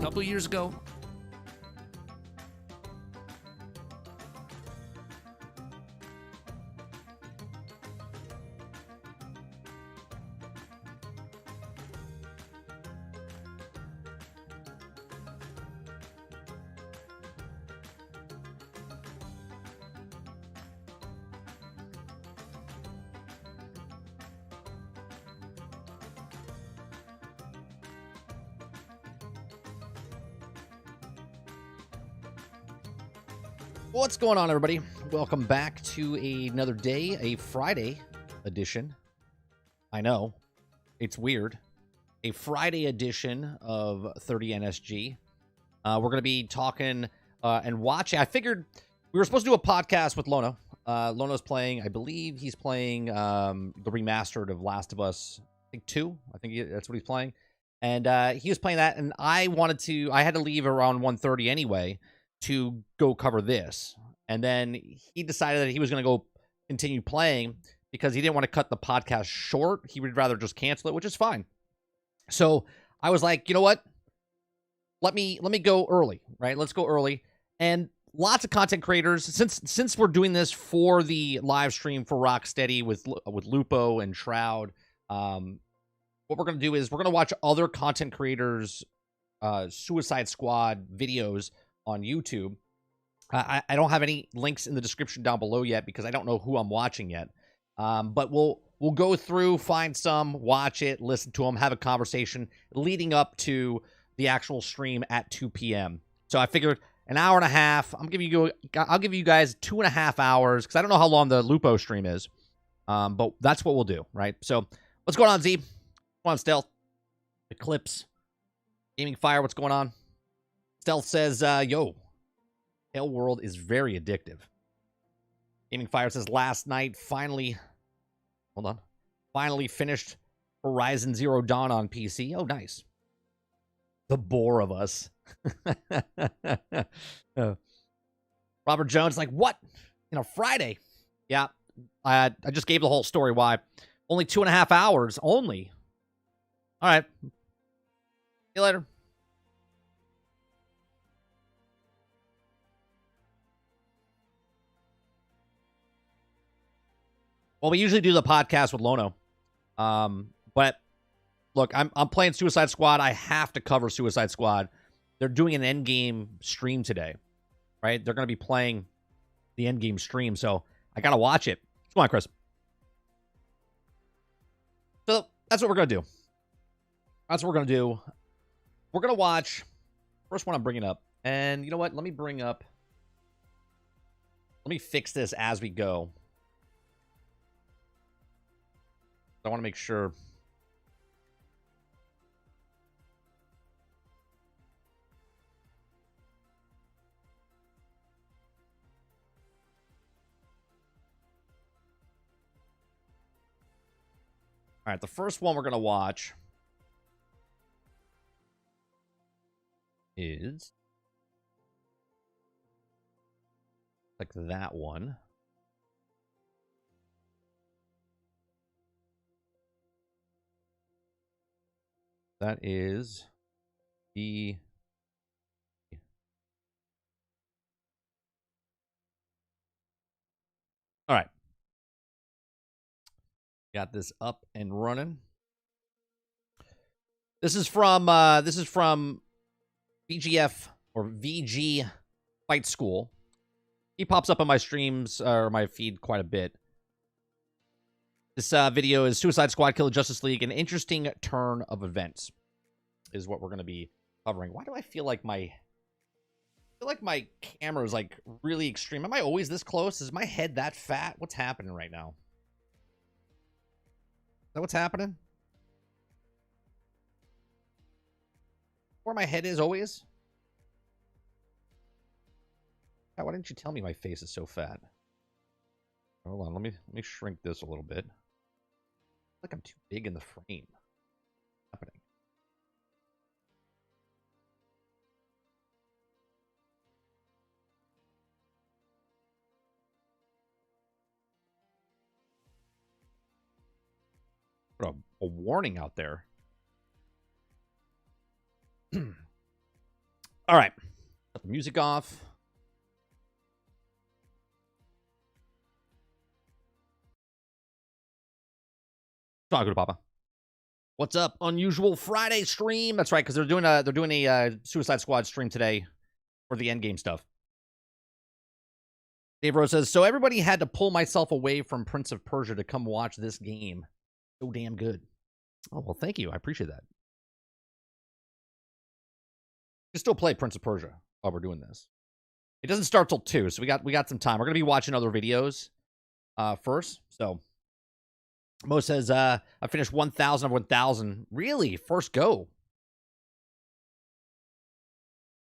couple of years ago. What's going on, everybody? Welcome back to another day, a Friday edition. I know, it's weird. A Friday edition of 30 NSG. We're going to be talking and watching. I figured we were supposed to do a podcast with Lono. Lono's playing, I believe he's playing the remastered of Last of Us, I think 2. I think that's what he's playing. And he was playing that, and I had to leave around 1:30 anyway to go cover this. And then he decided that he was going to go continue playing because he didn't want to cut the podcast short. He would rather just cancel it, which is fine. So I was like, you know what? Let me go early, right? Let's go early. And lots of content creators, since we're doing this for the live stream for Rocksteady with Lupo and Shroud, what we're going to do is we're going to watch other content creators' Suicide Squad videos on YouTube. I don't have any links in the description down below yet because I don't know who I'm watching yet. But we'll go through, find some, watch it, listen to them, have a conversation leading up to the actual stream at 2 p.m. So I figured an hour and a half. I'll give you guys 2.5 hours because I don't know how long the Lupo stream is. But that's what we'll do, right? So what's going on, Z? What's going on, Stealth? Eclipse. Gaming Fire, what's going on? Stealth says, yo, Elseworlds is very addictive. Gaming Fire says, last night, finally finished Horizon Zero Dawn on PC. Oh, nice. The bore of us. Robert Jones, like, what? Friday. Yeah, I just gave the whole story why. Only 2.5 hours, only. All right. See you later. Well, we usually do the podcast with Lono. But look, I'm playing Suicide Squad. I have to cover Suicide Squad. They're doing an endgame stream today, right? They're going to be playing the endgame stream, so I got to watch it. Come on, Chris. So that's what we're going to do. That's what we're going to do. We're going to watch first one I'm bringing up. And you know what? Let me fix this as we go. I want to make sure. All right, the first one we're going to watch is like that one. That is the all right. Got this up and running. This is from VGF or VG Fight School. He pops up on my streams or my feed quite a bit. This video is Suicide Squad Kill the Justice League. An interesting turn of events is what we're going to be covering. Why do I feel like my camera is like really extreme? Am I always this close? Is my head that fat? What's happening right now? Is that what's happening? Where my head is always? Why didn't you tell me my face is so fat? Hold on, let me shrink this a little bit. Like I'm too big in the frame. What's happening? Put a warning out there. All right. Got the music off. Talk to Papa. What's up? Unusual Friday stream. That's right, because they're doing a Suicide Squad stream today for the Endgame stuff. Dave Rose says, so everybody had to pull myself away from Prince of Persia to come watch this game. So damn good. Oh, well, thank you. I appreciate that. You can still play Prince of Persia while we're doing this. It doesn't start till 2, so we got some time. We're going to be watching other videos first. So Mo says, I finished 1,000 of 1,000. Really? First go.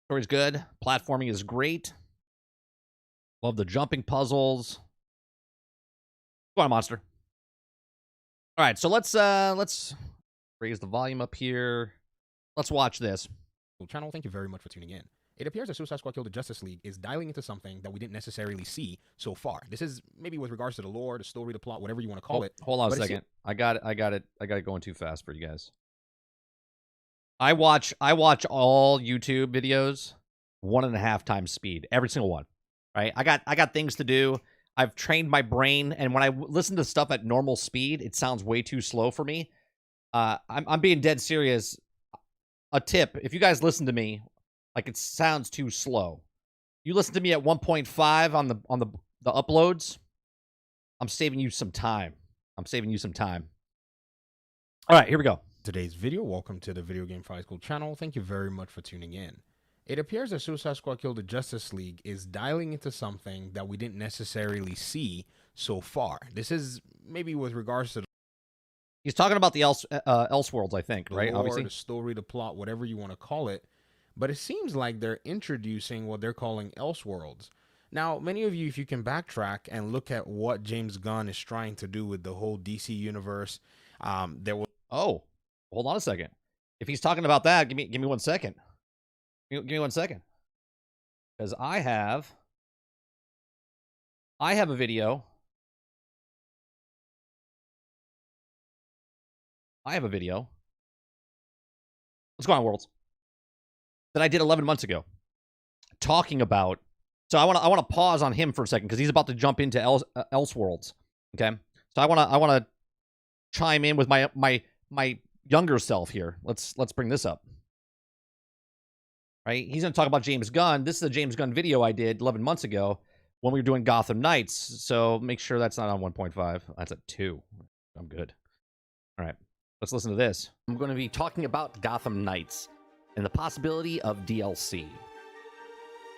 Story's good. Platforming is great. Love the jumping puzzles. Go on, monster. All right, so let's raise the volume up here. Let's watch this. Channel, thank you very much for tuning in. It appears that Suicide Squad Kill the Justice League is dialing into something that we didn't necessarily see so far. This is maybe with regards to the lore, the story, the plot, whatever you want to call it. Hold on a second. I got it going too fast for you guys. I watch all YouTube videos 1.5 times speed, every single one. Right? I got things to do. I've trained my brain, and when I listen to stuff at normal speed, it sounds way too slow for me. I'm being dead serious. A tip: if you guys listen to me, like it sounds too slow, you listen to me at 1.5 on the uploads. I'm saving you some time. All right, here we go. Today's video. Welcome to the Video Game Friday School channel. Thank you very much for tuning in. It appears that Suicide Squad Kill the Justice League is dialing into something that we didn't necessarily see so far. This is maybe with regards to He's talking about the Elseworlds, I think, right? Lore, Obviously, the story, the plot, whatever you want to call it. But it seems like they're introducing what they're calling Elseworlds. Now, many of you, if you can backtrack and look at what James Gunn is trying to do with the whole DC universe, there was... Oh, hold on a second. If he's talking about that, give me 1 second. Give me 1 second, because I have a video. What's going on, Worlds? That I did 11 months ago, talking about. So I want to pause on him for a second because he's about to jump into Elseworlds. Okay, so I want to chime in with my younger self here. Let's bring this up. Right, he's going to talk about James Gunn. This is a James Gunn video I did 11 months ago when we were doing Gotham Knights. So make sure that's not on 1.5. That's at 2. I'm good. All right. Let's listen to this. I'm going to be talking about Gotham Knights and the possibility of DLC.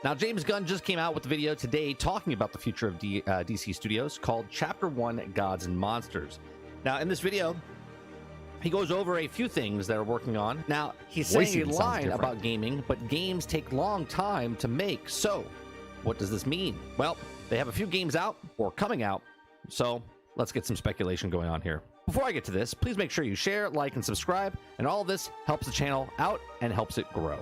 Now, James Gunn just came out with a video today talking about the future of DC Studios called Chapter 1 Gods and Monsters. Now, in this video, he goes over a few things they're working on. Now, he's saying a line about gaming, but games take long time to make. So, what does this mean? Well, they have a few games out or coming out. So, let's get some speculation going on here. Before I get to this, please make sure you share, like, and subscribe, and all of this helps the channel out and helps it grow.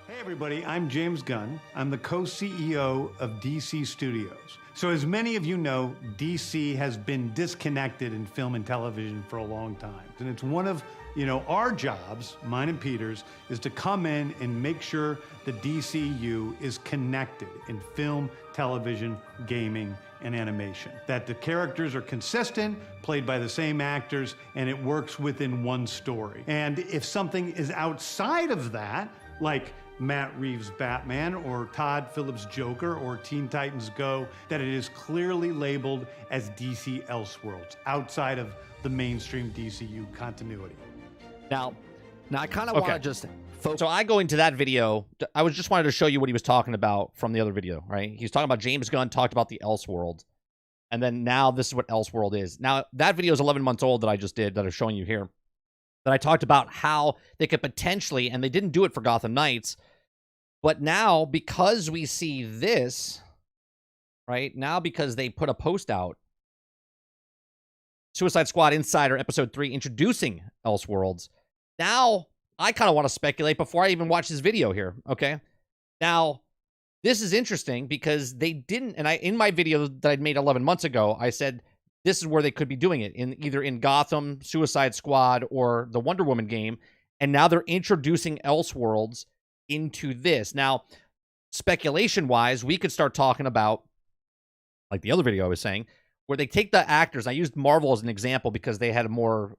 Hey everybody, I'm James Gunn. I'm the co-CEO of DC Studios. So as many of you know, DC has been disconnected in film and television for a long time. And it's one of, our jobs, mine and Peter's, is to come in and make sure the DCU is connected in film, television, gaming, and animation. That the characters are consistent, played by the same actors, and it works within one story. And if something is outside of that, like Matt Reeves' Batman or Todd Phillips' Joker or Teen Titans Go, that it is clearly labeled as DC Elseworlds, outside of the mainstream DCU continuity. Now I kind of want to just focus. So I go into that video. I just wanted to show you what he was talking about from the other video, right? He's talking about James Gunn talked about the Elseworlds. And then now this is what Elseworld is. Now, that video is 11 months old that I just did that I'm showing you here. That I talked about how they could potentially, and they didn't do it for Gotham Knights, but now because we see this, right? Now because they put a post out, Suicide Squad Insider Episode 3 introducing Elseworlds. Now, I kind of want to speculate before I even watch this video here, okay? Now, this is interesting because they didn't, and in my video that I'd made 11 months ago, I said this is where they could be doing it, either in Gotham, Suicide Squad, or the Wonder Woman game, and now they're introducing Elseworlds into this. Now, speculation-wise, we could start talking about, like the other video I was saying, where they take the actors. I used Marvel as an example because they had a more,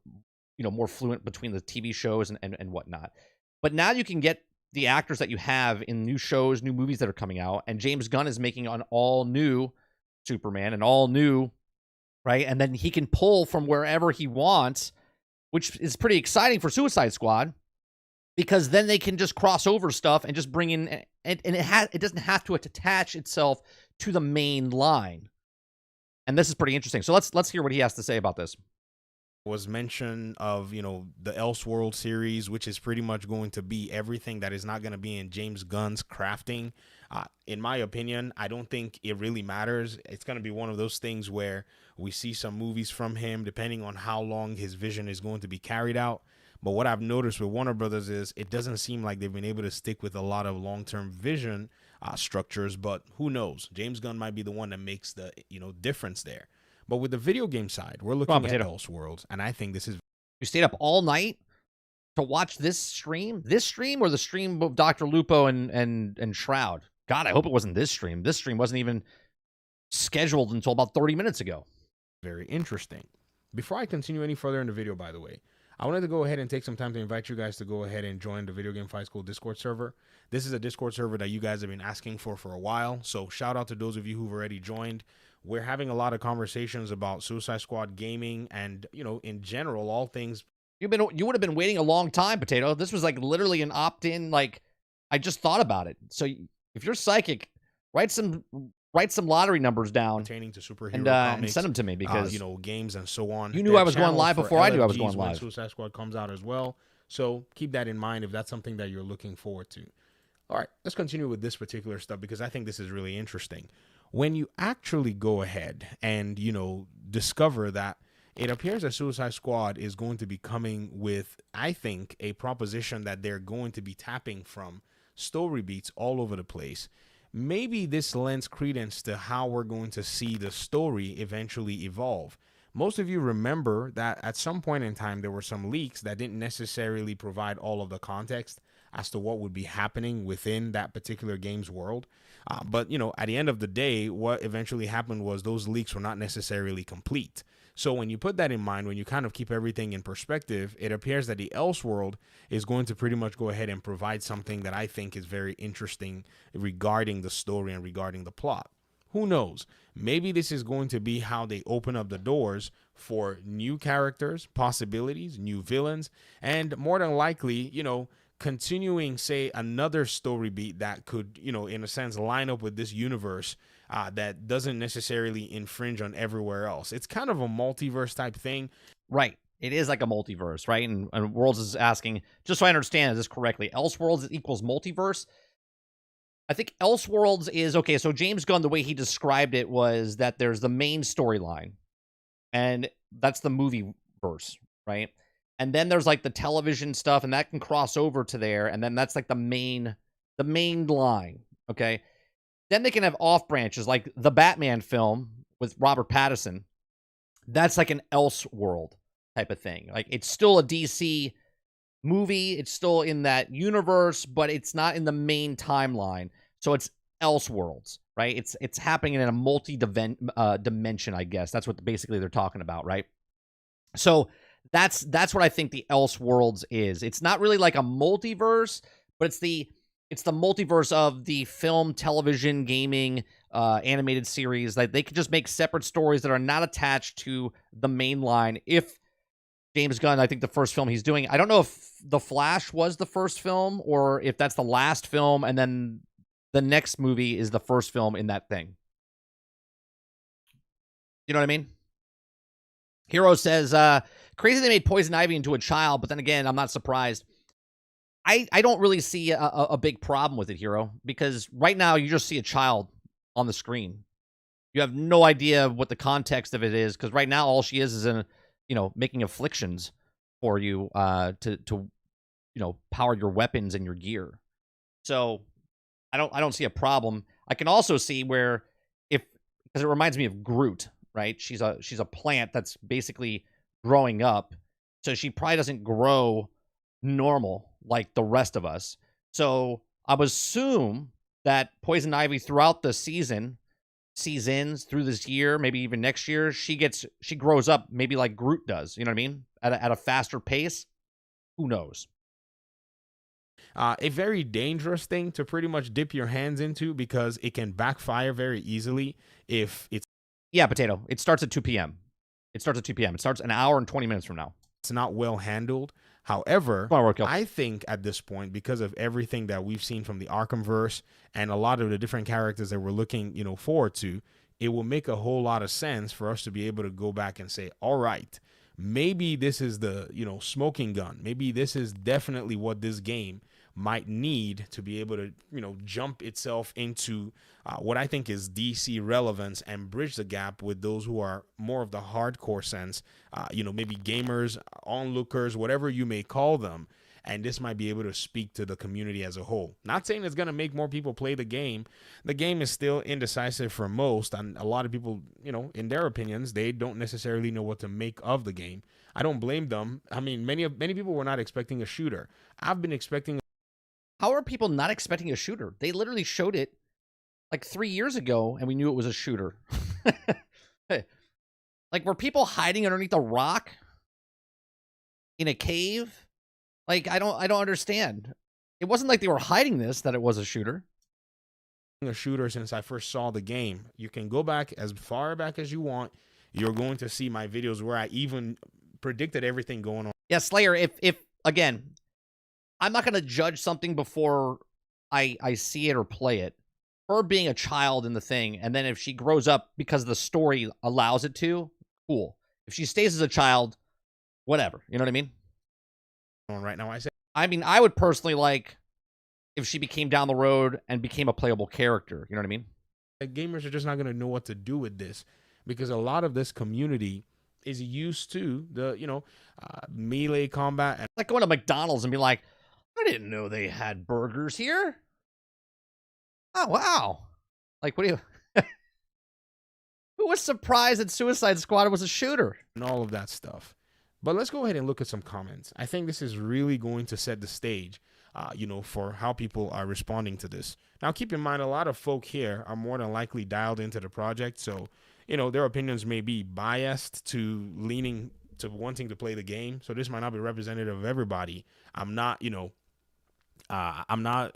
more fluent between the TV shows and whatnot. But now you can get the actors that you have in new shows, new movies that are coming out, and James Gunn is making an all-new Superman, an all-new, right? And then he can pull from wherever he wants, which is pretty exciting for Suicide Squad, because then they can just cross over stuff and just bring in, and it doesn't have to attach itself to the main line. And this is pretty interesting. So let's hear what he has to say about this. Was mention of, the Elseworlds series, which is pretty much going to be everything that is not going to be in James Gunn's crafting. In my opinion, I don't think it really matters. It's going to be one of those things where we see some movies from him, depending on how long his vision is going to be carried out. But what I've noticed with Warner Brothers is it doesn't seem like they've been able to stick with a lot of long-term vision structures, but who knows? James Gunn might be the one that makes the, difference there. But with the video game side, we're looking at Elseworlds, and I think this is... You stayed up all night to watch this stream? This stream or the stream of DrLupo and Shroud? God, I hope it wasn't this stream. This stream wasn't even scheduled until about 30 minutes ago. Very interesting. Before I continue any further in the video, by the way, I wanted to go ahead and take some time to invite you guys to go ahead and join the Video Game Fight School Discord server. This is a Discord server that you guys have been asking for a while, so shout out to those of you who've already joined. We're having a lot of conversations about Suicide Squad gaming and, in general, all things. You would have been waiting a long time, Potato. This was like literally an opt-in. Like, I just thought about it. So if you're psychic, write some lottery numbers down pertaining to superhero and comics, send them to me, because games and so on. You knew I was going live before I knew I was going live. Suicide Squad comes out as well, so keep that in mind if that's something that you're looking forward to. All right, let's continue with this particular stuff because I think this is really interesting. When you actually go ahead and, discover that it appears that Suicide Squad is going to be coming with, I think, a proposition that they're going to be tapping from story beats all over the place. Maybe this lends credence to how we're going to see the story eventually evolve. Most of you remember that at some point in time, there were some leaks that didn't necessarily provide all of the context as to what would be happening within that particular game's world. But, at the end of the day, what eventually happened was those leaks were not necessarily complete. So when you put that in mind, when you kind of keep everything in perspective, it appears that the Elseworld is going to pretty much go ahead and provide something that I think is very interesting regarding the story and regarding the plot. Who knows? Maybe this is going to be how they open up the doors for new characters, possibilities, new villains, and more than likely, continuing, say, another story beat that could, in a sense, line up with this universe that doesn't necessarily infringe on everywhere else. It's kind of a multiverse type thing. Right. It is like a multiverse, right? And Worlds is asking, just so I understand this correctly, Elseworlds equals multiverse? I think Elseworlds is, okay, so James Gunn, the way he described it was that there's the main storyline, and that's the movie verse, right? And then there's like the television stuff, and that can cross over to there, and then that's like the main line, okay? Then they can have off branches, like the Batman film with Robert Pattinson. That's like an Elseworld type of thing. Like, it's still a DC movie, it's still in that universe, but it's not in the main timeline. So it's Elseworlds, right? It's happening in a multi-dimension, I guess. That's what basically they're talking about, right? So that's what I think the Elseworlds is. It's not really like a multiverse, but it's the multiverse of the film, television, gaming, animated series. Like, they could just make separate stories that are not attached to the main line. If James Gunn, I think the first film he's doing, I don't know if The Flash was the first film or if that's the last film and then the next movie is the first film in that thing. You know what I mean? Hero says, crazy they made Poison Ivy into a child, but then again, I'm not surprised. I don't really see a big problem with it, Hero, because right now you just see a child on the screen. You have no idea what the context of it is, because right now all she is in, making afflictions for you to power your weapons and your gear. So I don't see a problem. I can also see where because it reminds me of Groot, right? She's a plant that's basically growing up, so she probably doesn't grow normal like the rest of us. So I would assume that Poison Ivy throughout the seasons through this year, maybe even next year, she grows up maybe like Groot does. You know what I mean? At a faster pace. Who knows? A very dangerous thing to pretty much dip your hands into because it can backfire very easily if it's Potato. It starts at 2 p.m. It starts an hour and 20 minutes from now. It's not well handled. However, I think at this point, because of everything that we've seen from the Arkhamverse and a lot of the different characters that we're looking, forward to, it will make a whole lot of sense for us to be able to go back and say, all right, maybe this is the, smoking gun. Maybe this is definitely what this game might need to be able to, jump itself into what I think is DC relevance and bridge the gap with those who are more of the hardcore sense, maybe gamers, onlookers, whatever you may call them. And this might be able to speak to the community as a whole. Not saying it's going to make more people play the game. The game is still indecisive for most. And a lot of people, in their opinions, they don't necessarily know what to make of the game. I don't blame them. I mean, many people were not expecting a shooter. I've been expecting. How are people not expecting a shooter? They literally showed it like 3 years ago, and we knew it was a shooter. Like, were people hiding underneath a rock in a cave? Like, I don't understand. It wasn't like they were hiding that it was a shooter. A shooter since I first saw the game. You can go back as far back as you want. You're going to see my videos where I even predicted everything going on. Yeah, Slayer, if again, I'm not going to judge something before I see it or play it. Her being a child in the thing, and then if she grows up because the story allows it to, cool. If she stays as a child, whatever. You know what I mean? Right now, I would personally like if she became down the road and became a playable character. You know what I mean? Gamers are just not going to know what to do with this because a lot of this community is used to the, melee combat. And like going to McDonald's and be like, I didn't know they had burgers here. Oh, wow. Like, what do you... Who was surprised that Suicide Squad was a shooter? And all of that stuff. But let's go ahead and look at some comments. I think this is really going to set the stage, for how people are responding to this. Now, keep in mind, a lot of folk here are more than likely dialed into the project. So, their opinions may be biased to leaning to wanting to play the game. So this might not be representative of everybody. I'm not, I'm not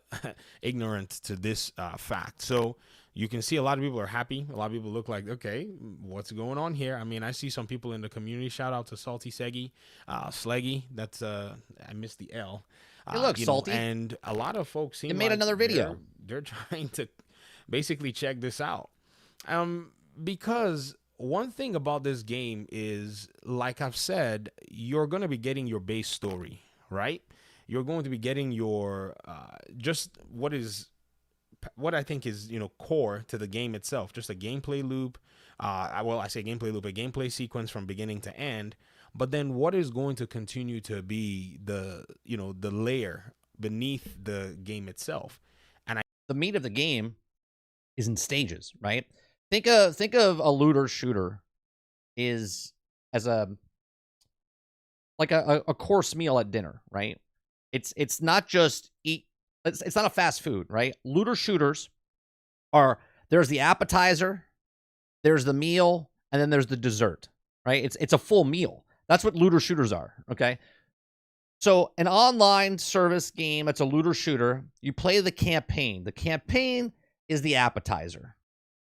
ignorant to this fact. So you can see a lot of people are happy. A lot of people look like, okay, what's going on here? I mean, I see some people in the community. Shout out to Salty Seggy, Sleggy. That's I missed the L. Hey, look, Salty. And a lot of folks seem made another video. They're trying to basically check this out. Because one thing about this game is, like I've said, you're going to be getting your base story, right? You're going to be getting your just what I think is, core to the game itself, just a gameplay loop. I say gameplay loop, a gameplay sequence from beginning to end. But then what is going to continue to be the layer beneath the game itself? And the meat of the game is in stages, right? Think of a looter shooter is as a course meal at dinner, right? It's not just eat. It's not a fast food, right? Looter shooters there's the appetizer, there's the meal, and then there's the dessert, right? It's a full meal. That's what looter shooters are, okay? So an online service game that's a looter shooter, you play the campaign. The campaign is the appetizer.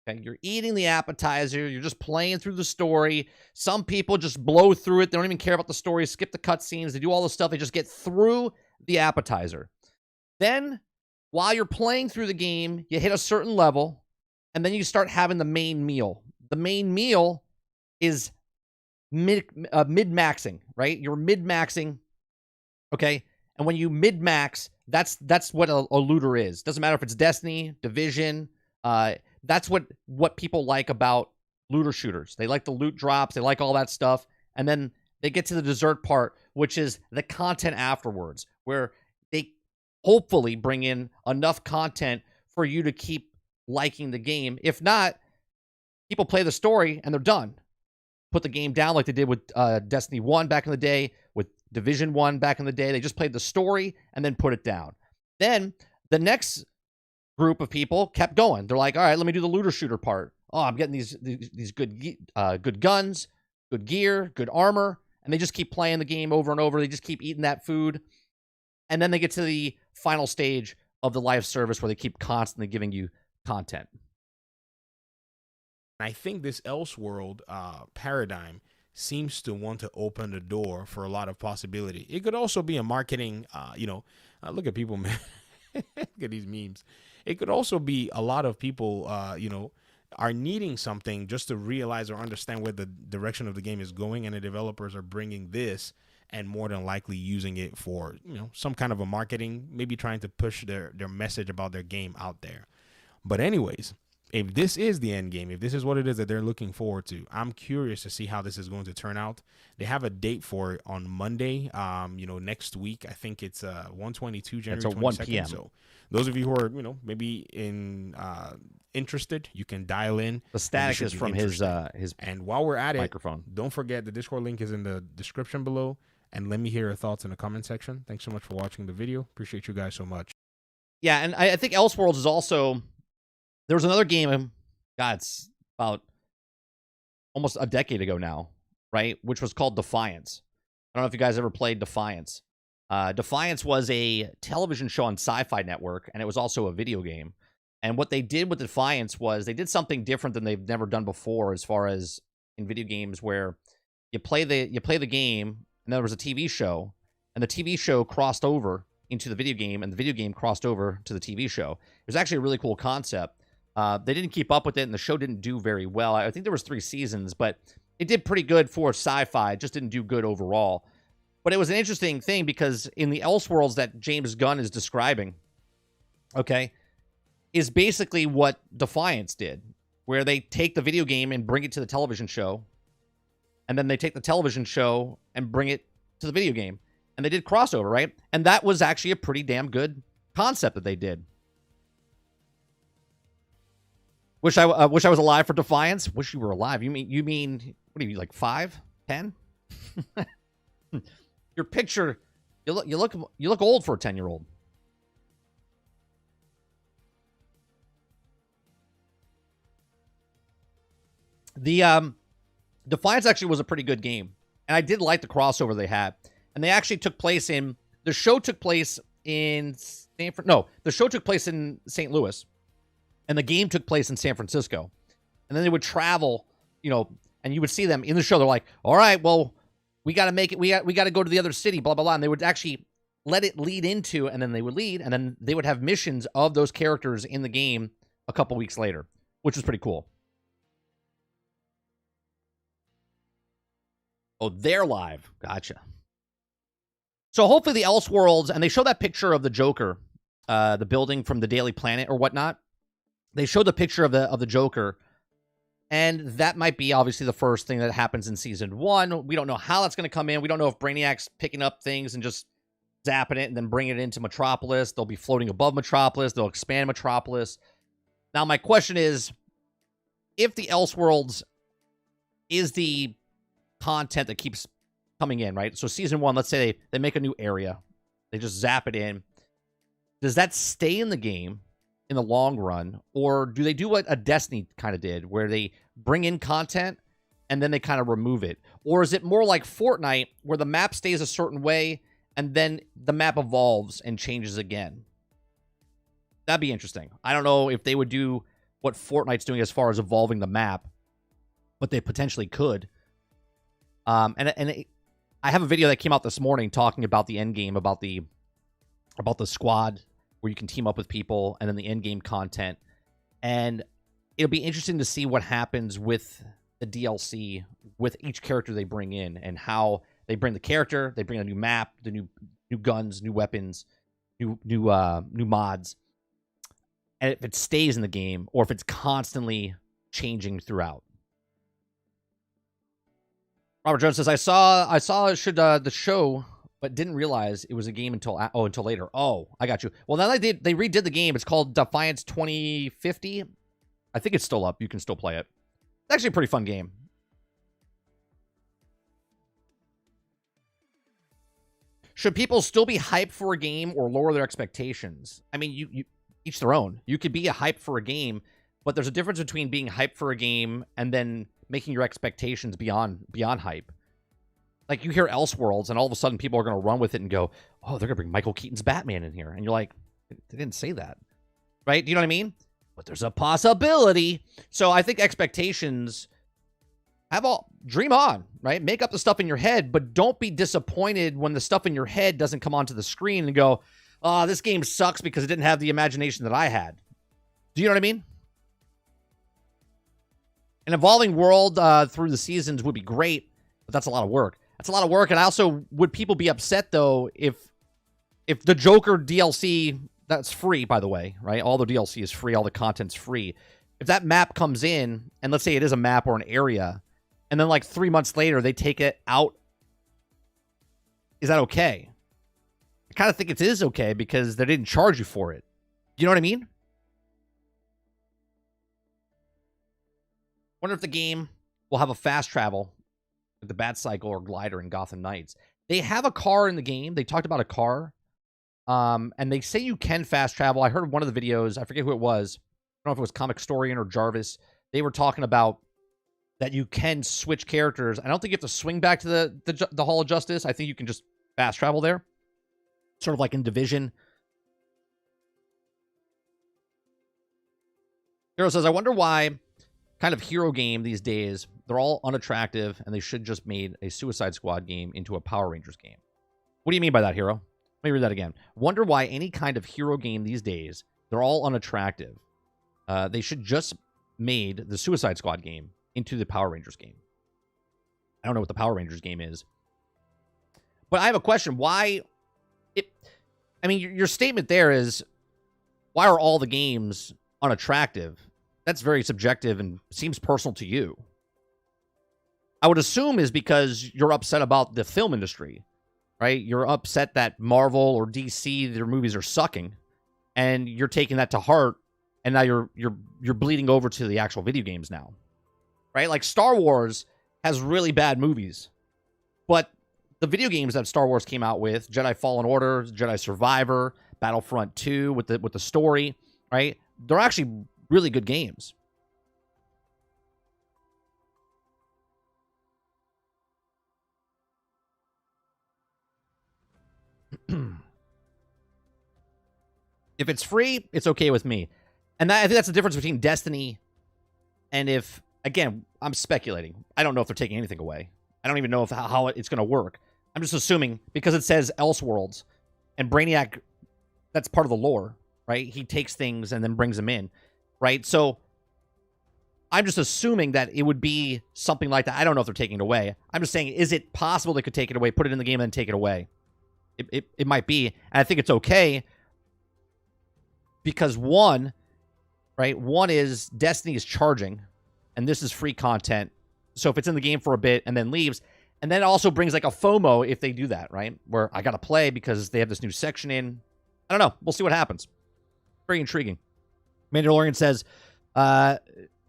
Okay, you're eating the appetizer. You're just playing through the story. Some people just blow through it. They don't even care about the story, skip the cutscenes. They do all this stuff. They just get through the appetizer. Then, while you're playing through the game, you hit a certain level, and then you start having the main meal. The main meal is mid-maxing, right? You're mid-maxing, okay? And when you mid-max, that's what a looter is. Doesn't matter if it's Destiny, Division. That's what people like about looter shooters. They like the loot drops. They like all that stuff. And then they get to the dessert part, which is the content afterwards, where they hopefully bring in enough content for you to keep liking the game. If not, people play the story and they're done. Put the game down like they did with Destiny 1 back in the day, with Division 1 back in the day. They just played the story and then put it down. Then The next group of people kept going. They're like, all right, let me do the looter shooter part. Oh, I'm getting these good guns, good gear, good armor, and they just keep playing the game over and over. They just keep eating that food, and then they get to the final stage of the live service where they keep constantly giving you content. I think this Elseworld paradigm seems to want to open the door for a lot of possibility. It could also be a marketing, look at people, man. Look at these memes. It could also be a lot of people, are needing something just to realize or understand where the direction of the game is going, and the developers are bringing this and more than likely using it for, some kind of a marketing, maybe trying to push their message about their game out there. But anyways, if this is the end game, if this is what it is that they're looking forward to, I'm curious to see how this is going to turn out. They have a date for it on Monday, next week. I think it's 1/22, January 22nd. 1 p.m. So those of you who are, maybe interested, you can dial in. The static is from his and while we're at microphone. Don't forget the Discord link is in the description below, and let me hear your thoughts in the comment section. Thanks so much for watching the video. Appreciate you guys so much. Yeah, and I think Elseworlds is also... There was another game, God, it's about almost a decade ago now, right? Which was called Defiance. I don't know if you guys ever played Defiance. Defiance was a television show on Sci-Fi Network, and it was also a video game. And what they did with Defiance was they did something different than they've never done before, as far as in video games, where you play the game, and there was a TV show, and the TV show crossed over into the video game, and the video game crossed over to the TV show. It was actually a really cool concept. They didn't keep up with it, and the show didn't do very well. I think there was 3 seasons, but it did pretty good for sci-fi. It just didn't do good overall. But it was an interesting thing because in the Elseworlds that James Gunn is describing, okay, is basically what Defiance did, where they take the video game and bring it to the television show, and then they take the television show and bring it to the video game. And they did crossover, right? And that was actually a pretty damn good concept that they did. Wish I was alive for Defiance. Wish you were alive. You mean what are you, like 5, 10? Your picture, you look old for a 10-year-old. The Defiance actually was a pretty good game, and I did like the crossover they had. And they actually took place in the show took place in the show took place in St. Louis. And the game took place in San Francisco. And then they would travel, and you would see them in the show. They're like, all right, well, we got to make it. We got to go to the other city, blah, blah, blah. And they would actually let it lead into, and then they would lead, and then they would have missions of those characters in the game a couple weeks later, which was pretty cool. Oh, they're live. Gotcha. So hopefully the Elseworlds, and they show that picture of the Joker, the building from the Daily Planet or whatnot. They showed the picture of the Joker, and that might be obviously the first thing that happens in Season 1. We don't know how that's going to come in. We don't know if Brainiac's picking up things and just zapping it and then bringing it into Metropolis. They'll be floating above Metropolis. They'll expand Metropolis. Now, my question is, if the Elseworlds is the content that keeps coming in, right? So Season 1, let's say they make a new area. They just zap it in. Does that stay in the game in the long run, or do they do what a Destiny kind of did, where they bring in content and then they kind of remove it? Or is it more like Fortnite, where the map stays a certain way and then the map evolves and changes again? That'd be interesting. I don't know if they would do what Fortnite's doing as far as evolving the map, but they potentially could. I have a video that came out this morning talking about the end game, about the squad, where you can team up with people, and then the end game content. And it'll be interesting to see what happens with the DLC, with each character they bring in, and how they bring the character, they bring a new map, the new guns, new weapons, new mods, and if it stays in the game or if it's constantly changing throughout. Robert Jones says, I saw the show, but didn't realize it was a game until later. Oh, I got you. Well, now they redid the game. It's called Defiance 2050. I think it's still up. You can still play it. It's actually a pretty fun game. Should people still be hyped for a game or lower their expectations? I mean, you each their own. You could be a hype for a game, but there's a difference between being hyped for a game and then making your expectations beyond hype. Like, you hear Elseworlds, and all of a sudden people are going to run with it and go, oh, they're going to bring Michael Keaton's Batman in here. And you're like, they didn't say that. Right? Do you know what I mean? But there's a possibility. So I think expectations dream on, right? Make up the stuff in your head, but don't be disappointed when the stuff in your head doesn't come onto the screen and go, oh, this game sucks because it didn't have the imagination that I had. Do you know what I mean? An evolving world through the seasons would be great, but that's a lot of work. That's a lot of work. And also, would people be upset, though, if the Joker DLC, that's free, by the way, right? All the DLC is free. All the content's free. If that map comes in, and let's say it is a map or an area, and then like 3 months later, they take it out, is that okay? I kind of think it is okay because they didn't charge you for it. You know what I mean? Wonder if the game will have a fast travel, like the Bat Cycle or Glider in Gotham Knights. They have a car in the game. They talked about a car. And they say you can fast travel. I heard one of the videos. I forget who it was. I don't know if it was Comic Storian or Jarvis. They were talking about that you can switch characters. I don't think you have to swing back to the Hall of Justice. I think you can just fast travel there. Sort of like in Division. Hero says, I wonder why kind of hero game these days, they're all unattractive and they should just made a Suicide Squad game into a Power Rangers game. What do you mean by that, Hero? Let me read that again. Wonder why any kind of hero game these days, they're all unattractive. They should just made the Suicide Squad game into the Power Rangers game. I don't know what the Power Rangers game is. But I have a question. Why... I mean, your statement there is, why are all the games unattractive? That's very subjective and seems personal to you. I would assume is because you're upset about the film industry, right? You're upset that Marvel or DC, their movies are sucking, and you're taking that to heart, and now you're bleeding over to the actual video games now, right? Like Star Wars has really bad movies, but the video games that Star Wars came out with, Jedi Fallen Order, Jedi Survivor, Battlefront 2 with the story, right? They're actually really good games. If it's free, it's okay with me. And I think that's the difference between Destiny and if, again, I'm speculating. I don't know if they're taking anything away. I don't even know how it's going to work. I'm just assuming because it says Elseworlds and Brainiac, that's part of the lore, right? He takes things and then brings them in, right? So I'm just assuming that it would be something like that. I don't know if they're taking it away. I'm just saying, is it possible they could take it away, put it in the game, and then take it away? It might be. And I think it's okay because one is Destiny is charging, and this is free content. So if it's in the game for a bit and then leaves, and then it also brings like a FOMO if they do that, right? Where I got to play because they have this new section in. I don't know. We'll see what happens. Very intriguing. Mandalorian says, no,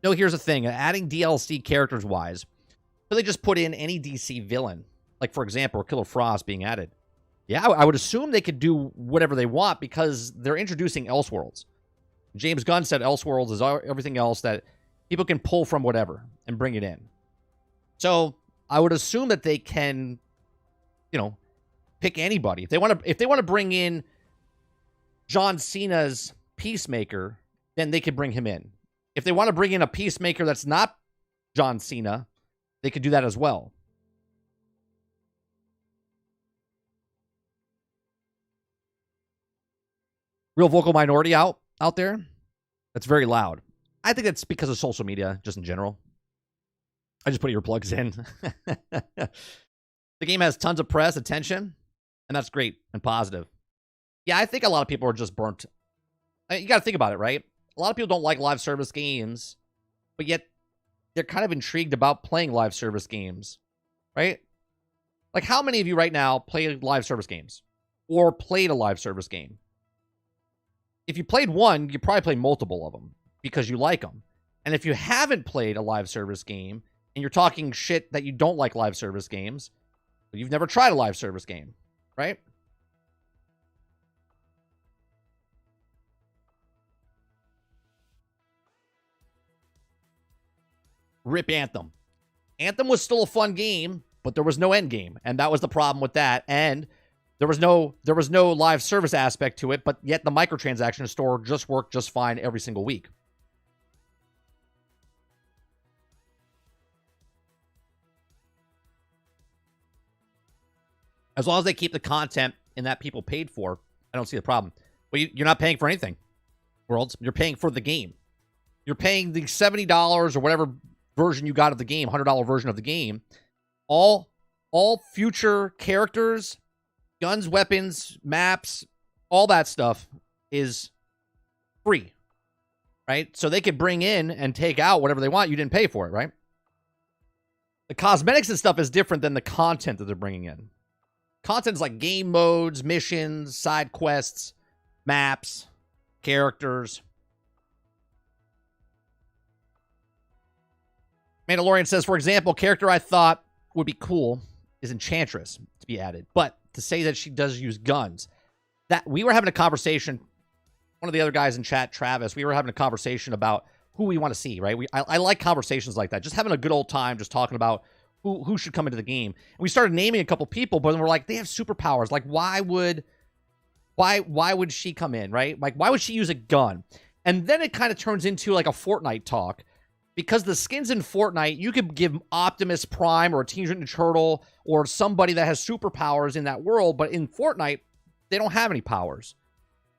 here's the thing. Adding DLC characters-wise, so they just put in any DC villain. Like, for example, Killer Frost being added. Yeah, I would assume they could do whatever they want because they're introducing Elseworlds. James Gunn said Elseworlds is everything else that people can pull from whatever and bring it in. So I would assume that they can, pick anybody. If they want to bring in John Cena's Peacemaker, then they could bring him in. If they want to bring in a Peacemaker that's not John Cena, they could do that as well. Real vocal minority out there. That's very loud. I think that's because of social media, just in general. I just put earplugs in. The game has tons of press, attention, and that's great and positive. Yeah, I think a lot of people are just burnt. You got to think about it, right? A lot of people don't like live service games, but yet they're kind of intrigued about playing live service games, right? Like, how many of you right now play live service games or played a live service game? If you played one, you probably played multiple of them because you like them. And if you haven't played a live service game and you're talking shit that you don't like live service games, you've never tried a live service game, right? rip Anthem. Anthem was still a fun game, but there was no end game, and that was the problem with that. And there was no live service aspect to it, but yet the microtransaction store just worked just fine every single week. As long as they keep the content in that people paid for, I don't see the problem. But you're not paying for anything, Worlds. You're paying for the game. You're paying the $70 or whatever version you got of the game, $100 version of the game. All future characters, guns, weapons, maps, all that stuff is free, right? So they could bring in and take out whatever they want. You didn't pay for it, right? The cosmetics and stuff is different than the content that they're bringing in. Content is like game modes, missions, side quests, maps, characters. Mandalorian says, for example, character I thought would be cool is Enchantress to be added. But to say that she does use guns, that we were having a conversation, one of the other guys in chat, Travis, we were having a conversation about who we want to see, right? I like conversations like that. Just having a good old time, just talking about who should come into the game. And we started naming a couple people, but then we're like, they have superpowers. Like, why would she come in, right? Like, why would she use a gun? And then it kind of turns into like a Fortnite talk, because the skins in Fortnite, you could give Optimus Prime or a Teenage Mutant Ninja Turtle or somebody that has superpowers in that world, but in Fortnite, they don't have any powers.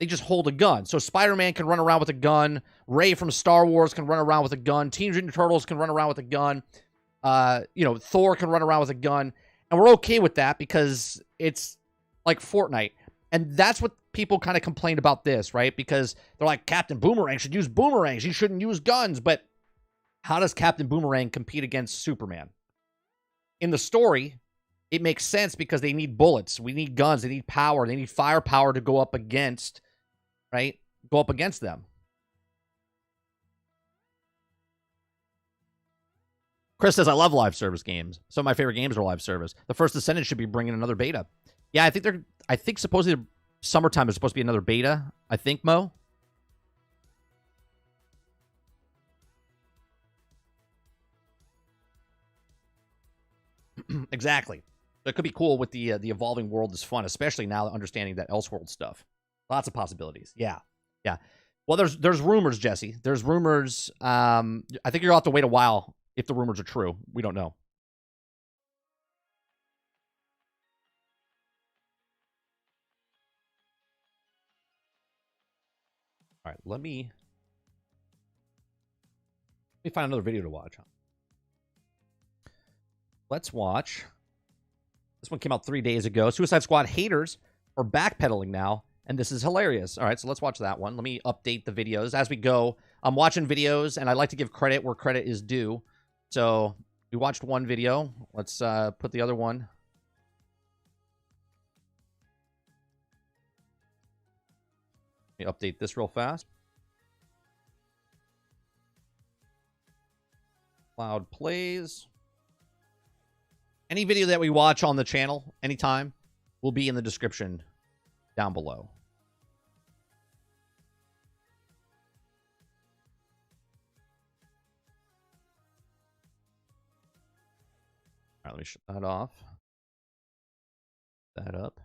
They just hold a gun. So Spider-Man can run around with a gun. Rey from Star Wars can run around with a gun. Teenage Mutant Ninja Turtles can run around with a gun. Thor can run around with a gun. And we're okay with that because it's like Fortnite. And that's what people kind of complained about this, right? Because they're like, Captain Boomerang should use boomerangs. He shouldn't use guns. But how does Captain Boomerang compete against Superman? In the story, it makes sense because they need bullets. We need guns. They need power. They need firepower to go up against, right? Go up against them. Chris says, I love live service games. Some of my favorite games are live service. The First Descendant should be bringing another beta. Yeah, I think supposedly summertime is supposed to be another beta. I think, Mo. Exactly. That could be cool with the evolving world is fun, especially now understanding that Elseworlds stuff. Lots of possibilities. Yeah. Well, there's rumors, Jesse. There's rumors. I think you'll have to wait a while if the rumors are true. We don't know. All right, let me find another video to watch. Let's watch. This one came out 3 days ago. Suicide Squad haters are backpedaling now, and this is hilarious. All right, so let's watch that one. Let me update the videos as we go. I'm watching videos, and I like to give credit where credit is due. So we watched one video. Let's put the other one. Let me update this real fast. Cloud plays. Any video that we watch on the channel anytime will be in the description down below. All right, let me shut that off. That up.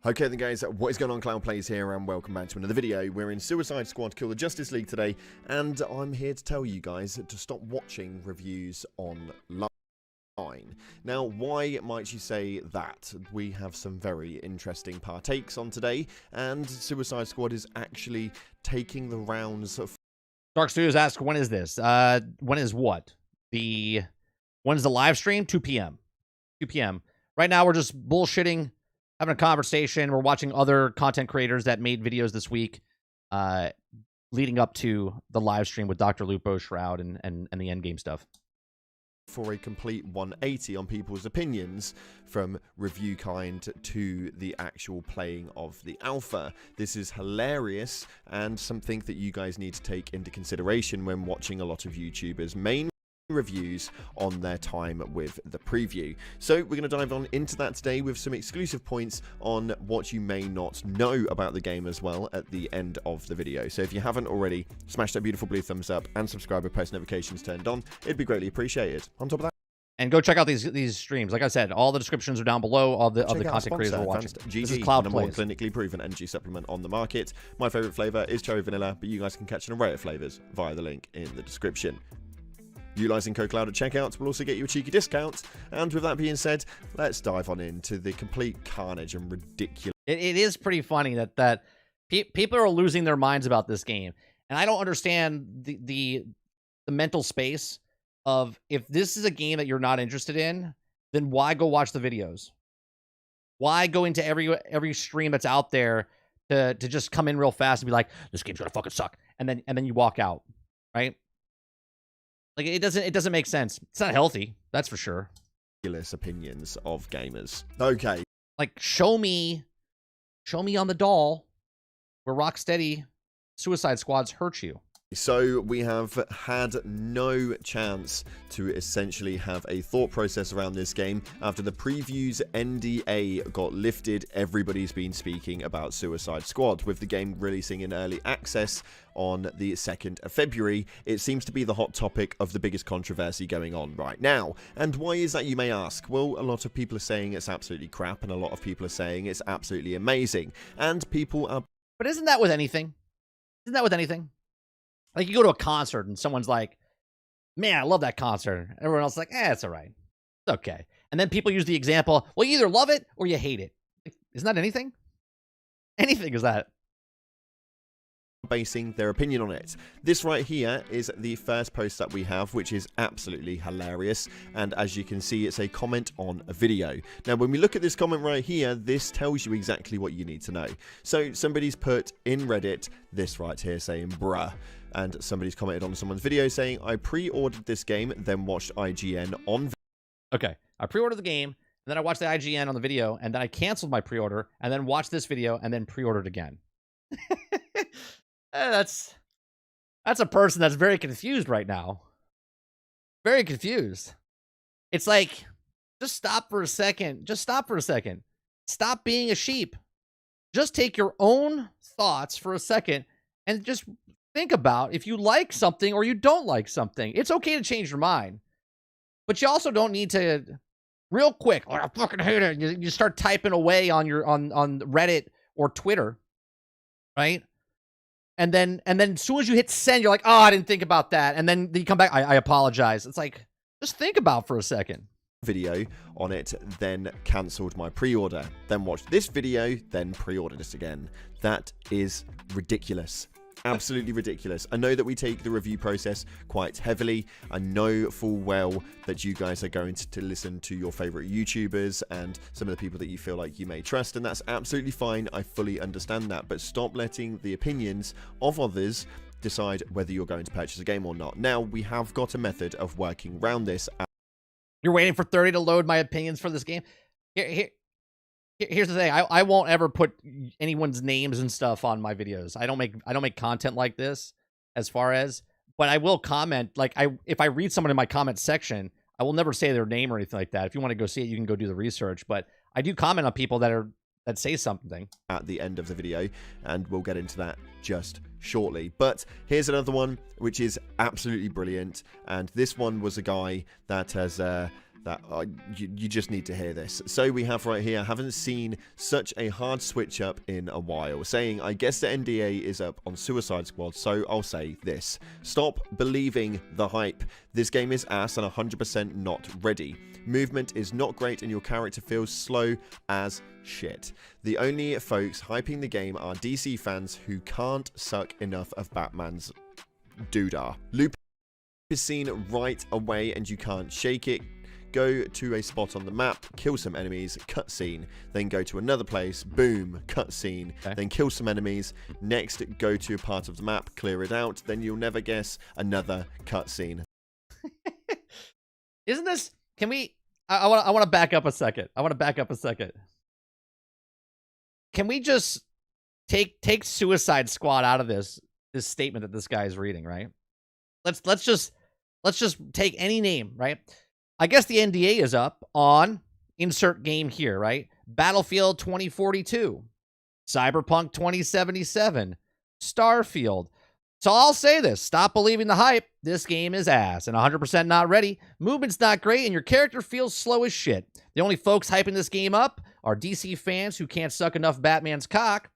Okay then guys, what is going on? Cloud Plays here and welcome back to another video. We're in Suicide Squad Kill the Justice League today, and I'm here to tell you guys to stop watching reviews online. Now, why might you say that? We have some very interesting partakes on today, and Suicide Squad is actually taking the rounds of... Dark Studios asks, when is this? When is what? When is the live stream? 2 p.m. 2 p.m. Right now, we're just bullshitting, having a conversation. We're watching other content creators that made videos this week leading up to the live stream with DrLupo, Shroud, and the Endgame stuff. For a complete 180 on people's opinions, from review kind to the actual playing of the alpha. This is hilarious and something that you guys need to take into consideration when watching a lot of YouTubers. reviews on their time with the preview. So we're going to dive on into that today with some exclusive points on what you may not know about the game as well at the end of the video. So if you haven't already, smash that beautiful blue thumbs up and subscribe with post notifications turned on. It'd be greatly appreciated. On top of that, and go check out these streams. Like I said, all the descriptions are down below. All the content creators are watching. This is Cloud number one Plays. clinically proven energy supplement on the market. My favorite flavor is cherry vanilla, but you guys can catch an array of flavors via the link in the description. Utilizing code CLOUD at checkout will also get you a cheeky discount. And with that being said, let's dive on into the complete carnage and ridiculous. It is pretty funny that people are losing their minds about this game, and I don't understand the mental space of, if this is a game that you're not interested in, then why go watch the videos? Why go into every stream that's out there to just come in real fast and be like, this game's gonna fucking suck, and then you walk out, right? Like, it doesn't make sense. It's not healthy, that's for sure. Opinions of gamers. Okay. Like, show me on the doll where Rocksteady Suicide Squads hurt you. So we have had no chance to essentially have a thought process around this game. After the preview's NDA got lifted, everybody's been speaking about Suicide Squad. With the game releasing in early access on the 2nd of February, it seems to be the hot topic of the biggest controversy going on right now. And why is that, you may ask? Well, a lot of people are saying it's absolutely crap, and a lot of people are saying it's absolutely amazing. And people are... But isn't that with anything? Isn't that with anything? Like, you go to a concert and someone's like, man, I love that concert. Everyone else is like, it's all right. It's okay. And then people use the example, well, you either love it or you hate it. Isn't that anything? Anything is that. Basing their opinion on it. This right here is the first post that we have, which is absolutely hilarious, and as you can see, it's a comment on a video. Now when we look at this comment right here, this tells you exactly what you need to know. So somebody's put in Reddit this right here saying bruh, and somebody's commented on someone's video saying, I pre-ordered this game, then watched IGN on... Okay, I pre-ordered the game, and then I watched the IGN on the video, and then I canceled my pre-order, and then watched this video, and then pre-ordered again. That's a person that's very confused right now. Very confused. It's like, just stop for a second. Just stop for a second. Stop being a sheep. Just take your own thoughts for a second and just think about if you like something or you don't like something. It's okay to change your mind, but you also don't need to, real quick, oh, I fucking hate it. You start typing away on your on Reddit or Twitter, right? And then as soon as you hit send, you're like, oh, I didn't think about that. And then you come back, I apologize. It's like, just think about for a second. Video on it, then cancelled my pre-order, then watched this video, then pre-ordered it again. That is ridiculous. Absolutely ridiculous. I know that we take the review process quite heavily. I know full well that you guys are going to listen to your favorite YouTubers and some of the people that you feel like you may trust, and that's absolutely fine. I fully understand that, but stop letting the opinions of others decide whether you're going to purchase a game or not. Now, we have got a method of working around this. You're waiting for 30 to load my opinions for this game? Here's the thing. I won't ever put anyone's names and stuff on my videos. I don't make content like this, as far as, but I will comment. Like, if I read someone in my comment section, I will never say their name or anything like that. If you want to go see it, you can go do the research. But I do comment on people that say something at the end of the video, and we'll get into that just shortly. But here's another one which is absolutely brilliant, and this one was a guy that has you just need to hear this. So we have right here, haven't seen such a hard switch up in a while, saying, I guess the NDA is up on Suicide Squad, so I'll say this. Stop believing the hype. This game is ass and 100% not ready. Movement is not great and your character feels slow as shit. The only folks hyping the game are DC fans who can't suck enough of Batman's doodah. Loop is seen right away and you can't shake it. Go to a spot on the map, kill some enemies, cutscene, then go to another place, boom, cutscene, okay. Then kill some enemies, next go to a part of the map, clear it out, then you'll never guess, another cutscene. Isn't this, can we, I want to back up a second. Can we just take Suicide Squad out of this statement that this guy is reading, right? Let's just Let's just take any name, right? I guess the NDA is up on insert game here, right? Battlefield 2042, Cyberpunk 2077, Starfield. So I'll say this, stop believing the hype. This game is ass and 100% not ready. Movement's not great and your character feels slow as shit. The only folks hyping this game up are DC fans who can't suck enough Batman's cock.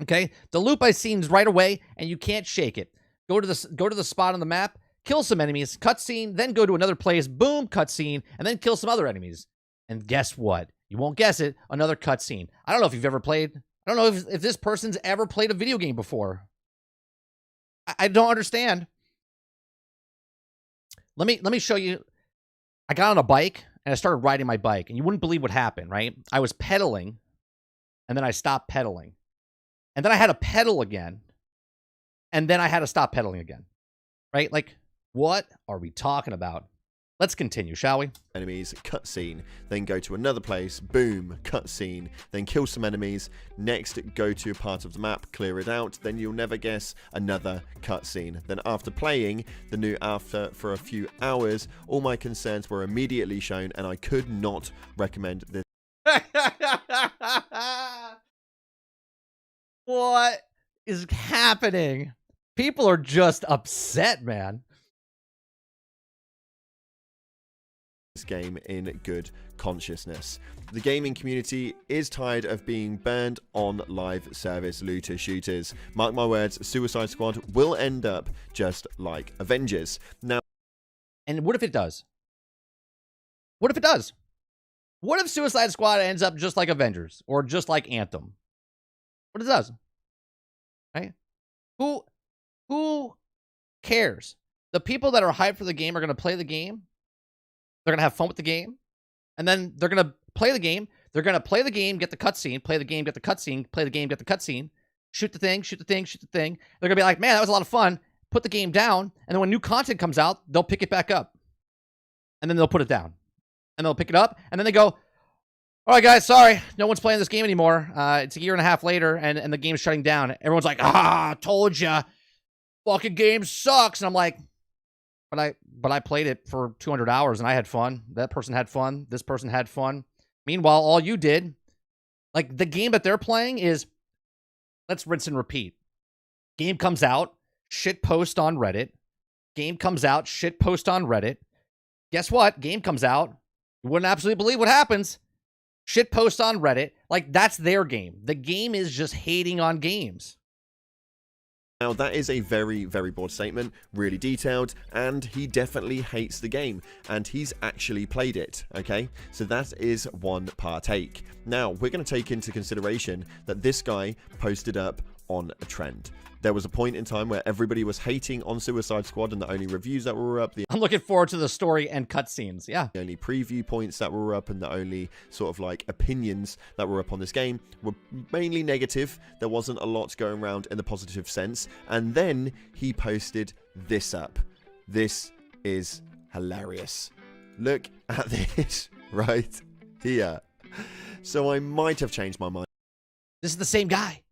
Okay, DrLupo scenes right away and you can't shake it. Go to the spot on the map, kill some enemies, cutscene, then go to another place, boom, cutscene, and then kill some other enemies. And guess what? You won't guess it, another cutscene. I don't know if you've ever played, I don't know if this person's ever played a video game before. I don't understand. Let me show you. I got on a bike and I started riding my bike, and you wouldn't believe what happened, right? I was pedaling, and then I stopped pedaling. And then I had to pedal again, and then I had to stop pedaling again. Right? Like, what are we talking about? Let's continue, shall we? Enemies, cutscene, then go to another place, boom, cutscene, then kill some enemies, next go to a part of the map, clear it out, then you'll never guess, another cutscene. Then after playing the new alpha for a few hours, all my concerns were immediately shown and I could not recommend this. What is happening? People are just upset, man. Game in good consciousness. The gaming community is tired of being burned on live service looter shooters. Mark my words, Suicide Squad will end up just like Avengers. Now, and what if it does? What if it does? What if Suicide Squad ends up just like Avengers or just like Anthem? What if it does? Right? Who cares? The people that are hyped for the game are going to play the game. They're going to have fun with the game. And then they're going to play the game. They're going to play the game, get the cutscene, play the game, get the cutscene, play the game, get the cutscene, shoot the thing, shoot the thing, shoot the thing. They're going to be like, man, that was a lot of fun. Put the game down. And then when new content comes out, they'll pick it back up. And then they'll put it down. And they'll pick it up. And then they go, all right, guys, sorry. No one's playing this game anymore. It's a year and a half later, and the game's shutting down. Everyone's like, told ya. Fucking game sucks. And I'm like, But I played it for 200 hours and I had fun. That person had fun. This person had fun. Meanwhile, all you did, like the game that they're playing is, let's rinse and repeat. Game comes out, shit post on Reddit. Game comes out, shit post on Reddit. Guess what? Game comes out. You wouldn't absolutely believe what happens. Shit post on Reddit. Like that's their game. The game is just hating on games. Now, that is a very, very broad statement, really detailed, and he definitely hates the game, and he's actually played it, okay? So that is one partake. Now, we're going to take into consideration that this guy posted up on a trend. There was a point in time where everybody was hating on Suicide Squad, and the only reviews that were up, I'm looking forward to the story and cutscenes, yeah. The only preview points that were up and the only sort of like opinions that were up on this game were mainly negative. There wasn't a lot going around in the positive sense. And then he posted this up. This is hilarious. Look at this right here. So I might have changed my mind. This is the same guy.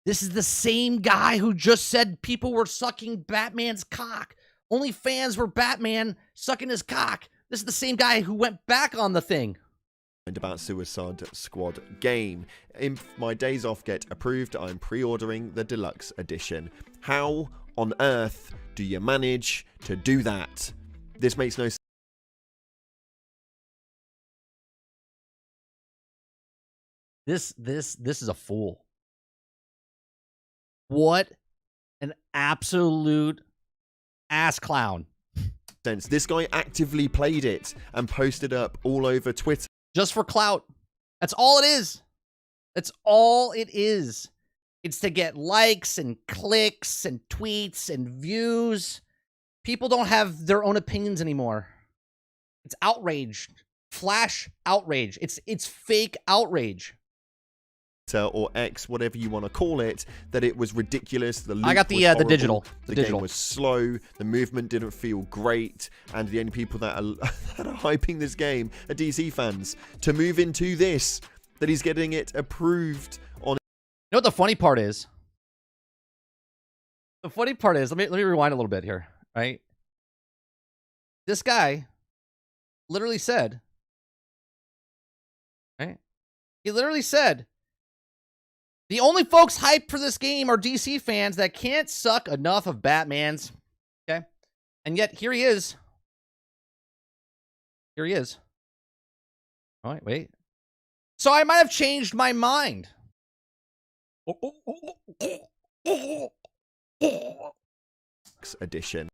This is the same guy who just said people were sucking Batman's cock. Only fans were Batman sucking his cock. This is the same guy who went back on the thing. And about Suicide Squad game. If my days off get approved, I'm pre-ordering the deluxe edition. How on earth do you manage to do that? This makes no sense. This is a fool. What an absolute ass clown. This guy actively played it and posted up all over Twitter. Just for clout. That's all it is. That's all it is. It's to get likes and clicks and tweets and views. People don't have their own opinions anymore. It's outrage. Flash outrage. It's fake outrage. Or X, whatever you want to call it, that it was ridiculous. The loop I got was the horrible, digital. The game was slow. The movement didn't feel great, and the only people that are, that are hyping this game are DC fans. To move into this, that he's getting it approved on. You know what the funny part is? The funny part is, let me rewind a little bit here, right? this guy literally said, right? He literally said, the only folks hyped for this game are DC fans that can't suck enough of Batman's. Okay? And yet, here he is. Here he is. All right, wait. So I might have changed my mind. Edition.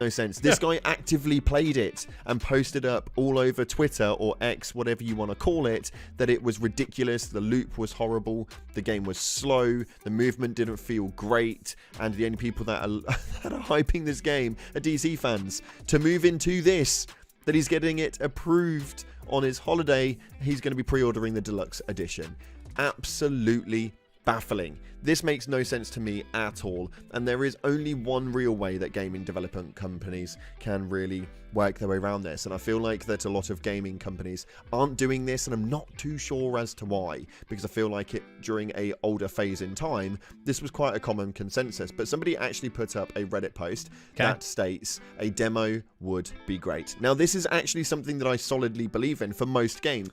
No sense. This guy actively played it and posted up all over Twitter or X, whatever you want to call it, that it was ridiculous, the loop was horrible, the game was slow, the movement didn't feel great, and the only people that are, that are hyping this game are DC fans. To move into this, that he's getting it approved on his holiday, he's going to be pre-ordering the deluxe edition. Absolutely baffling. This makes no sense to me at all, and there is only one real way that gaming development companies can really work their way around this, and I feel like that a lot of gaming companies aren't doing this, and I'm not too sure as to why, because I feel like it during a older phase in time this was quite a common consensus, but somebody actually put up a Reddit post that states a demo would be great. Now this is actually something that I solidly believe in for most games.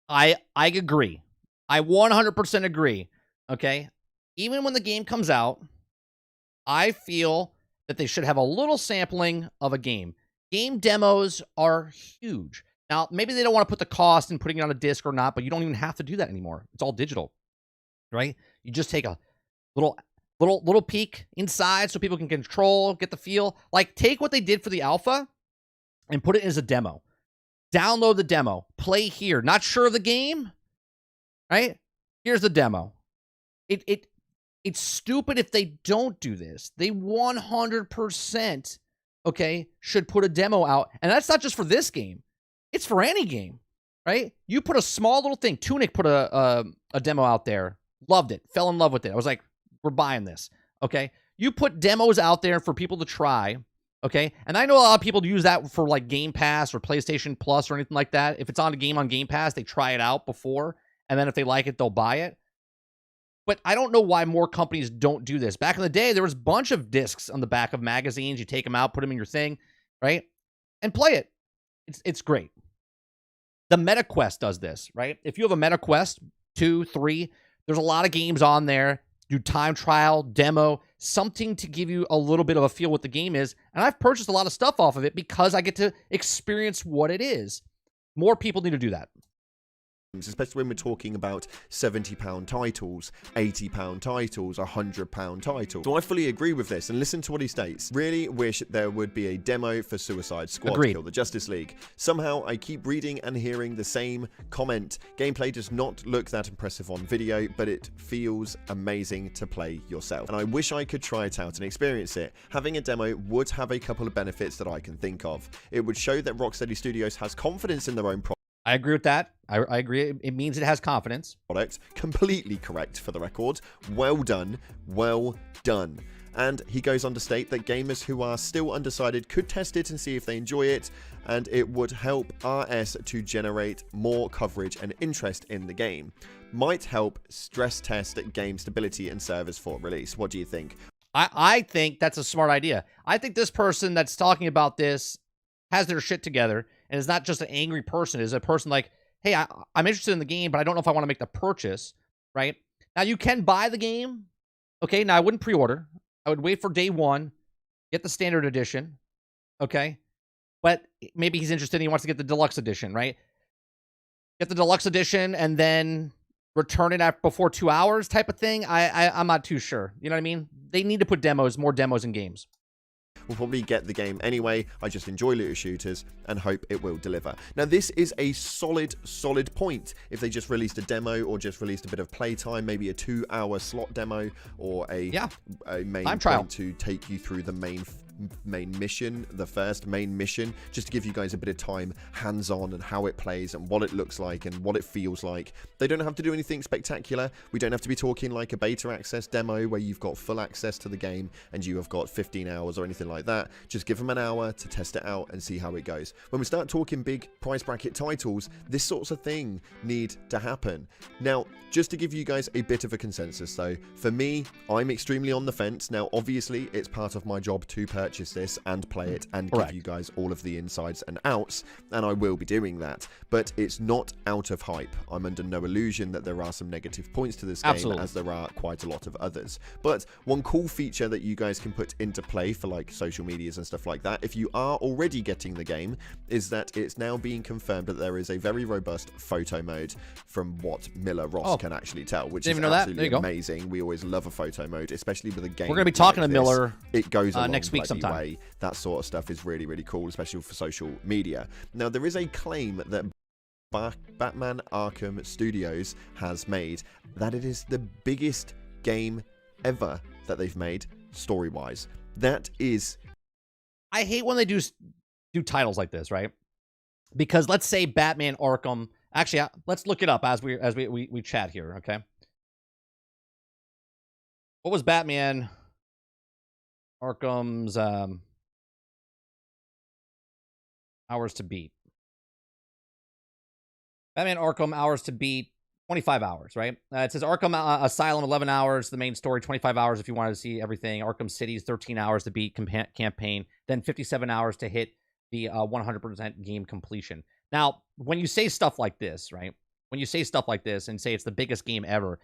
I agree. I 100% agree. Okay? Even when the game comes out, I feel that they should have a little sampling of a game. Game demos are huge. Now, maybe they don't want to put the cost in putting it on a disc or not, but you don't even have to do that anymore. It's all digital, right? You just take a little peek inside so people can control, get the feel. Like, take what they did for the alpha and put it as a demo. Download the demo. Play here. Not sure of the game, right? Here's the demo. It's stupid if they don't do this. They 100%, okay, should put a demo out. And that's not just for this game. It's for any game, right? You put a small little thing. Tunic put a demo out there. Loved it. Fell in love with it. I was like, we're buying this, okay? You put demos out there for people to try, okay? And I know a lot of people use that for like Game Pass or PlayStation Plus or anything like that. If it's on a game on Game Pass, they try it out before. And then if they like it, they'll buy it. But I don't know why more companies don't do this. Back in the day, there was a bunch of discs on the back of magazines. You take them out, put them in your thing, right? And play it. It's great. The MetaQuest does this, right? If you have a MetaQuest 2, 3, there's a lot of games on there. Do time trial, demo, something to give you a little bit of a feel what the game is. And I've purchased a lot of stuff off of it because I get to experience what it is. More people need to do that. Especially when we're talking about £70 titles, £80 titles, £100 titles. So I fully agree with this, and listen to what he states. Really wish there would be a demo for Suicide Squad Agreed. Kill the Justice League. Somehow I keep reading and hearing the same comment. Gameplay does not look that impressive on video, but it feels amazing to play yourself. And I wish I could try it out and experience it. Having a demo would have a couple of benefits that I can think of. It would show that Rocksteady Studios has confidence in their own product. I agree with that. I agree. It means it has confidence. Completely correct for the record. Well done. Well done. And he goes on to state that gamers who are still undecided could test it and see if they enjoy it, and it would help RS to generate more coverage and interest in the game. Might help stress test game stability and servers for release. What do you think? I think that's a smart idea. I think this person that's talking about this has their shit together and is not just an angry person. Is a person like, hey, I'm interested in the game, but I don't know if I want to make the purchase, right? Now, you can buy the game. Okay, now I wouldn't pre-order. I would wait for day one, get the standard edition, okay? But maybe he's interested and he wants to get the deluxe edition, right? Get the deluxe edition and then return it before 2 hours type of thing. I'm not too sure. You know what I mean? They need to put demos, more demos in games. We'll probably get the game anyway. I just enjoy looter shooters and hope it will deliver. Now, this is a solid point. If they just released a demo or just released a bit of playtime, maybe a 2-hour slot demo or a main time trial point to take you through the main mission, the first main mission, just to give you guys a bit of time hands-on and how it plays and what it looks like and what it feels like. They don't have to do anything spectacular. We don't have to be talking like a beta access demo where you've got full access to the game and you have got 15 hours or anything like that. Just give them an hour to test it out and see how it goes. When we start talking big price bracket titles, this sorts of thing need to happen. Now, just to give you guys a bit of a consensus though, for me, I'm extremely on the fence. Now, obviously, it's part of my job to purchase purchase this and play it and Correct. give you guys all of the insides and outs, and I will be doing that. But it's not out of hype. I'm under no illusion that there are some negative points to this game, Absolutely. as there are quite a lot of others. But one cool feature that you guys can put into play for like social medias and stuff like that, if you are already getting the game, is that it's now being confirmed that there is a very robust photo mode, from what Miller Ross can actually tell, which is absolutely amazing. We always love a photo mode, especially with a game. We're going to be talking like to this. Miller It goes a next week sometime. way. That sort of stuff is really, really cool, especially for social media. Now, there is a claim that Batman Arkham Studios has made that it is the biggest game ever that they've made story-wise. That is... I hate when they do titles like this, right? Because let's say Batman Arkham. Actually, let's look it up as we chat here, okay? What was Batman Arkham's hours to beat? Batman Arkham hours to beat, 25 hours, right? It says Arkham Asylum, 11 hours. The main story, 25 hours if you wanted to see everything. Arkham City's 13 hours to beat campaign. Then 57 hours to hit the 100% game completion. Now, when you say stuff like this, right? When you say stuff like this and say it's the biggest game ever,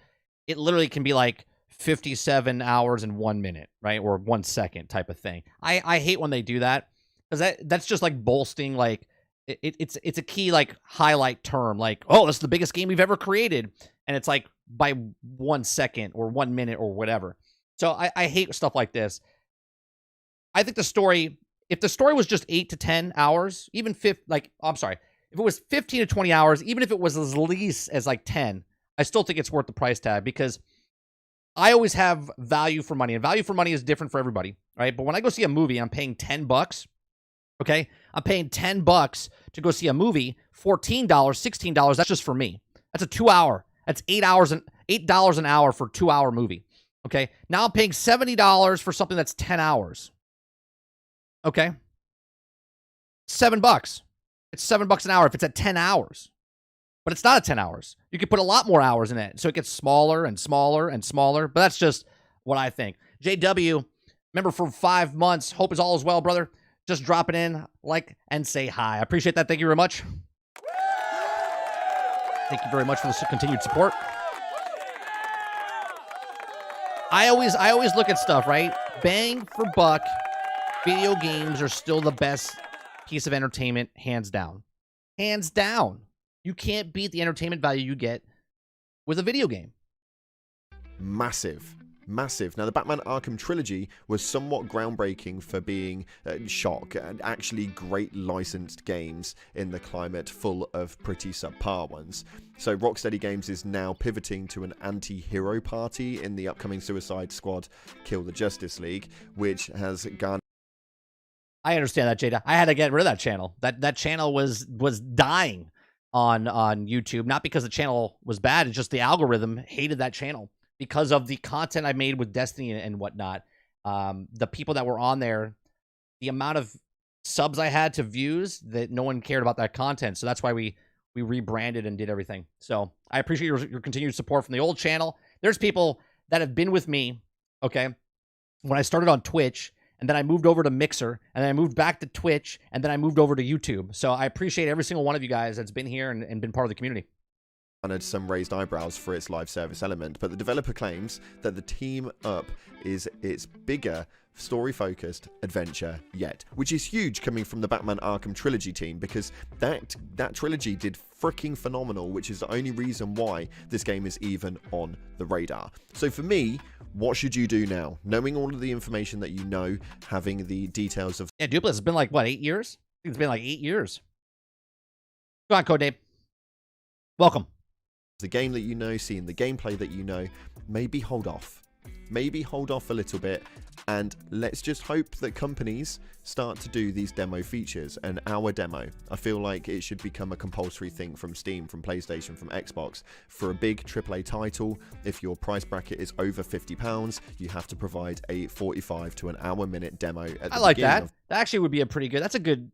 it literally can be like 57 hours and 1 minute, right? Or 1 second type of thing. I hate when they do that, because that's just like boasting, like it's a key like highlight term, like, oh, this is the biggest game we've ever created, and it's like by 1 second or 1 minute or whatever. So I hate stuff like this. I think the story, if the story was just 8 to 10 hours, even if it was 15 to 20 hours, even if it was as least as like 10, I still think it's worth the price tag, because I always have value for money, and value for money is different for everybody, right? But when I go see a movie, I'm paying $10, okay? I'm paying $10 to go see a movie, $14, $16, that's just for me. That's a 2 hour. That's $8 an hour for a 2 hour movie, okay? Now I'm paying $70 for something that's 10 hours, okay? $7. It's $7 an hour if it's at 10 hours. But it's not at 10 hours. You could put a lot more hours in it, so it gets smaller and smaller and smaller. But that's just what I think. JW, member for 5 months. Hope is all is well, brother. Just drop it in, like, and say hi. I appreciate that. Thank you very much. Thank you very much for the continued support. I always look at stuff, right? Bang for buck, video games are still the best piece of entertainment, hands down. Hands down. You can't beat the entertainment value you get with a video game. Massive. Massive. Now, the Batman Arkham trilogy was somewhat groundbreaking for being shock and actually great licensed games in the climate full of pretty subpar ones. So Rocksteady Games is now pivoting to an anti-hero party in the upcoming Suicide Squad Kill the Justice League, which has garnered... I understand that, Jada. I had to get rid of that channel. That channel was dying on YouTube, not because the channel was bad, it's just the algorithm hated that channel because of the content I made with Destiny and whatnot. The people that were on there, the amount of subs I had to views, that no one cared about that content. So that's why we rebranded and did everything. So I appreciate your continued support from the old channel. There's people that have been with me, okay, when I started on Twitch, and then I moved over to Mixer, and then I moved back to Twitch, and then I moved over to YouTube. So I appreciate every single one of you guys that's been here and been part of the community. Had some raised eyebrows for its live service element, but the developer claims that the team up is its bigger story-focused adventure yet, which is huge coming from the Batman Arkham trilogy team, because that trilogy did freaking phenomenal, which is the only reason why this game is even on the radar. So for me, what should you do now? Knowing all of the information that you know, having the details of... Yeah, Duplex, it's been like, what, 8 years? I think it's been like 8 years. Go on, Code Dave. Welcome. The game that you know, seeing the gameplay that you know, maybe hold off. Maybe hold off a little bit, and let's just hope that companies start to do these demo features. An hour demo, I feel like it should become a compulsory thing from Steam, from PlayStation, from Xbox. For a big AAA title, if your price bracket is over £50, you have to provide a 45 to an hour minute demo at the I like beginning that. That actually would be a pretty good, that's a good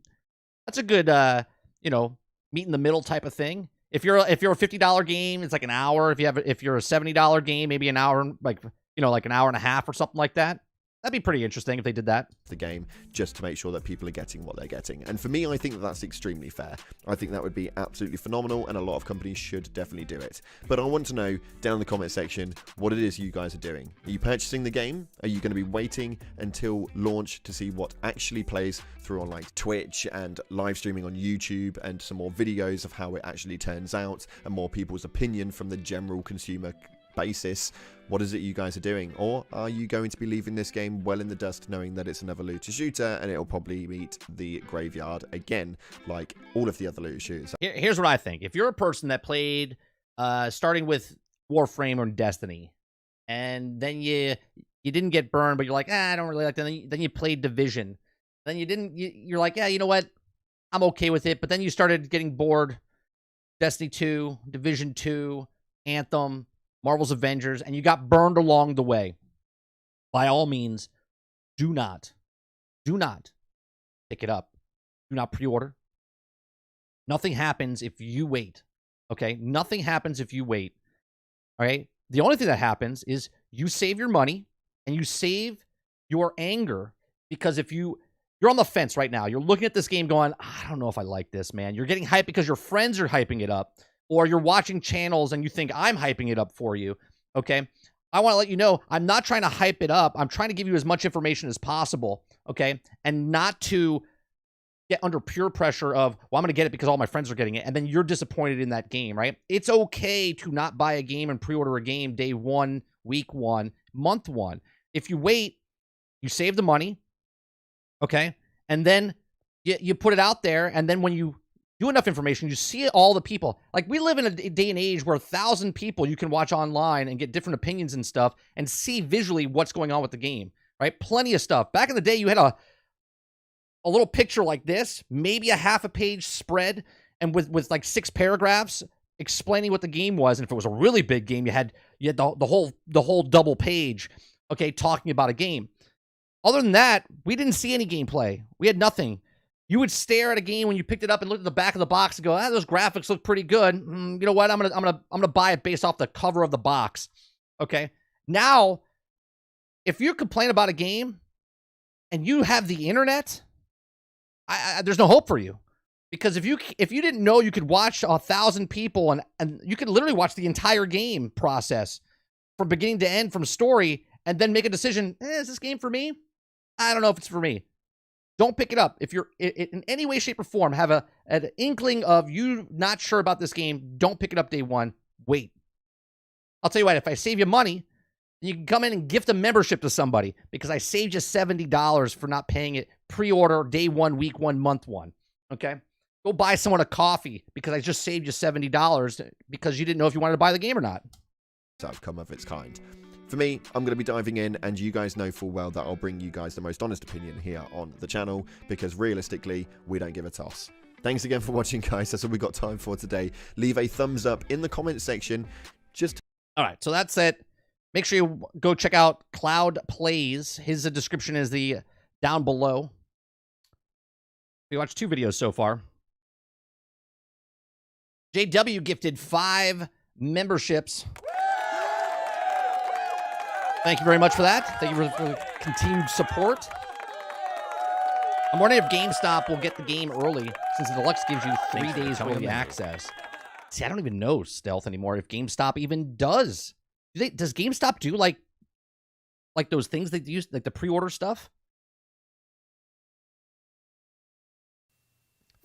you know, meet in the middle type of thing. If you're a $50 game, it's like an hour. If you're a $70 game, maybe an hour, like, you know, like an hour and a half or something like that. That'd be pretty interesting if they did that. The game, just to make sure that people are getting what they're getting. And for me, I think that that's extremely fair. I think that would be absolutely phenomenal, and a lot of companies should definitely do it. But I want to know down in the comment section what it is you guys are doing. Are you purchasing the game? Are you going to be waiting until launch to see what actually plays through on like Twitch and live streaming on YouTube, and some more videos of how it actually turns out and more people's opinion from the general consumer basis? What is it you guys are doing? Or are you going to be leaving this game well in the dust, knowing that it's another looter shooter and it'll probably meet the graveyard again, like all of the other looter shooters? Here's what I think. If you're a person that played starting with Warframe or Destiny, and then you didn't get burned, but you're like, I don't really like that. Then you played Division. Then you're like, yeah, you know what? I'm okay with it. But then you started getting bored. Destiny 2, Division 2, Anthem, Marvel's Avengers, and you got burned along the way. By all means, do not pick it up. Do not pre-order. Nothing happens if you wait. Okay? Nothing happens if you wait. All right? The only thing that happens is you save your money and you save your anger, because if you're on the fence right now, you're looking at this game going, I don't know if I like this, man. You're getting hyped because your friends are hyping it up, or you're watching channels and you think I'm hyping it up for you, okay? I want to let you know, I'm not trying to hype it up. I'm trying to give you as much information as possible, okay? And not to get under pure pressure of, well, I'm going to get it because all my friends are getting it, and then you're disappointed in that game, right? It's okay to not buy a game and pre-order a game day 1, week 1, month 1. If you wait, you save the money, okay? And then you put it out there, and then when you do enough information, you see all the people. Like, we live in a day and age where 1,000 people you can watch online and get different opinions and stuff and see visually what's going on with the game, right? Plenty of stuff. Back in the day, you had a little picture like this, maybe a half a page spread, and with like 6 paragraphs explaining what the game was. And if it was a really big game, you had the whole double page, okay, talking about a game. Other than that, we didn't see any gameplay. We had nothing. You would stare at a game when you picked it up and looked at the back of the box and go, those graphics look pretty good. You know what? I'm gonna buy it based off the cover of the box. Okay. Now, if you complain about a game and you have the internet, there's no hope for you. Because if you didn't know you could watch 1,000 people and you could literally watch the entire game process from beginning to end, from story, and then make a decision, is this game for me? I don't know if it's for me. Don't pick it up. If you're in any way, shape, or form have an inkling of you not sure about this game, don't pick it up day 1. Wait. I'll tell you what, if I save you money, you can come in and gift a membership to somebody because I saved you $70 for not paying it pre-order day 1, week 1, month 1. Okay? Go buy someone a coffee because I just saved you $70 because you didn't know if you wanted to buy the game or not. Outcome of its kind. For me, I'm going to be diving in, and you guys know full well that I'll bring you guys the most honest opinion here on the channel, because realistically, we don't give a toss. Thanks again for watching, guys. That's all we got time for today. Leave a thumbs up in the comment section. All right, so that's it. Make sure you go check out Cloud Plays. His description is down below. We watched 2 videos so far. JW gifted 5 memberships. Thank you very much for that. Thank you for the continued support. I'm wondering if GameStop will get the game early, since the deluxe gives you 3 days early access. See, I don't even know Stealth anymore, if GameStop even does. Does GameStop do like those things they use, like the pre-order stuff?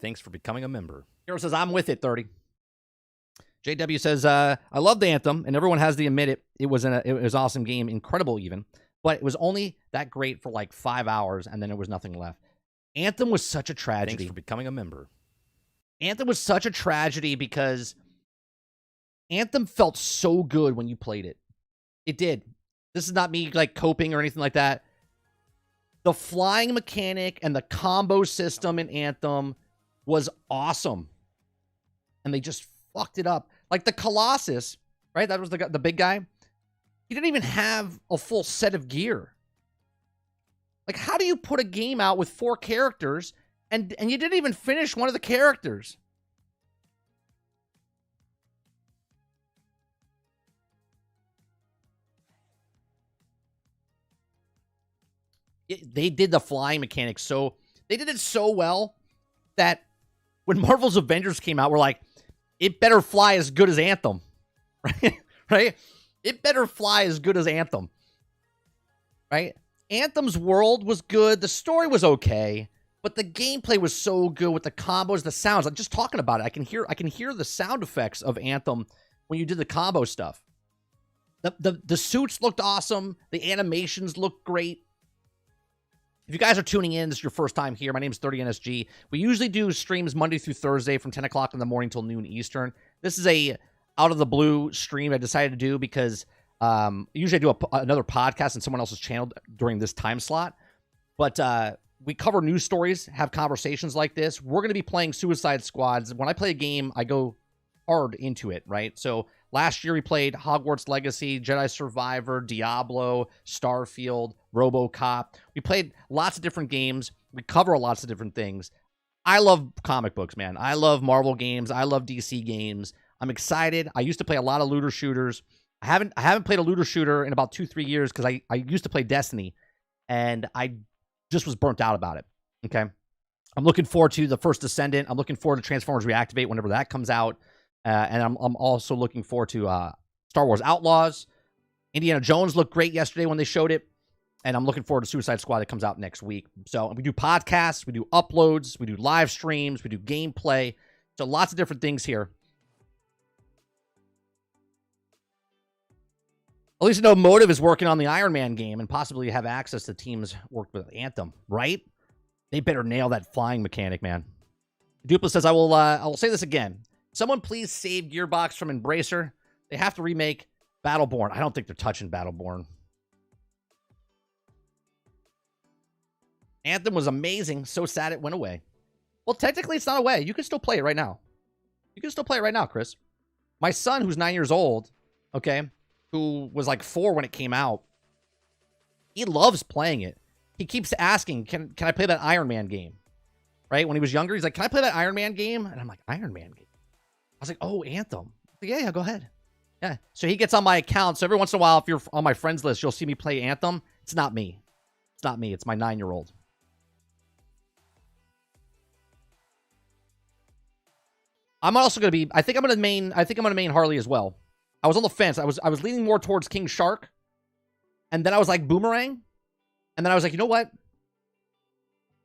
Thanks for becoming a member. Hero says, I'm with it, 30. JW says, I love the Anthem, and everyone has to admit it. It was an awesome game, incredible even, but it was only that great for like 5 hours, and then there was nothing left. Anthem was such a tragedy. Thanks for becoming a member. Anthem was such a tragedy because Anthem felt so good when you played it. It did. This is not me like coping or anything like that. The flying mechanic and the combo system in Anthem was awesome, and they just fucked it up. Like the Colossus, right? That was the big guy. He didn't even have a full set of gear. Like, how do you put a game out with 4 characters and you didn't even finish one of the characters? They did the flying mechanics so they did it so well that when Marvel's Avengers came out, we're like, it better fly as good as Anthem, right? Right? It better fly as good as Anthem, right? Anthem's world was good. The story was okay, but the gameplay was so good with the combos, the sounds. I'm just talking about it. I can hear the sound effects of Anthem when you did the combo stuff. The suits looked awesome. The animations looked great. If you guys are tuning in, this is your first time here. My name is 30NSG. We usually do streams Monday through Thursday from 10 o'clock in the morning till noon Eastern. This is a out of the blue stream I decided to do because usually I do another podcast on someone else's channel during this time slot. But we cover news stories, have conversations like this. We're going to be playing Suicide Squads. When I play a game, I go hard into it, right? So last year we played Hogwarts Legacy, Jedi Survivor, Diablo, Starfield, RoboCop. We played lots of different games. We cover lots of different things. I love comic books, man. I love Marvel games. I love DC games. I'm excited. I used to play a lot of looter shooters. I haven't played a looter shooter in about 2-3 years because I used to play Destiny, and I just was burnt out about it. Okay, I'm looking forward to the First Descendant. I'm looking forward to Transformers Reactivate whenever that comes out. And I'm also looking forward to Star Wars Outlaws. Indiana Jones looked great yesterday when they showed it. And I'm looking forward to Suicide Squad that comes out next week. So we do podcasts, we do uploads, we do live streams, we do gameplay. So lots of different things here. At least you know Motive is working on the Iron Man game and possibly have access to teams worked with Anthem, right? They better nail that flying mechanic, man. Dupla says, I will say this again. Someone please save Gearbox from Embracer. They have to remake Battleborn. I don't think they're touching Battleborn. Anthem was amazing. So sad it went away. Well, technically it's not away. You can still play it right now. You can still play it right now, Chris. My son, who's 9 years old, okay, who was like 4 when it came out, he loves playing it. He keeps asking, can I play that Iron Man game? Right? When he was younger, he's like, can I play that Iron Man game? And I'm like, Iron Man game? I was like, oh, Anthem. Like, yeah, go ahead. Yeah. So he gets on my account. So every once in a while, if you're on my friends list, you'll see me play Anthem. It's not me. It's not me. It's my 9-year-old. I'm also going to be, I think I'm going to main Harley as well. I was on the fence. I was leaning more towards King Shark. And then I was like Boomerang. And then I was like, you know what?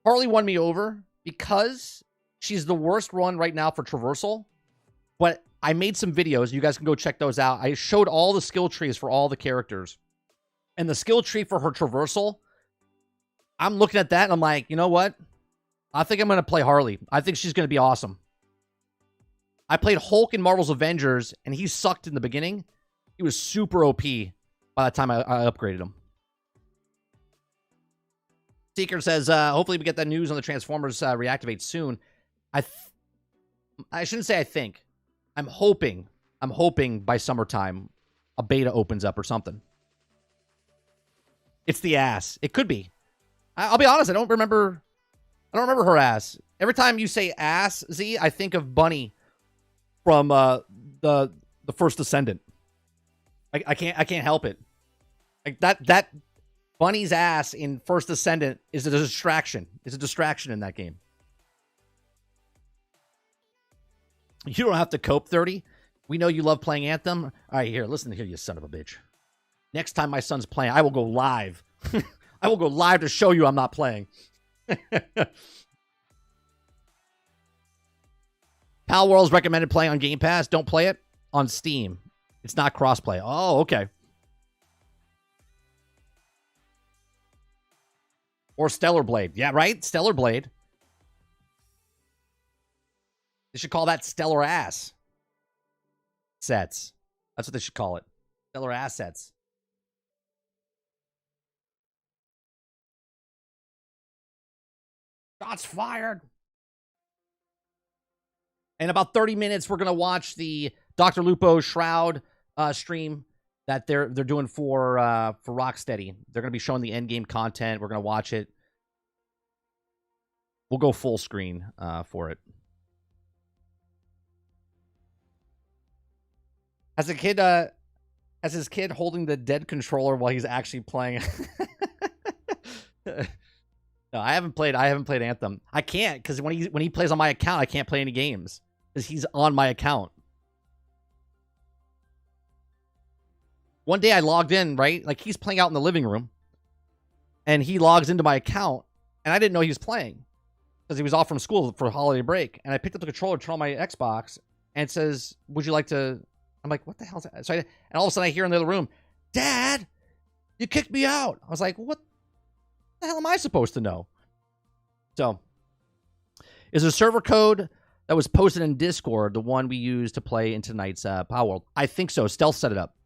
Harley won me over because she's the worst one right now for traversal. But I made some videos. You guys can go check those out. I showed all the skill trees for all the characters. And the skill tree for her traversal, I'm looking at that and I'm like, you know what? I think I'm going to play Harley. I think she's going to be awesome. I played Hulk in Marvel's Avengers, and he sucked in the beginning. He was super OP by the time I upgraded him. Seeker says, hopefully we get that news on the Transformers Reactivate soon. I shouldn't say I think. I'm hoping by summertime a beta opens up or something. It's the ass. It could be. I'll be honest, I don't remember her ass. Every time you say ass, Z, I think of Bunny from the First Descendant. I can't help it. Like that Bunny's ass in First Descendant is a distraction. It's a distraction in that game. You don't have to cope, 30. We know you love playing Anthem. All right, here, listen here, you son of a bitch. Next time my son's playing, I will go live. I will go live to show you I'm not playing. Pal World's recommended playing on Game Pass. Don't play it on Steam. It's not crossplay. Oh, okay. Or Stellar Blade. Yeah, right? Stellar Blade. They should call that Stellar Ass Sets. That's what they should call it. Stellar Assets. Shots fired. In about 30 minutes, we're going to watch the DrLupo Shroud stream that they're doing for Rocksteady. They're going to be showing the endgame content. We're going to watch it. We'll go full screen for it. As his kid holding the dead controller while he's actually playing. No, I haven't played Anthem. I can't because when he plays on my account, I can't play any games because he's on my account. One day I logged in, right? Like he's playing out in the living room, and he logs into my account, and I didn't know he was playing because he was off from school for holiday break. And I picked up the controller, turned on my Xbox, and it says, "Would you like to?" I'm like, "What the hell is that?" And all of a sudden I hear in the other room, "Dad, you kicked me out." I was like, "What the hell am I supposed to know?" So, is there a server code that was posted in Discord the one we used to play in tonight's Power World? I think so. Stealth set it up.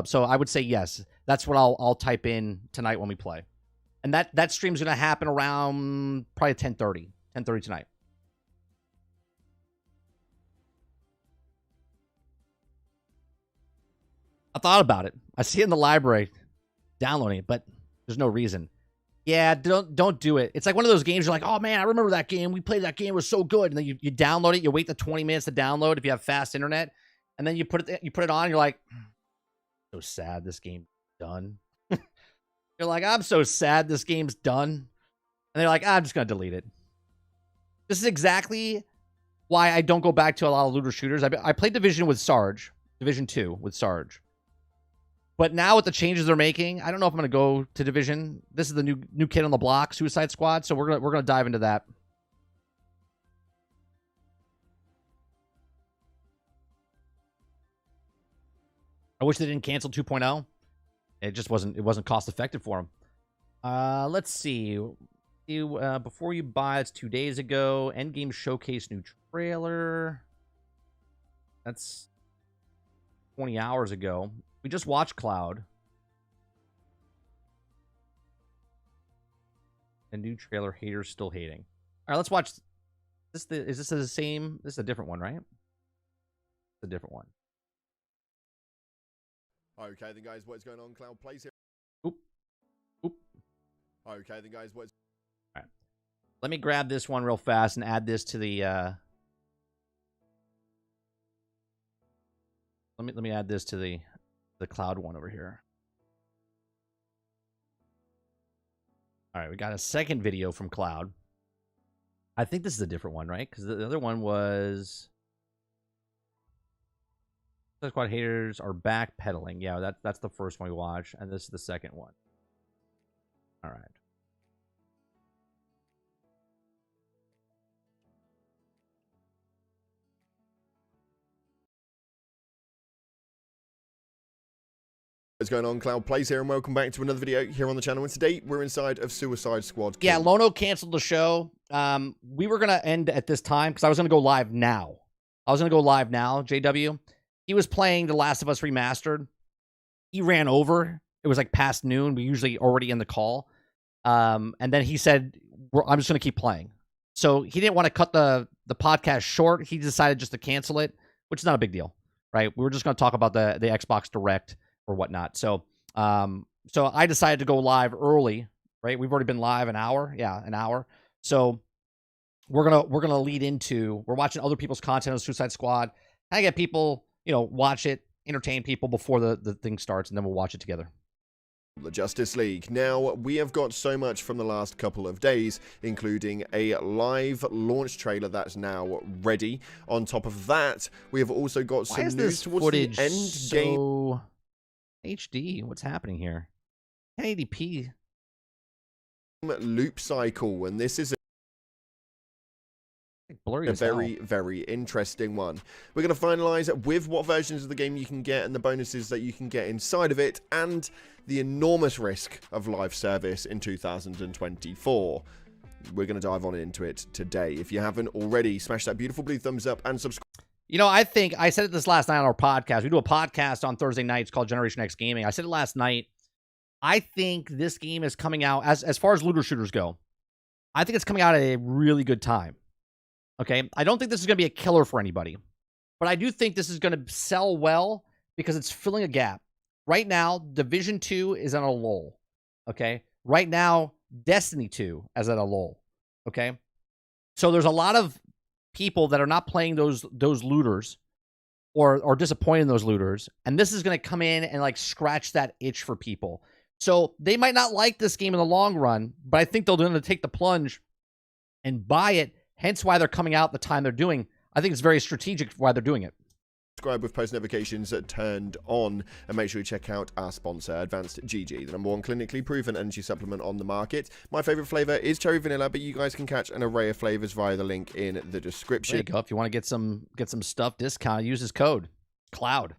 So I would say yes. That's what I'll type in tonight when we play. And that stream's going to happen around probably 10:30 tonight. I thought about it. I see it in the library, downloading it, but there's no reason. Yeah, don't do it. It's like one of those games you're like, oh man, I remember that game. We played that game. It was so good. And then you download it. You wait the 20 minutes to download if you have fast internet, and then you put it on. You're like, so sad this game's done. You're like, I'm so sad this game's done. And they're like, I'm just gonna delete it. This is exactly why I don't go back to a lot of looter shooters. I played Division 2 with Sarge. But now with the changes they're making, I don't know if I'm going to go to Division. This is the new kid on the block, Suicide Squad. So we're gonna dive into that. I wish they didn't cancel 2.0. It just wasn't cost effective for them. Let's see. Before you buy, it's 2 days ago. Endgame showcase new trailer. That's 20 hours ago. We just watched Cloud. A new trailer, haters still hating. All right, let's watch. Is this the same? This is a different one, right? It's a different one. Okay, then guys, what's going on? Cloud plays here. Oop. Okay, then guys, what's... All right. Let me grab this one real fast and add this to the... Let me add this to the Cloud one over here. All right, we got a second video from Cloud. I think this is a different one, right? Because the other one was... Squad haters are backpedaling. Yeah, that's the first one we watched, and this is the second one. All right. What's going on? Cloud plays here, and welcome back to another video here on the channel. And today we're inside of Suicide Squad. Yeah, Lono canceled the show. We were gonna end at this time because I was gonna go live now. JW. He was playing The Last of Us Remastered. He ran over. It was like past noon. We usually already in the call. And then he said, I'm just going to keep playing. So he didn't want to cut the podcast short. He decided just to cancel it, which is not a big deal, right? We were just going to talk about the Xbox Direct or whatnot. So I decided to go live early, right? We've already been live an hour. Yeah, an hour. So we're gonna lead into, we're watching other people's content on Suicide Squad. I get people, watch it, entertain people before the thing starts, and then we'll watch it together. The Justice League. Now, we have got so much from the last couple of days, including a live launch trailer that's now ready. On top of that, we have also got some news towards the end game. So HD, what's happening here? 1080p. Loop cycle, and this is blurry a very interesting one. We're going to finalize with what versions of the game you can get and the bonuses that you can get inside of it, and the enormous risk of live service in 2024. We're going to dive on into it today. If you haven't already, smash that beautiful blue thumbs up and subscribe. I think I said it this last night on our podcast. We do a podcast on Thursday nights called Generation X Gaming. I said it last night. I think this game is coming out, as far as looter shooters go, I think it's coming out at a really good time. Okay, I don't think this is going to be a killer for anybody, but I do think this is going to sell well because it's filling a gap. Right now, Division 2 is on a lull. Okay, right now, Destiny 2 is at a lull. Okay, so there's a lot of people that are not playing those looters or disappointed in those looters, and this is going to come in and like scratch that itch for people. So they might not like this game in the long run, but I think they're going to take the plunge and buy it. Hence why they're coming out the time they're doing. I think it's very strategic why they're doing it. Subscribe with post notifications turned on, and make sure you check out our sponsor, Advanced GG, the #1 clinically proven energy supplement on the market. My favorite flavor is cherry vanilla, but you guys can catch an array of flavors via the link in the description. There you go. If you want to get some stuff discount, use this code CLOUD.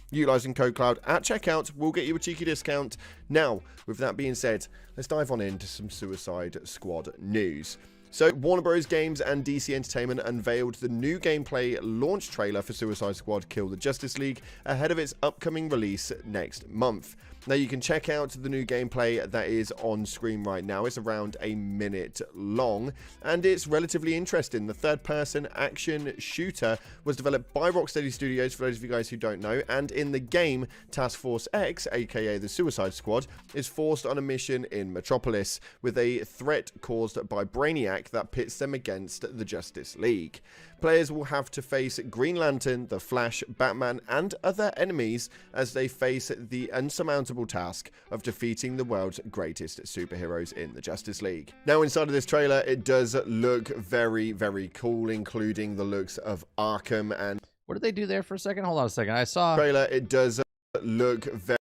Utilizing code CLOUD at checkout will get you a cheeky discount. Now, with that being said, let's dive on into some Suicide Squad news. So, Warner Bros. Games and DC Entertainment unveiled the new gameplay launch trailer for Suicide Squad Kill the Justice League ahead of its upcoming release next month. Now, you can check out the new gameplay that is on screen right now. It's around a minute long, and it's relatively interesting. The third-person action shooter was developed by Rocksteady Studios, for those of you guys who don't know, and in the game, Task Force X, aka the Suicide Squad, is forced on a mission in Metropolis with a threat caused by Brainiac that pits them against the Justice League. Players will have to face Green Lantern, the Flash, Batman, and other enemies as they face the unsurmountable task of defeating the world's greatest superheroes in the Justice League. Now, inside of this trailer, it does look very, very cool, including the looks of Arkham and... What did they do there for a second? Hold on a second. I saw... Trailer, it does look very...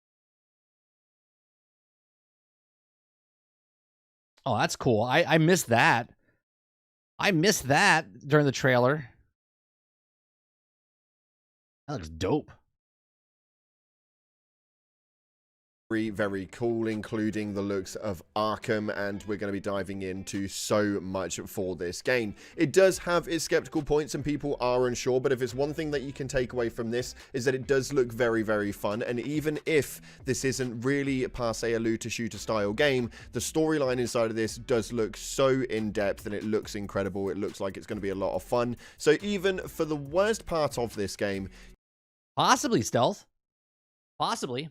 Oh, that's cool. I missed that. I missed that during the trailer. That looks dope. Very, very cool, including the looks of Arkham, and we're going to be diving into so much for this game. It does have its skeptical points and people are unsure, but if it's one thing that you can take away from this is that it does look very, very fun, and even if this isn't really per se a looter shooter style game, the storyline inside of this does look so in-depth and it looks incredible. It looks like it's going to be a lot of fun. So even for the worst part of this game, possibly stealth, possibly,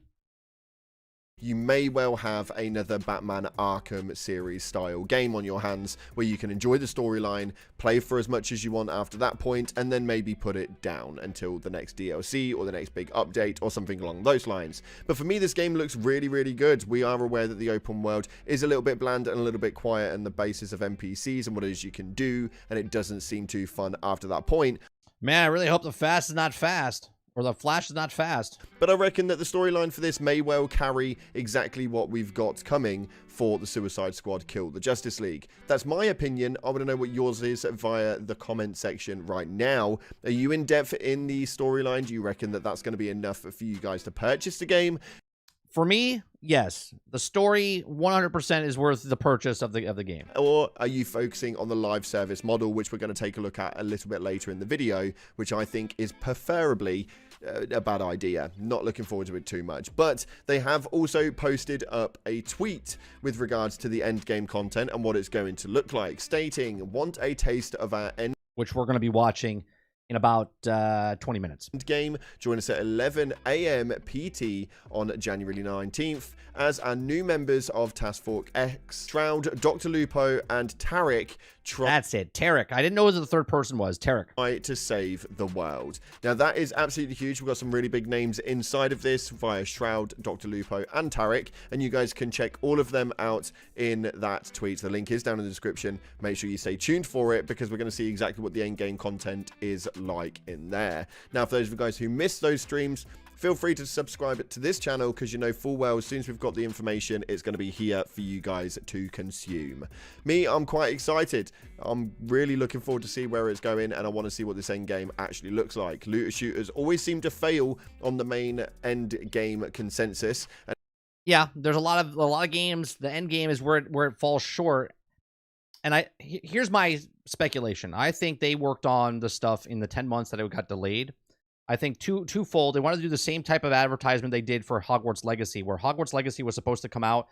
you may well have another Batman Arkham series style game on your hands where you can enjoy the storyline, play for as much as you want after that point, and then maybe put it down until the next DLC or the next big update or something along those lines. But for me, this game looks really, really good. We are aware that the open world is a little bit bland and a little bit quiet on the basis of NPCs and what it is you can do, and it doesn't seem too fun after that point. Man, I really hope the fast is not fast. Or the Flash is not fast. But I reckon that the storyline for this may well carry exactly what we've got coming for the Suicide Squad Kill the Justice League. That's my opinion. I want to know what yours is via the comment section right now. Are you in depth in the storyline? Do you reckon that that's going to be enough for you guys to purchase the game? For me, yes. The story 100% is worth the purchase of the game. Or are you focusing on the live service model, which we're going to take a look at a little bit later in the video, which I think is preferably a bad idea. Not looking forward to it too much. But they have also posted up a tweet with regards to the endgame content and what it's going to look like, stating, "Want a taste of our end," which we're going to be watching in about 20 minutes. Game. Join us at 11 a.m. PT on January 19th as our new members of Task Force X, Shroud, DrLupo, and Tarik That's it, Tarik. I didn't know who the third person was. Tarik. Try to save the world. Now, that is absolutely huge. We've got some really big names inside of this via Shroud, DrLupo, and Tarik, and you guys can check all of them out in that tweet. The link is down in the description. Make sure you stay tuned for it because we're going to see exactly what the endgame content is like in there. Now, for those of you guys who missed those streams, feel free to subscribe to this channel because you know full well as soon as we've got the information, it's going to be here for you guys to consume. Me, I'm quite excited. I'm really looking forward to see where it's going, and I want to see what this end game actually looks like. Looter shooters always seem to fail on the main end game consensus. Yeah, there's a lot of games. The end game is where it falls short. And here's my speculation. I think they worked on the stuff in the 10 months that it got delayed. I think twofold. They wanted to do the same type of advertisement they did for Hogwarts Legacy, where Hogwarts Legacy was supposed to come out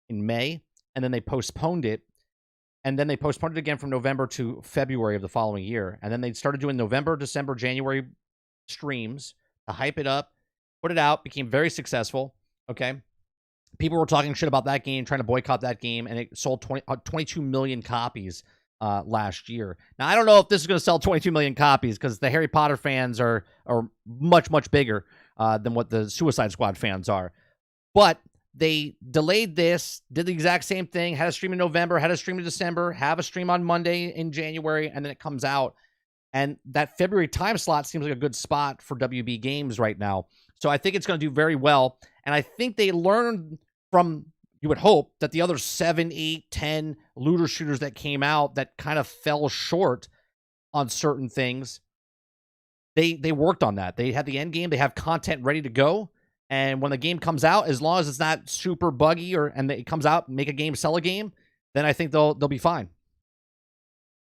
in May, and then they postponed it. And then they postponed it again from November to February of the following year. And then they started doing November, December, January streams to hype it up, put it out, became very successful. Okay. People were talking shit about that game, trying to boycott that game, and it sold 22 million copies last year. Now, I don't know if this is going to sell 22 million copies because the Harry Potter fans are much, much bigger than what the Suicide Squad fans are. But they delayed this, did the exact same thing, had a stream in November, had a stream in December, have a stream on Monday in January, and then it comes out. And that February time slot seems like a good spot for WB Games right now. So I think it's going to do very well. And I think they learned from, you would hope, that the other 7, 8, 10 looter shooters that came out that kind of fell short on certain things. They worked on that. They had the end game. They have content ready to go. And when the game comes out, as long as it's not super buggy and it comes out, make a game, sell a game, then I think they'll be fine.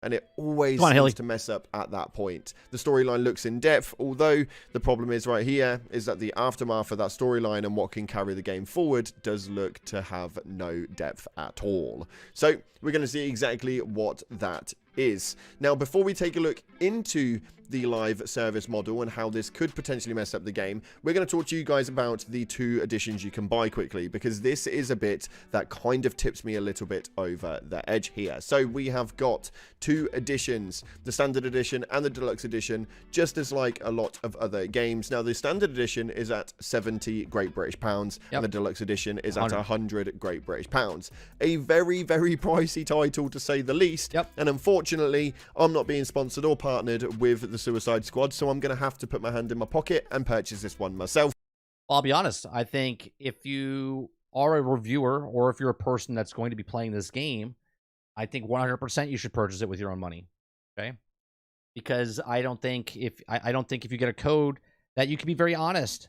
And it always seems to mess up at that point. The storyline looks in depth, although the problem is right here is that the aftermath of that storyline and what can carry the game forward does look to have no depth at all. So we're going to see exactly what that is. Now, before we take a look into the live service model and how this could potentially mess up the game, we're going to talk to you guys about the 2 editions you can buy quickly, because this is a bit that kind of tips me a little bit over the edge here. So we have got 2 editions, the standard edition and the deluxe edition, just as like a lot of other games. Now, the standard edition is at 70 Great British pounds, and the deluxe edition is at 100 Great British pounds. A very, very pricey title, to say the least. And unfortunately, I'm not being sponsored or partnered with the Suicide Squad, so I'm going to have to put my hand in my pocket and purchase this one myself. Well, I'll be honest. I think if you are a reviewer or if you're a person that's going to be playing this game, I think 100% you should purchase it with your own money. Okay? Because I don't think if you get a code that you can be very honest,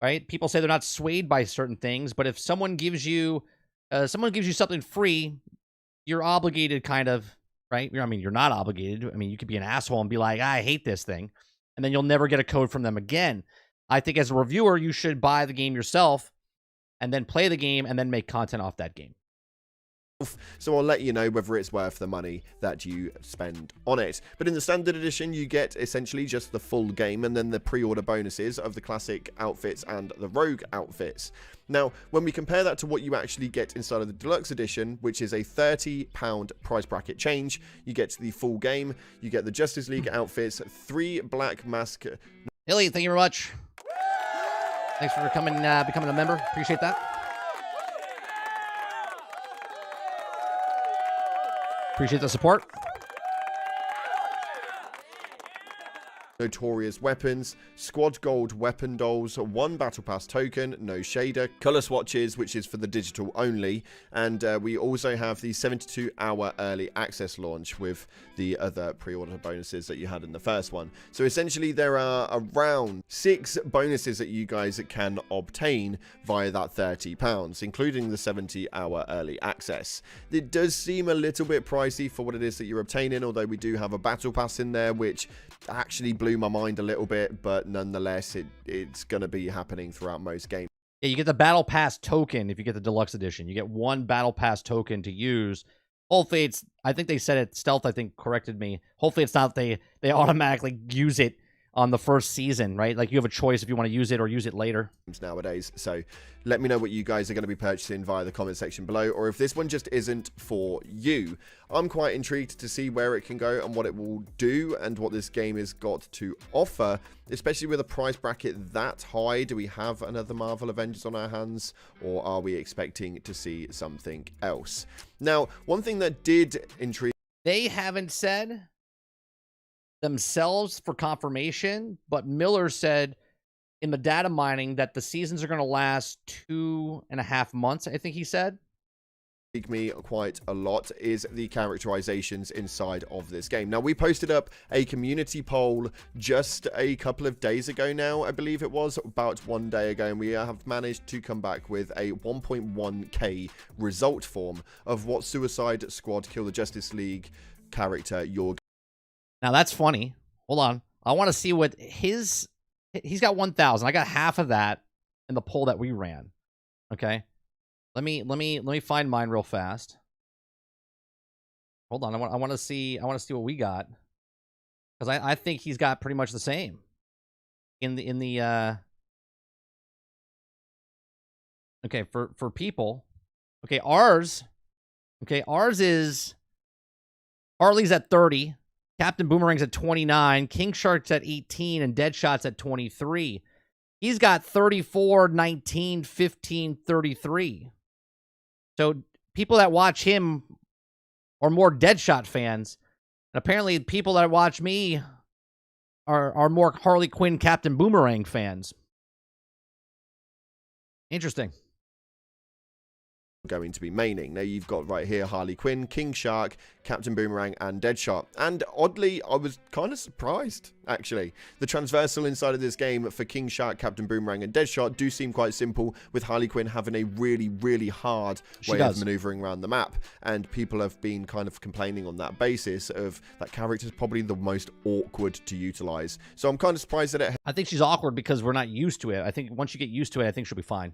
right? People say they're not swayed by certain things, but if someone gives you something free, you're obligated kind of, right? I mean, you're not obligated. I mean, you could be an asshole and be like, I hate this thing, and then you'll never get a code from them again. I think as a reviewer, you should buy the game yourself and then play the game and then make content off that game. So I'll let you know whether it's worth the money that you spend on it. But in the standard edition, you get essentially just the full game and then the pre-order bonuses of the classic outfits and the rogue outfits. Now, when we compare that to what you actually get inside of the deluxe edition, which is a £30 price bracket change, you get the full game, you get the Justice League outfits, 3 Black Mask. Hilly, thank you very much. Thanks for becoming a member. Appreciate that. Appreciate the support. Notorious weapons, squad gold weapon dolls, 1 battle pass token, no shader, color swatches, which is for the digital only, and we also have the 72-hour early access launch with the other pre-order bonuses that you had in the first one. So essentially there are around 6 bonuses that you guys can obtain via that £30, including the 70-hour early access. It does seem a little bit pricey for what it is that you're obtaining, although we do have a battle pass in there, which actually blew my mind a little bit, but nonetheless it's going to be happening throughout most games. Yeah, you get the battle pass token if you get the deluxe edition. You get 1 battle pass token to use. Hopefully it's, I think they said it, Stealth I think corrected me, hopefully it's not they automatically use it on the first season, right? Like you have a choice if you want to use it or use it later nowadays. So let me know what you guys are going to be purchasing via the comment section below, or if this one just isn't for you. I'm quite intrigued to see where it can go and what it will do and what this game has got to offer, especially with a price bracket that high. Do we have another Marvel Avengers on our hands, or are we expecting to see something else? Now, one thing that did intrigue, they haven't said themselves for confirmation, but Miller said in the data mining that the seasons are going to last 2.5 months, I think he said. Me quite a lot is the characterizations inside of this game. Now, we posted up a community poll just a couple of days ago now, I believe it was, about 1 day ago, and we have managed to come back with a 1.1k result form of what Suicide Squad Kill the Justice League character you're. Now that's funny. Hold on. I want to see what he's got 1,000. I got half of that in the poll that we ran. Okay. Let me find mine real fast. Hold on. I want to see what we got. Cuz I think he's got pretty much the same in the okay, for people. Okay, ours is Harley's at 30. Captain Boomerang's at 29, King Shark's at 18, and Deadshot's at 23. He's got 34, 19, 15, 33. So people that watch him are more Deadshot fans. And apparently people that watch me are more Harley Quinn Captain Boomerang fans. Interesting. Going to be maining. Now you've got right here Harley Quinn, King Shark, Captain Boomerang, and Deadshot. And oddly, I was kind of surprised, actually. The transversal inside of this game for King Shark, Captain Boomerang, and Deadshot do seem quite simple, with Harley Quinn having a really, really hard way of maneuvering around the map. And people have been kind of complaining on that basis of that character is probably the most awkward to utilize. So I'm kind of surprised that it I think she's awkward because we're not used to it. I think once you get used to it, I think she'll be fine.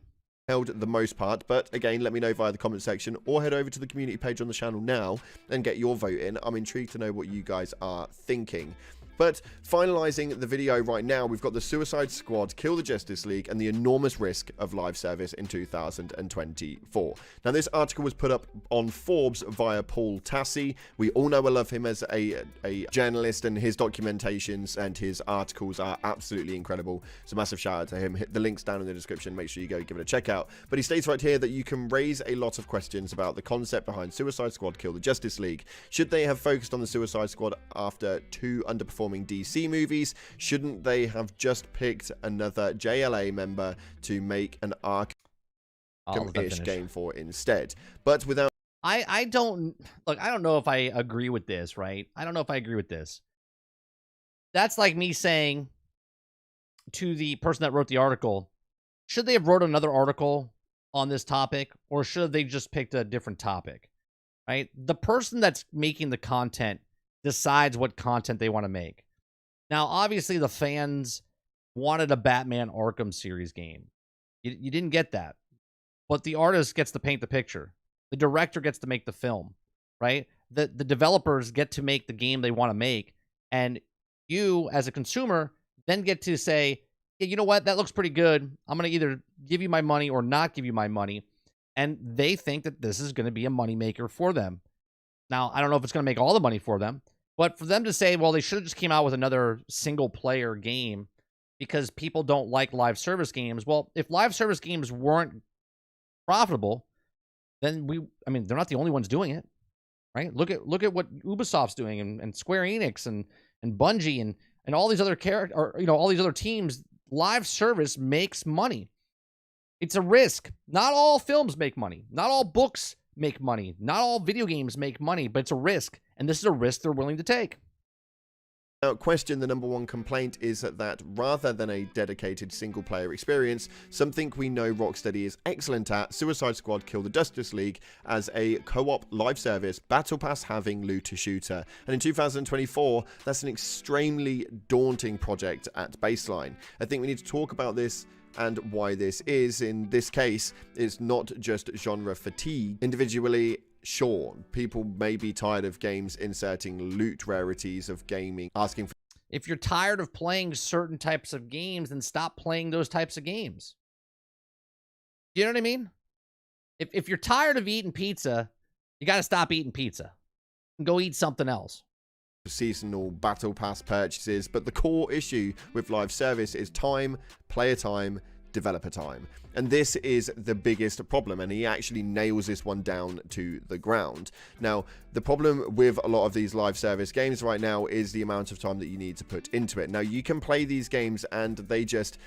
held the most part, but again, let me know via the comment section or head over to the community page on the channel now and get your vote in. I'm intrigued to know what you guys are thinking. But finalizing the video right now, we've got the Suicide Squad Kill the Justice League and the enormous risk of live service in 2024. Now, this article was put up on Forbes via Paul Tassi. We all know and love him as a journalist, and his documentations and his articles are absolutely incredible. So massive shout out to him. Hit the links down in the description. Make sure you go give it a check out. But he states right here that you can raise a lot of questions about the concept behind Suicide Squad Kill the Justice League. Should they have focused on the Suicide Squad after 2 underperforming DC movies? Shouldn't they have just picked another JLA member to make an Arkham-ish game for instead? But without I don't know if I agree with this, right? I don't know if I agree with this. That's like me saying to the person that wrote the article, should they have wrote another article on this topic, or should they just picked a different topic? Right? The person that's making the content decides what content they want to make. Now, obviously, the fans wanted a Batman Arkham series game. You didn't get that. But the artist gets to paint the picture. The director gets to make the film, right? The developers get to make the game they want to make. And you, as a consumer, then get to say, yeah, you know what? That looks pretty good. I'm going to either give you my money or not give you my money. And they think that this is going to be a moneymaker for them. Now, I don't know if it's going to make all the money for them. But for them to say, well, they should have just came out with another single-player game because people don't like live service games. Well, if live service games weren't profitable, then they're not the only ones doing it, right? Look at what Ubisoft's doing and Square Enix and Bungie and all these other all these other teams. Live service makes money. It's a risk. Not all films make money. Not all books make money. Not all video games make money, but it's a risk. And this is a risk they're willing to take. Without question, the #1 complaint is that rather than a dedicated single-player experience, something we know Rocksteady is excellent at, Suicide Squad Kill the Justice League, as a co-op live service, battle pass having looter shooter. And in 2024, that's an extremely daunting project at baseline. I think we need to talk about this and why this is. In this case, it's not just genre fatigue. Individually, sure, people may be tired of games inserting loot rarities of gaming, asking for... If you're tired of playing certain types of games, then stop playing those types of games. You know what I mean? If you're tired of eating pizza, you got to stop eating pizza and go eat something else. Seasonal battle pass purchases, but the core issue with live service is time, player time, developer time. And this is the biggest problem, and he actually nails this one down to the ground. Now, the problem with a lot of these live service games right now is the amount of time that you need to put into it. Now, you can play these games and they just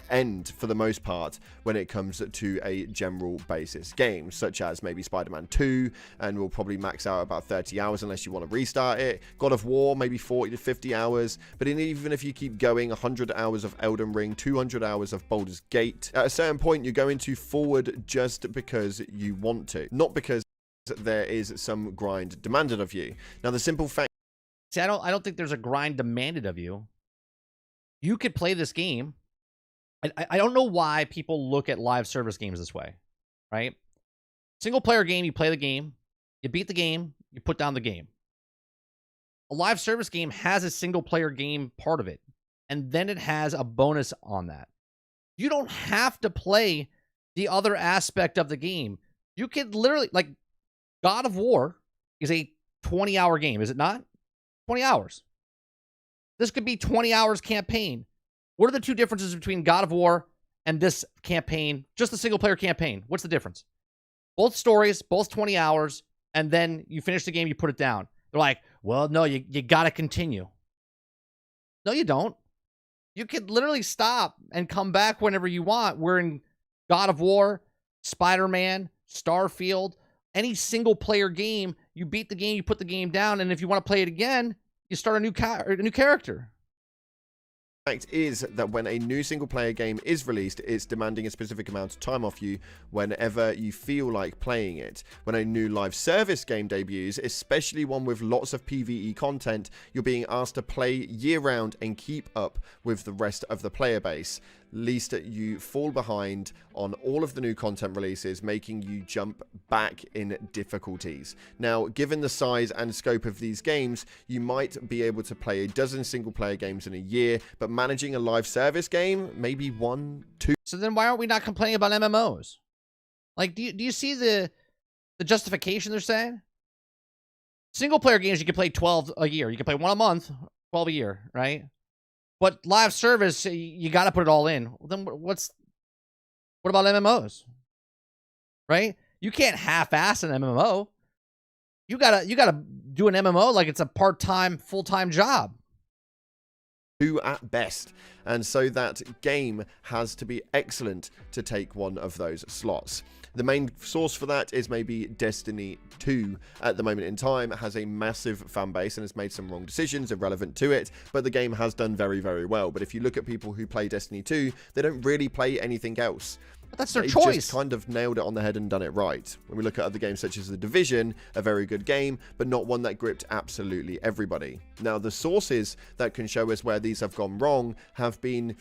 end for the most part when it comes to a general basis game, such as maybe Spider-Man 2, and will probably max out about 30 hours unless you want to restart it. God of War, maybe 40 to 50 hours. But even if you keep going, 100 hours of Elden Ring, 200 hours of Baldur's Gate, at a certain point you're going to forward just because you want to, not because there is some grind demanded of you. Now, the simple fact... See, I don't think there's a grind demanded of you. You could play this game. I don't know why people look at live service games this way, right? Single player game, you play the game, you beat the game, you put down the game. A live service game has a single player game part of it, and then it has a bonus on that. You don't have to play the other aspect of the game. You could literally, like, God of War is a 20-hour game, is it not? 20 hours. This could be 20 hours campaign, What are the two differences between God of War and this campaign? Just the single player campaign. What's the difference? Both stories, both 20 hours, and then you finish the game, you put it down. They're like, well, no, you got to continue. No, you don't. You could literally stop and come back whenever you want. We're in God of War, Spider-Man, Starfield, any single player game. You beat the game, you put the game down, and if you want to play it again, you start a new character. Fact is that when a new single player game is released, it's demanding a specific amount of time off you whenever you feel like playing it. When a new live service game debuts, especially one with lots of PvE content, you're being asked to play year round and keep up with the rest of the player base, lest you fall behind on all of the new content releases, making you jump back in difficulties. Now, given the size and scope of these games, you might be able to play a dozen single player games in a year, but managing a live service game, maybe 1, 2. So then why aren't we not complaining about MMOs? Like, do you see the justification they're saying? Single player games, you can play 12 a year. You can play 1 a month, 12 a year, right? But live service, you got to put it all in. Then what about MMOs? Right? You can't half-ass an MMO. You gotta do an MMO like it's a part-time, full-time job. At best, and so that game has to be excellent to take one of those slots. The main source for that is maybe Destiny 2 at the moment in time. It has a massive fan base and has made some wrong decisions irrelevant to it, but the game has done very, very well. But if you look at people who play Destiny 2, they don't really play anything else. But that's their They've choice. Just kind of nailed it on the head and done it right. When we look at other games such as The Division, a very good game, but not one that gripped absolutely everybody. Now, the sources that can show us where these have gone wrong have been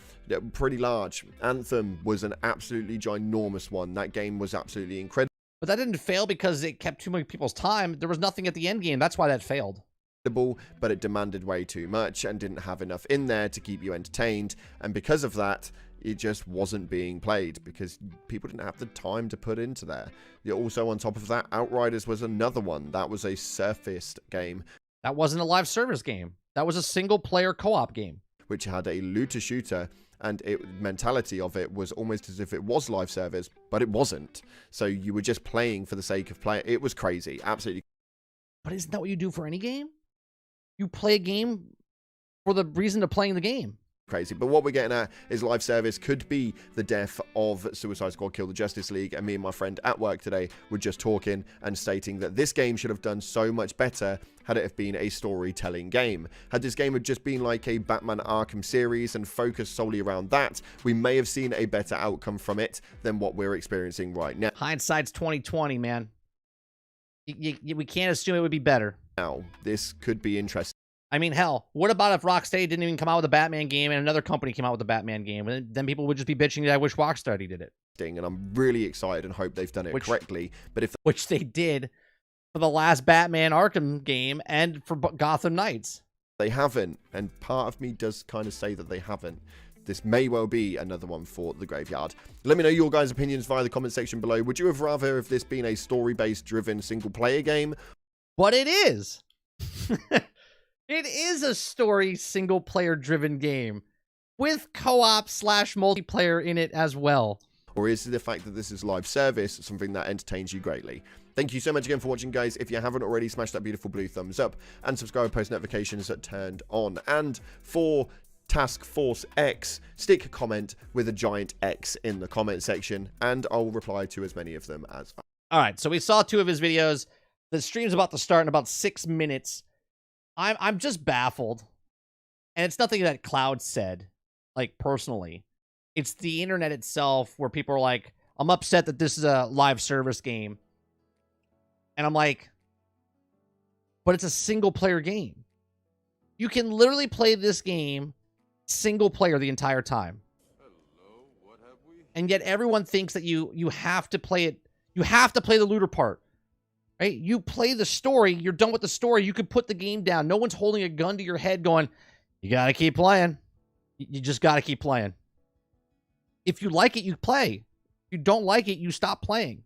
pretty large. Anthem was an absolutely ginormous one. That game was absolutely incredible. But that didn't fail because it kept too many people's time. There was nothing at the end game. That's why that failed. But it demanded way too much and didn't have enough in there to keep you entertained. And because of that, it just wasn't being played because people didn't have the time to put into there. Also, on top of that, Outriders was another one. That was a surfaced game. That wasn't a live service game. That was a single player co-op game. Which had a looter shooter, and mentality of it was almost as if it was live service, but it wasn't. So you were just playing for the sake of playing. It was crazy. Absolutely. But isn't that what you do for any game? You play a game for the reason of playing the game. Crazy. But what we're getting at is live service could be the death of Suicide Squad Kill the Justice League, and me and my friend at work today were just talking and stating that this game should have done so much better had it have been a storytelling game. Had this game had just been like a Batman Arkham series and focused solely around that, we may have seen a better outcome from it than what we're experiencing right now. Hindsight's 20/20, man. We can't assume it would be better. Now, this could be interesting. I mean, hell, what about if Rocksteady didn't even come out with a Batman game and another company came out with a Batman game? And then people would just be bitching that I wish Rocksteady did it. And I'm really excited and hope they've done it correctly. But which they did for the last Batman Arkham game and for Gotham Knights. They haven't, and part of me does kind of say that they haven't. This may well be another one for the graveyard. Let me know your guys' opinions via the comment section below. Would you have rather have this been a story-based driven single-player game? But it is. It is a story single-player driven game with co-op / multiplayer in it as well. Or is it the fact that this is live service something that entertains you greatly? Thank you so much again for watching, guys. If you haven't already, smash that beautiful blue thumbs up and subscribe, post notifications turned on. And for Task Force X, stick a comment with a giant X in the comment section, and I'll reply to as many of them as I... All right, so we saw 2 of his videos. The stream's about to start in about 6 minutes. I'm just baffled. And it's nothing that Cloud said, like, personally. It's the internet itself where people are like, I'm upset that this is a live service game. And I'm like, but it's a single-player game. You can literally play this game single player the entire time. Hello, what have we? And yet everyone thinks that you have to play it. You have to play the looter part. Right? You play the story, you're done with the story, you could put the game down. No one's holding a gun to your head going, you got to keep playing. You just got to keep playing. If you like it, you play. If you don't like it, you stop playing.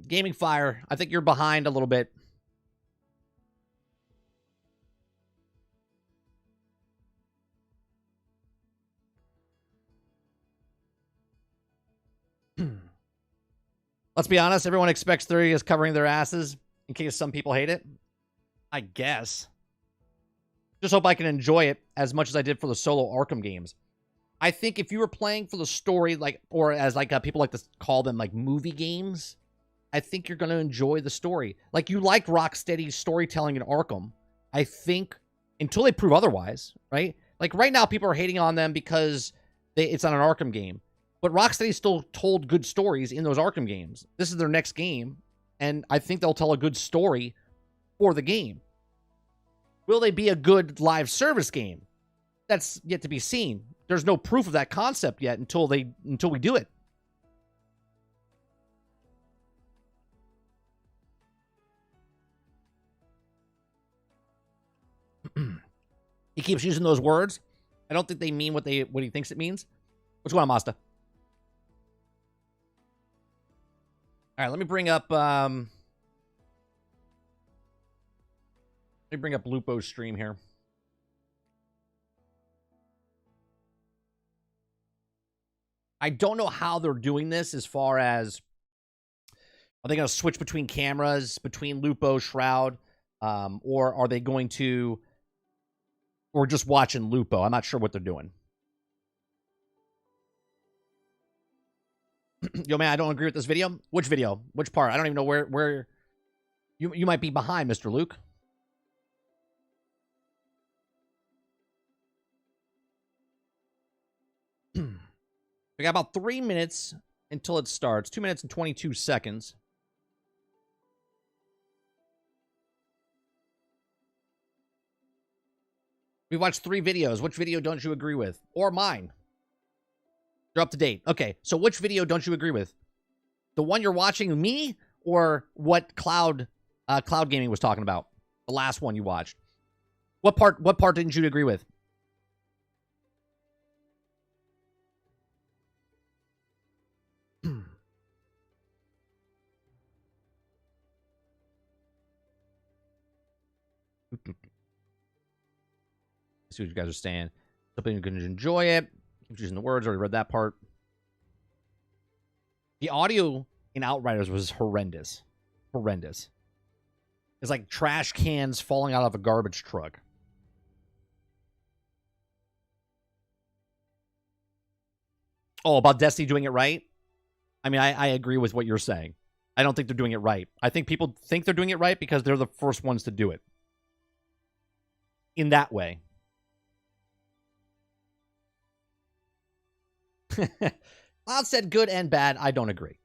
Gaming Fire, I think you're behind a little bit. Let's be honest, everyone expects 30 is covering their asses in case some people hate it. I guess. Just hope I can enjoy it as much as I did for the solo Arkham games. I think if you were playing for the story, like, or as like people like to call them, like movie games, I think you're going to enjoy the story. Like, you liked Rocksteady's storytelling in Arkham. I think until they prove otherwise, right? Like right now, people are hating on them because it's on an Arkham game. But Rocksteady still told good stories in those Arkham games. This is their next game, and I think they'll tell a good story for the game. Will they be a good live service game? That's yet to be seen. There's no proof of that concept yet until we do it. He keeps using those words. I don't think they mean what he thinks it means. What's going on, Masta? All right, let me bring up Lupo's stream here. I don't know how they're doing this as far as, are they going to switch between cameras, between Lupo, Shroud, or are they going to, or just watching Lupo? I'm not sure what they're doing. Yo, man, I don't agree with this video. Which video? Which part? I don't even know where you might be behind, Mr. Luke. We got about 3 minutes until it starts. 2 minutes and 22 seconds. We watched 3 videos. Which video don't you agree with? Or mine? You're up to date. Okay, so which video don't you agree with? The one you're watching, me, or what Cloud Gaming was talking about? The last one you watched. What part didn't you agree with? See what you guys are saying. Hoping you can enjoy it. Keep using the words. Already read that part. The audio in Outriders was horrendous. Horrendous. It's like trash cans falling out of a garbage truck. Oh, about Destiny doing it right? I mean, I agree with what you're saying. I don't think they're doing it right. I think people think they're doing it right because they're the first ones to do it. In that way. Cloud said good and bad. I don't agree.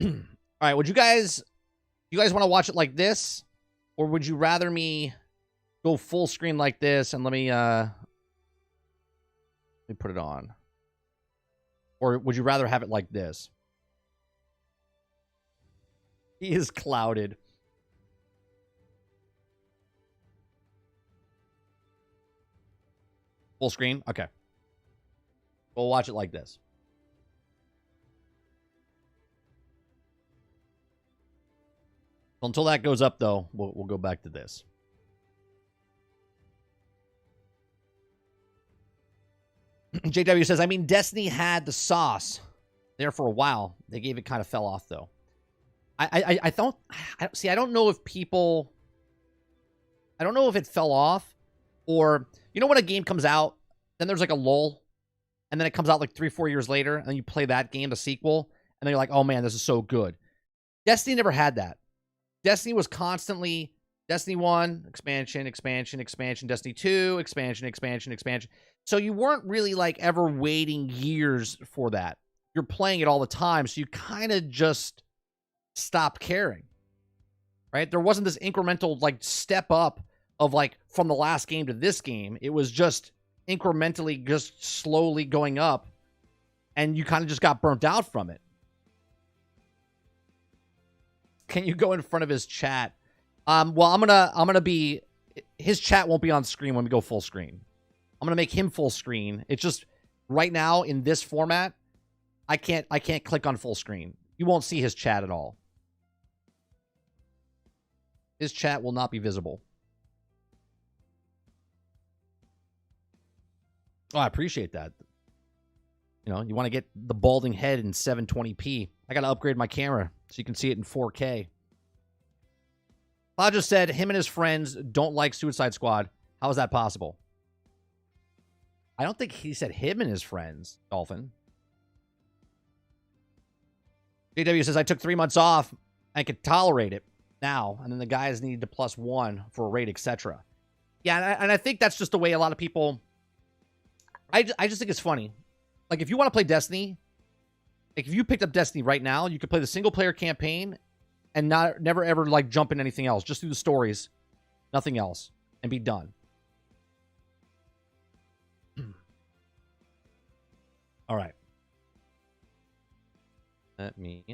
All right, would you guys want to watch it like this, or would you rather me go full screen like this? And let me put it on. Or would you rather have it like this? He is clouded. Full screen? Okay. We'll watch it like this. Until that goes up, though, we'll go back to this. JW says, I mean, Destiny had the sauce there for a while. They gave it kind of fell off, though. I don't know if people... I don't know if it fell off, or... You know when a game comes out, then there's like a lull, and then it comes out like 3-4 years later, and then you play that game, the sequel, and then you're like, oh man, this is so good. Destiny never had that. Destiny was constantly Destiny 1, expansion, expansion, expansion, Destiny 2, expansion, expansion, expansion. So you weren't really like ever waiting years for that. You're playing it all the time, so you kind of just stopped caring, right? There wasn't this incremental like step up of like from the last game to this game. It was just incrementally, just slowly going up, and you kind of just got burnt out from it. Can you go in front of his chat? Well, I'm gonna be, his chat won't be on screen when we go full screen. I'm gonna make him full screen. It's just right now in this format, I can't click on full screen. You won't see his chat at all. His chat will not be visible. Oh, I appreciate that. You know, you want to get the balding head in 720p. I got to upgrade my camera so you can see it in 4K. Cloud just said him and his friends don't like Suicide Squad. How is that possible? I don't think he said him and his friends, Dolphin. JW says, I took 3 months off. I could tolerate it now. And then the guys need to +1 for a raid, etc. Yeah, and I think that's just the way a lot of people... I just think it's funny. Like, if you want to play Destiny, like, if you picked up Destiny right now, you could play the single-player campaign and never, ever, like, jump in anything else. Just do the stories, nothing else, and be done. All right. Let me...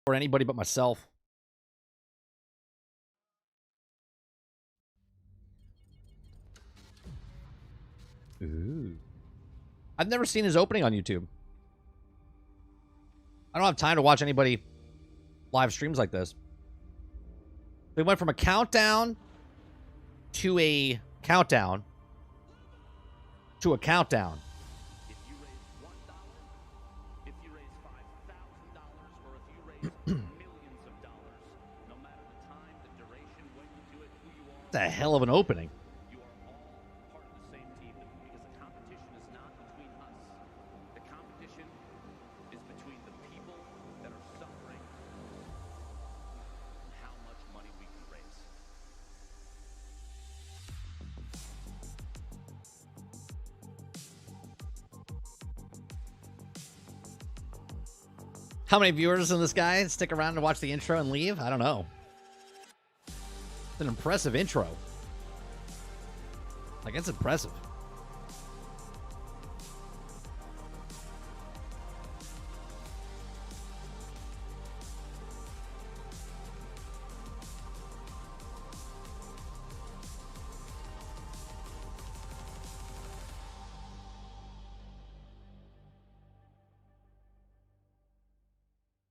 For anybody but myself. Ooh. I've never seen his opening on YouTube. I don't have time to watch anybody live streams like this. We went from a countdown to a countdown. To a countdown. If you raise $1, if you raise $5,000, or if you raise millions of dollars, no matter the time, the duration, when you do it, who you are, That's a hell of an opening. you are all part of the same team. Because the competition is not between us. The competition is between the people that are suffering and how much money we can raise. How many viewers in this guy stick around to watch the intro and leave? I don't know. It's an impressive intro. Like, it's impressive.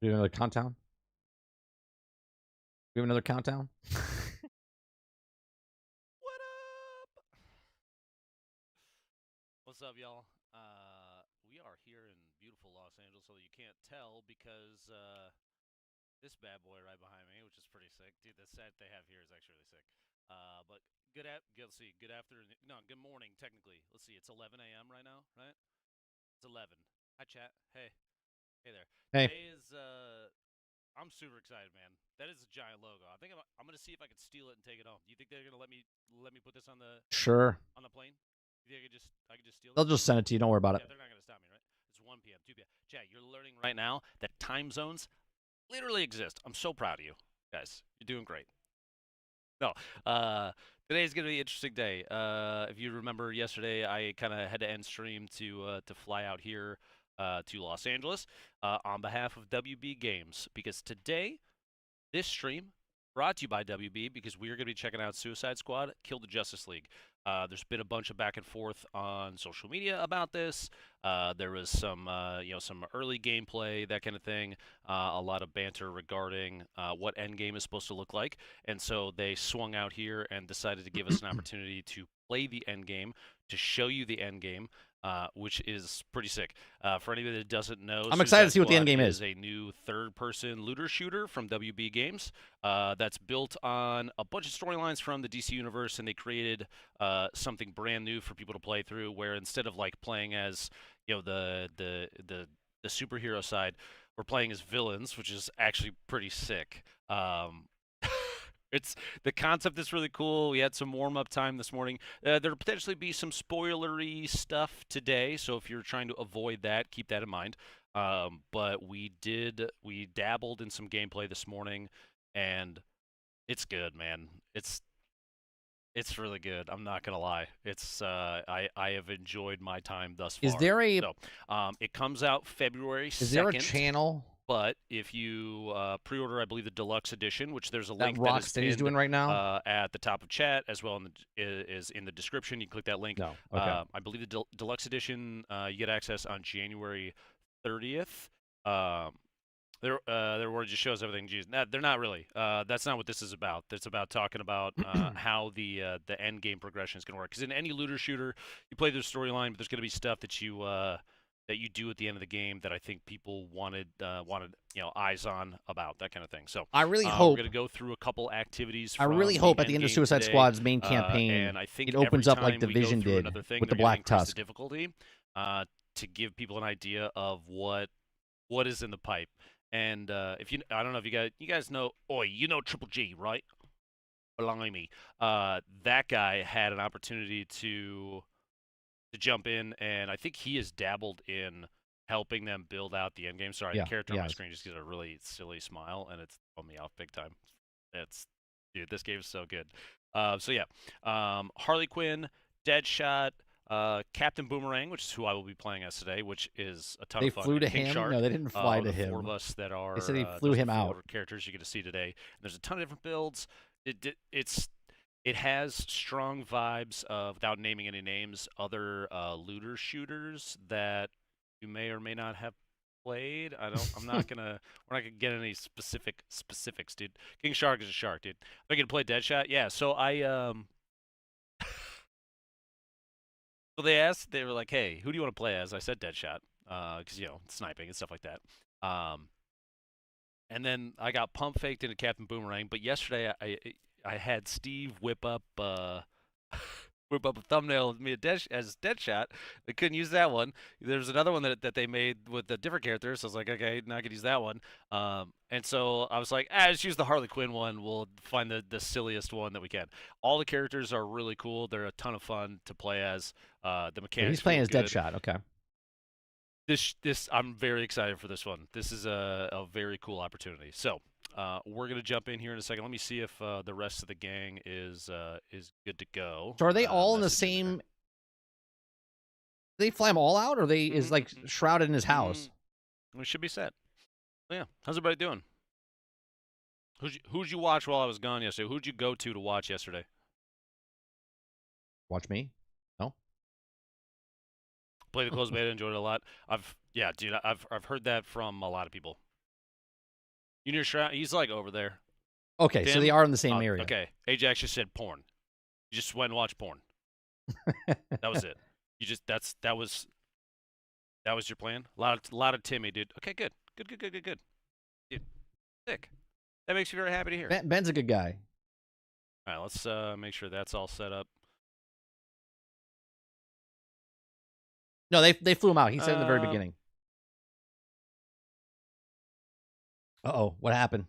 Do another countdown? Do we have another countdown? What up? What's up, y'all? We are here in beautiful Los Angeles, although you can't tell because this bad boy right behind me, which is pretty sick. Dude, the set they have here is actually really sick. But good afternoon. No, good morning, technically. Let's see, it's 11 a.m. right now, right? It's 11. Hi, chat. Hey. Hey there. Hey. Today is, I'm super excited, man. That is a giant logo. I think I'm gonna see if I can steal it and take it home. Do you think they're gonna let me put this on the Sure. plane? You think I could just steal it? They'll just send it to you. Don't worry about Yeah, it. they're not gonna stop me, right? It's 1 p.m., 2 p.m. Chat, you're learning right now that time zones literally exist. I'm so proud of you, guys. You're doing great. No, today's gonna be an interesting day. If you remember yesterday, I kind of had to end stream to fly out here to Los Angeles on behalf of WB Games, because today, this stream brought to you by WB, because we are going to be checking out Suicide Squad Kill the Justice League. There's been a bunch of back and forth on social media about this. There was some some early gameplay, that kind of thing. A lot of banter regarding what Endgame is supposed to look like, and so they swung out here and decided to give us an opportunity to play the Endgame, to show you the Endgame. Which is pretty sick. For anybody that doesn't know, I'm excited to see what the Squad Endgame is. a new third-person looter shooter from WB Games that's built on a bunch of storylines from the DC universe, and they created something brand new for people to play through, where instead of like playing as the superhero side, we're playing as villains, which is actually pretty sick. It's the concept is really cool. We had some warm-up time this morning. There'll potentially be some spoilery stuff today, so if you're trying to avoid that, keep that in mind. But we dabbled in some gameplay this morning, and it's good, man. It's really good. I'm not gonna lie. It's I have enjoyed my time thus far. Is there a it comes out February 2nd. Is there a channel But if you pre-order, I believe, the deluxe edition, which there's a that link that is Rocksteady's pinned doing right now? at the top of chat, as well is in the description. You can click that link. No. Okay. I believe the deluxe edition you get access on January 30th. Their word just shows everything. Geez, they're not really. That's not what this is about. It's about talking about how the end game progression is going to work. Because in any looter shooter, you play the storyline, but there's going to be stuff that you do at the end of the game that I think people wanted eyes on about, that kind of thing. So I really we're hope going to go through a couple activities. I really hope at the end of Suicide Squad's main campaign, and I think it opens up every like time we go Division through did another thing, with the they're gonna Black increase Tusk. the difficulty to give people an idea of what is in the pipe. And if I don't know if you guys know, you know Triple G, right? Blimey, that guy had an opportunity to jump in, and I think he has dabbled in helping them build out the end game. Sorry, the character on my screen just gives a really silly smile, and it's throwing me off big time. Dude, this game is so good. So yeah, Harley Quinn, Deadshot, Captain Boomerang, which is who I will be playing as today, which is a ton of fun. They flew to King him? Shark, No, they didn't fly to the him. four of us that are. They said he flew him out. Characters you get to see today. And there's a ton of different builds. It has strong vibes of, without naming any names, other looter shooters that you may or may not have played. We're not gonna get any specifics, dude. King Shark is a shark, dude. Are you gonna play Deadshot? Yeah. So I So they were like, "Hey, who do you want to play as?" I said Deadshot, because sniping and stuff like that. And then I got pump faked into Captain Boomerang. But yesterday I had Steve whip up whip up a thumbnail of me as Deadshot. They couldn't use that one. There's another one that they made with a different character. So I was like, okay, now I can use that one. And so I was like, just use the Harley Quinn one. We'll find the silliest one that we can. All the characters are really cool. They're a ton of fun to play as. The mechanics. He's playing as good. Deadshot. Okay. This I'm very excited for this one. This is a very cool opportunity. So we're gonna jump in here in a second. Let me see if the rest of the gang is good to go. So are they all in the Message same? there. They fly them all out, or they is like shrouded in his house? We should be set. Yeah. How's everybody doing? Who'd you watch while I was gone yesterday? Who'd you go to watch yesterday? Watch me. No. Play the closed beta, enjoyed it a lot. I've heard that from a lot of people. You near Shroud? He's like over there. Okay, so they are in the same Oh, area. Okay, Ajax just said porn. You just went and watched porn. That was it. You just that was your plan. A lot of Timmy, dude. Okay, good. Dude, sick. That makes me very happy to hear. Ben's a good guy. All right, let's make sure that's all set up. No, they flew him out. He said in the very beginning. Uh-oh, what happened?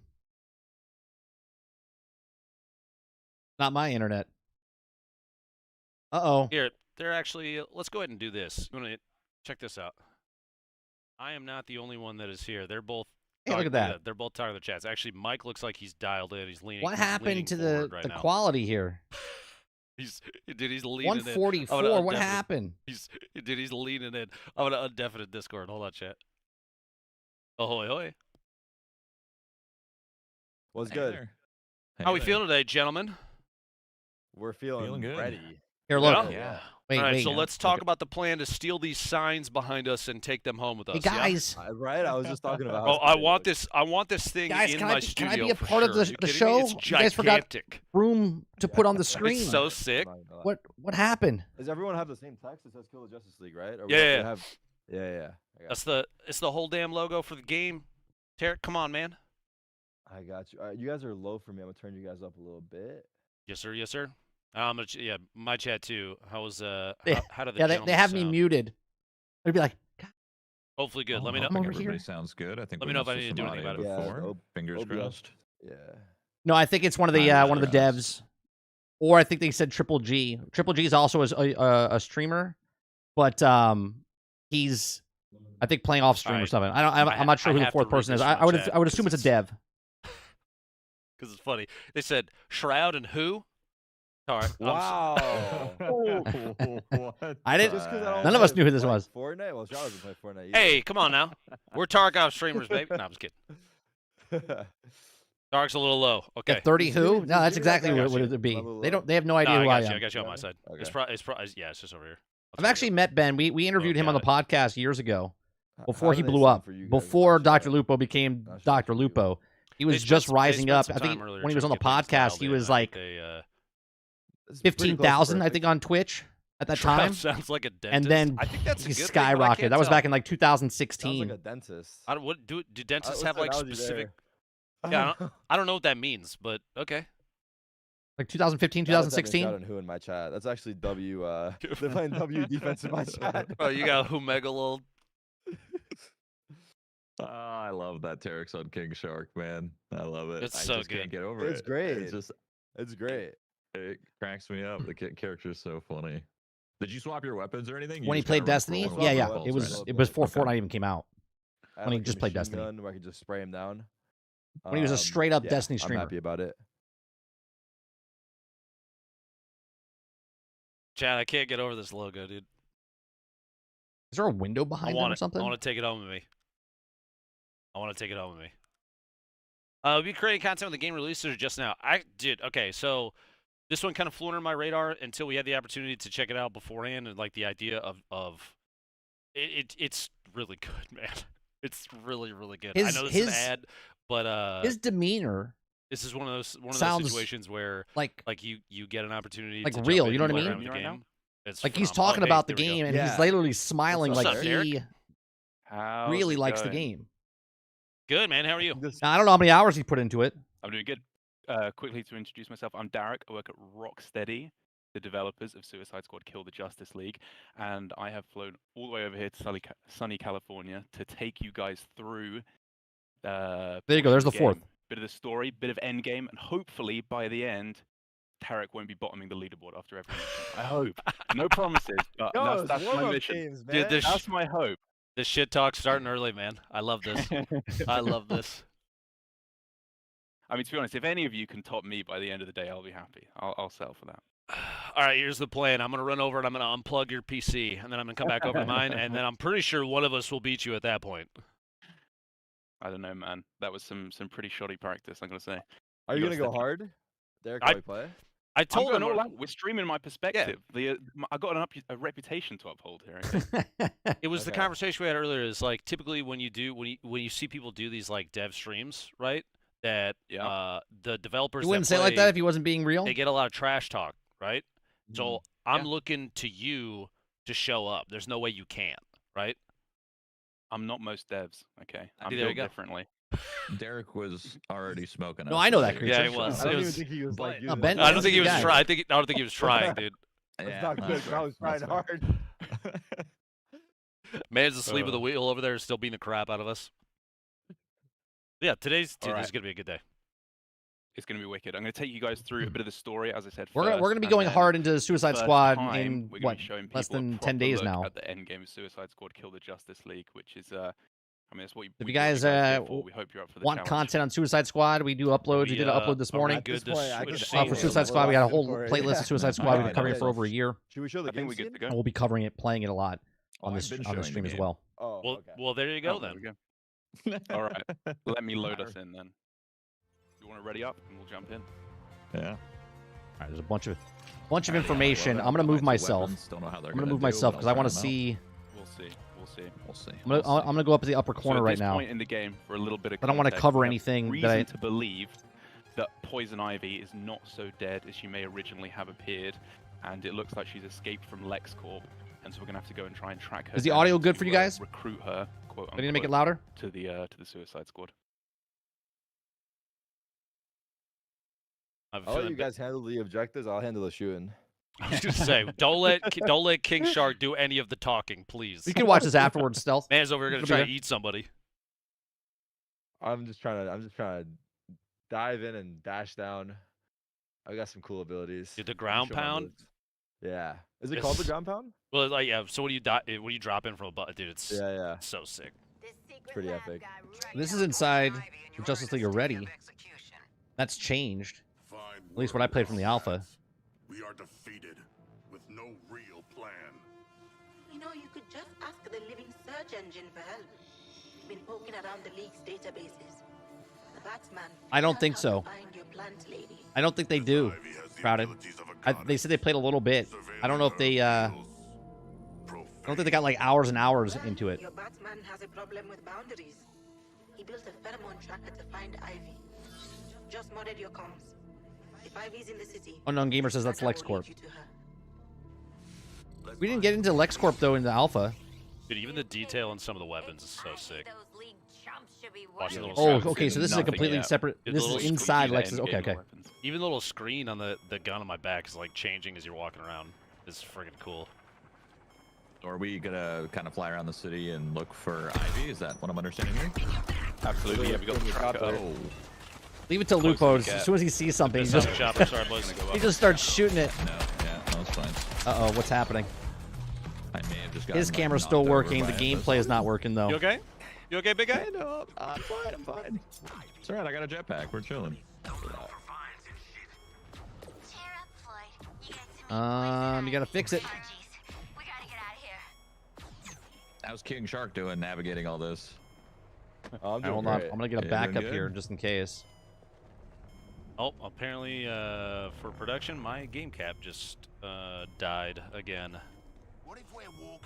Not my internet. Uh-oh. Here, they're actually. Let's go ahead and do this. You want to check this out? I am not the only one that is here. They're both. Hey, look at that. They're both talking to the chats. Actually, Mike looks like he's dialed in. He's leaning. What he's happened leaning to forward the right now. quality here? He's leaning 144. in. What happened? He's leaning in. I'm gonna undeafen Discord. Hold on, chat. Ahoy, hoy. What's good? How we feeling today, gentlemen? We're feeling good. ready. Here, look. Yeah. Wait, All right, wait. so let's talk about the plan to steal these signs behind us and take them home with us. Hey, yeah? guys. Right? I was just talking about. Oh, I want this thing Guys, in can my I studio. be a for part of sure. the You kidding me? show? It's You guys forgot gigantic. room to put on the screen. It's so sick. What happened? Does everyone have the same text? It says "Kill the Justice League," right? Or we Yeah. Have... Yeah. It's the whole damn logo for the game. Tarik, come on, man. I got you. All right, you guys are low for me. I'm gonna turn you guys up a little bit. Yes, sir. Yes, sir. Yeah, my chat too. How was how did the Yeah, they gentlemen have me sound? muted. They'd be like, God, Hopefully good. Let me know. I'm over Everybody here. sounds good. I think. Let we me know if must I have need to do some anything audio about it. before. Yeah, Fingers OBS. crossed. Yeah. no, I think it's one of the Fingers devs, crossed. or I think they said Triple G. Triple G is also a streamer, but he's I think playing off stream or Alright. something. I'm not sure who the have to fourth read person is. this from I would chat I would assume it's a dev. Because it's funny. They said Shroud and who? All right. Wow. What? I didn't. Just 'cause I don't None of us play, knew who this like, was. Fortnite. Well, Shroud doesn't play Fortnite. Either. Hey, come on now. We're Tarkov streamers, baby. No, I'm just kidding. Tark's a little low. Okay. At 30 who? Give No, that's me exactly that what back. it would be. Level They low. don't. They have no No, idea I who got I you. I am. got you on my Okay. side. Okay. It's yeah, it's just over here. I've actually met Ben. We interviewed him on the got podcast years ago before How he do they blew sing up. for you guys? Before Not sure. DrLupo became Not sure Dr. for you. Lupo. He was They just spent- they rising spent up. some I think time earlier when he was on the trying to get things podcast, dialed he in. was I like think they, It's pretty close to 15,000, I perfect. think, on Twitch at that Shroud time. sounds like a dentist. And then I think that's a he good thing, but I skyrocketed. can't That was tell. back in like Sounds 2016. like a dentist. I don't, what do dentists What's have the like analogy specific? there? Yeah, I don't know what that means, but okay. Like 2015, Shout out to 2016. and who in my chat. That's actually W. They're playing W defense in my chat. Oh, you got Humega little. I love that Tarik's on King Shark, man. I love it. It's I so just good. can't get over It's it. great. It's just It's great. it cracks me up. The character is so funny. Did you swap your weapons or anything? You When he just played kinda run Destiny, rolling yeah, with yeah, the Right. it bolts, was right? it was before Okay. Fortnite even came out. I have When he like a just played machine Destiny. gun where I could just spray him down. When he was a straight up yeah, Destiny I'm streamer. happy about it. Chad, I can't get over this logo, dude. Is there a window I behind him want or it. something? I want to take it home with me. I want to take it home with me. We'll be creating content when the game releases or just now. Okay, so this one kind of flew under my radar until we had the opportunity to check it out beforehand, and like the idea of it's really good, man. It's really, really good. I know this is an ad, but his demeanor, this is one of those sounds situations where like you get an opportunity like to real, jump in you know and what I play mean? around with the game. It's Like he's phenomenal. talking Oh, hey, about the there we go. game, and Yeah. he's literally smiling What's like up, he Derek? How's really it likes the going? game. Good, man. How are you? Now, I don't know how many hours he put into it. I'm doing good. Quickly to introduce myself, I'm Tarik. I work at Rocksteady, the developers of Suicide Squad Kill the Justice League, and I have flown all the way over here to sunny California to take you guys through. There you go. There's the fourth. Bit of the story, bit of endgame, and hopefully by the end, Tarik won't be bottoming the leaderboard after every mission. I hope. No promises, but that's my mission. Dude, That's my hope. This shit talk's starting early, man. I love this. I love this. I mean, to be honest, if any of you can top me by the end of the day, I'll be happy. I'll settle for that. All right, here's the plan. I'm going to run over and I'm going to unplug your PC, and then I'm going to come back over to mine, and then I'm pretty sure one of us will beat you at that point. I don't know, man. That was some pretty shoddy practice, I'm going to say. Are you gotta gonna go step it up. hard? Derek, I- can we play? I I'm told going him. all out. We're streaming my perspective. I got a reputation to uphold here. Okay? It was the Okay. conversation we had earlier. Is like typically when you see people do these like dev streams, right? That Yeah. the developers You wouldn't that say it like that play, if he wasn't being real. they get a lot of trash talk, right? So I'm Yeah. looking to you to show up. There's no way you can't, right? I'm not most devs. Okay. I'm There you built go. differently. Derek was already smoking. No, us I know that earlier. creature. Yeah, he was. I don't It even was think he was like. but- using Ben- like I don't think he was guy. trying. I don't think he was trying, dude. That's Yeah, not no, good. that's I was fair. trying That's hard. Man's asleep at the wheel over there, still beating the crap out of us. Yeah, today's All right. gonna be a good day. It's going to be wicked. I'm going to take you guys through a bit of the story, as I said. We're first, gonna be and going then hard into Suicide first Squad time, in we're gonna what be showing less people a than 10 proper days look now. At the end game of Suicide Squad Kill the Justice League, which is I mean, that's what If we you guys, here for. We hope you're up for the want challenge. content on Suicide Squad, we do uploads. We did an upload this are we morning. good At to this point, I switch could scenes? say For it. Suicide Squad, we got a whole For it, playlist yeah. of Suicide Squad we've been Alright, covering okay. for over a year, Should we show the I think game we're good scene? to go. and we'll be covering it, playing it a lot Oh, on I've this been on the showing stream the as game. well. Oh, Well, okay. well, there you go Oh, there then. we go. All right, let me load us in then. You want to ready up, and we'll jump in. Yeah. All right, there's a bunch of information. Well, I'm gonna lots move of myself. weapons. Don't know how they're I'm gonna move do, myself but because I I'll want to try 'em see. We'll see. We'll see. out. We'll see. I'm gonna go up to the upper corner so at right this now. point in the game, for a little bit of I don't want to context, cover we have anything reason that I. to believe that Poison Ivy is not so dead as she may originally have appeared, and it looks like she's escaped from LexCorp, and so we're gonna have to go and try and track her. Is the down audio good to, for you guys? Recruit her, quote I need to make it unquote, louder. to the Suicide Squad. I have a I'll let feeling you guys handle the objectives. I'll handle the shooting. I was gonna say, don't let King Shark do any of the talking, please. You can watch this afterwards, stealth. Man's over here gonna It'll be try there. to eat somebody. I'm just trying to dive in and dash down. I got some cool abilities. Dude, the Let me ground show my pound? moves. Yeah. Is it called the It's- ground pound? Well, it's like yeah. So when you drop in from a button, dude, it's Yeah, yeah. so sick. Pretty epic. This is inside Justice League already. That's changed. At least what I played from the alpha. We are defeated with no real plan. You know, you could just ask the living search engine for help. Been poking around the League's databases. The Batsman. I don't think so. Find your plant lady. I don't think they do. Ivy has the Crowded. abilities of a They said they played a little bit. I don't know if they. I don't think they got like hours and hours into it. Your Batsman has a problem with boundaries. He built a pheromone tracker to find Ivy. Just modded your comms. If Ivy's in the city, Unknown Gamer says that's tracker will LexCorp. lead you to her. We didn't get into LexCorp though in the alpha. Dude, even the detail in some of the weapons is so sick. Watch the little Oh, screen. okay. So this is a Nothing completely yet. separate. Dude, This the is little inside Complete Lex's. Okay, endgame okay. weapons. Even the little screen on the gun on my back is like changing as you're walking around. It's friggin' cool. So are we gonna kind of fly around the city and look for Ivy? Is that what I'm understanding here? Absolutely, yeah, we got the tracker. Oh, Leave it to Close Lupo. as we As get. soon as he sees something, he It's just not a chopper, sorry, boys. he just starts shooting it. no, yeah, that's fine. Uh oh, what's happening? I may have just got His camera's still working. The gameplay is not working though. You okay? You okay, big guy? No, I'm fine. I'm fine. It's alright. I got a jetpack. We're chilling. You gotta fix it. How's King Shark doing navigating all this? Oh, I'm Alright, doing hold on. great. I'm gonna get a Yeah, backup doing here good. just in case. Oh, apparently for production, my game cap just died again.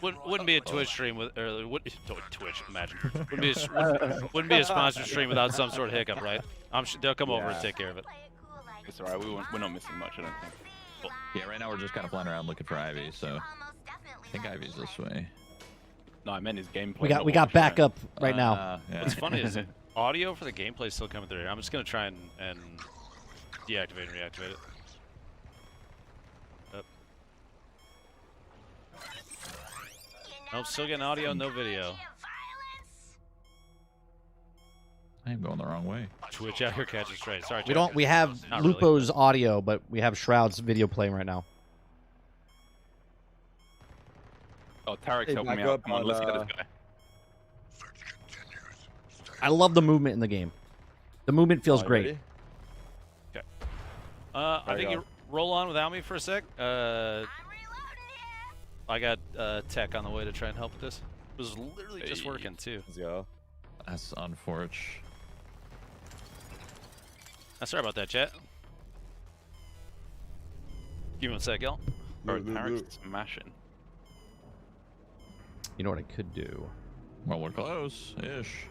Wouldn't be a Twitch stream with or Twitch. Imagine wouldn't be a sponsored stream without some sort of hiccup, right? They'll come over and take care of it. It's alright. We're not missing much, I don't think. Cool. Yeah, right now we're just kind of flying around looking for Ivy, so I think Ivy's this way. No, I meant his gameplay. We got backup right now. Yeah. What's funny is audio for the gameplay is still coming through. I'm just gonna try and deactivate and reactivate it. Yep. Nope, still getting audio, no video. I am going the wrong way. Twitch out here catching straight. Sorry. We don't. We have Not Lupo's really. audio, but we have Shroud's video playing right now. Oh, Tarik's Hey, helping me back out. up Come on, on, let's get this guy. I love the movement in the game. The movement feels Oh, you great. ready? Okay. I think you roll on without me for a sec. I got tech on the way to try and help with this. It was literally just working too. Let's go. That's unfortunate. Sorry about that, chat. Give me a sec, y'all. Bro, Tarik's smashing. You know what I could do? Well, we're close-ish.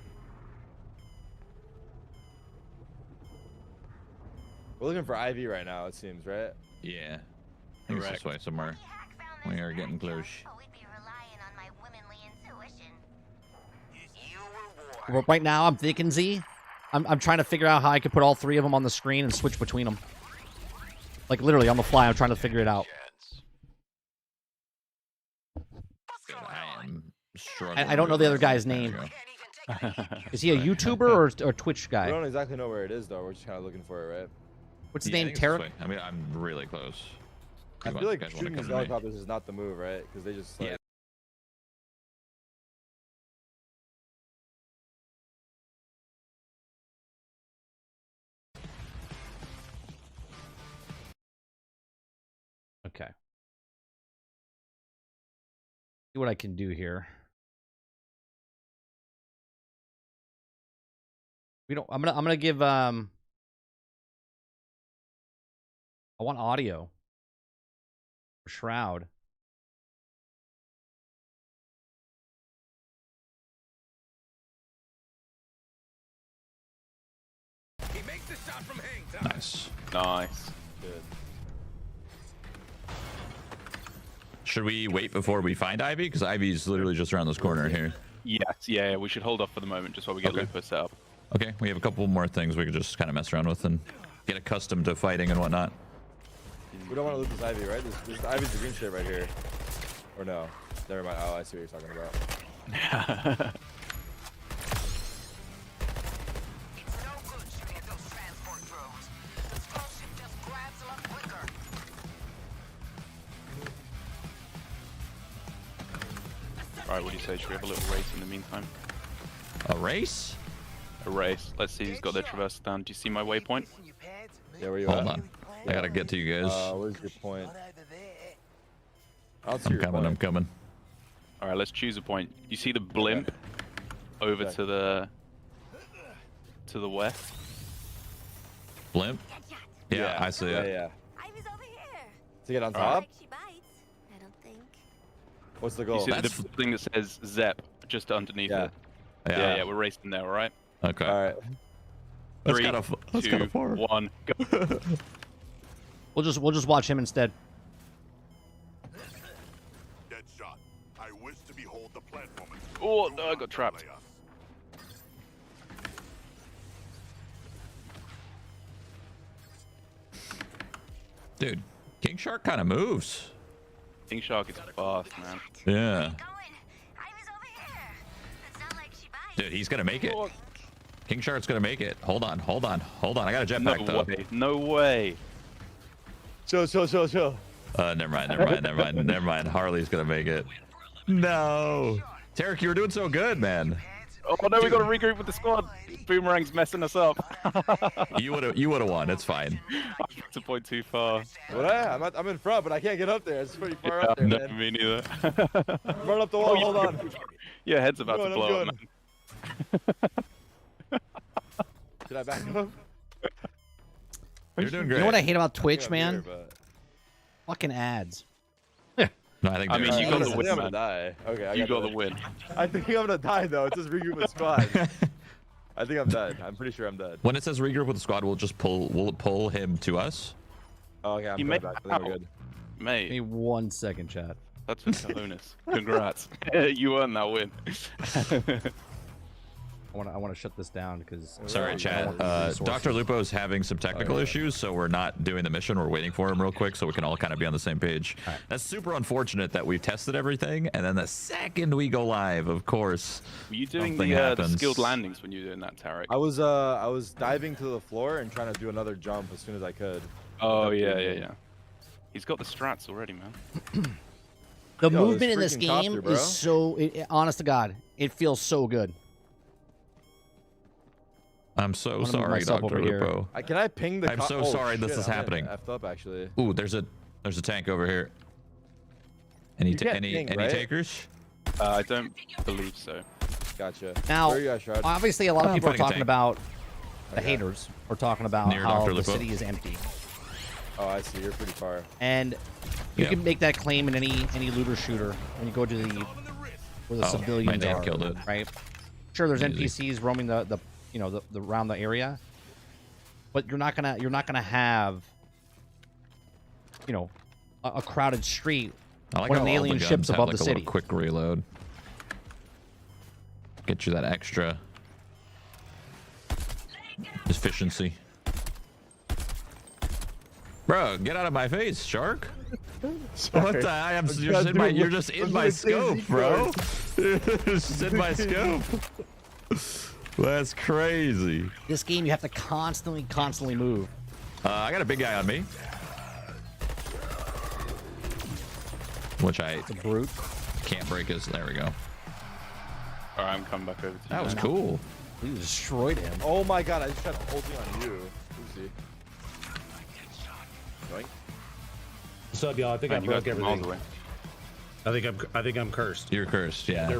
We're looking for Ivy right now, it seems, right? Yeah. I think it's this way somewhere. We are getting close. Well, right now, I'm thinking Z. I'm trying to figure out how I could put all three of them on the screen and switch between them. Like literally on the fly, I'm trying to figure it out. I am struggling. I don't know the other guy's name. Is he a YouTuber or Twitch We guy? don't exactly know where it is, though. We're just kind of looking for it, right? What's his Yeah, I name? think it's this Tarik? way. I mean, I'm really close. I You feel like guys wanna shooting come these to me? helicopters is not the move, right? Because they just like... Yeah. Okay. See what I can do here. We don't. I'm gonna give I want audio for Shroud. Nice. Nice. Good. Should we wait before we find Ivy? Because Ivy's literally just around this corner here. Yes, yeah, we should hold off for the moment just while we get Okay. Lupo set up. Okay, we have a couple more things we could just kind of mess around with and get accustomed to fighting and whatnot. We don't want to lose this Ivy, right? This Ivy's the green shit right here. Or no? Never mind. Oh, I see what you're talking about. Alright, what do you say? Should we have a little race in the meantime? A race? A race. Let's see who's got their traverse done. Do you see my waypoint? Yeah, where you Hold at? on. I gotta get to you guys. Where's your point? I don't see I'm your coming, point. I'm coming. Alright, let's choose a point. You see the blimp over Okay. to the west? Blimp? Yeah, I see it. Yeah. Ivy's over here. To get on Alright. top? She bites. I don't think. What's the You goal? see That's- the thing that says Zep just underneath Yeah. it? Yeah, we're racing there, alright? Okay. All right. That's 3, kind of 2, far. 1, go. We'll just watch him instead. Deadshot. I wish to behold the platform. Oh, no, I got trapped. Dude, King Shark kind of moves. King Shark is fast, man. Yeah. Ivy's over here. It's not like she bites. Dude, he's gonna make it. King Shark's gonna make it. Hold on. I got a No jetpack though. way. No way. Chill. Never mind. Harley's gonna make it. No. Tarik, you were doing so good, man. Oh no, we gotta regroup with the squad. Boomerang's messing us up. You would have won. It's fine. I took the point too far. What? I'm in front, but I can't get up there. It's pretty far up there, No, man. me neither. Run up the wall. Hold on. Your head's about to I'm blow up, going. man. Did I back up? You're doing You great. know what I hate about I Twitch, think I'm man? here, but- Fucking ads. No, I think. I mean, Tarek's you I got think the I'm win, gonna man. die. Okay, I You got the the win. I think I'm gonna die though. It says regroup with squad. I think I'm dead. I'm pretty sure I'm dead. When it says regroup with the squad, we'll just pull him to us. Oh, okay, I'm He going made back. I think out. we're good. Mate. Give me 1 second, chat. That's for cojones. Congrats. You earned that win. I want to shut this down because. Sorry, chat. DrLupo is having some technical issues, so we're not doing the mission. We're waiting for him real quick so we can all kind of be on the same page. Right. That's super unfortunate that we've tested everything, and then the second we go live, of course, Were you doing the skilled landings when you were doing that, Tarik? I was diving to the floor and trying to do another jump as soon as I could. Oh yeah. He's got the strats already, man. The movement in this game is so. Honest to God, it feels so good. I'm so sorry, DrLupo. Can I ping the? I'm so sorry this is happening. Effed up, actually. Ooh, there's a tank over here. Any takers? I don't believe so. Gotcha. Now, Where are you guys, Shroud? obviously, a lot of people are fighting a talking tank. about the haters. Are talking about Near how Dr. the Lupo. city is empty, Oh, I see. You're pretty far. and you Yeah. can make that claim in any looter shooter when you go to the where the Oh, my civilians dad are. killed it. Right? Sure, there's Easy. NPCs roaming the around the area, but you're not gonna have a crowded street I like when how an all alien the ship's guns have, above like, the a little city. quick reload. Get you that extra efficiency. Bro, get out of my face, shark. What the? You're just in my scope, bro. You're just in my scope. That's crazy. This game, you have to constantly move. I got a big guy on me. Which It's a brute. can't break his. There we go. Alright, I'm coming back over to you. That was cool. You destroyed him. Oh my god! I just tried holding on you. Oopsie. Yoink. What's up, y'all? I think I Man, you guys broke are miles everything. away. I think I'm cursed. You're cursed. Yeah. They're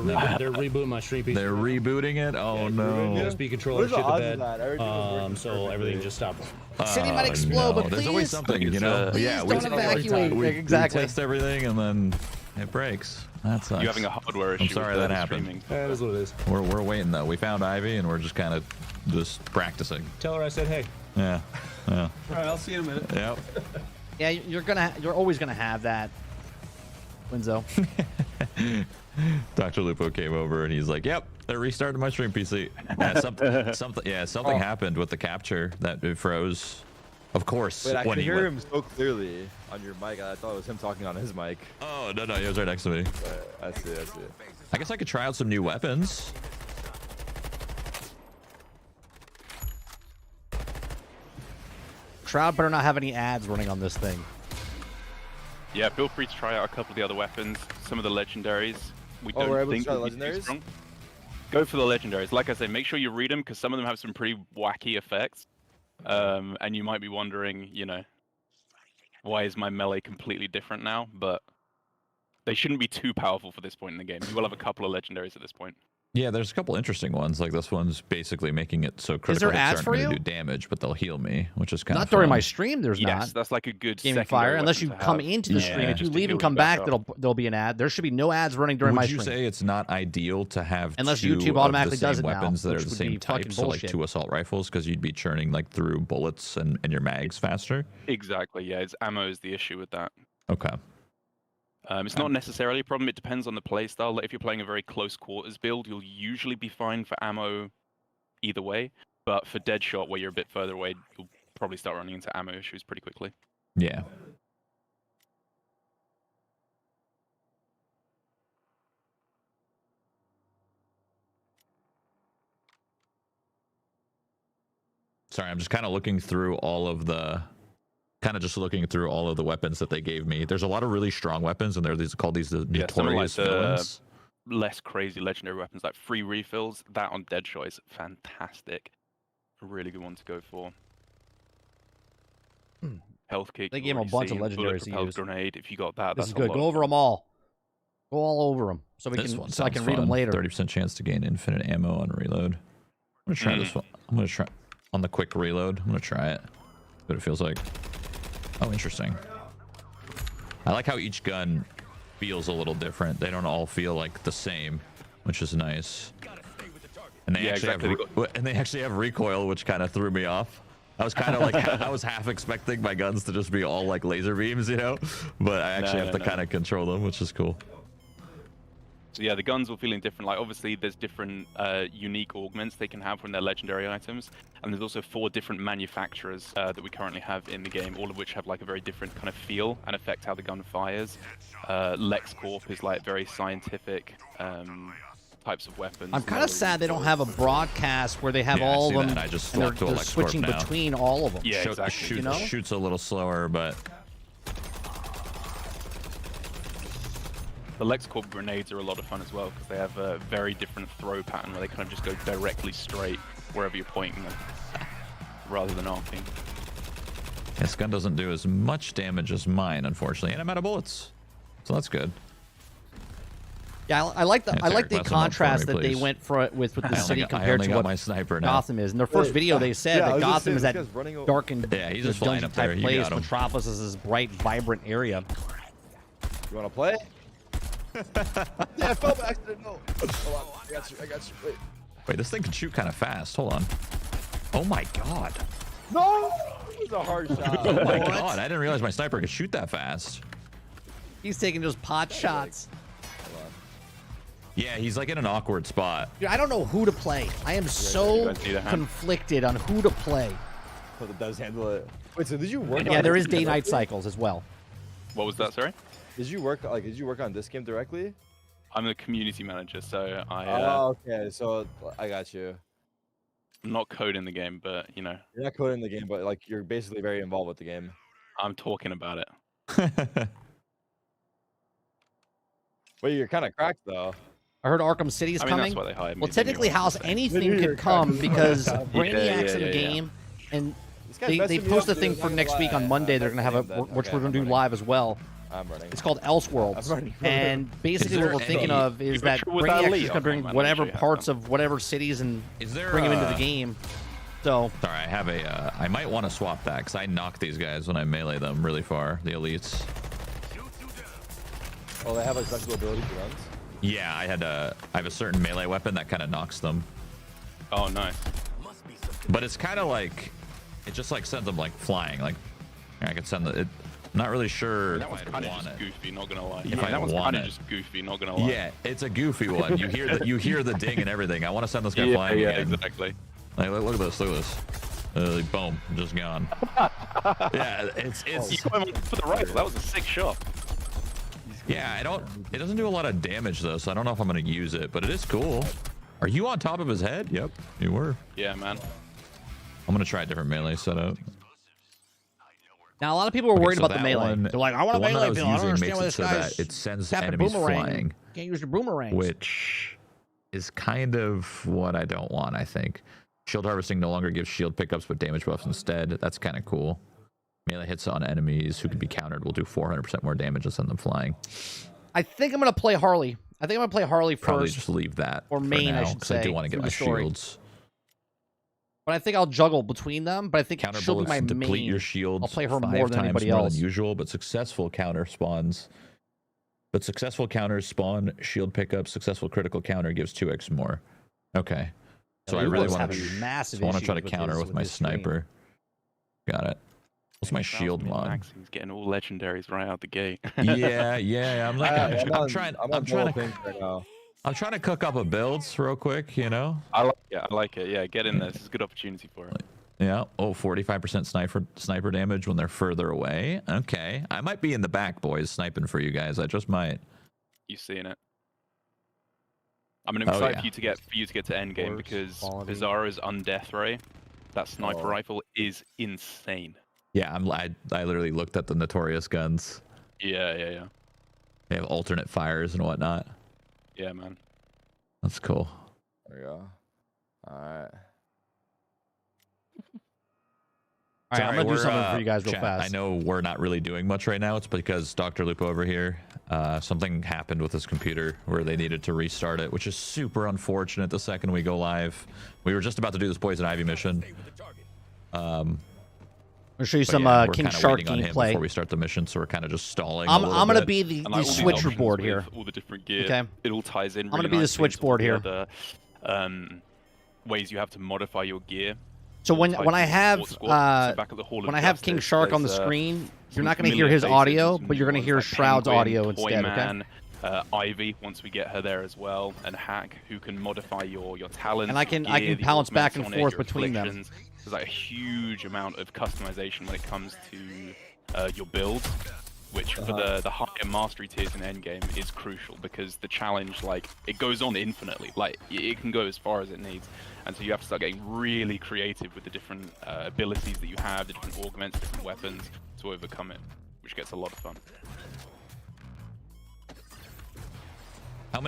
rebooting my stream piece. They're rebooting it. Oh no. USB controller shit the bed. So everything just stopped. City might explode, but There's always please, something, you know. please Yeah, don't evacuate. Exactly. We test everything and then it breaks. That sucks. You having a hardware issue? I'm sorry with that the happened. streaming. That is what it is. We're waiting though. We found Ivy and we're just kind of just practicing. Tell her I said hey. Yeah. Yeah. All right, I'll see you in a minute. Yep. Yeah, you're always gonna have that, Winzo. DrLupo came over and he's like, "Yep, they're restarting my stream PC." Yeah, something happened with the capture that it froze. Of course. Wait, I when could he hear went- him so clearly on your mic. I thought it was him talking on his mic. Oh no, he was right next to me. I see. I guess I could try out some new weapons. Shroud better not have any ads running on this thing. Yeah, feel free to try out a couple of the other weapons. Some of the legendaries. We Oh, don't we're able to think try will be too legendaries? strong. Go for the legendaries. Like I say, make sure you read them because some of them have some pretty wacky effects. And you might be wondering, why is my melee completely different now? But they shouldn't be too powerful for this point in the game. You will have a couple of legendaries at this point. Yeah, there's a couple interesting ones. Like this one's basically making it so critical there hits ads aren't for going you? to do damage, but they'll heal me, which is kind of Not during fun. my stream. There's Yes, not. that's like a good Gaming secondary Fire, unless weapon you to come have. into the stream. If you just to leave heal and come back back, up. there'll be an ad. There should be no ads running during my Would you stream. say it's not ideal to have Unless two YouTube of automatically the same does it now, weapons that are which the would same be fucking type, so like bullshit. 2 assault rifles, because you'd be churning like through bullets and your mags faster? Exactly, yeah. It's ammo is the issue with that. Okay. It's not necessarily a problem. It depends on the playstyle. Like if you're playing a very close quarters build, you'll usually be fine for ammo either way. But for Deadshot, where you're a bit further away, you'll probably start running into ammo issues pretty quickly. Yeah. Sorry, I'm just kind of looking through all of the weapons that they gave me. There's a lot of really strong weapons, and they're called the Some of, notorious villains. less crazy legendary weapons like free refills. That on Deadshot is fantastic. A really good one to go for. Health kick. They you've gave him a already bunch of seen. legendaries to Bullet-propelled use. grenade. If you got that, This that's is a good. lot Go of over them all. Go all over them, so This I one can sounds read them fun. later. 30% chance to gain infinite ammo on reload. I'm gonna try this one. I'm gonna try on the quick reload. I'm gonna try it. See what it feels like. Oh, interesting. I like how each gun feels a little different. They don't all feel like the same, which is nice. And they Yeah, actually exactly. have and they actually have recoil, which kind of threw me off. I was kind of like, I was half expecting my guns to just be all like laser beams, you know, but I actually have to kind of control them, which is cool. So yeah, the guns were feeling different. Like obviously there's different unique augments they can have from their legendary items. And there's also 4 different manufacturers that we currently have in the game, all of which have like a very different kind of feel and affect how the gun fires. LexCorp is like very scientific types of weapons. I'm kind of sad they don't have a broadcast where they have all of them. I just and swapped to they're LexCorp switching now. between all of them. Yeah, exactly. You know? Shoots a little slower, but the LexCorp grenades are a lot of fun as well because they have a very different throw pattern where they kind of just go directly straight wherever you're pointing them, rather than arcing. this gun doesn't do as much damage as mine, unfortunately, and I'm out of bullets, so that's good. Yeah, I like the Tarik, pass them up contrast for me, that they please. went for with the city I compared only to got what my sniper now. Gotham is. In their first video, they said that Gotham is that dark and Yeah, he's just flying dungeon up there. type You place. got him. Metropolis is this bright, vibrant area. You want to play? Yeah, I fell by accident. No. Hold on. I got you. Wait. Wait, this thing can shoot kind of fast. Hold on. Oh my god. No! It was a hard shot. Oh my god, I didn't realize my sniper could shoot that fast. He's taking just pot shots. Yeah, he's like in an awkward spot. Dude, I don't know who to play. I am so conflicted on who to play. But it does handle it. Wait, so did you work on Yeah, there this is game day-night directly? cycles as well. What was that, sorry? Did you work on this game directly? I'm the community manager, so I Oh, okay. So I got you. I'm not coding the game, but you know. You're not coding the game, but like you're basically very involved with the game. I'm talking about it. Wait, you're kind of cracked though. I heard Arkham City is I mean, coming. that's why they hired me, Well, they technically, knew I was House saying. anything You're could come cracked. because Yeah, Brainiac's in the yeah. game, and guy's they messing me posted up, a thing dude, for I'm not next gonna week on lie. Monday. They're gonna have a Then, which okay, we're gonna do I'm live as well. I'm running. It's called Elseworlds, I'm running. and basically what there we're thinking any- of is that with that Brainiac's lead? just gonna bring Okay, whatever man, parts of whatever cities and Is there bring them into the game. So Sorry, I have a. I might want to swap that because I knock these guys when I melee them really far. The elites. Oh, they have like special ability for guns. Yeah, I have a certain melee weapon that kind of knocks them, Oh, nice. but it's kind of like it just like sends them like flying. Like I could send the. I'm not really sure That if one's I kind of want just it. goofy, not gonna lie. If I that one's want kind of it. just goofy, not gonna lie. Yeah, it's a goofy one. You hear the ding and everything. I want to send this guy yeah, flying yeah, again. exactly. Like, look at this. Look at this. Boom, just gone. Yeah, it's You got him for the right. That was a sick shot. yeah. It doesn't do a lot of damage though, so I don't know if I'm gonna use it, but it is cool. Are you on top of his head? Yep, you were. Yeah, man. I'm gonna try a different melee setup. now a lot of people are Okay, worried so about the that melee. one- They're like, I want the a one that I melee was build. I don't using understand why makes this it so guy's that it sends tapping enemies boomerang. flying, Can't use your boomerangs. which is kind of what I don't want. I think shield harvesting no longer gives shield pickups but damage buffs instead. That's kind of cool. Melee hits on enemies who can be countered will do 400% more damage and send them flying. I think I'm gonna play Harley. I think I'm gonna play Harley Probably first, just leave that or for main, I now, should 'cause I say, do want to get through my the story. shields. but I think I'll juggle between them. But I think Counter she'll be bullets my deplete main. your shields. I'll play her 5 more than times anybody more else. than usual, but successful counter spawns. But successful counters spawn shield pickup. Successful critical counter gives 2x more. Okay, so I really want to. massive. So I want to try to issues counter his- with my his stream. sniper. Got it. What's my shield mod? He's getting all legendaries right out the gate. Yeah. I'm like, I'm trying. I'm I'm trying to. right now. I'm trying to cook up a builds real quick. You know. I like it. Yeah, get in there. This is a good opportunity for it. Yeah. Oh, 45% sniper damage when they're further away. Okay. I might be in the back, boys, sniping for you guys. I just might. You seeing it? I'm excited yeah. for you to get to endgame because quality. Bizarro's undeath ray, that sniper rifle is insane. Yeah, I literally looked at the notorious guns. Yeah. They have alternate fires and whatnot. Yeah, man. That's cool. There we go. All right. All right, I'm gonna do we're, something for you guys real chat, fast. I know we're not really doing much right now. It's because DrLupo over here, something happened with his computer where they needed to restart it, which is super unfortunate the second we go live. We were just about to do this Poison Ivy mission. I'll show you but some yeah, we're King kinda Shark waiting on him gameplay. before we start the mission, so we're kind of just stalling. I'm a gonna bit. be the And, like, all the switcher options board with here. all the different gear. Okay. It all ties in. I'm gonna really be the nicely into switchboard all here. the other, ways you have to modify your gear. So when all I types of have sports squad. So back at the Hall of when I have King Justice, Shark on the there's, screen, you're some not going to hear familiar his faces audio, and but you're going to new hear ones like Shroud's Penguin, audio instead. Okay. Toyman, Ivy, once we get her there as well, and Hack, who can modify your talents. And I can gear, the bounce back augments and on it, forth your between them. afflictions. There's like a huge amount of customization when it comes to your build, which for the higher mastery tiers in endgame is crucial, because the challenge, like, it goes on infinitely. Like, it can go as far as it needs, and so you have to start getting really creative with the different abilities that you have, the different augments, different weapons to overcome it, which gets a lot of fun. How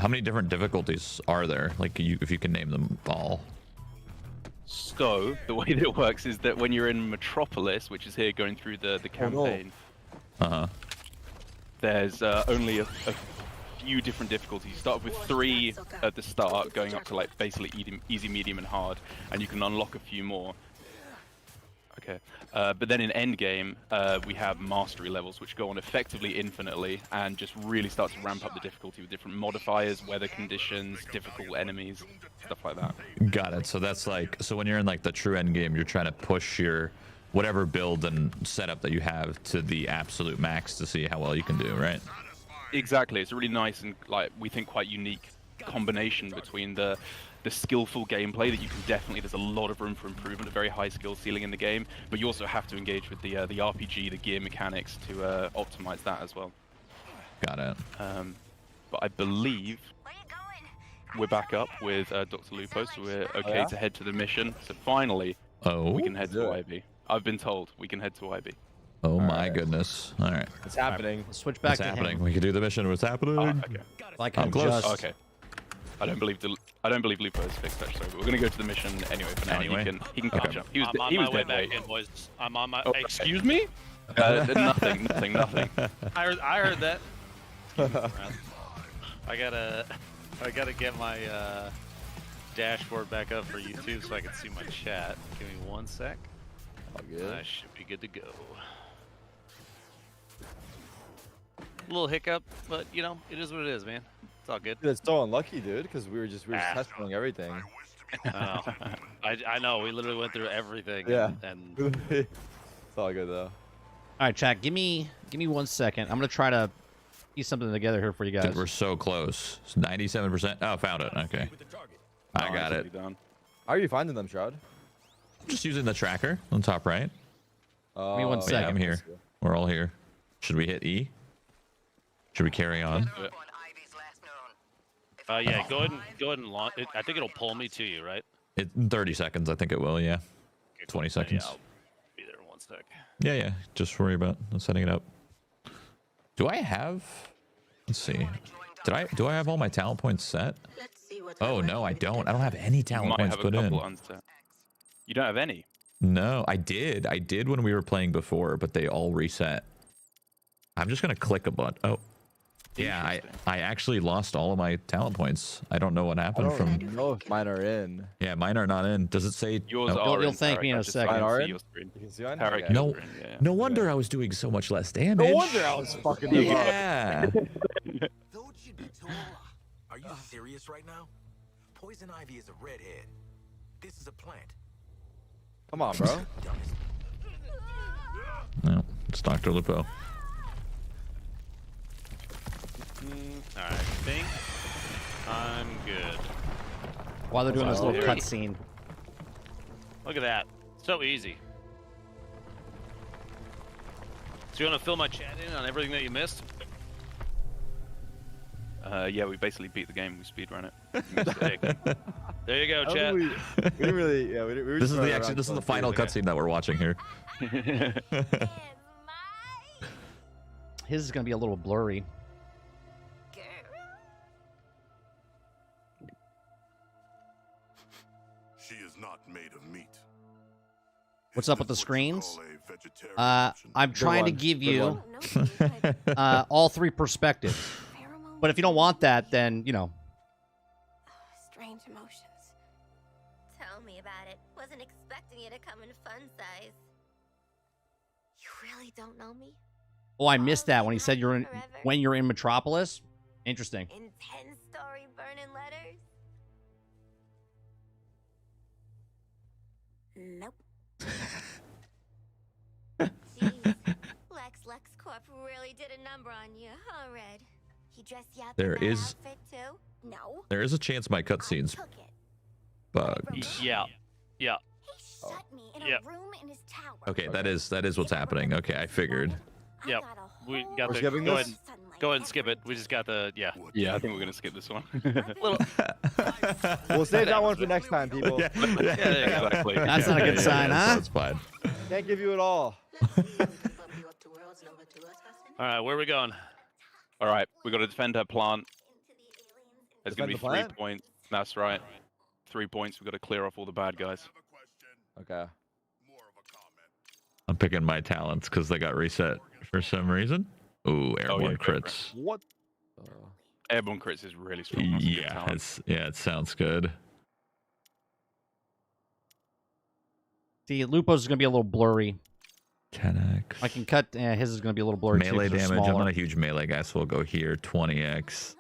many different difficulties are there? Like, if you can name them all. So the way that it works is that when you're in Metropolis, which is here going through the campaign, there's only a few different difficulties. You start with 3 at the start, going up to like basically easy, medium, and hard, and you can unlock a few more. Okay, but then in endgame, we have mastery levels, which go on effectively infinitely, and just really start to ramp up the difficulty with different modifiers, weather conditions, difficult enemies, stuff like that. Got it. So that's like, so when you're in like the true end game, you're trying to push your whatever build and setup that you have to the absolute max to see how well you can do, right? Exactly. It's a really nice and, like, we think quite unique combination between the skillful gameplay that you can definitely, there's a lot of room for improvement, a very high skill ceiling in the game, but you also have to engage with the RPG, the gear mechanics to optimize that as well. Got it. But I believe we're back up with Dr. Lupo, so we're okay to head to the mission. So finally, we can head to IB. I've been told we can head to IB. Oh my goodness. All right. It's happening. Let's switch back It's to happening. him. We can do the mission. What's happening? Okay. Like I'm close. Okay. I don't believe Lupo has fixed that, sorry, but we're gonna go to the mission anyway for now. Anyway. He can catch up. He was I'm on my way dead back late. in, boys. I'm on my. Oh, Excuse me? Nothing. I heard that. I gotta get my dashboard back up for YouTube so I can see my chat. Give me 1 sec. All good. I should be good to go. A little hiccup, but you know, it is what it is, man. It's all good. Dude, it's so unlucky, dude, because we were just testing everything. I know. We literally went through everything. Yeah. And It's all good though. All right, chat. Give me 1 second. I'm gonna try to piece something together here for you guys. Dude, we're so close. It's 97%. Oh, found it. Okay. I got it. Done. How are you finding them, Shroud? I'm just using the tracker on top right. Give me 1 Yeah, second. I'm here. We're all here. Should we hit E? Should we carry on? yeah, go ahead and launch. I think it'll pull me to you, right? In 30 seconds, I think it will, yeah. Okay, 20 cool. seconds. Yeah, I'll be there in 1 sec. Yeah. Just worry about setting it up. Do I have... Let's see. Do I have all my talent points set? Oh, no, I don't. I don't have any talent points put in. Unset. You don't have any? No, I did. I did when we were playing before, but they all reset. I'm just going to click a button. Oh. Yeah, I actually lost all of my talent points. I don't know what happened I don't know if mine are in. Yeah, mine are not in. Does it say... Yours no. are You'll in, thank me in a second. Mine are in? You can see mine? Tarik, Okay. No, you're in, yeah. no wonder I was doing so much less damage. No wonder I was fucking Yeah. Thought you'd be taller. Are you serious right now? Poison ivy is a redhead. This is a plant. Come on, bro. No, it's Dr. Lupo. Alright, I think I'm good. While they're doing this little There. cutscene. Look at that. So easy. So you want to fill my chat in on everything that you missed? Yeah, we basically beat the game. We speedrun it. There you go, How chat. do we didn't really, yeah, we were This just is running the around this is the fun final too. cutscene that we're watching here. His is gonna be a little blurry. She is not made of meat. What's up with the screens? Call a vegetarian option. I'm trying to one. give Good you one. all 3 perspectives. But if you don't want that, then, you know. Strange emotions. Tell me about it. Wasn't expecting you to come in fun size. You really don't know me? Oh, I missed that when he said when you're in Metropolis. Interesting. In 10-story burning letters? Nope. Jeez. Lex Corp really did a number on you, huh, Red? He dressed you up There in that is- outfit too? No. There is a chance my cutscene's bugged. Yeah. Yeah. He shut me in Yep. a room in his tower. Okay, that is what's happening. Okay, I figured. Yep. We got We're the. skipping Go this? ahead. Go ahead and skip it. We just got the. Yeah. Yeah, I think we're gonna skip this one. Little. We'll save that one for next time, people. Yeah, exactly. That's not a good sign, huh? That's fine. Can't give you it all. All right, where are we going? All right, we got to defend her plant. There's Defend gonna be the 3 plant? points. That's right. 3 points. We've got to clear off all the bad guys. Okay. I'm picking my talents because they got reset for some reason. Ooh, airborne go for it. crits. What? Airborne crits is really strong. That's a good Yeah, talent. it sounds good. See, Lupo's is gonna be a little blurry. 10x. I can cut. His is gonna be a little blurry Melee too, 'cause they're damage. I'm smaller. not a huge melee guy, so we'll go here. 20x.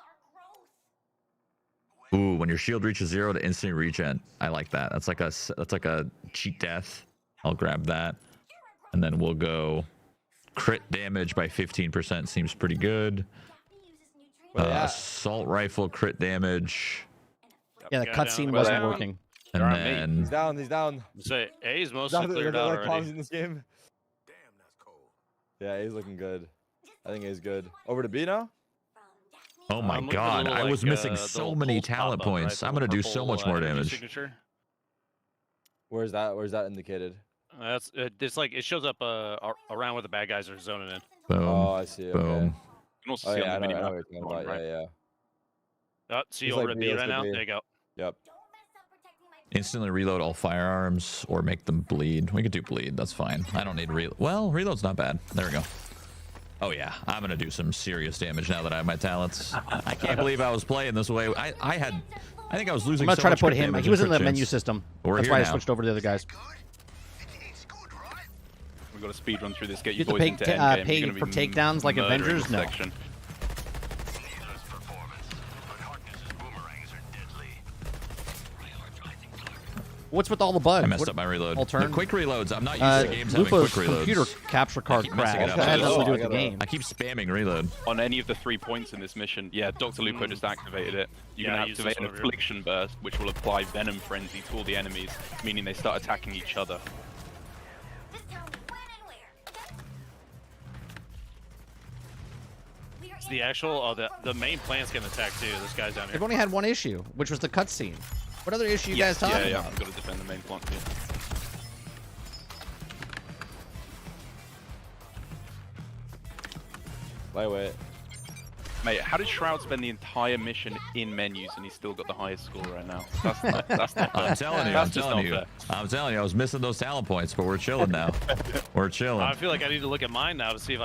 Ooh, when your shield reaches 0 to instantly regen. I like that. That's like a cheat death. I'll grab that, and then we'll go crit damage by 15%. Seems pretty good. Assault rifle crit damage, Yeah, the cutscene wasn't working. and Alright, then He's down. He's down. Say A's He's mostly down. cleared There's out like already. in this game. Yeah, he's looking good. I think he's good. Over to B now. oh my I'm looking at a god, little, I was like, missing the so little many pulse pop talent up, right? points. The I'm little gonna do so purple, much more energy damage. signature. Where's that? Where's that indicated? That's it's like it shows up around where the bad guys are zoning in. Boom. Oh, I see. Okay. Boom. You can also Oh see yeah, I on know, the I know minimap. what you're talking about. Right. Yeah, yeah. Oh, see He's over like at B, B let's right go now. B. There you go. Yep. Instantly reload all firearms or make them bleed. We could do bleed. That's fine. I don't need reload. Well, reload's not bad. There we go. Oh yeah, I'm gonna do some serious damage now that I have my talents. I can't believe I was playing this way. I think I was losing. I'm gonna so try to much put crit him. damage He was and in the crit menu chance. system. We're That's here why I now. switched over to the other guys. We've got to speed run through this. Get you You have to boys pay, into ta- endgame. You're pay gonna for be takedowns like murdering Avengers? this No. section. What's with all the bugs? I messed What- up my reload. All turn? The quick reloads. I'm not used to games having Lupo's quick reloads. computer capture I card keep messing crashed. it up. That had nothing to do with the I gotta- game. I keep spamming reload. On any of the 3 points in this mission, yeah, Dr. Lupo just activated it. You Yeah, I can used activate this an one over here. affliction burst, which will apply venom frenzy to all the enemies, meaning they start attacking each other. Just tell me when and where. It's the actual the main plant's getting attacked too. This guy's down here. They've only had one issue, which was the cutscene. What other issue you guys talking yeah, about? I've got to defend the main plant too. Wait. Mate, how did Shroud spend the entire mission in menus and he's still got the highest score right now? That's not fair. I'm telling you, That's I'm just telling not you. fair. I'm telling you, I was missing those talent points, but we're chilling now. We're chilling. I feel like I need to look at mine now to see if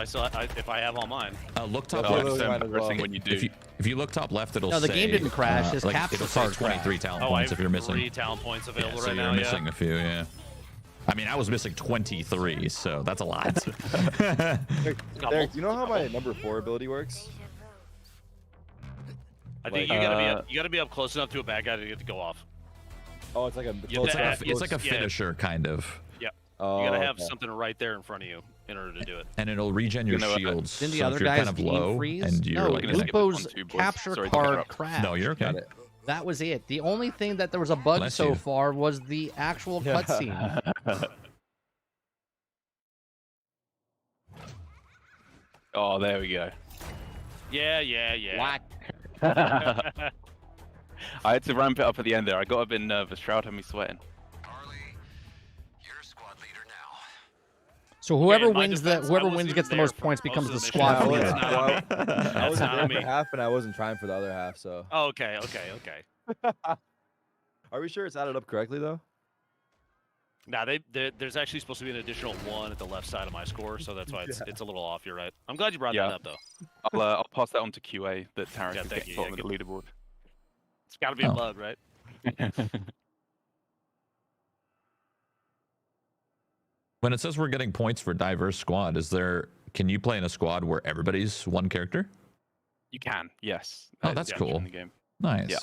if I have all mine. Look top Yeah, left. those might as well. Pressing when you do. If you look top left, it'll No, the say, game didn't crash. His like, capture it'll say card 23 crashed. talent Oh, I points have if you're missing. 3 talent points Yeah, available so right you're now. missing Yeah. a few, yeah. I mean, I was missing 23, so that's a lot. Derek, do you know how my number 4 ability works? I think you gotta be up close enough to a bad guy to get to go off. Oh, it's like a. You have to have- It's like a yeah. finisher, kind of. Yeah. Oh, You gotta have okay. something right there in front of you in order to do it. And it'll regen your You know what? shields. Didn't the so other if you're guys kind of game low freeze? and you're No, like, gonna skip this Lupo's one too, boys. capture Sorry to card interrupt. crashed. no, you're okay. Got it. That was it. The only thing that there was a bug Bless so you. far was the actual cutscene. Oh, there we go. Yeah. I had to ramp it up at the end there. I got a bit nervous. Shroud had me sweating. So whoever in my wins defense, I whoever wasn't wins even gets the there most for points most becomes of the the squad mission. leader. It's not on me. I That's was not there on for me. half, and I wasn't trying for the other half. So, Okay. are we sure it's added up correctly though? Now there's actually supposed to be an additional 1 at the left side of my score, so that's why it's a little off. You're right. I'm glad you brought Yeah. that up though. I'll pass that on to QA that Tarik Yeah, is thank getting you. bottom Yeah, of the leaderboard. It's got to be a Oh. bug, right? When it says we're getting points for diverse squad, can you play in a squad where everybody's one character? You can, yes. Oh, that's yeah, cool. in the game. Nice. Yeah.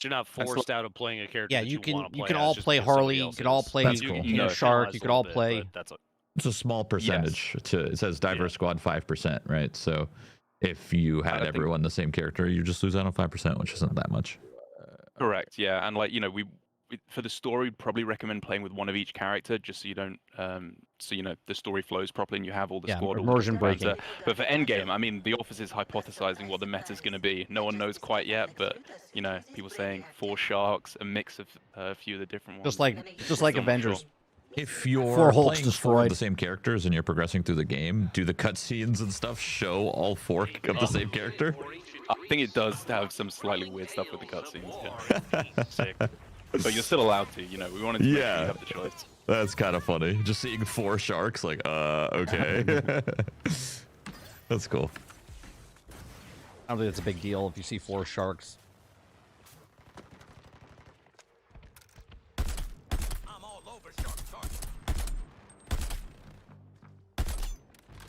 You're not forced out of playing a character. Yeah, that you can want to play you can as all just play because somebody Harley. You else could all is. play That's cool. King Shark. You could all play. That's It's a small percentage. It says diverse squad 5%, right? So if you had everyone the same character, you just lose out on 5%, which isn't that much. Correct. Yeah, and like we for the story, we'd probably recommend playing with one of each character, just so you don't, so you know the story flows properly and you have all the squad. all the immersion different breaking. banter. But for endgame, I mean, the office is hypothesizing what the meta is going to be. No one knows quite yet, but you know, people saying 4 sharks, a mix of a few of the different ones. Just like Avengers. If you're 4 Hulks playing 4 destroyed. of the same characters and you're progressing through the game, do the cutscenes and stuff show all 4 of the same character? I think it does have some slightly weird stuff with the cutscenes. Yeah. Sick. But you're still allowed to, you know. We wanted to make sure you have the choice. That's kind of funny. Just seeing 4 sharks, like, okay. That's cool. I don't think it's a big deal if you see 4 sharks.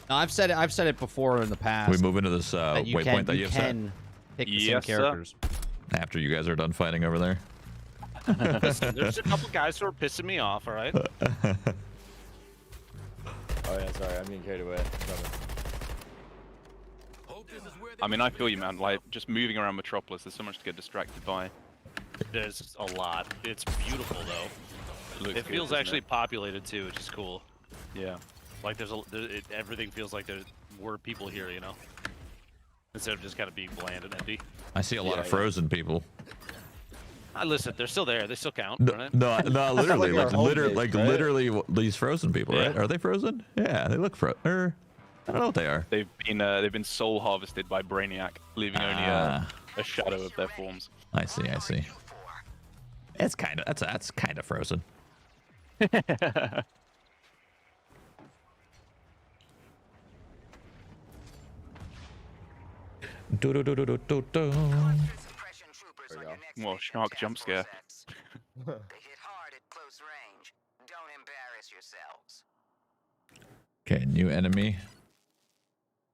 Now, I've said it before in the past. We move into this waypoint that you have set? can pick the same characters. After you guys are done fighting over there. Listen, there's a couple guys who are pissing me off. All right. Oh yeah, sorry, I'm getting carried away. I mean, I feel you, man. Like, just moving around Metropolis, there's so much to get distracted by. There's a lot. It's beautiful though. It It feels doesn't actually it? populated too, which is cool. Yeah. Like everything feels like there were people here, you know, instead of just kind of being bland and empty. I see a lot of frozen people. Listen, they're still there. They still count, No, right? no, literally, like our home literally, base, right? literally, these frozen people, right? Yeah. Are they frozen? Yeah, they look frozen. I don't know what they are. They've been soul harvested by Brainiac, leaving only a shadow of their forms. I see. It's that's kind of frozen. Well, shark jump scare. They hit hard at close range. Don't embarrass yourselves. Okay, new enemy.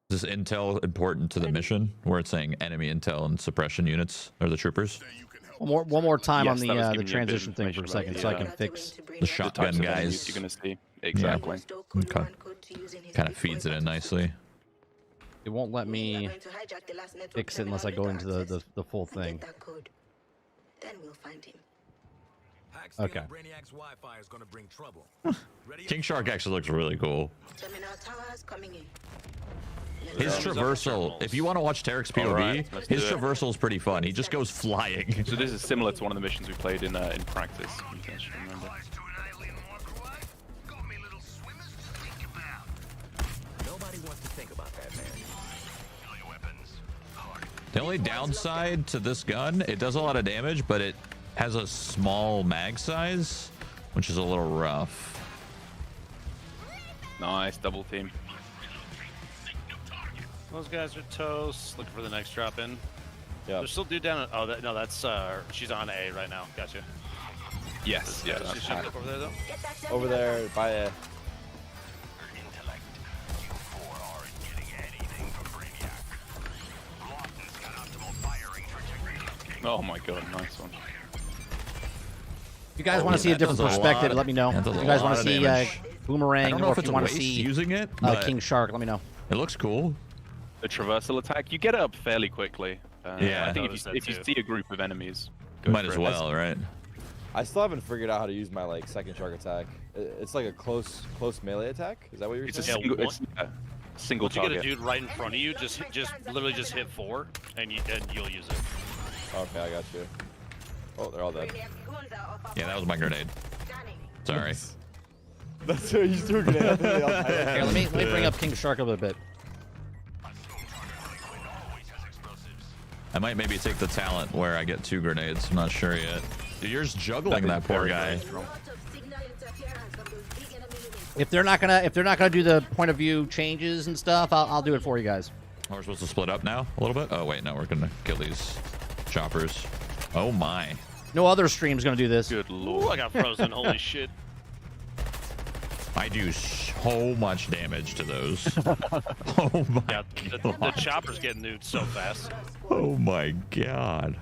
Is this intel important to the mission? Where it's saying enemy intel and suppression units are the troopers? One more time Yes, on that was the giving you a bit of transition thing for a information second, about so I the, can fix The shotgun types of guys. enemies you're gonna see. Exactly. Okay. Kind of feeds it in nicely. It won't let me fix it unless I go into the full thing. Then we'll find him. Okay. Brainiac's Wi-Fi is gonna bring trouble. King Shark actually looks really cool. Terminal towers coming in. His traversal, if you want to watch Tarik's POV, Alright, let's his do it. traversal is pretty fun. He just goes flying. So this is similar to one of the missions we played in practice. You guys should remember. Nobody wants to think about that, man. The only downside to this gun, it does a lot of damage, but it has a small mag size, which is a little rough. Nice double team. Those guys are toast. Looking for the next drop in. Yeah. There's still dude down. No, that's she's on A right now. Gotcha. Yes, yeah. She That's should look over there though. Over there by a. Oh my god, nice one. If you guys want to see a different perspective, let me know. If you guys want to see Boomerang, I don't know or if if it's you a want to waste see using it, but King Shark, let me know. it looks cool. The traversal attack, you get it up fairly quickly. Yeah. I think Noticed if you that see a group of enemies, go Might for as it. well, right? I still haven't figured out how to use my like second shark attack. It's like a close melee attack. Is that what you're It's a saying? single, it's a single Once you get a target. dude right in front of you, just literally just hit 4, and you'll use it. Okay, I got you. Oh, they're all dead. Yeah, that was my grenade. Sorry. That's what you threw a grenade. I think they all died. Here, let me bring up King Shark a little bit. I might maybe take the talent where I get 2 grenades. I'm not sure yet. Dude, you're just juggling that poor guy. If they're not gonna do the point of view changes and stuff, I'll do it for you guys. Oh, we're supposed to split up now a little bit? Oh wait, no, we're gonna kill these choppers. Oh my. No other stream's gonna do this. Good Ooh, lord. I got frozen. Holy shit. I do so much damage to those. Oh my Yeah, the chopper's getting nuked so fast. Oh my god.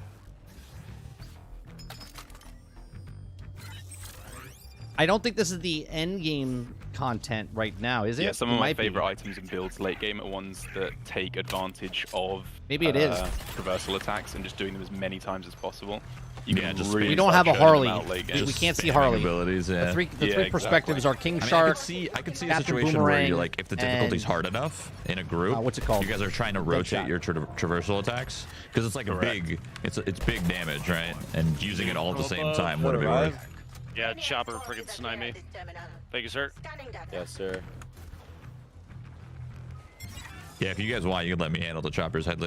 I don't think this is the end game content right now, is it? Yeah, some It of my might be. favorite items and builds late game are ones that take advantage of Maybe it is traversal attacks and just doing them as many times as possible. We don't have a Harley. We can't see Harley. Abilities, The three perspectives are King Shark. I could see a Captain situation where Boomerang, you're like, if the difficulty's and- hard enough in a group, what's it called? You guys are trying to rotate your traversal attacks because it's like it's big damage, right? And using it all at the same time wouldn't be worth. Yeah, chopper freaking snipe me. Thank you, sir. Yes, sir. Yeah, if you guys want, you can let me handle the choppers. It's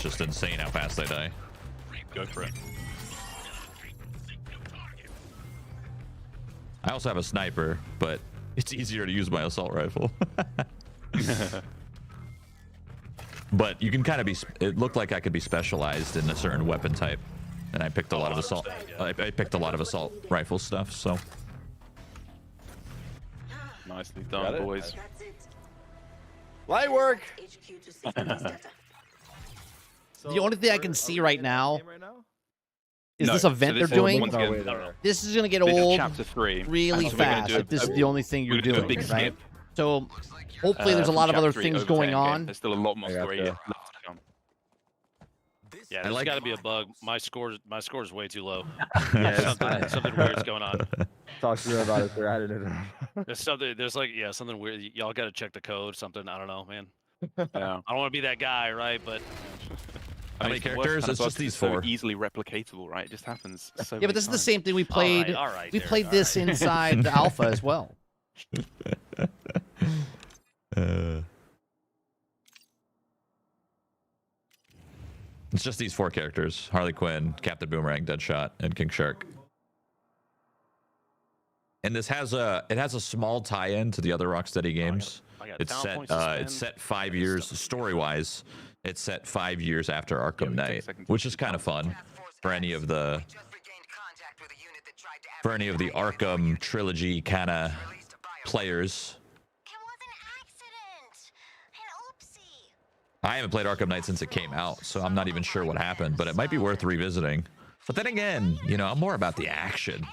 just insane how fast they die. Go for it. I also have a sniper, but it's easier to use my assault rifle. But you can kind of be. It looked like I could be specialized in a certain weapon type, and I picked a lot of assault. I picked a lot of assault rifle stuff. So Nicely done, boys. Light work. The only thing I can see right now is No, this so event this they're is doing. once again- no. This is gonna get This is old chapter 3, really and so we're gonna fast do if this is the only thing you're we're gonna do a doing, big right? skip. So hopefully there's a From lot of other chapter 3 things over to going endgame. on. There's still a lot more story left to come. Yeah, there's got to be a bug. My score is way too low. Yeah, something weird's going on. Talk to you about it, sir. I didn't know. There's like something weird. Y'all got to check the code. Something, I don't know, man. Yeah. I don't want to be that guy, right? But how many it's the worst characters? kind of It's bug just 'cause these it's so 4. easily replicatable, right? It just happens. So Yeah, many but this is the times. same thing we played. all right, we Derek, played all this right. inside the alpha as well. It's just these 4 characters: Harley Quinn, Captain Boomerang, Deadshot, and King Shark. And this has a small tie-in to the other Rocksteady games. It's set 5 years story-wise. It's set 5 years after Arkham Knight, which is kind of fun for any of the Arkham trilogy kind of players. I haven't played Arkham Knight since it came out, so I'm not even sure what happened, but it might be worth revisiting. But then again, I'm more about the action.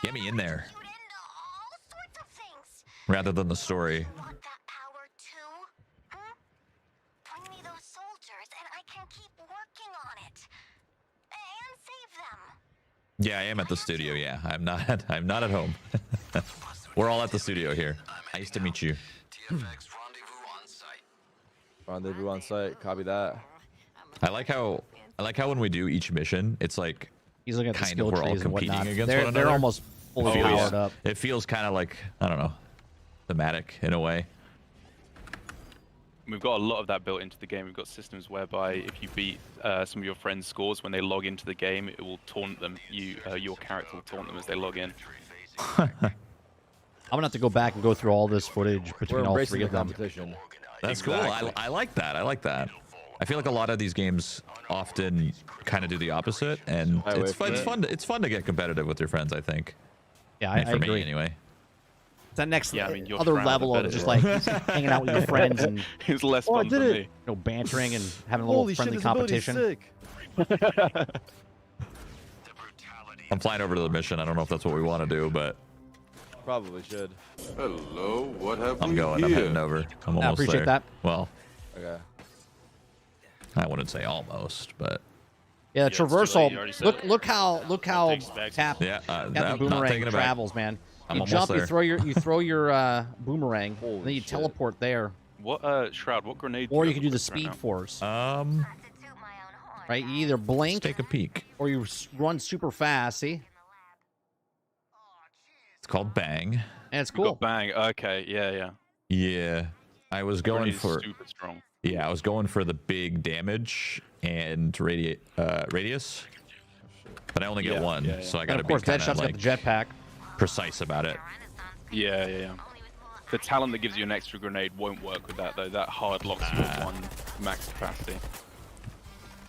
Get me in there. Rather than the story. Yeah, I am at the studio. Yeah, I'm not at home. We're all at the studio here. Nice to meet you. Rendezvous on site. Copy that. I like how when we do each mission, it's like He's looking at the kind skill of we're all trees and competing whatnot. against They're one another. they're almost fully It feels- powered up. It feels kind of like, I don't know, thematic in a way. We've got a lot of that built into the game. We've got systems whereby if you beat some of your friends' scores, when they log into the game, it will taunt them. Your character will taunt them as they log in. I'm gonna have to go back and go through all this footage between all 3 of them. Competition. That's cool. I like that. I like that. I feel like a lot of these games often kind of do the opposite, and it's fun to get competitive with your friends, I think. Yeah, I mean, I for agree. me anyway. It's that next Yeah, I mean, your other Shroud level are of just better. like hanging out with your friends and It's less fun for me. bantering and having a little friendly competition. I'm flying over to the mission. I don't know if that's what we want to do, but Probably should. Hello, what have I'm we going. here? I'm heading over. I'm almost appreciate there. that. Well, Okay. I wouldn't say almost, but Yeah, it's too late. traversal. You already said Look how takes back. yeah, Captain not Boomerang taking it back. travels, man. I'm You almost jump, there. you throw your boomerang, Holy then you shit. teleport there, What Shroud? What grenade? or do you can do the have right Speed now? Force. Um, Right, you either blink let's take a peek. or you run super fast. See, It's called Bang. and it's We've cool. got bang. Okay, yeah. Yeah, I was That going grenade is for. super strong. Yeah, I was going for the big damage and radius, but I only get Yeah, one, yeah, yeah. so I And got to of be course, kind Deadshot's of like got the jetpack. precise about it. Yeah. The talent that gives you an extra grenade won't work with that though. That hard locks you at 1 max capacity.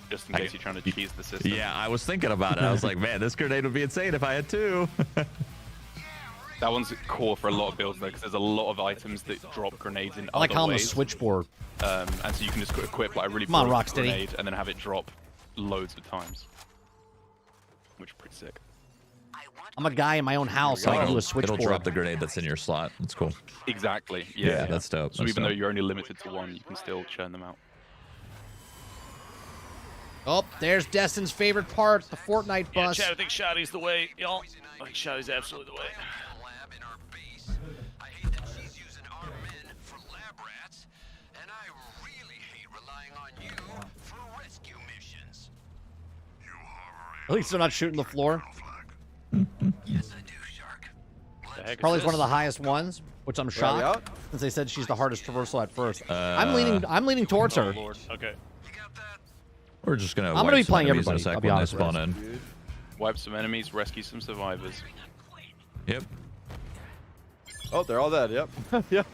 Just in case you're trying to cheese the system. Yeah, I was thinking about it. I was like, man, this grenade would be insane if I had 2. That one's core for a lot of builds though, because there's a lot of items that drop grenades in I like other how on the ways. switchboard. And so you can just equip like a really Come on, bulletproof Rocksteady. grenade and then have it drop loads of times, which is pretty sick. I'm a guy in my own house, so I can do a It'll switchboard. drop the grenade that's in your slot. That's cool. Exactly. Yeah, that's dope. So That's even though dope. you're only limited to one, you can still churn them out. Oh, there's Destin's favorite part, the Fortnite Yeah, bus. Chad, I think Shotty's the way, y'all. I think Shotty's absolutely the way. At least they're not shooting the floor. The heck is Probably this? one of the highest ones, which I'm Where are we shocked out? since they said she's the hardest traversal at first. I'm leaning towards Oh, her. Lord. Okay. We're just gonna. I'm gonna wipe be some playing enemies in a everybody, sec I'll be when they honest with spawn you. in. Wipe some enemies, rescue some survivors. Yep. Oh, they're all dead. Yep. Yep.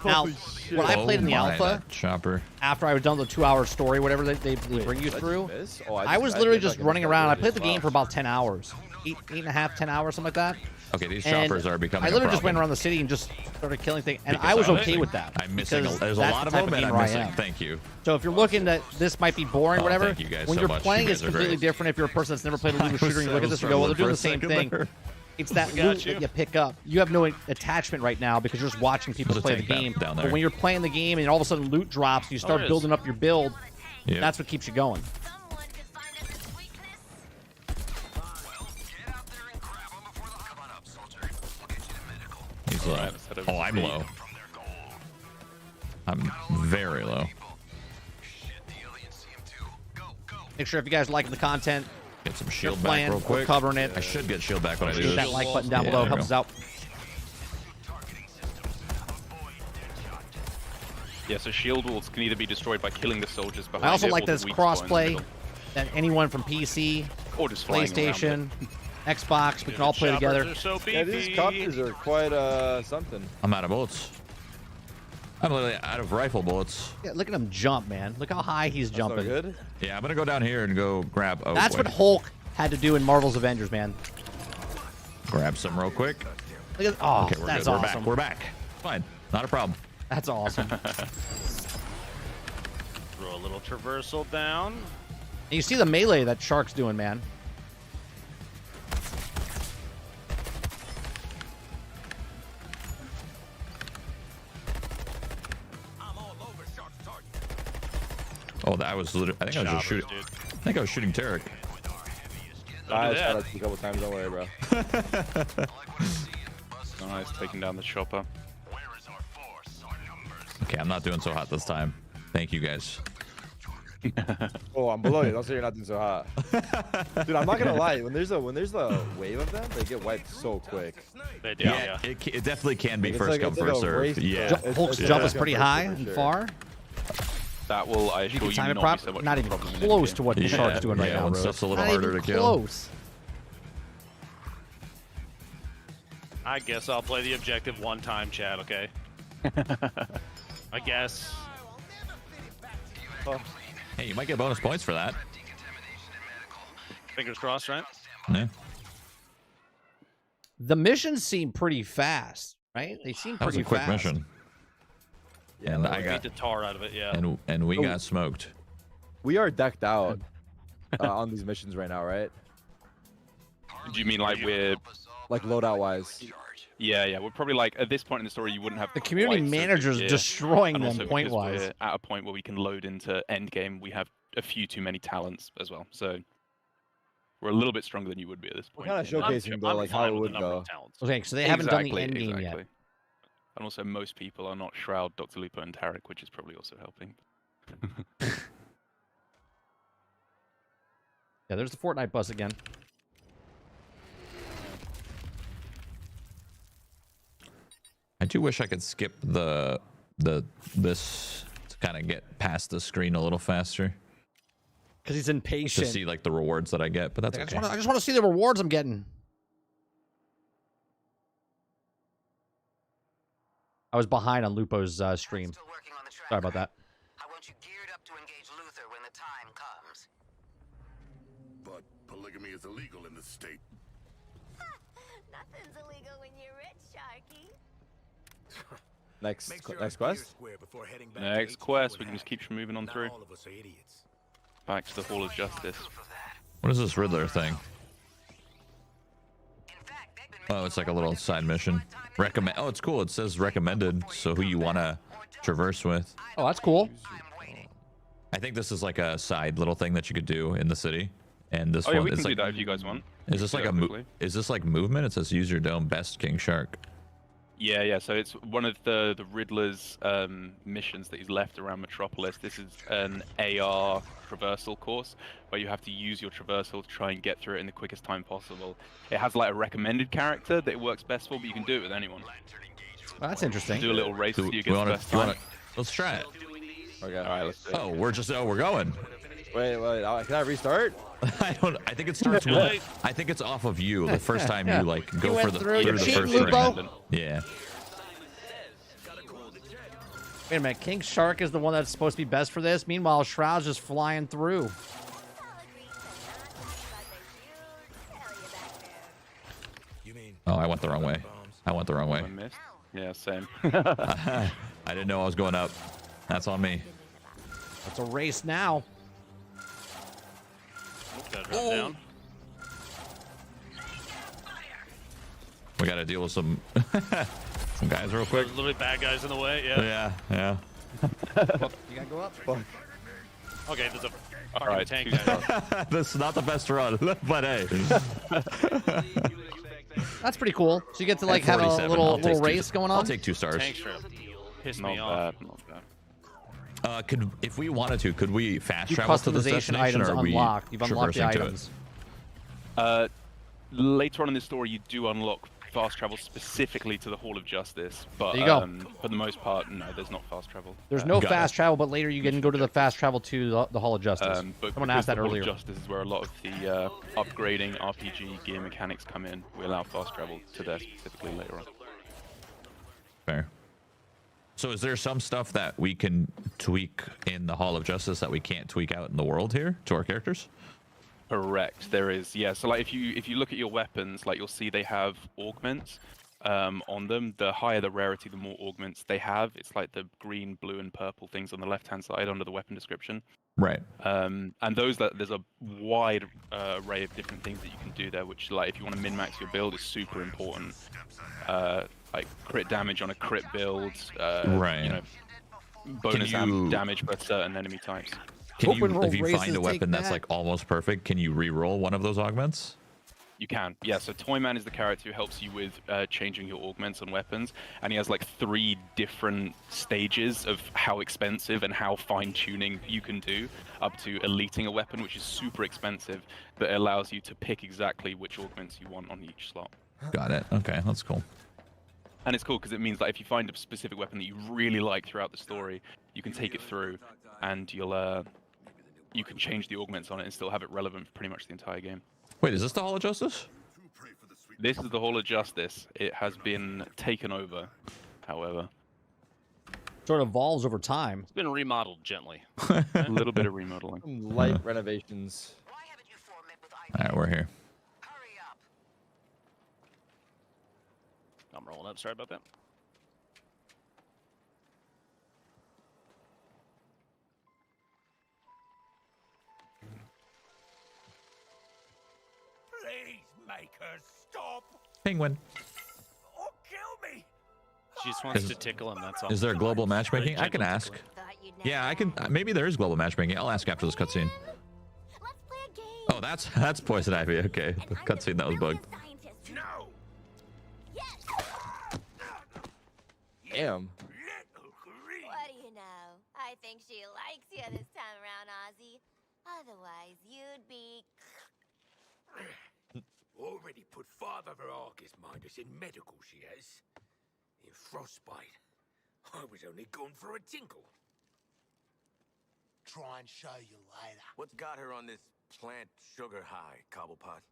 Now, when I played in the my, alpha, that chopper. after I was done the 2-hour story, whatever they bring you through, Miss? Oh, I was literally just running around. I played the game for about 10 hours. 8.5, 10 hours, something like that. Okay, these And choppers are becoming. I literally just went a around the city and just started killing things, and Because I was I'm okay missing- with that. I'm missing. because There's a that's lot the of type them, and gamer I'm I missing. am. Thank you. So if you're looking that this might be boring, Oh, whatever, thank you guys when so you're much. playing, You it's guys are completely great. different. If you're a person that's never played a loot shooter, and you look at this and I go, was well, they're doing the struggling same for a thing. second It's that got loot you. that you pick up. You have no attachment right now because you're just watching people There's a play the tank game. down But there. when you're playing the game and all of a sudden loot drops, you start there is. building up your build. Yep. That's what keeps you going. Someone could find us his weakness. He's low. Oh, I'm low. I'm very low. Make sure if you guys like the content, Get some you're shield back playing, real we're quick. covering it. I should get shield back when I do Hit this. that like button down Yeah, below. there we Helps us go. out. Yeah, so shield walls can either be destroyed by killing the soldiers behind I also it, like or that the it's weak spot in the cross-play. middle, That anyone from PC, or just flying around PlayStation, it. Xbox, we can all play Choppers together. are so Yeah, beefy. these copters are quite something. I'm out of bullets. I'm literally out of rifle bullets. Yeah, look at him jump, man. Look how high he's That's not jumping. good. Yeah, I'm gonna go down here and go grab. Oh, That's wait. what Hulk had to do in Marvel's Avengers, man. Grab some real quick. Look at, oh, Okay, we're that's good. awesome. We're back. Fine. Not a problem. That's awesome. Throw a little traversal down. And you see the melee that Shark's doing, man. Oh, that was literally. I think I was just Choppers, shooting. dude. I think I was shooting Tarik. I do shot that. at you a couple times. Don't worry, bro. Nice, taking down the chopper. Okay, I'm not doing so hot this time. Thank you guys. Oh, I'm below you. Don't say you're not doing so hot. Dude, I'm not gonna lie. When there's a wave of them, they get wiped so quick. They do, Yeah, it definitely can be It's first like- come it's like first a serve. race, Yeah. bro. It's Hulk's like jump a is pretty first high for and sure. far. That will, I You assure can you, time it not prop. be so much Not of a even problem in close endgame. to what the Yeah, Shark's doing right yeah, now, when bro. stuff's a little Not harder even to kill. close. I guess I'll play the objective one time, Chad, okay? I guess. Hey, you might get bonus points for that. Fingers crossed, right? Yeah. The missions seem pretty fast, right? They seem That was pretty a quick fast. mission. And I Beat got the tar out of it, yeah. and we Oh. got smoked. We are decked out on these missions right now, right? Do you mean like we're... Like loadout wise. Yeah, we're probably like, at this point in the story, you wouldn't have The community quite so good manager's gear. destroying And them also because point-wise. we're at a point where we can load into endgame, we have a few too many talents as well. So we're a little bit stronger than you would be at this We're point. kind of showcasing though, like how it would go. Okay, so they haven't done the Exactly, end game yet. exactly. And also, most people are not Shroud, DrLupo, and Tarik, which is probably also helping. Yeah, there's the Fortnite bus again. I do wish I could skip this to kind of get past the screen a little faster. Because he's To impatient. see like the rewards that I get, but that's I okay. just want to see the rewards I'm getting. I was behind on Lupo's stream. Sorry about that. I want you geared up to engage Luther when the time comes. But polygamy is illegal in this state. Nothing's illegal when you're rich, Sharky. Next quest? Next quest, we can just keep moving on through. Back to the Hall of Justice. What is this Riddler thing? Oh, it's like a little side mission. Recommend. Oh, it's cool. It says recommended. So who you want to traverse with. Oh, that's cool. I think this is like a side little thing that you could do in the city. And this Oh yeah, one we is can like, do that if you guys want. is this like a is this like movement? It says use your dome, best King Shark. Yeah, yeah. So it's one of the Riddler's missions that he's left around Metropolis. This is an AR traversal course where you have to use your traversal to try and get through it in the quickest time possible. It has like a recommended character that it works best for, but you can do it with anyone. Well, that's interesting. Do a little race to see who gets the best time. Let's try it. Okay. All right, let's do it. Oh, we're going. Wait, can I restart? I think it starts with, I think it's off of you the first time you like go for the through the first Lupo? ring. Yeah. Wait a minute, King Shark is the one that's supposed to be best for this. Meanwhile, Shroud's just flying through. Oh, I went the wrong way. I went the wrong way. I missed. Yeah, same. I didn't know I was going up. That's on me. It's a race now. Down. We got to deal with some some guys real quick. There's literally bad guys in the way. Yeah. Yeah. You gotta go up. Okay, there's a All right, tank. This is not the best run, but hey. That's pretty cool. So you get to like have a little race going on. I'll take 2 stars. Tank strip. Piss Not me off. bad, not bad. If we wanted to, could we fast You travel to this customization destination, items or are we unlocked. You've unlocked the traversing to items. Later on in the story, you do unlock fast travel specifically to the Hall of Justice, but There you go. for the most part, no, there's not fast travel. There's no Got fast travel, but later you can go to the fast travel to the Hall of Justice. But Someone because asked that the Hall earlier. of Justice is where a lot of the upgrading RPG gear mechanics come in. We allow fast travel to there specifically later on. Fair. So is there some stuff that we can tweak in the Hall of Justice that we can't tweak out in the world here to our characters? Correct, there is. Yeah, so like if you look at your weapons, like you'll see they have augments on them. The higher the rarity, the more augments they have. It's like the green, blue, and purple things on the left-hand side under the weapon description. Right. And there's a wide array of different things that you can do there, which like if you want to min-max your build is super important. Like crit damage on a crit build, right. You know, bonus damage per certain enemy types. Can you, if you find a weapon that's like almost perfect, can you re-roll one of those augments? You can, yeah. So Toyman is the character who helps you with changing your augments on weapons, and he has like 3 different stages of how expensive and how fine-tuning you can do, up to eliting a weapon, which is super expensive, but it allows you to pick exactly which augments you want on each slot. Got it. Okay, that's cool. And it's cool because it means that if you find a specific weapon that you really like throughout the story, you can take it through, and you can change the augments on it and still have it relevant for pretty much the entire game. Wait, is this the Hall of Justice? This is the Hall of Justice. It has been taken over, however. Sort of evolves over time. It's been remodeled gently. A little bit of remodeling. Some light renovations. All right, we're here. I'm rolling up. Sorry about that. Please make her stop Penguin. or kill me. She just wants to tickle him. That's all. Is there global matchmaking? Very I can gentle ask. tickler. Yeah, I can. Maybe there is global matchmaking. I'll ask after this cutscene. Let's play a game. Oh, that's Poison Ivy. Okay, the cutscene that was bugged. No. Damn. What do you know? I think she likes you this time around, Ozzy. Otherwise, you'd be... Already put 5 of her Argus minders in medical, she has. In frostbite. I was only going for a tinkle. Try and show you later. What's got her on this plant sugar high, Cobblepot?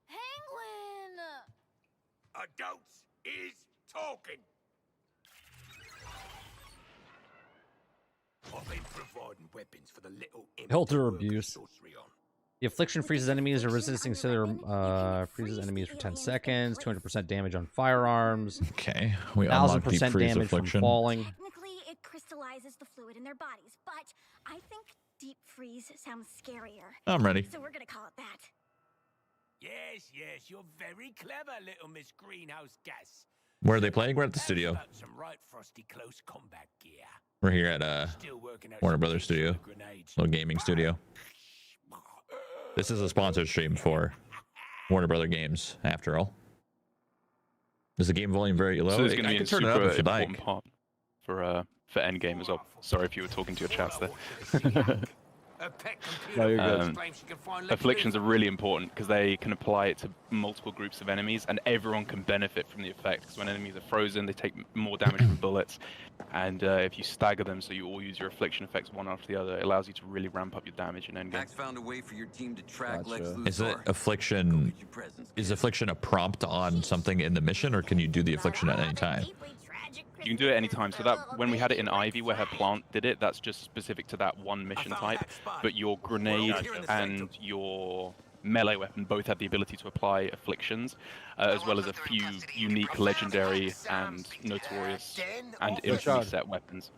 Penguin! Adults is talking. I've been providing weapons for the little Elder abuse. The affliction freezes enemies or resisting freezes enemies for 10 seconds. 200% damage on firearms. Okay, we unlocked deep 1000% freeze damage affliction. from falling. Technically, it crystallizes the fluid in their bodies, but I think deep freeze sounds scarier. I'm ready. So we're gonna call it that. Yes, yes, you're very clever, little Miss Greenhouse Gas. Where are they playing? We're at the studio. Got some right frosty close combat gear. We're here at Warner Brothers Studio, little gaming studio. This is a sponsored stream for Warner Brother Games, after all. Is the game volume very low? So there's going to be I a can turn it up super if you important like. part for Endgame as well. Sorry if you were talking to your chats there. No, you're good. Afflictions are really important because they can apply it to multiple groups of enemies, and everyone can benefit from the effect. Because when enemies are frozen, they take more damage from bullets, and if you stagger them, so you all use your affliction effects one after the other, it allows you to really ramp up your damage in endgame. Max found a way for your team to track Lex Luthor. Is it affliction? Is affliction a prompt on something in the mission, or can you do the affliction at any time? You can do it anytime. So that when we had it in Ivy, where her plant did it, that's just specific to that one mission type. But your grenade and your melee weapon both have the ability to apply afflictions, as well as a few unique, legendary, and notorious and infamy set weapons.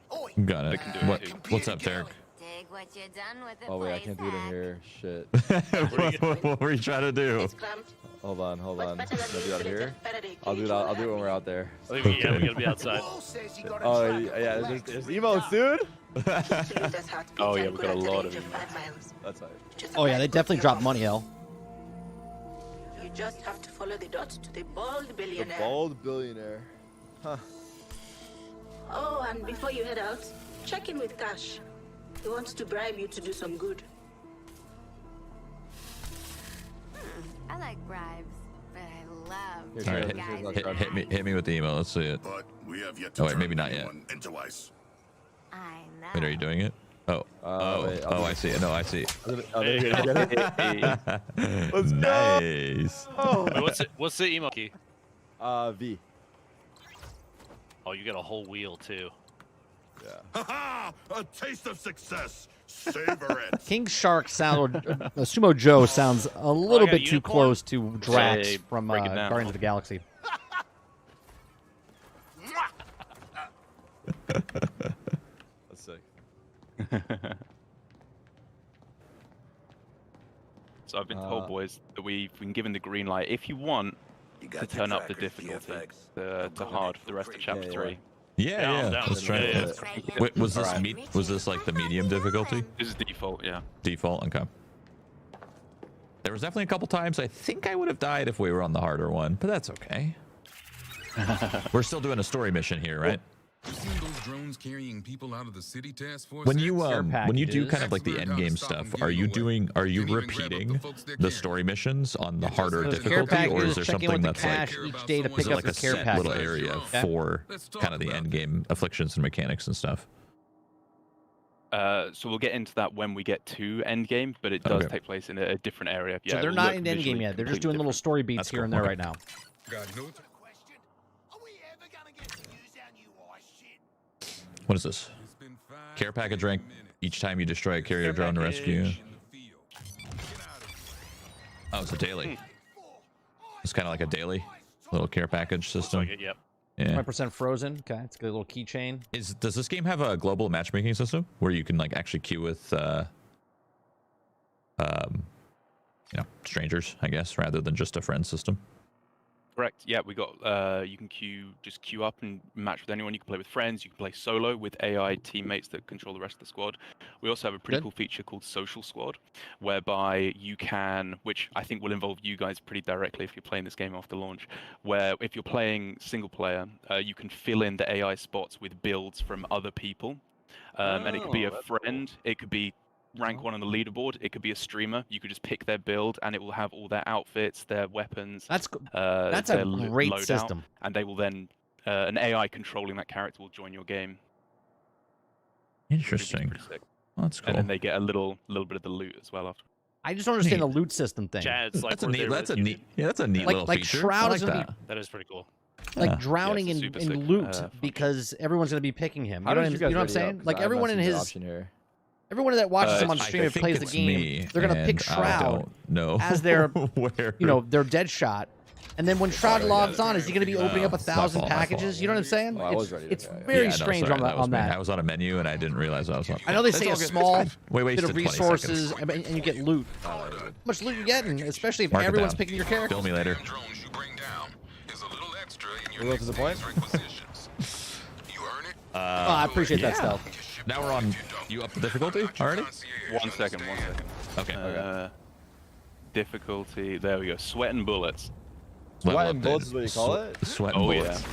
Got it. What's up, Tarik? Oh wait, I can't do it in here. Shit. What were you trying to do? Hold on. Can I do that here? I'll do it when we're out there. Yeah, we gotta be outside. Oh yeah, there's emotes, dude. Oh yeah, we got a lot of emotes. That's right. Oh yeah, they definitely dropped money, L. You just have to follow the dots to the bald billionaire. The bald billionaire. Huh. Oh, and before you head out, check in with Cash. He wants to bribe you to do some good. I like bribes, but I love All right, hit me with the email. Let's see it. But we have yet to Oh wait, maybe not yet. into ice. I know. Wait, are you doing it? Oh, wait, I see it. No, I see. Let's Nice. go. Wait, what's the email key? V. Oh, you got a whole wheel too. Yeah. Ha a taste of success. Savor it. King Shark sound, or Sumo Joe sounds a little bit too close to Drax Hey, from break it down. Guardians of the Galaxy. That's sick. So I've been told, boys, that we've been given the green light. If you want to turn up the difficulty to hard for the rest of Chapter 3. Yeah. Let's try it. Wait, was this was this like the medium difficulty? This is default, yeah. Default, okay. There was definitely a couple times I think I would have died if we were on the harder one, but that's okay. We're still doing a story mission here, right? Seen those drones carrying people out of the city task force? When you do kind of like the end game stuff, are you repeating the story missions on the harder difficulty, or is there something that's like each day to pick up like the a care set package little area for kind of the end game afflictions and mechanics and stuff? So we'll get into that when we get to Endgame, but it does take place in a different area. Yeah, So they're not in Endgame yet. They're just doing little story beats here and there right now. What is this? Care package rank each time you destroy a carrier drone to rescue. Oh, it's a daily. It's kind of like a daily little care package system. Like it, yep. Yeah. 20% frozen. Okay, it's got a little keychain. Does this game have a global matchmaking system where you can like actually queue with strangers, I guess, rather than just a friend system? Correct. Yeah, we got. You can just queue up and match with anyone. You can play with friends. You can play solo with AI teammates that control the rest of the squad. We also have a pretty cool feature called Social Squad, whereby you can, which I think will involve you guys pretty directly if you're playing this game after launch, where if you're playing single player, you can fill in the AI spots with builds from other people, and it could be a friend. It could be rank 1 on the leaderboard. It could be a streamer. You could just pick their build and it will have all their outfits, their weapons. That's a great loadout, system. and they will then an AI controlling that character will join your game. Interesting. Well, that's cool. And then they get a little bit of the loot as well after. I just don't understand the loot system thing. It's like that's a neat little like feature. Shroud I like is gonna that. be That is pretty cool. like drowning Yeah, it's a in super sick, loot because everyone's gonna be picking him. You know what I'm saying? Like everyone in his everyone that watches him on stream and plays the game, they're gonna pick Shroud know as their where their dead shot, And then when Shroud logs on, is he going to be opening up 1,000 packages? You know what I'm saying? Well, I was ready to it's go, yeah. very Yeah, no, strange sorry, on that. I was on a menu and I didn't realize I was on. I know they say a small we bit of wasted 20 resources seconds. and you get loot. How much loot you getting, especially if Mark it everyone's down. picking your character. Bill me later. We're going to the point. I appreciate that stuff. Now we're on. You up the difficulty already? 1 second. Okay. Difficulty. There we go. Sweat and bullets. Sweat and bullets is what you call it? Sweat and bullets.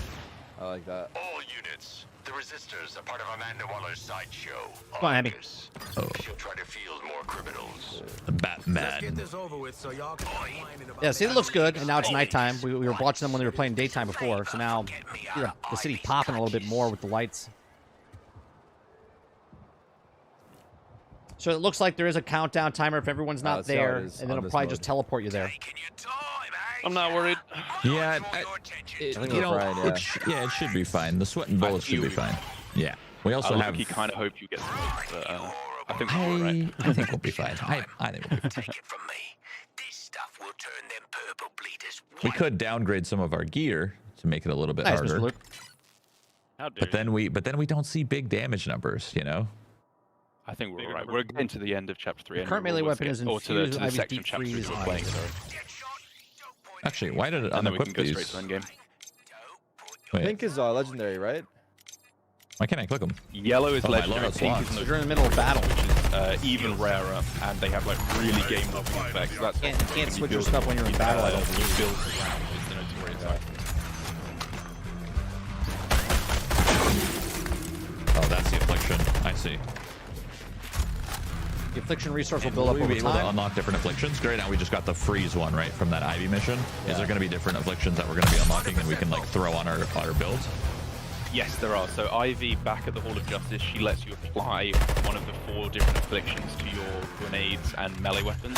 I like that. All units. The resistors are part of Amanda Waller's sideshow. Come on, Abby. She'll try to field more criminals. The Batman. Get this over with so y'all can whine in about Yeah, see, it looks good, and now it's nighttime. We were watching them when they were playing daytime before, so now the city popping a little bit more with the lights. So it looks like there is a countdown timer if everyone's not let's see how there, it is and then on it'll this probably mode. just teleport you there. I'm not worried. Yeah, I think you we're know, fine, it should be fine. The sweat and bullets should be fine. Yeah. We also have. He kind of hoped you get smoked, but I think we're all right. I think we'll be fine. I think we'll be fine. We could downgrade some of our gear to make it a little bit Nice, harder. Mr. Luke. How dare But then we don't see big damage numbers, you know. I think we're all right. We're getting to the end of chapter 3. The current melee weapon is or to the infused section deep of chapter 3 freeze we're on playing. it. Sorry. Actually, why did it And then we unequip can go straight these? to endgame. Wait, Pink is legendary, right? why can't I click them? Yellow is Oh, my legendary. loadout's Pink locked. is no, You're in the middle of battle. which is even rarer, and they have like really game-loving effects. So that's Can't switch your stuff when you're in battle, I don't You build around is the notorious type. Oh, that's the affliction. I see. The affliction resource will And build will up we over be able to time. unlock different afflictions? Great. Now we just got the freeze one, right, from that Ivy mission. Is there going to be different afflictions that we're going to be unlocking and we can like throw on our build? Yes, there are. So Ivy, back at the Hall of Justice, she lets you apply one of the 4 different afflictions to your grenades and melee weapons.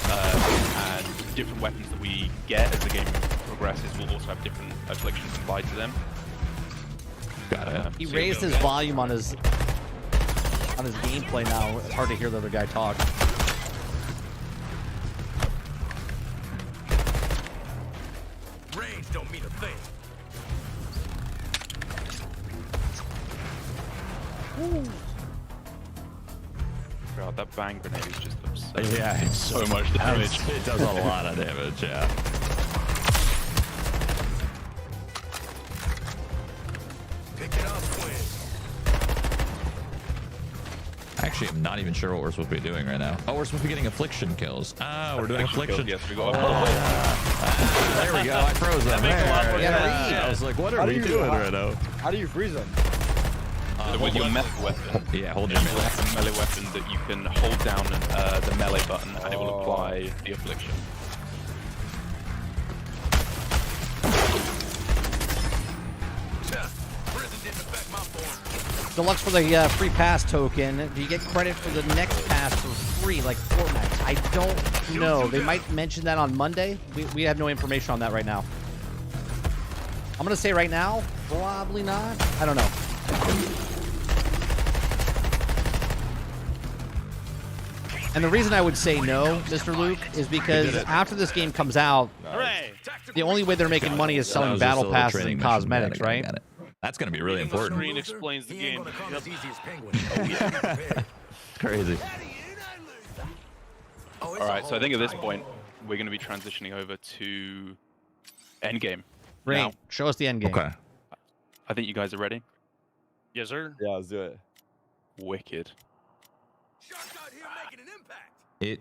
And different weapons that we get as the game progresses will also have different afflictions applied to them. Got it. He raised his volume on his gameplay now. It's hard to hear the other guy talk. range don't mean a thing. God, that bang grenade is just absurd. Yeah, it's so much damage. It does a lot of damage, yeah. Pick it up, Quinn. Actually, I'm not even sure what we're supposed to be doing right now. Oh, we're supposed to be getting affliction kills. Ah, we're doing affliction. Yes, we got there we go. I froze them. Yeah. I was like, what are we doing right now? How do you freeze them? with your melee weapon. Yeah, hold your melee weapon. Melee weapon that you can hold down the melee button and it will apply the affliction. Deluxe for the free pass token. Do you get credit for the next pass for free, like Fortnite? I don't know. They might mention that on Monday. We have no information on that right now. I'm going to say right now, probably not. I don't know. And the reason I would say no, Mr. Luke, is because after this game comes out, the only way they're making money is selling battle passes and cosmetics, right? That's going to be really important. Screen explains the game. Crazy. All right, so I think at this point we're going to be transitioning over to endgame. Great. Now, Show us the endgame. Okay. I think you guys are ready. Yes, sir. Yeah, let's do it. Wicked. It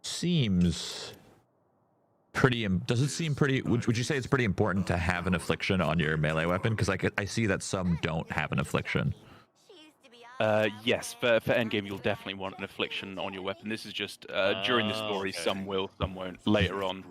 seems pretty. Does it seem pretty? Would you say it's pretty important to have an affliction on your melee weapon? Because I see that some don't have an affliction. Yes, for endgame you'll definitely want an affliction on your weapon. This is just during the story. Okay. Some will, some won't. Later on,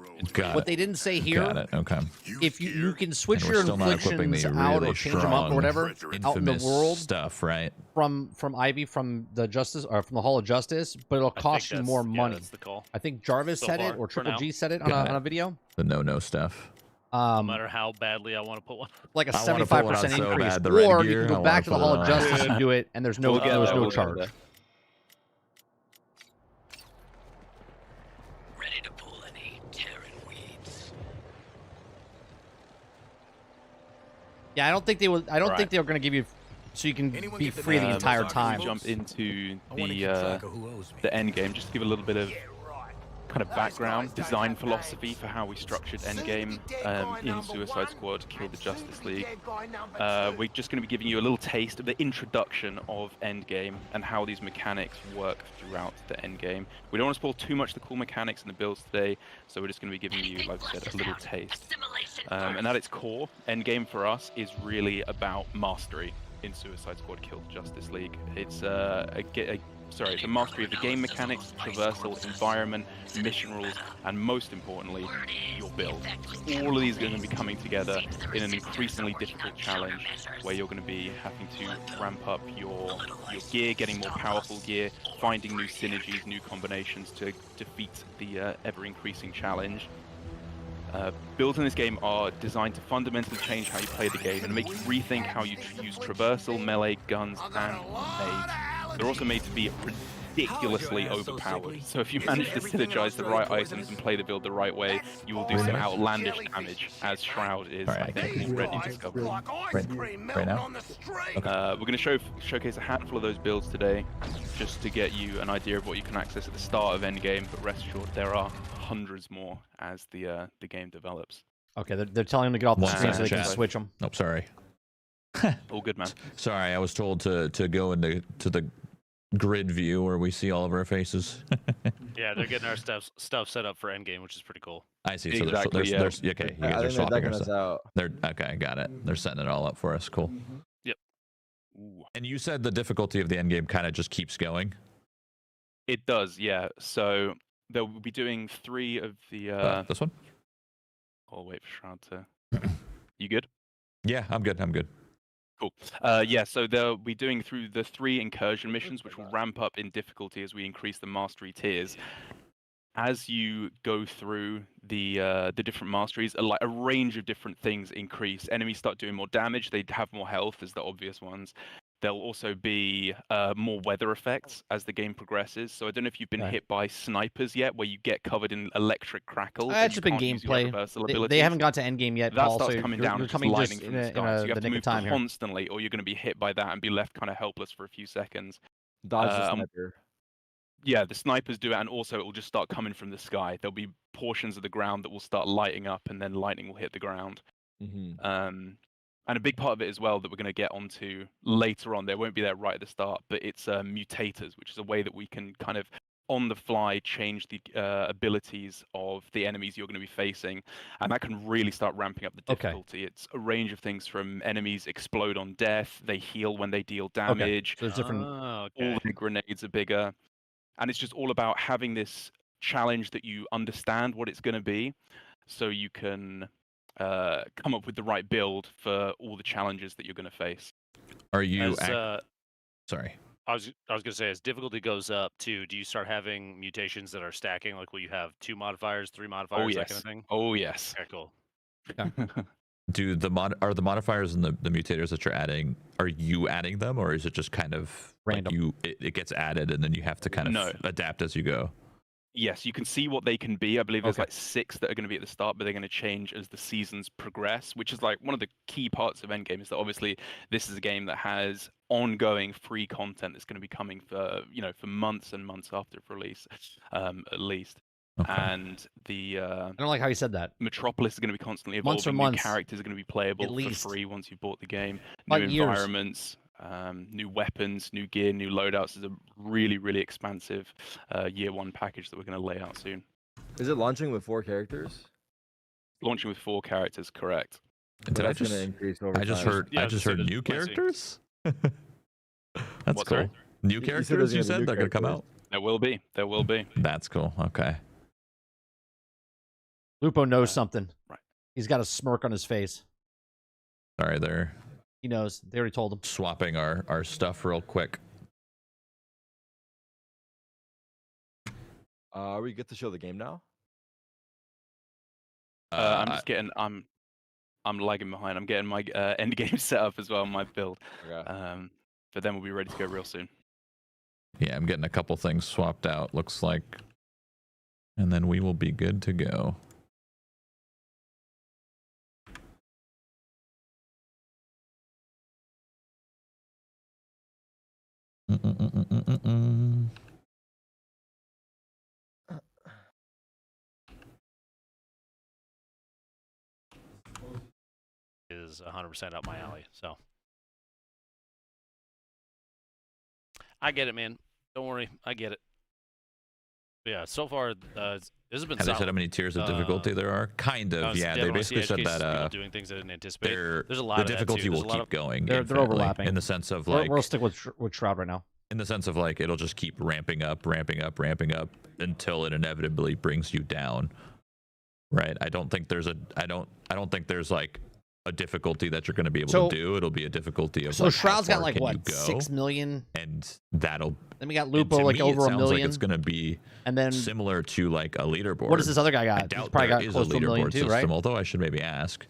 What they didn't say here, Got it. Okay. if you can switch And we're your still not equipping afflictions the out really or change them up or whatever out in the infamous world stuff, right? from Ivy from the Justice or from the Hall of Justice, but it'll cost you more money. That's the call. I think Jarvis So said it far, or for Triple now. G said it on Got a it. video. The no stuff. No matter how badly I want to put one. Like a I wanna put one on 75% so increase, bad, the red or gear, you I can go wanna back to the put Hall it of on. Justice and do it, and there's no We'll get there, no we'll get charge. there. Ready to pull any Terran weeds. Yeah, I don't think they would. I don't think they were going to give you, so you can be free the entire time. Jump into the end game. Just to give a little bit of kind of background, design philosophy for how we structured Endgame in Suicide Squad Kill the Justice League. We're just going to be giving you a little taste of the introduction of Endgame and how these mechanics work throughout the Endgame. We don't want to spoil too much of the cool mechanics in the builds today, so we're just going to be giving you, like I said, a little taste. And at its core, Endgame for us is really about mastery in Suicide Squad Kill the Justice League. It's the mastery of the game mechanics, traversal, environment, mission rules, and most importantly, your build. All of these are going to be coming together in an increasingly difficult challenge where you're going to be having to ramp up your gear, getting more powerful gear, finding new synergies, new combinations to defeat the ever-increasing challenge. Builds in this game are designed to fundamentally change how you play the game and make you rethink how you use traversal, melee, guns, and nades. They're also made to be ridiculously overpowered. So if you manage to synergize the right items and play the build the right way, you will do some outlandish damage, as Shroud is, I think, already discovered. Right now? We're going to showcase a handful of those builds today, just to get you an idea of what you can access at the start of Endgame, but rest assured there are hundreds more as the game develops. Okay, they're telling them to get off the screen so they can switch them. Nope, sorry. All good, man. Sorry, I was told to go into the grid view where we see all of our faces. Yeah, they're getting our stuff set up for Endgame, which is pretty cool. I see. So there's okay. You guys are swapping our stuff. They're okay. Got it. They're setting it all up for us. Cool. Yep. And you said the difficulty of the end game kind of just keeps going. It does, yeah. So they'll be doing 3 of the. This one. I'll wait for Shroud to. You good? Yeah, I'm good. I'm good. Cool. Yeah, so they'll be doing through the 3 incursion missions, which will ramp up in difficulty as we increase the mastery tiers. As you go through the different masteries, a range of different things increase. Enemies start doing more damage. They have more health, as the obvious ones. There'll also be more weather effects as the game progresses. So I don't know if you've been hit by snipers yet, where you get covered in electric crackles. That's just been gameplay. They haven't got to endgame yet, that Paul. starts So coming you're down, coming lightning just from in the sky. So you have to move time constantly, or you're going to be hit by that and be left kind of helpless for a few seconds. Dodge the sniper. Yeah, the snipers do it, and also it will just start coming from the sky. There'll be portions of the ground that will start lighting up, and then lightning will hit the ground. And a big part of it as well that we're going to get onto later on, they won't be there right at the start, but it's mutators, which is a way that we can kind of on the fly change the abilities of the enemies you're going to be facing, and that can really start ramping up the difficulty. It's a range of things from enemies explode on death, they heal when they deal damage, so there's different... all the grenades are bigger, and it's just all about having this challenge that you understand what it's going to be, so you can come up with the right build for all the challenges that you're going to face. Are you sorry, I was gonna say, as difficulty goes up too, do you start having mutations that are stacking? Like, will you have 2 modifiers, 3 modifiers, that kind of thing? Oh yes. Okay, cool. Do are the modifiers and the mutators that you're adding, are you adding them, or is it just kind of random? Like it gets added and then you have to kind of adapt as you go? Yes, you can see what they can be. I believe there's like 6 that are going to be at the start, but they're going to change as the seasons progress, which is like one of the key parts of Endgame, is that obviously this is a game that has ongoing free content that's going to be coming for, for months and months after release, at least. And the I don't like how you said that. Metropolis is going to be constantly evolving. New characters are going to be playable for free once you've bought the game. New environments. New weapons, new gear, new loadouts. Is a really, really expansive year 1 package that we're going to lay out soon. Is it launching with 4 characters? Launching with 4 characters, correct. Did I just increase over I just heard new characters? That's cool. New characters you said they're going to come out? There will be. There will be. That's cool. Okay. Lupo knows something. Right. He's got a smirk on his face. Sorry, they're... He knows. They already told him. Swapping our stuff real quick. Are we good to show the game now? I'm just getting. I'm lagging behind. I'm getting my end game set up as well, my build. But then we'll be ready to go real soon. Yeah, I'm getting a couple things swapped out, looks like. And then we will be good to go. Is 100% up my alley. So I get it, man. Don't worry, I get it. Yeah, so far this has been. Have they said how many tiers of difficulty there are? Kind of, yeah. They basically said that doing things they didn't anticipate. There's a lot the of difficulty will keep going. They're overlapping in the sense of like we'll stick with Shroud right now. In the sense of like it'll just keep ramping up until it inevitably brings you down. Right? I don't think there's like a difficulty that you're going to be able to do. It'll be a difficulty of so like, Shroud's how got far like can what you go, 6 million, and that'll. Then we got Lupo like me, over it a sounds million. Like it's going to be and then similar to like a leaderboard. What does this other guy got? I doubt He's probably there got is close a to a million leaderboard too, system, right? although I should maybe ask.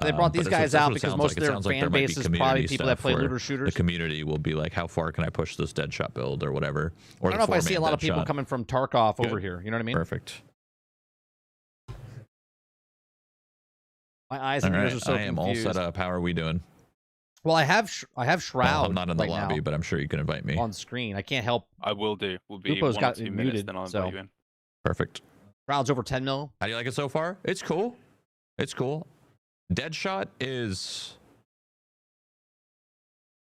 They brought these guys out because most of their sounds like fan there might base be is probably community people that play stuff looter where shooters. The community will be like, how far can I push this dead shot build or whatever? Or I don't know if I see a lot of people coming from Tarkov over here. You know what I mean? Perfect. My eyes and ears are so I am confused. all set up. How are we doing? Well, I have Shroud. Well, I'm not in the right lobby, now but I'm sure you can invite me. on screen. I can't help. I will do. We'll be Lupo's 1 or got 2 it minutes, muted, then I'll so- invite you in. Perfect. Shroud's over 10 mil. How do you like it so far? It's cool. It's cool. Deadshot is...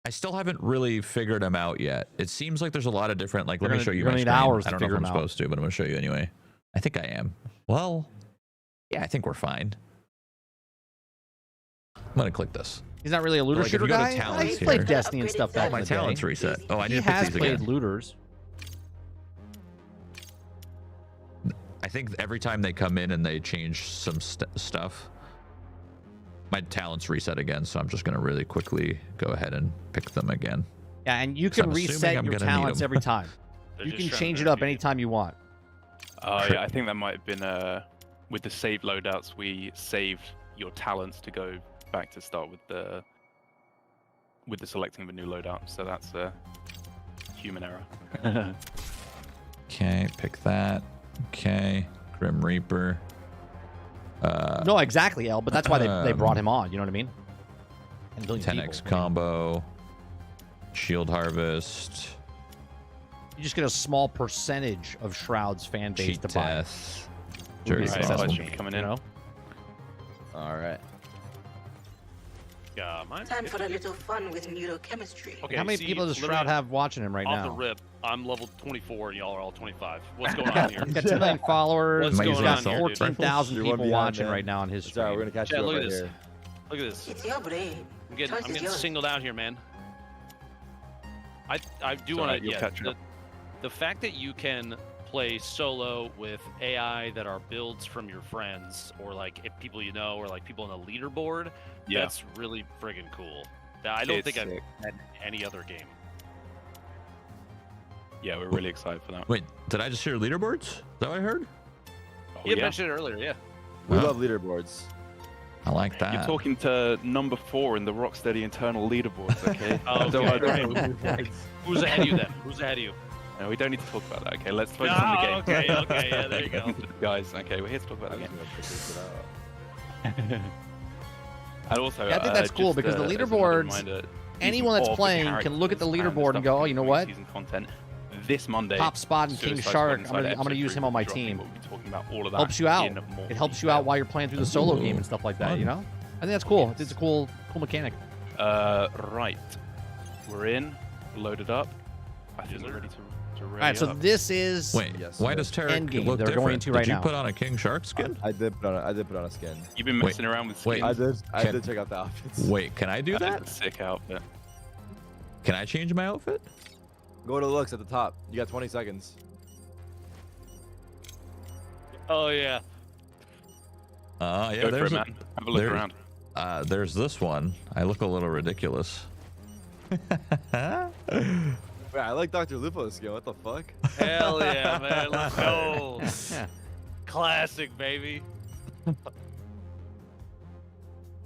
I still haven't really figured him out yet. It seems like there's a lot of different... Like, let me show you you're my gonna need screen. hours I to don't know if figure I'm him out. supposed to, but I'm going to show you anyway. I think I am. Well, yeah, I think we're fine. I'm going to click this. He's not really a looter Like, if shooter you go to guy. talents He's here- played Destiny and stuff back my in the day. talents reset. Oh, I need He to pick has these played again. looters. I think every time they come in and they change some stuff, my talents reset again, so I'm just going to really quickly go ahead and pick them again. Yeah, and you So can I'm assuming reset I'm your gonna need talents 'em. every time. They're You just can trying change to it up repeat anytime you want. Yeah, I think that might have been with the save loadouts. We saved your talents to go back to start with the selecting of a new loadout. So that's a human error. Okay, pick that. Okay, Grim Reaper. No, exactly, El. But that's why they brought him on. You know what I mean? And 10x combo. Shield Harvest. You just get a small percentage of Shroud's fan base Cheat to buy. death. Would be Jury successful, successful. coming you in. know? All right. Mine. Time for a little fun with neurochemistry. Okay, How many see, people does literally Shroud have watching him right off now? the rip, I'm level 24 and y'all are all 25. What's going on here? He's got 10 million followers. What's He's going got on here, dude? 14,000 You're one people behind, watching man. right now on his It's stream. all right, we're gonna catch Chad, you up look right at this. here. Look at this. It's your brain. I'm Choice is getting yours. singled out here, man. I do It's want alright, to. you'll Yeah, catch up. the fact that you can play solo with AI that are builds from your friends or like if people you know or like people on the leaderboard, Yeah. that's really friggin' cool. I don't It's think I've sick. had any other game. Yeah, we're really excited for that. Wait, did I just hear leaderboards? Is that what I heard? Oh, You yeah. mentioned it earlier, yeah. We Huh. love leaderboards. I like that. You're talking to number 4 in the Rocksteady internal leaderboards, okay? Oh, Don't okay. worry. Who's ahead of you then? Who's ahead of you? No, we don't need to talk about that, okay? Let's focus on the game. Okay, yeah, there you go. Guys, okay, we're here to talk about the I'm game. just gonna figure it out. And also, Yeah, I think that's cool just, because the as another leaderboards, reminder, anyone that's of the playing can look at the characters leaderboard and stuff go, oh, from you know the what? season content. This Monday, Top spot and King Suicide Shark. Squad I'm gonna use him on my team. We'll be talking about all of that Helps you out. in more It helps you detail. out while you're playing through the solo game and stuff like that. You know? I think that's cool. It's a cool mechanic. Right. We're in, loaded up. I think we're ready to All right, so this is Wait, why does Tarik Endgame look they're different? going into right did you now. put on a King Shark skin? I did put on a skin. You've been messing around with skins. wait. I did check out the outfits. Wait, can I do That that? is a sick outfit. Can I change my outfit? Go to looks at the top. You got 20 seconds. Oh yeah. Yeah, Go for there's it, man. Have a look around. There's this one. I look a little ridiculous. Wait, I like DrLupo's skin. What the fuck? Hell yeah, man. Let's go. Classic, baby.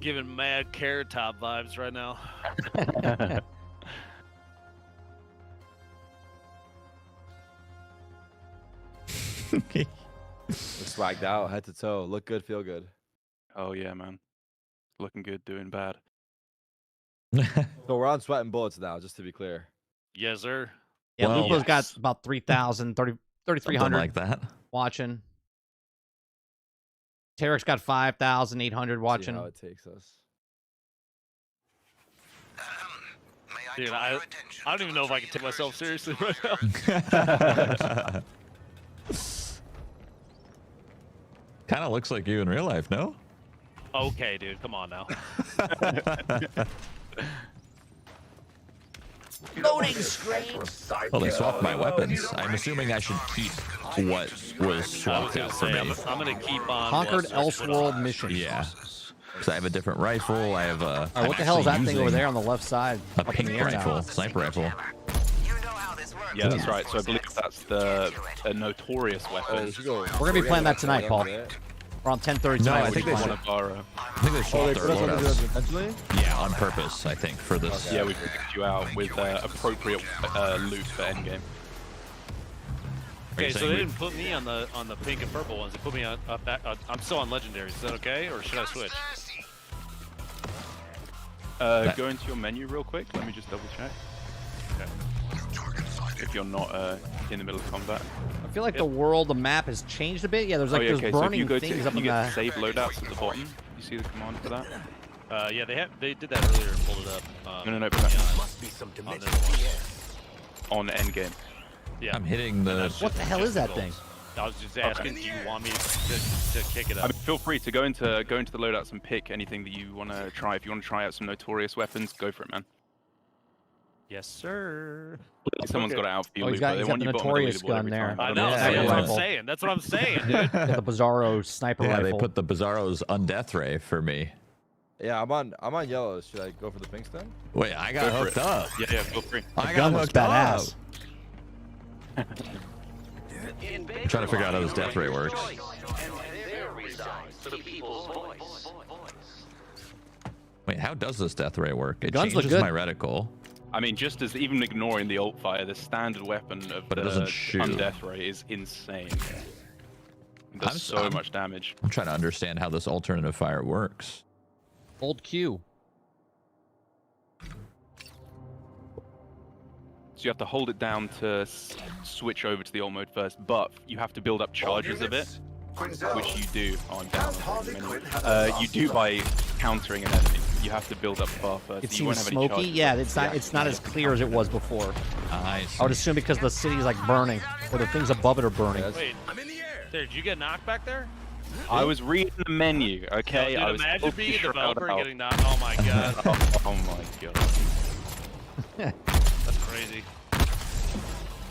Giving mad Carrot Top vibes right now. We're swagged out, head to toe. Look good, feel good. Oh yeah, man. Looking good, doing bad. So we're on sweat and bullets now, just to be clear. Yes, sir. Yeah, Well, Lupo's got about 3,000, 3,300 something like that. watching. Tarik's got 5,800 watching. See how it takes us. Dude, I don't even know if I can take myself seriously right now. Kind of looks like you in real life, no? Okay, dude, come on now. Loading screen. Well, they swapped my weapons. I'm assuming I should keep what was swapped out for me. I'm gonna keep on. Conquered Elseworld mission. Yeah. So I have a different rifle. I have a. All right, what the hell is that thing over there on the left side? A up in pink the air rifle, now? sniper rifle. Yeah, that's right. So I believe that's a notorious weapon. We're gonna be playing that tonight, Paul. Around 10:30 tonight. No, I think they one of our. I think they swapped their loadouts. Intentionally? Yeah, on purpose. I think for this. Yeah, we picked you out with appropriate loot for endgame. Okay, so they didn't put me on the pink and purple ones. They put me on up that. I'm still on legendaries. Is that okay, or should I switch? Go into your menu real quick. Let me just double check. Okay. If you're not in the middle of combat. I feel like the world, the map has changed a bit. Yeah, there's like okay, there's so if burning you go things to, up you in get the. save loadouts at the bottom. You see the command for that? Yeah, they did that earlier and pulled it up. No, Must be some dimension. on endgame. Yeah. I'm hitting the. What the hell is that thing? I was just asking, do you want me to kick it up? I mean, feel free to go into the loadouts and pick anything that you want to try. If you want to try out some notorious weapons, go for it, man. Yes, sir. Someone's got it out for you. Oh, he's got the notorious gun there. I know. Yeah, That's what I'm rifle. saying. That's what I'm saying, dude. Got the Bizarro sniper Yeah, rifle. they put the Bizarros on death ray for me. Yeah, I'm on yellow. Should I go for the pinks then? Wait, I got hooked up. Yeah, feel free. I gun got looks hooked up. badass. I'm trying to figure out how this death ray works. Wait, how does this death ray work? It Guns look changes good. my reticle. I mean, just as even ignoring the ult fire, the standard weapon of But it the doesn't shoot. undeath ray is insane. It does so much damage. I'm trying to understand how this alternative fire works. Hold Q. So you have to hold it down to switch over to the ult mode first, but you have to build up charges of it, which you do. Oh, I'm down on the menu. You do by countering an enemy. You have to build up bar first. It You won't seems have any smoky. charges. Yeah, it's not as clear as it was before. I I would assume because the city's like burning, or the things above it are burning. Wait, did you get knocked back there? I was reading the menu, okay? Dude, I was imagine being a Shroud developer out. getting knocked. Oh my god. Oh my god. That's crazy.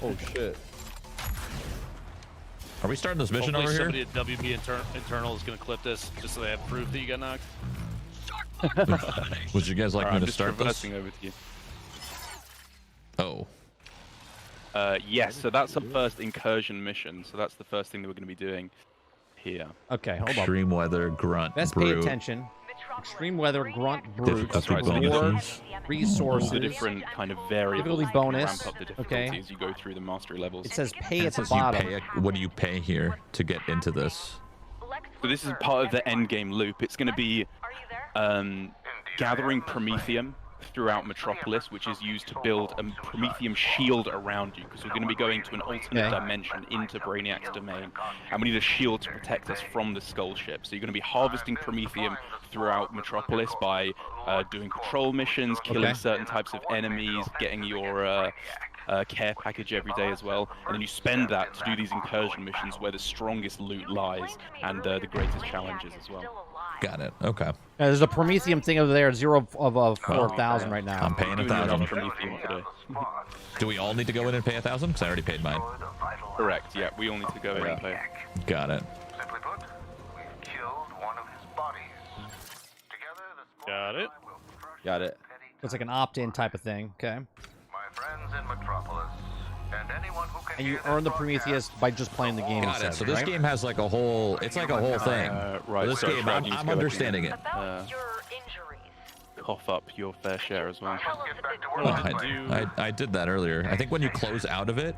Oh shit. Are we starting this mission Hopefully over here? somebody at WB Internal is going to clip this just so they have proof that you got knocked. Would you guys like Alright, me I'm to just start this? traversing over to you. Oh. Yes, so that's the first incursion mission. So that's the first thing that we're going to be doing here. Okay, hold on. Extreme weather, grunt, Best pay brute. attention. Extreme weather, grunt, brute, That's right, so you war, get resources, the different kind of variables. difficulty you can bonus. Ramp up the difficulty Okay. as you go through the mastery levels. It says pay It at the says you bottom. pay what do you pay here to get into this? So this is part of the end game loop. It's going to be gathering Promethium throughout Metropolis, which is used to build a Promethium shield around you, because we're going to be going to an alternate dimension into Brainiac's domain, and we need a shield to protect us from the Skull ship. So you're going to be harvesting Promethium throughout Metropolis by doing patrol missions, killing certain types of enemies, getting your care package every day as well, and then you spend that to do these incursion missions where the strongest loot lies and the greatest challenges as well. Got it. Okay. Yeah, there's a Promethium thing over there, 0 of 4,000 right now. I'm paying Doing enough 1,000. Promethium today. Do we all need to go in and pay 1,000? Because I already paid mine. Correct, yeah, we all need to go in and pay. Got it. Simply put, we've killed one of his bodies. Together, the Got it. Got it. It's like an opt-in type of thing. Okay. my friends in Metropolis, and anyone who can And you hear earn the this Prometheus by just playing the game. Got it. says, So this right? game has like a whole. It's like a whole thing. Right, This so game, Shroud, you need to I'm go back understanding in. it. Cough up your fair share as well. Oh, I did that earlier. I think when you close out of it,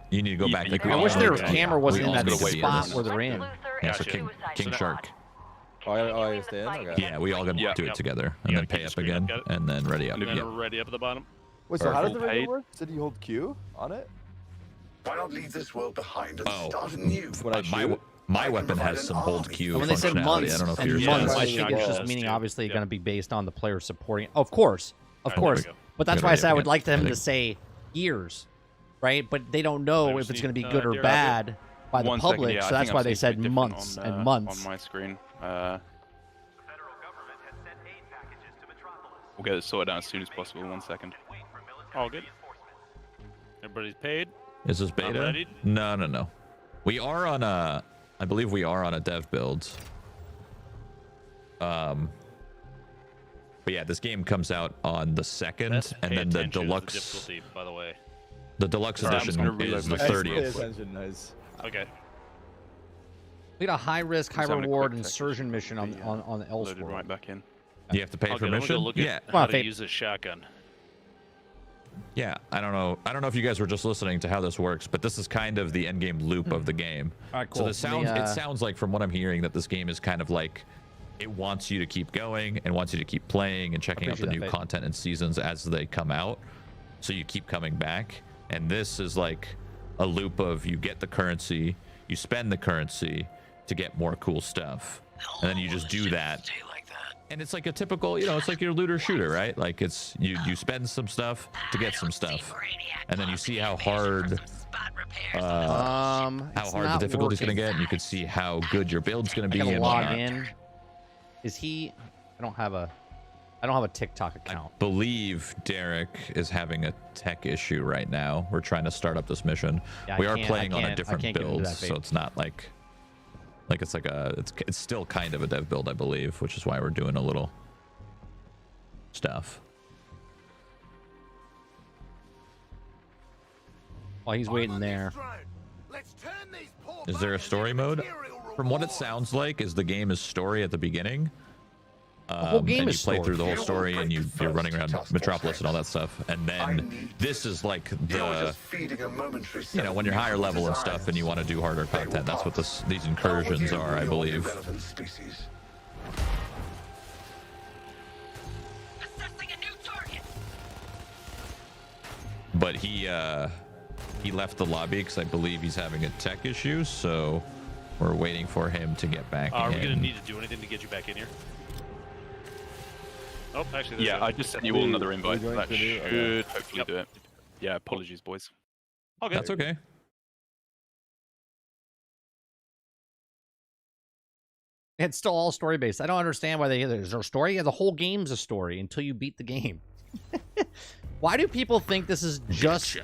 you need to go back. Like, I wish their camera wasn't in we all that gotta wait for spot this. where they're in. Yeah, so King Shark. Oh, I gotta stay in? Okay. Yeah, we all got to do it together, and then pay up again, and then ready up. And then Yep. ready up at the bottom. Wait, so how does the Perfect. radio work? Did you hold Q on it? Why not leave this world behind and start anew? My weapon has some hold Q When they said functionality. months I don't know if and yours months, does. I think it's just meaning obviously going to be based on the player supporting. Of course. But that's why I said I would like them to say years, right? But they don't know if it's going to be good or bad by the public, so that's why they said months and months. On my screen. We'll get it sorted out as soon as possible. 1 second. All good. Everybody's paid. Is this beta? No. We are on a, I believe we are on a dev build. But yeah, this game comes out on the 2nd, and then the deluxe. Difficulty, by the way. The deluxe edition is the 30th. Okay. We got a high risk, high reward insurgent mission on the Elseworlds. Right back in. You have to pay for mission. Look at how to use a shotgun. Yeah, I don't know if you guys were just listening to how this works, but this is kind of the endgame loop of the game. All right, cool. So it sounds like, from what I'm hearing, that this game is kind of like, it wants you to keep going and wants you to keep playing and checking out the new content and seasons as they come out. So you keep coming back. And this is like a loop of, you get the currency, you spend the currency to get more cool stuff, and then you just do that. And it's like a typical, it's like your looter shooter, right? Like it's you spend some stuff to get some stuff, and then you see how hard the difficulty's gonna get, and you can see how good your build's gonna be. I gotta and log whatnot. in. Is he? I don't have a TikTok account. I believe Derek is having a tech issue right now. We're trying to start up this mission. Yeah, we are playing on a different build, that, so it's not like it's still kind of a dev build, I believe, which is why we're doing a little stuff. While he's waiting there. Is there a story mode? From what it sounds like, is the game is story at the beginning. The whole game and is you play story. through the whole story, and you're running around Metropolis and all that stuff. And then this is like the, when you're higher level and stuff, and you want to do harder content. That's what these incursions are, I believe. But he left the lobby because I believe he's having a tech issue, so we're waiting for him to get back in. Are we going to need to do anything to get you back in here? Oh, actually, yeah, I just sent you all another invite. That should hopefully do it. Yeah, apologies, boys. Okay. That's okay. It's still all story based. I don't understand why there's no story. Yeah, the whole game's a story until you beat the game. Why do people think this is just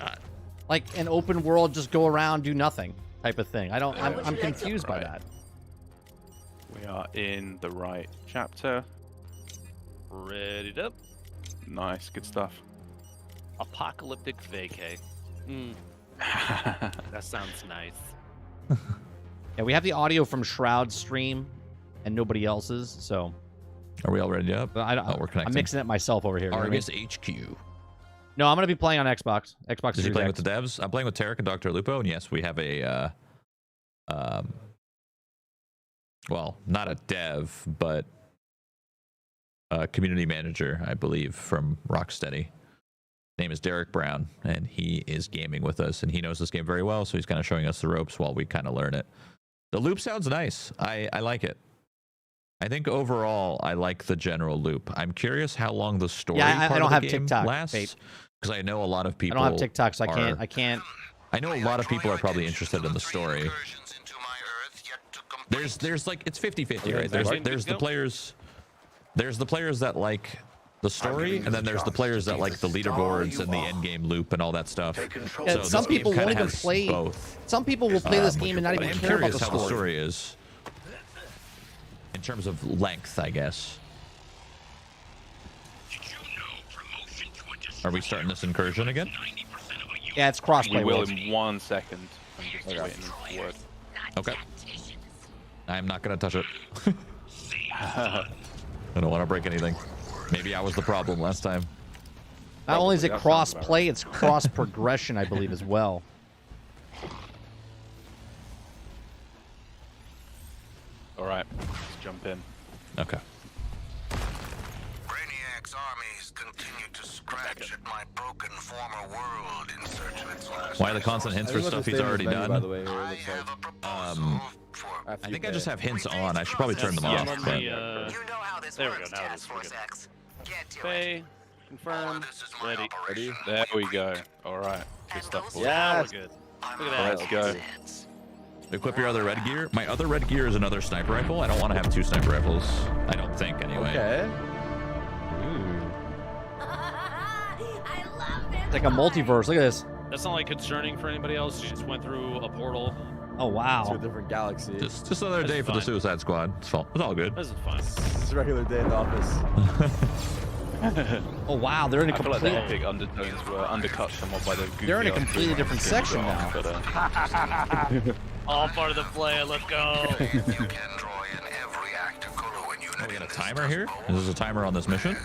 like an open world, just go around, do nothing type of thing? I'm confused by that. We are in the right chapter. Ready up. Nice, good stuff. Apocalyptic vacay. That sounds nice. Yeah, we have the audio from Shroud's stream and nobody else's, so. Are we all ready up? We're connecting. I'm mixing it myself over here. Argus HQ. No, I'm going to be playing on Xbox. Is he playing with the devs? I'm playing with Tarik and DrLupo, and yes, we have a, well, not a dev, but a community manager, I believe, from Rocksteady. His name is Derek Brown, and he is gaming with us, and he knows this game very well, so he's kind of showing us the ropes while we kind of learn it. The loop sounds nice. I like it. I think overall, I like the general loop. I'm curious how long the story part I don't of the have game TikTok, lasts, because I know a lot of people. I don't have TikTok, so I can't. I know a lot of people are probably interested in the story. There's like, it's 50-50, right? There's the players. There's the players that like the story, and then there's the players that like the leaderboards and the end game loop and all that stuff. Yeah, so some people won't even has play. Both. Some people will play this game and not even care about the how the story. story is in terms of length, I guess. Are we starting this incursion again? Yeah, it's crossplay. We will in 1 second. I'm just waiting for the word. Okay. I'm not gonna touch it. I don't want to break anything. Maybe I was the problem last time. Not only is it cross play, it's cross progression, I believe, as well. All right, let's jump in. Okay. Brainiac's armies Taurus continued to scratch at my broken former world in search of its last. Why the constant hints for stuff he's already done? By the way, here, it looks like. I think I just have hints on. I should probably turn them off. But... There we go. Now it is. We're good. Pay. Confirm. Ready. Ready? There we go. All right. Good stuff. Boys. Yeah, we're good. Look at that. Let's go. Equip your other red gear. My other red gear is another sniper rifle. I don't want to have 2 sniper rifles. I don't think, anyway. Okay. It's like a multiverse. Look at this. That's not like concerning for anybody else. You just went through a portal. Oh wow. To a different galaxy. Just another day for the Suicide Squad. It's all good. This is fine. It's a regular day in the office. Oh wow, they're in a I feel like complete. the epic undertones were undercut somewhat by the. They're in a completely different section now. But, All part of the plan. Let's go. You can draw in every active color when you Oh, we got a timer here? Is there a timer on this mission?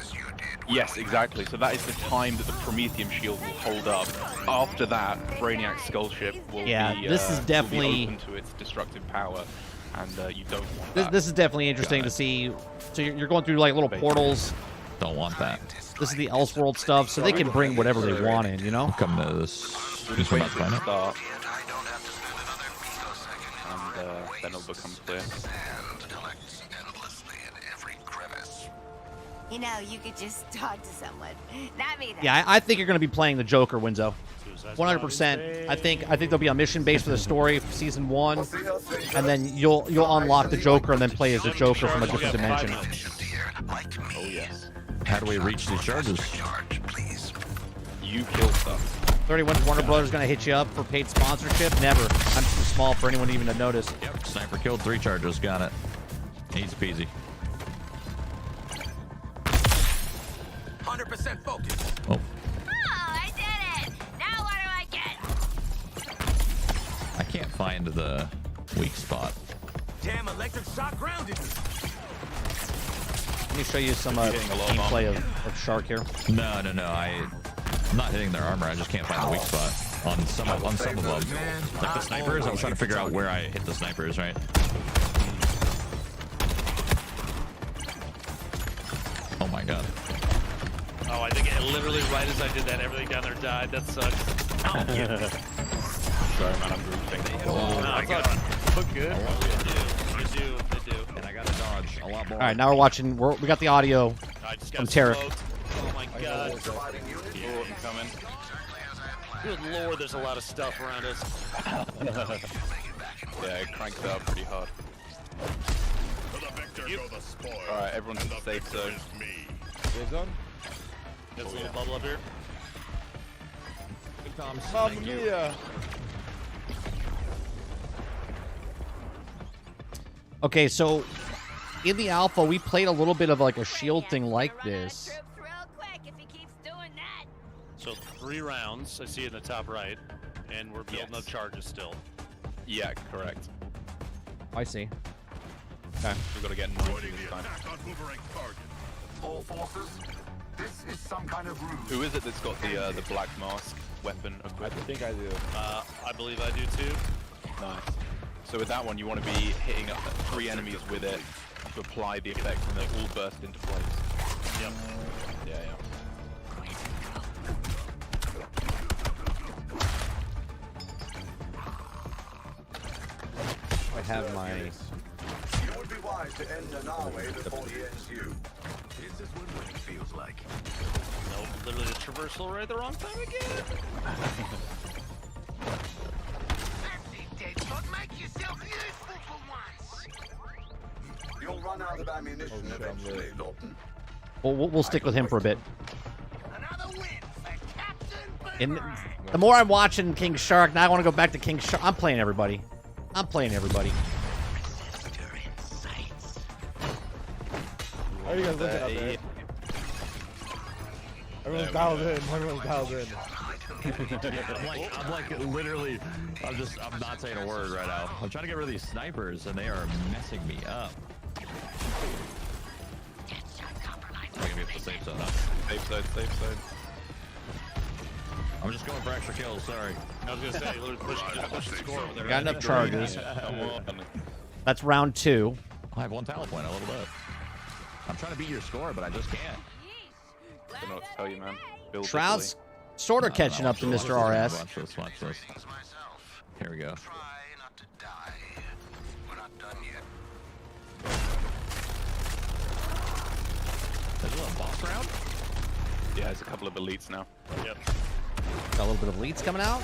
yes, exactly. So that is the time that the Prometheum shield will hold up. After that, Brainiac's skull ship will be, this is definitely will be open to its destructive power, and you don't want that. This is definitely interesting to see. So you're going through like little portals. Don't want that. This is the Elseworld stuff, so they can bring whatever they want in, you know? Come to this. We're just waiting for it to start. And then it'll become clear. You know, you could just talk to someone. Not me, though. Yeah, I think you're going to be playing the Joker, Winzo. 100%. I think there'll be a mission based for the story for season 1, and then you'll unlock the Joker and then play as the Joker from a different dimension. Oh yes. How do we reach these charges? You kill stuff. 31 Warner Brothers going to hit you up for paid sponsorship? Never. I'm too small for anyone even to notice. Yep. Sniper killed 3 charges. Got it. Easy peasy. 100% focus. Oh. Oh, I did it! Now what do I get? I can't find the weak spot. Damn, electric shock grounded me. Let me show you some gameplay of Shark here. No. I'm not hitting their armor. I just can't find the weak spot on some of them. Like the snipers. I'm trying to figure out where I hit the snipers. Right. Oh my god. Oh, I think literally right as I did that, everything down there died. That sucks. Sorry, man. I'm grouping. Oh my god. Look good. They do. And I got to dodge a lot more. All right, now we're watching. We got the audio from Tarik. Oh my god. Yeah, coming. Good lord, there's a lot of stuff around us. Yeah, it cranked up pretty hard. Alright, everyone's in the safe zone. Safe zone? There's a little bubble up here. Good comms. Mamma mia. Okay, so in the alpha, we played a little bit of like a shield thing like this. So 3 rounds, I see in the top right, and we're building up charges still. Yeah, correct. I see. Okay. We've got to get 90 this time. All forces, this is some kind of ruse. Who is it that's got the black mask weapon equipped? I think I do. I believe I do too. Nice. So with that one, you want to be hitting up 3 enemies with it to apply the effect, and they all burst into place. Yep. Yeah. I have my. You would be wise to end an our way before he ends you. This is what winning feels like. Nope, literally the traversal right the wrong time again. You'll run out of ammunition eventually, Dalton. We'll stick with him for a bit. And the more I'm watching King Shark, now I want to go back to King Shark. I'm playing everybody. How are you guys looking out there? Everyone's dialed in. I'm like literally, I'm not saying a word right now. I'm trying to get rid of these snipers and they are messing me up. I'm gonna be at the safe zone, huh? Safe zone. I'm just going for extra kills, sorry. I was gonna say, literally push the score over there. Got enough charges. Come on. That's round 2. I have 1 talent point, a little bit. I'm trying to beat your score, but I just can't. don't know what to tell you, man. Build Shroud's sort of catching up to Mr. RS. Watch this, watch this. Here we go. There's a little boss round? Yeah, there's a couple of elites now. Yep. Got a little bit of elites coming out.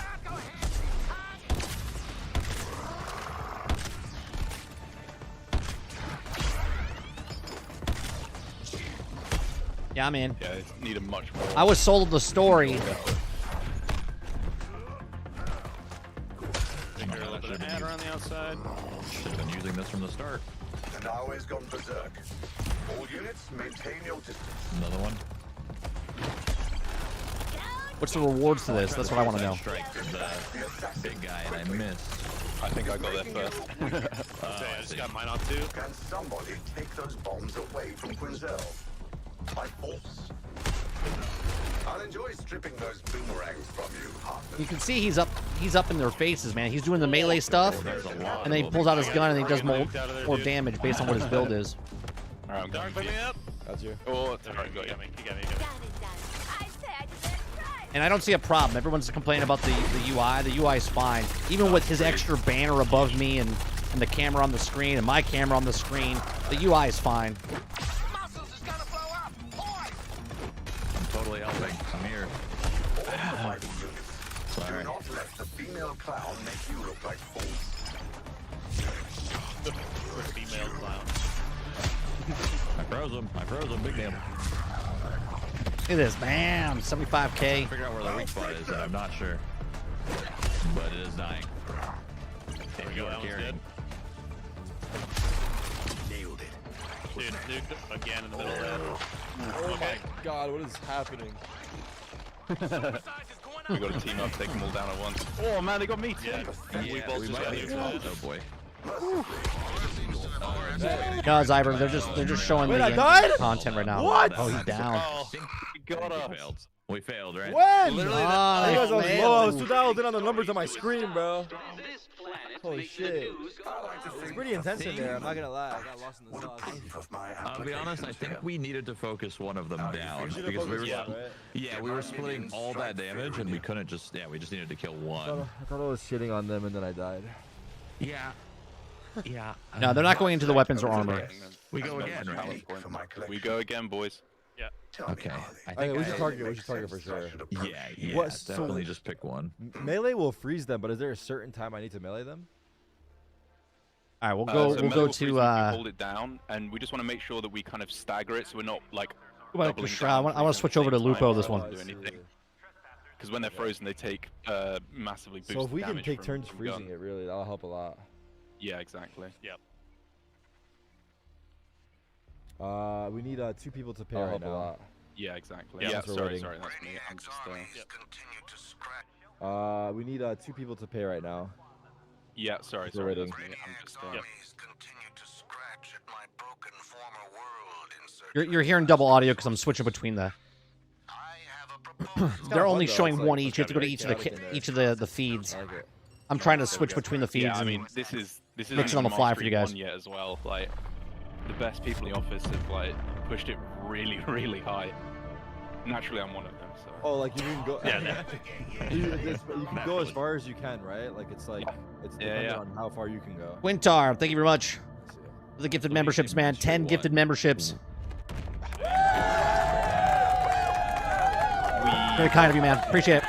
Yeah, I'm in. Yeah, it's need a much more. I was sold the story. Think you're a little bit of ad around the outside. Should have been using this from the start. And now he's gone berserk. All units, maintain your distance. Another one. What's the rewards to this? That's what I want to know. Strike the big guy and I missed. I think I got there first. I just got mine on too. Can somebody take those bombs away from Quinzel? By force. I'll enjoy stripping those boomerangs from you. You can see he's up in their faces, man. He's doing the melee stuff, and then he pulls out his gun and he does more damage based on what his build is. Alright, I'm going. Picking up. That's you. Oh, it's alright, got you. He got me. And I don't see a problem. Everyone's complaining about the UI. The UI is fine. Even with his extra banner above me and the camera on the screen and my camera on the screen, the UI is fine. I'm totally helping. I'm here. Sorry. Do not let the female clown make you look like fools. The female clown. I froze him. I froze him. Big damn. Look at this, bam, 75K. Figure out where the weak spot is, and I'm not sure. But it is dying. There we go, that one's dead. Nailed it. Dude, nuked again in the middle of that. Oh my god, what is happening? We got to team up, take them all down at once. Oh man, they got me too. Yeah, We might be involved. Oh boy. No, Zyber, they're just showing Wait, I the died? content right now. What? Oh, he's down. We got us. Failed. We failed, right? When? Literally, I Oh, was man. low. I was too dialed in on the numbers on my screen, bro. Holy shit. It's pretty intense in there, I'm not gonna lie. I got lost in the sauce. I'll be honest, I think we needed to focus one of them down because we were, we were splitting all that damage and we couldn't just, we just needed to kill one. I thought I was shitting on them and then I died. Yeah. Yeah. No, they're not going into the weapons or armor. We go again, right? We go again, boys. Yeah. Okay. I Okay, think we should target for sure. Yeah, What, definitely just pick one. Melee will freeze them, but is there a certain time I need to melee them? All right, we'll So go melee will freeze to when we hold it down, and we just want to make sure that we kind of stagger it, so we're not like. Shroud. I want to switch over to Lupo this one. Because when they're frozen, they take massively boosted So if we can damage take from turns gun. freezing it, really, that'll help a lot. Yeah, exactly. Yep. We need 2 people to pair right now. Yeah, exactly. Yeah, Yeah, that's what sorry, we're sorry, that's me. I'm just. We need 2 people to pay right now. Yeah, sorry, That's what sorry, we're that's waiting. me. I'm just. You're hearing double audio because I'm switching between the. They're only showing one each. You have to go to each of the feeds. I'm trying to switch between the feeds. Yeah, I mean, this is mix it on the fly for you guys. Yet as well, like the best people in the office have like pushed it really, really high. Naturally, I'm one of them. So. Oh, like you can go. Yeah. you can go as far as you can, right? Like it's like it's dependent on how far you can go. Quintar, thank you very much for the gifted memberships, man. 10 gifted memberships. Very kind of you, man. Appreciate it.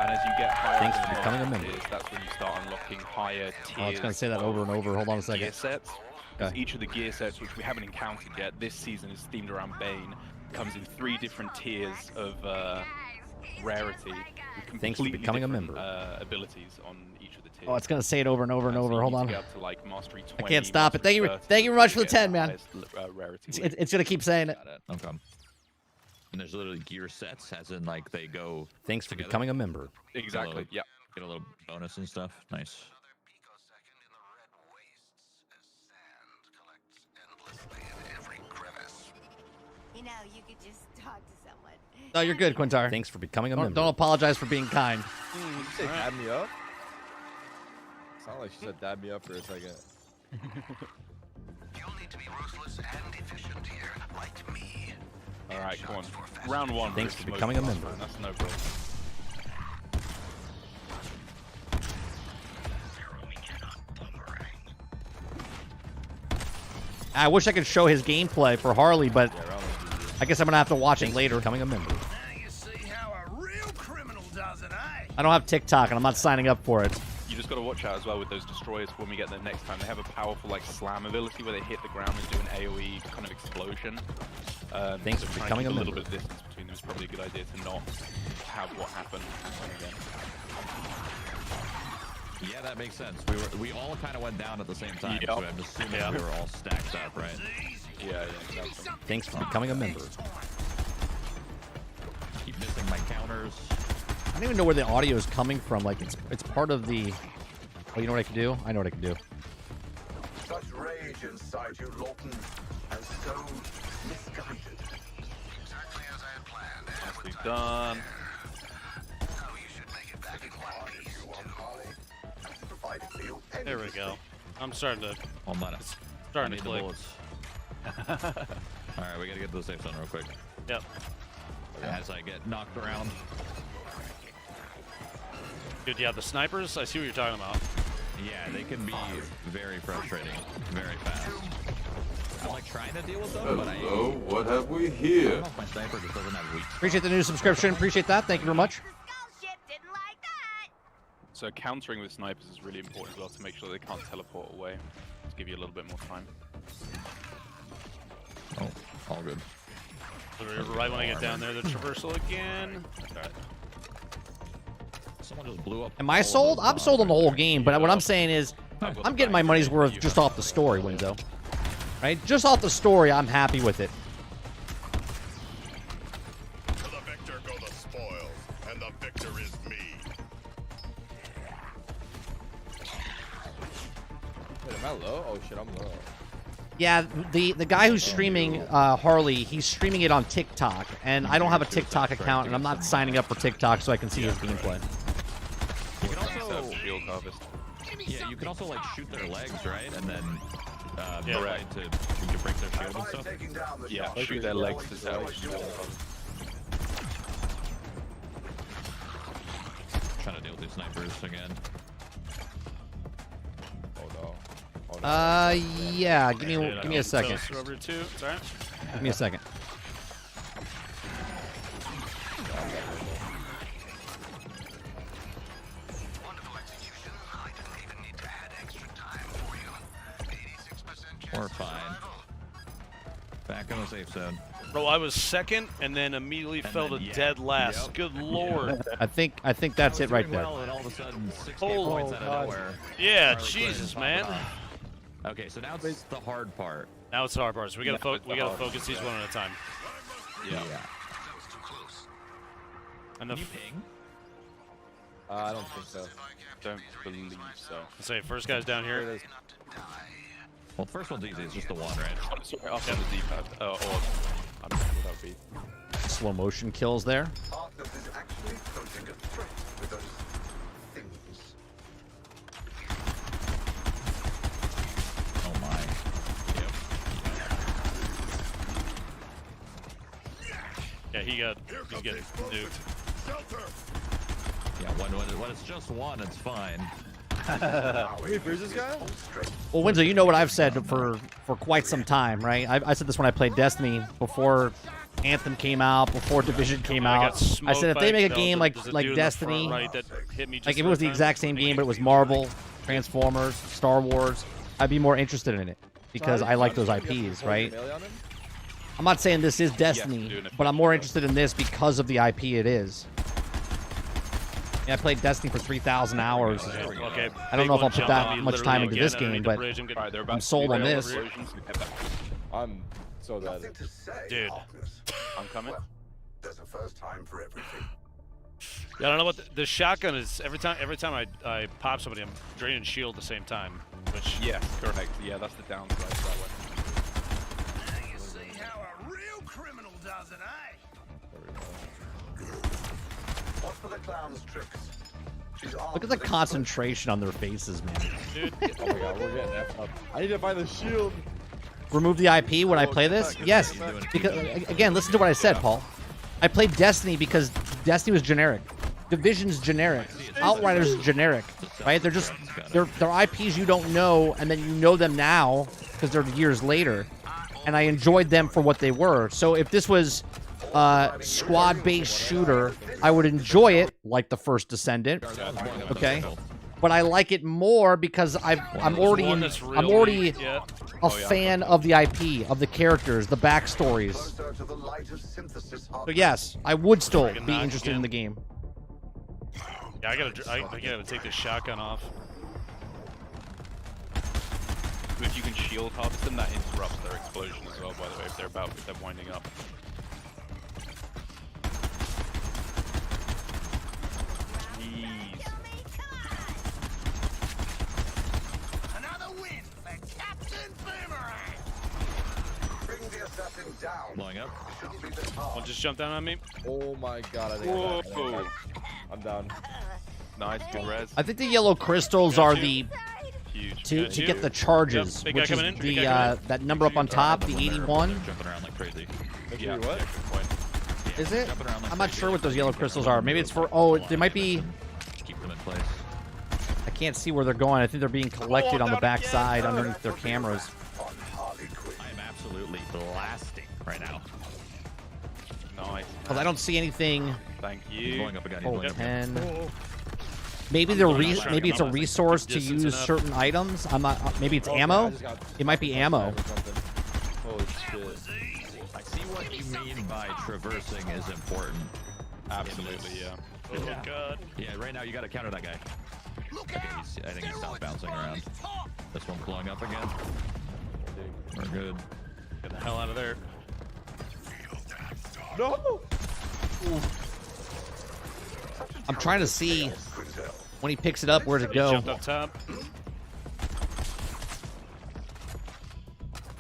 And as you get higher, Thanks for becoming a member. That's when you start unlocking higher tiers. Oh, it's gonna say that over and over. Hold on a second. Gear sets. Because each of the gear sets, which we haven't encountered yet, this season is themed around Bane, comes in 3 different tiers of rarity. With Thanks for becoming a member. Abilities on each of the tiers. Oh, it's gonna say it over and over and over. So Hold you on. need to get up to, like, mastery 20, I can't stop it. Thank you. 30, Thank you very much for the get 10, man. highest, rarity It's gonna keep saying it. Okay. And there's literally gear sets, as in like they go. Thanks for together. becoming a member. Exactly. Yeah. Get a little bonus and stuff. Nice. You know, you could just talk to someone. No, you're good, Quintar. Thanks for becoming a member. Don't apologize for being kind. Did you say dab me up? Sounded like she said dab me up for a second. to be ruthless and efficient here, like me. All right, come on. Round 1. Thanks for becoming a member. That's no problem. I wish I could show his gameplay for Harley, but I guess I'm gonna have to watch it later. Becoming a member. I don't have TikTok, and I'm not signing up for it. You just got to watch out as well with those destroyers when we get them next time. They have a powerful like slam ability where they hit the ground and do an AoE kind of explosion. Thanks so for trying to becoming keep a a little member. bit of distance between them is probably a good idea to not have what happened happen again. Yeah, that makes sense. We all kind of went down at the same time, Yep. so I'm assuming we were all stacked up, right? Yeah, exactly. Thanks for becoming a member. Keep missing my counters. I don't even know where the audio is coming from. Like it's part of the. Oh, you know what I can do? I know what I can do. Such rage inside you, Lawton, and so misguided. Exactly as I had planned. Nicely done. Oh, you should make it back in one piece. Provided for you. There we go. I'm starting to. Hold on. Starting to click. Alright, we gotta get to the safe zone real quick. Yep. As I get knocked around. Dude, yeah, the snipers, I see what you're talking about. Yeah, they can be very frustrating, very fast. I'm like trying to deal with them, but what have we I don't here? know if my sniper just doesn't have weak. Appreciate the new subscription. Appreciate that. Thank you very much. So countering with snipers is really important as well to make sure they can't teleport away. To give you a little bit more time. Oh, all good. Right when I get down there, the traversal again. Alright. Someone just blew up. Am I sold? I'm sold on the whole game, but what I'm saying is, I'm getting my money's worth just off the story, Winzo. Right? Just off the story, I'm happy with it. To the victor go the spoils, and the victor is me. Wait, am I low? Oh shit, I'm low. Yeah, the guy who's streaming Harley, he's streaming it on TikTok, and I don't have a TikTok account, and I'm not signing up for TikTok so I can see his gameplay. You can also shield harvest. Yeah, you can also like shoot their legs, right? And then Yeah, try right. to break their shield and stuff. Yeah, shoot their legs to tell. Trying to deal with these snipers again. Oh no. Yeah, give me a second. Over two. Sorry. Give me a second. We're fine. Back in the safe zone. Bro, I was second and then immediately fell to dead last. Yep. Good lord. I think that's it right there. Well, and all of a sudden, 6 Oh, points out of nowhere. Yeah, Harley Jesus, Quinn popping man. off. Okay, so now it's the hard part. Now it's the hard part. So we gotta focus these one at a time. Yeah. And the Can you ping? I don't think so. Don't believe so. Say first guy's down here. Well, the first one's easy. It's just the one, right? Oh, sorry, off on the D-pad. Or I don't know what that would be. Slow motion kills there. Darkness is actually posing a threat with those things. Oh my. Yeah, he's getting nuked. Yeah, when it's just one, it's fine. Wait, where's this guy? Well, Windsor, you know what I've said for quite some time, right? I said this when I played Destiny before Anthem came out, before Division came out. I said if they make a game like Destiny, like if it was the exact same game but it was Marvel, Transformers, Star Wars, I'd be more interested in it because I like those IPs, right? I'm not saying this is Destiny, but I'm more interested in this because of the IP it is. Yeah, I played Destiny for 3,000 hours. Okay. I don't know if I'll put that much time into this game, but I'm sold on this. I'm so dead. Dude. I'm coming. There's a first time for everything. Yeah, I don't know what the shotgun is. Every time I pop somebody, I'm draining shield at the same time. Which yeah, correct. Yeah, that's the downside to that one. You see how a real criminal does it, eh? What's for the clown's tricks? Look at the concentration on their faces, man. Dude. Oh my god, we're getting effed up. I need to find the shield. remove the IP when I play this? Yes, because again, listen to what I said, Paul. I played Destiny because Destiny was generic. Division's generic. Outriders generic, right? They're just they're IPs you don't know, and then you know them now because they're years later. And I enjoyed them for what they were. So if this was squad-based shooter, I would enjoy it like the first Descendant. Okay, but I like it more because I'm already a fan of the IP, of the characters, the backstories. So yes, I would still be interested in the game. Yeah, I gotta take this shotgun off. If you can shield harvest them, that interrupts their explosion as well, by the way, if they're winding up. Jeez. Another win for Captain Boomerang. Bring the assassin down. Blowing up. One just jumped down on me. Oh my god, I think Whoa. I'm down. Nice, good res. I think the yellow crystals are the Huge. to get the charges, Yep, big which guy is coming in, the big guy coming that number up on top, the 81. Jumping around like crazy. Yeah, what? good point. Is it? Jumping around like I'm not crazy. sure what those yellow crystals are. Maybe it's for they might be. Keep them in place. I can't see where they're going. I think they're being collected on the back side underneath their cameras. I am absolutely blasting right now. Nice. Because I don't see anything. Thank He's you. blowing up again. He's Oh, blowing up. 10. Maybe maybe it's a resource to use certain items. I'm not. Maybe it's ammo. It might be ammo. Holy shit. I see what you mean by traversing is important. Absolutely, yeah. Oh god. Yeah, right now you got to counter that guy. Okay, I think he stopped bouncing around. This one's blowing up again. We're good. Get the hell out of there. No! I'm trying to see when he picks it up where to go. Jumped up top.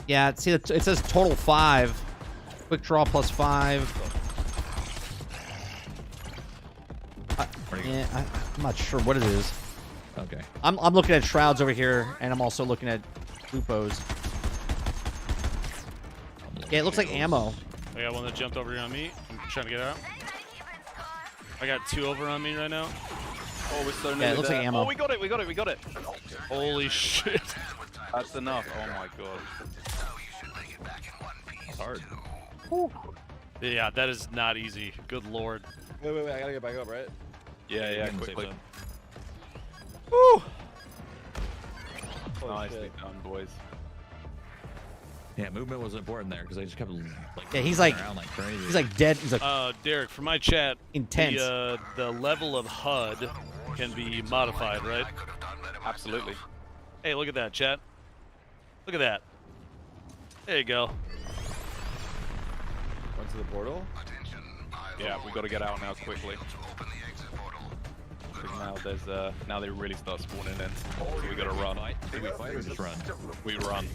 Yeah, see, it says total 5. Quick draw plus 5. I'm not sure what it is. Okay. I'm looking at Shrouds over here, and I'm also looking at Lupos. Yeah, it looks like ammo. I got one that jumped over here on me. I'm trying to get out. I got 2 over on me right now. Oh, we're so Yeah, it looks like ammo. Oh, we got it. Holy shit. That's enough. Oh my god. That's hard. Yeah, that is not easy. Good lord. Wait, I gotta get back up, right? Yeah, Safe quickly. zone. Woo! Holy Nicely shit. done, boys. Yeah, movement was important there because they just kept like. Yeah, he's like around like crazy. he's like dead. He's like Derek, for my chat, intense. The level of HUD can be modified, right? Absolutely. Hey, look at that, chat. Look at that. There you go. Went to the portal? Yeah, we got to get out now quickly. Now there's now they really start spawning in. So we got to run. Do we fight or just run? We run.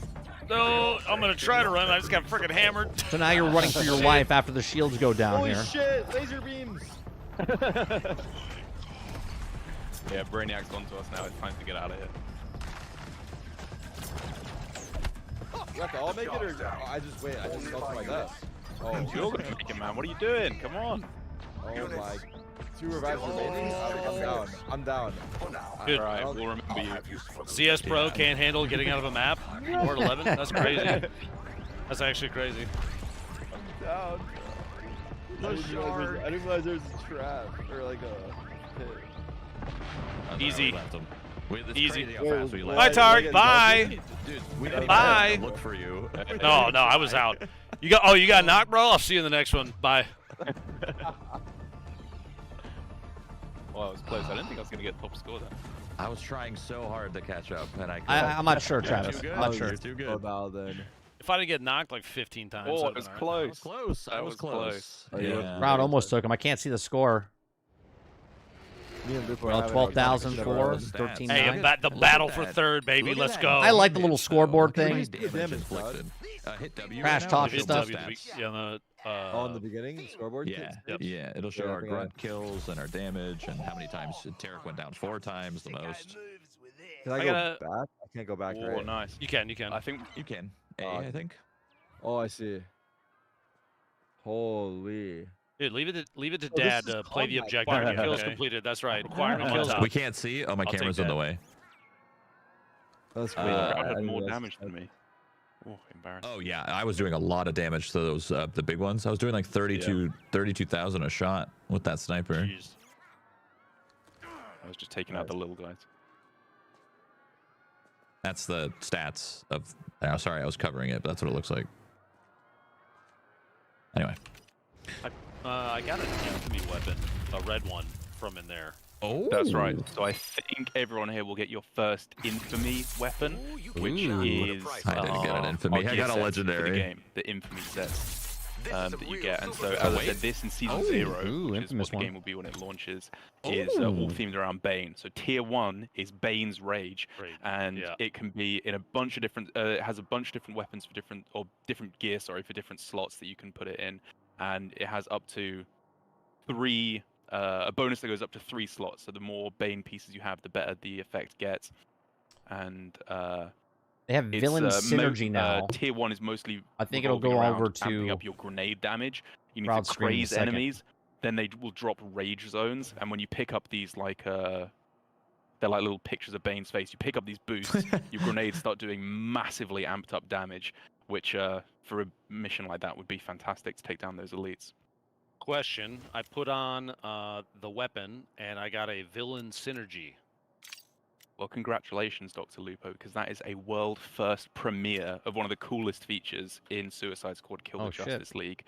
No, I'm gonna try to run. I just got freaking hammered. So now you're running for your life after the shields go down Holy here. shit! Laser beams! Yeah, Brainiac's onto us now. It's time to get out of here. Do I have to all make it, or I just wait? I just fell to my death. Oh, You're gonna make it, man. What are you doing? Come on. oh my! 2 revives remaining. I'm down. Dude, Alright, we'll remember you. CS Pro can't handle getting out of a map. Ward 11. That's crazy. That's actually crazy. I'm down. I didn't realize there was a trap or like a pit. Easy. It's Easy. crazy how fast we left. Bye, Tarik. Bye. Dude, we didn't even Bye. have to look for you. No, I was out. You got knocked, bro. I'll see you in the next one. Bye. Well, that was close. I didn't think I was gonna get top score then. I was trying so hard to catch up, and I couldn't. I'm not sure, Travis. Too good. I'm not sure. You're too good. About then. If I didn't get knocked like 15 times, Oh, I'd it was been all close. Close. I was close. Oh, Yeah. Round almost took him. I can't see the score. Me and Lupo Well, have it. 12,004, Stats. 13. right. Hey, the battle for third, baby. Let's go. I like the little scoreboard Look at thing. his damage inflicted. Hit W. Trash right now. talk It'll stuff. show stats. Yeah, Oh, in the beginning, scoreboard. Yeah, Yep. yeah. It'll show Yeah, I our think I- grunt kills and our damage and how many times Tarik went down 4 times the most. Can I I go gotta- back? I can't go back, Oh, right? nice. You can. I think You can. A, I think. Oh, I see. Holy. Dude, leave it to Oh, this Dad is to play the called objective. my Kills okay. completed. That's right. Acquiring the kills. We can't see. Oh, my I'll take camera's in the that. way. That's cool. Shroud had more damage than me. Oh, embarrassing. Oh yeah, I was doing a lot of damage to those the big ones. I was doing like 32,000 a shot with that sniper. Jeez. I was just taking out the little guys. That's the stats of. Oh, sorry, I was covering it, but that's what it looks like. Anyway. I got an infamy weapon, a red one, from in there. Oh, that's right. So I think everyone here will get your first infamy weapon, which is I didn't get an infamy. I got a legendary. For the game, the infamy set that you get. And so, as I said, this in season 0, which is what the game will be when it launches, is all themed around Bane. So tier 1 is Bane's Rage, and it can be in a bunch of different. It has a bunch of different weapons for different gear. Sorry, for different slots that you can put it in, and it has up to 3. A bonus that goes up to 3 slots. So the more Bane pieces you have, the better the effect gets. And they have villain synergy now. Tier 1 is mostly. I think it'll go over to amping up your grenade damage. You need Shroud to Scream in a craze second. enemies. Then they will drop rage zones. And when you pick up these they're like little pictures of Bane's face. You pick up these boosts. Your grenades start doing massively amped up damage, which for a mission like that would be fantastic to take down those elites. Question: I put on the weapon, and I got a villain synergy. Well, congratulations, DrLupo, because that is a world-first premiere of one of the coolest features in Suicide Squad Kill the Justice League,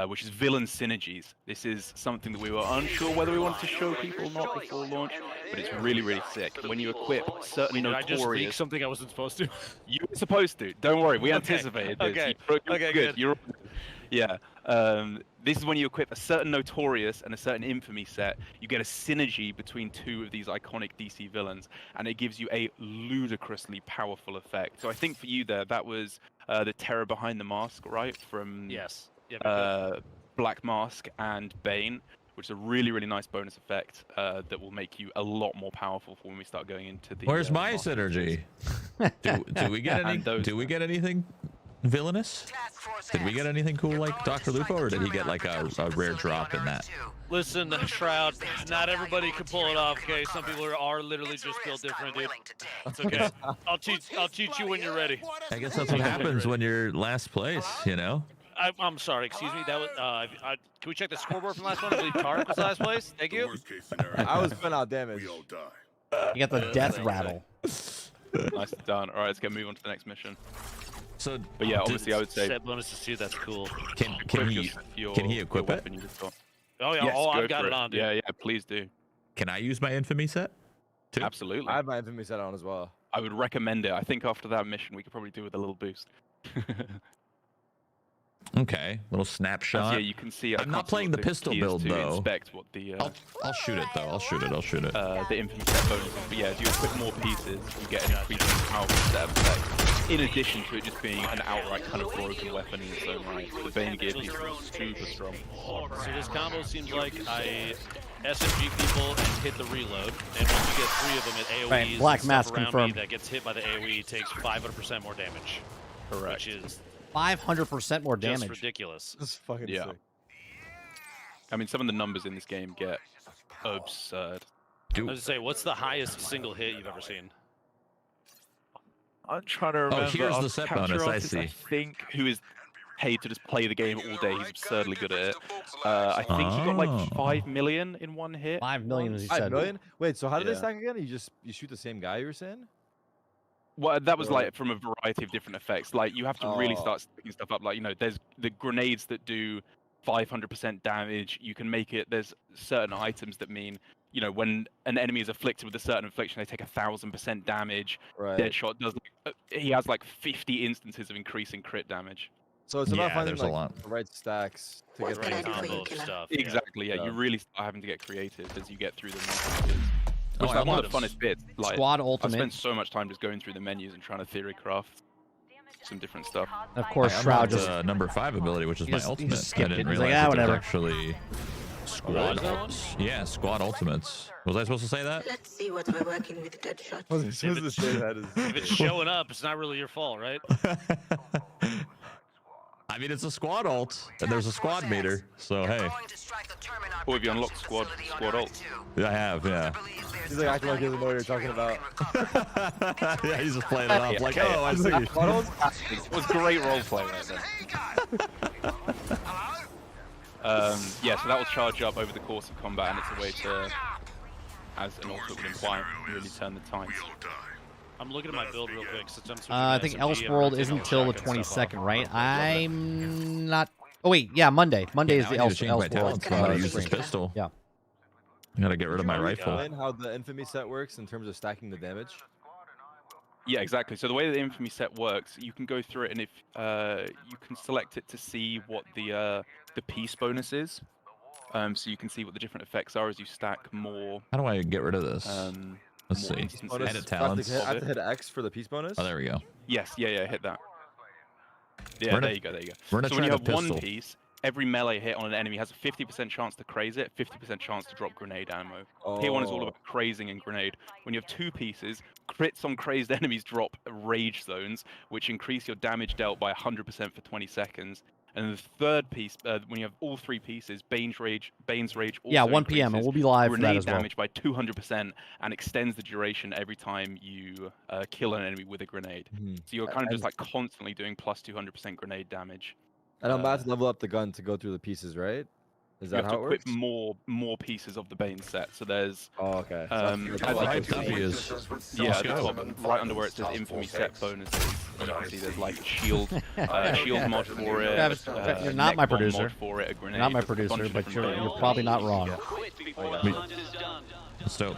which is villain synergies. This is something that we were unsure whether we wanted to show people or not before launch, but it's really, really sick. When you equip certain Did I just leak notorious... something I wasn't supposed to? You were supposed to. Don't worry, we Okay. anticipated this. Okay. You're Good. You're yeah. This is when you equip a certain Notorious and a certain Infamy set. You get a synergy between 2 of these iconic DC villains, and it gives you a ludicrously powerful effect. So I think for you there, that was the Terror Behind the Mask, right? From Yes. Yeah, Black Mask and Bane, which is a really, really nice bonus effect that will make you a lot more powerful for when we start going into the. Where's my synergy? do we get any? Do we get anything villainous? Did we get anything cool like DrLupo, or did he get like a rare drop in that? Listen, Shroud, not everybody can pull it off, okay? Some people are literally just built different, dude. It's okay. I'll teach you when you're ready. I guess that's what happens when you're last place, you know? I'm sorry, excuse me. That was. Can we check the scoreboard from last one? I believe Tarik was last place. Thank you. I was putting out damage. You got the death rattle. Nice done. All right, let's moving on to the next mission. So, but yeah, obviously I would say set bonuses too. That's cool. Can he equip it? Oh yeah. Yes, I've got it on, dude. Yeah, please do. Can I use my infamy set? Too? Absolutely. I have my infamy set on as well. I would recommend it. I think after that mission, we could probably do with a little boost. Okay, little snapshot. Yeah, you can see. I'm not playing the pistol build though. Inspect what the. I'll shoot it though. I'll shoot it. The infamy set bonuses, but yeah, as you equip more pieces, you get an increasingly powerful set of effects. In addition to it just being an outright kind of broken weapon in its own right, the Bane gear piece is super strong. So this combo seems like I SMG people and hit the reload, and once you get 3 of them at AOE's, Right, Black Mask around confirmed. me that gets hit by the AOE takes 500% more damage. Correct. Which is 500% more damage. just ridiculous. This is fucking Yeah. sick. I mean, some of the numbers in this game get absurd. I was gonna say, what's the highest single hit you've ever seen? I'm trying to remember. Oh, here's the set bonus. I I see. think who is paid to just play the game all day. He's absurdly good at it. I think he got like 5 million in one hit. 5 million, as you 5 said. million? Wait, so how did they Yeah. stack again? You shoot the same guy you were saying? Well, that was Or- like from a variety of different effects. Like you have to really Oh. start sticking stuff up. Like there's the grenades that do 500% damage. You can make it. There's certain items that mean when an enemy is afflicted with a certain affliction, they take 1,000% damage. Right. Deadshot does. He has like 50 instances of increasing crit damage. So it's about Yeah, finding there's a like lot. the right stacks to get Right, the combo stuff. Exactly. Yeah, Yeah. you really start having to get creative as you get through the menus. Oh, Which I is one of the love funnest bits. Like, Squad I've Ultimate. spent so much time just going through the menus and trying to theory craft some different stuff. Of course, I'm Shroud on just number 5 ability, which is he my just- he ultimate. just skipped I didn't it. He's like, realize "Ah, that there's whatever." actually Squad. Yeah, Squad Ultimates. Was I supposed to say that? Let's see what we're working with, Deadshot. Wasn't supposed to say that. If it's showing up, it's not really your fault, right? I mean, it's a squad ult, and there's a squad meter, so hey. Or have you unlocked squad ult? Yeah, I have, yeah. He's like acting like he doesn't know what you're talking about. Yeah, he's just playing it off like, oh, I see. It was great roleplay right there. Yeah, so that will charge up over the course of combat, and it's a way to, as an ultimate would imply, really turn the tides. I'm looking at my build real quick since I'm switching I to think SMG, I'm Elseworld gonna isn't take till the all the shotgun stuff 22nd, off. right? I'm not. Oh wait, yeah, Monday. Monday is the now I need to change my Elseworld. talent, so I'm gonna use this pistol. Yeah. I gotta get rid of my rifle. Explain how the infamy set works in terms of stacking the damage. Yeah, exactly. So the way the infamy set works, you can go through it, and if you can select it to see what the piece bonus is. So you can see what the different effects are as you stack more. How do I get rid of this? Let's see. Edit talents. I have to hit X for the piece bonus. Oh, there we go. Yes, yeah, hit that. Yeah, there you go. We're gonna So when try you the have one pistol. piece, every melee hit on an enemy has a 50% chance to craze it, 50% chance to drop grenade ammo. Tier 1 is all about crazing and grenade. When you have two pieces, crits on crazed enemies drop rage zones, which increase your damage dealt by 100% for 20 seconds. And the third piece, when you have all three pieces, Bane's Rage also Yeah, 1 p.m. and we'll be live for that grenade as well. damage by 200% and extends the duration every time you kill an enemy with a grenade. So you're kind of just like constantly doing plus 200% grenade damage. And I'm about to level up the gun to go through the pieces, right? Is You that have how to it equip works? more pieces of the Bane set. So there's okay. as you can is. yeah, at the top, right under where it says infamy set bonuses, you can see there's like a shield, shield mod for it. Travis, you're not my neck bomb producer. mod for it, a grenade, You're not my a bunch producer, of but different you're things. probably not wrong. That's dope.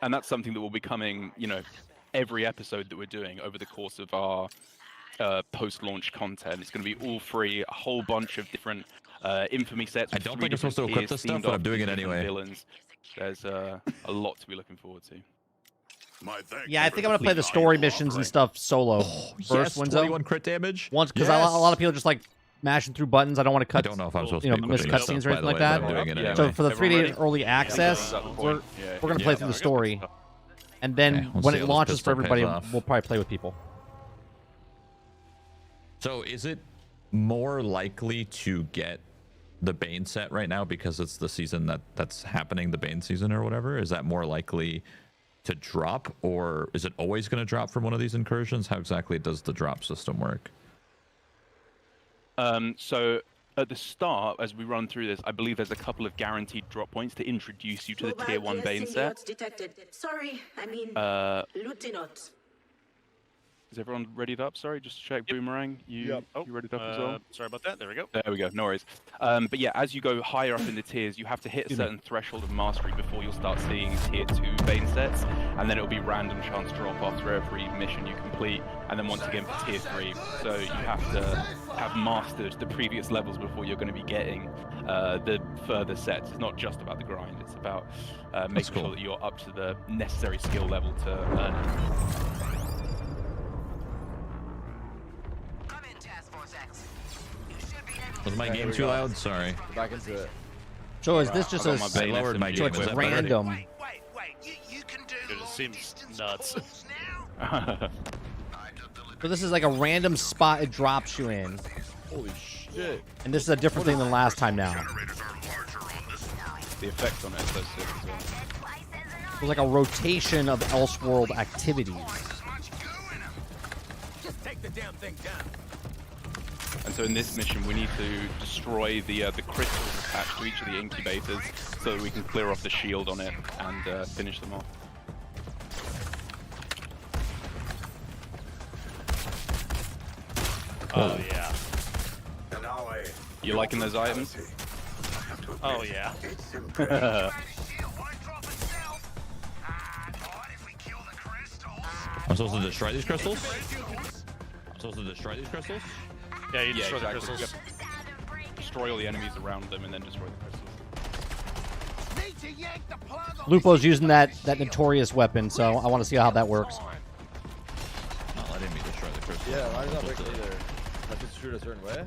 And that's something that will be coming, you know, every episode that we're doing over the course of our post-launch content. It's going to be all free, a whole bunch of different infamy sets. I don't think I'm supposed to equip this stuff, but I'm doing it anyway. Villains. There's a lot to be looking forward to. Yeah, I think I'm gonna play the story missions and stuff solo first. Yes, 21 crit damage. Once, because a lot of people just like mashing through buttons. I don't want to cut. I don't know if I'm supposed you to know, be miss equipping cutscenes this or stuff, anything by like the way, that. but I'm doing it So anyway. for the 3-day ready? early access, we're gonna play through the story, and then when it launches for everybody, we'll probably play with people. So is it more likely to get the Bane set right now because it's the season that's happening, the Bane season or whatever? Is that more likely to drop, or is it always going to drop from one of these incursions? How exactly does the drop system work? So at the start, as we run through this, I believe there's a couple of guaranteed drop points to introduce you to the tier 1 Bane set. Detected. Sorry, I mean, Lieutenant. Is everyone readied up? Sorry, just to check. Boomerang, you readied up as well? Sorry about that. There we go. There we go. No worries. But yeah, as you go higher up in the tiers, you have to hit a certain threshold of mastery before you'll start seeing tier 2 Bane sets, and then it'll be random chance drop after every mission you complete, and then once again for tier 3. So you have to have mastered the previous levels before you're going to be getting the further sets. It's not just about the grind. It's about making sure that you're up to the necessary skill level to earn it. Was my game too loud? Sorry. Back into it. So is this just I lowered my so game. it's Is that better? random? Dude, it seems nuts. So this is like a random spot it drops you in. Holy shit. And this is a different thing than last time now. The effect on it is so sick as well. It's like a rotation of Elseworld activities. Just take the damn thing down. And so in this mission, we need to destroy the crystals attached to each of the incubators so that we can clear off the shield on it and finish them off. Oh yeah. You liking those items? Oh yeah. I'm supposed to destroy these crystals? I'm supposed to destroy these crystals? Yeah, you destroy exactly. the crystals. Yep. Destroy all the enemies around them and then destroy the crystals. Lupo's using that notorious weapon, so I want to see how that works. Not letting me destroy the crystals. Yeah, why does that work either? Have to shoot a certain way?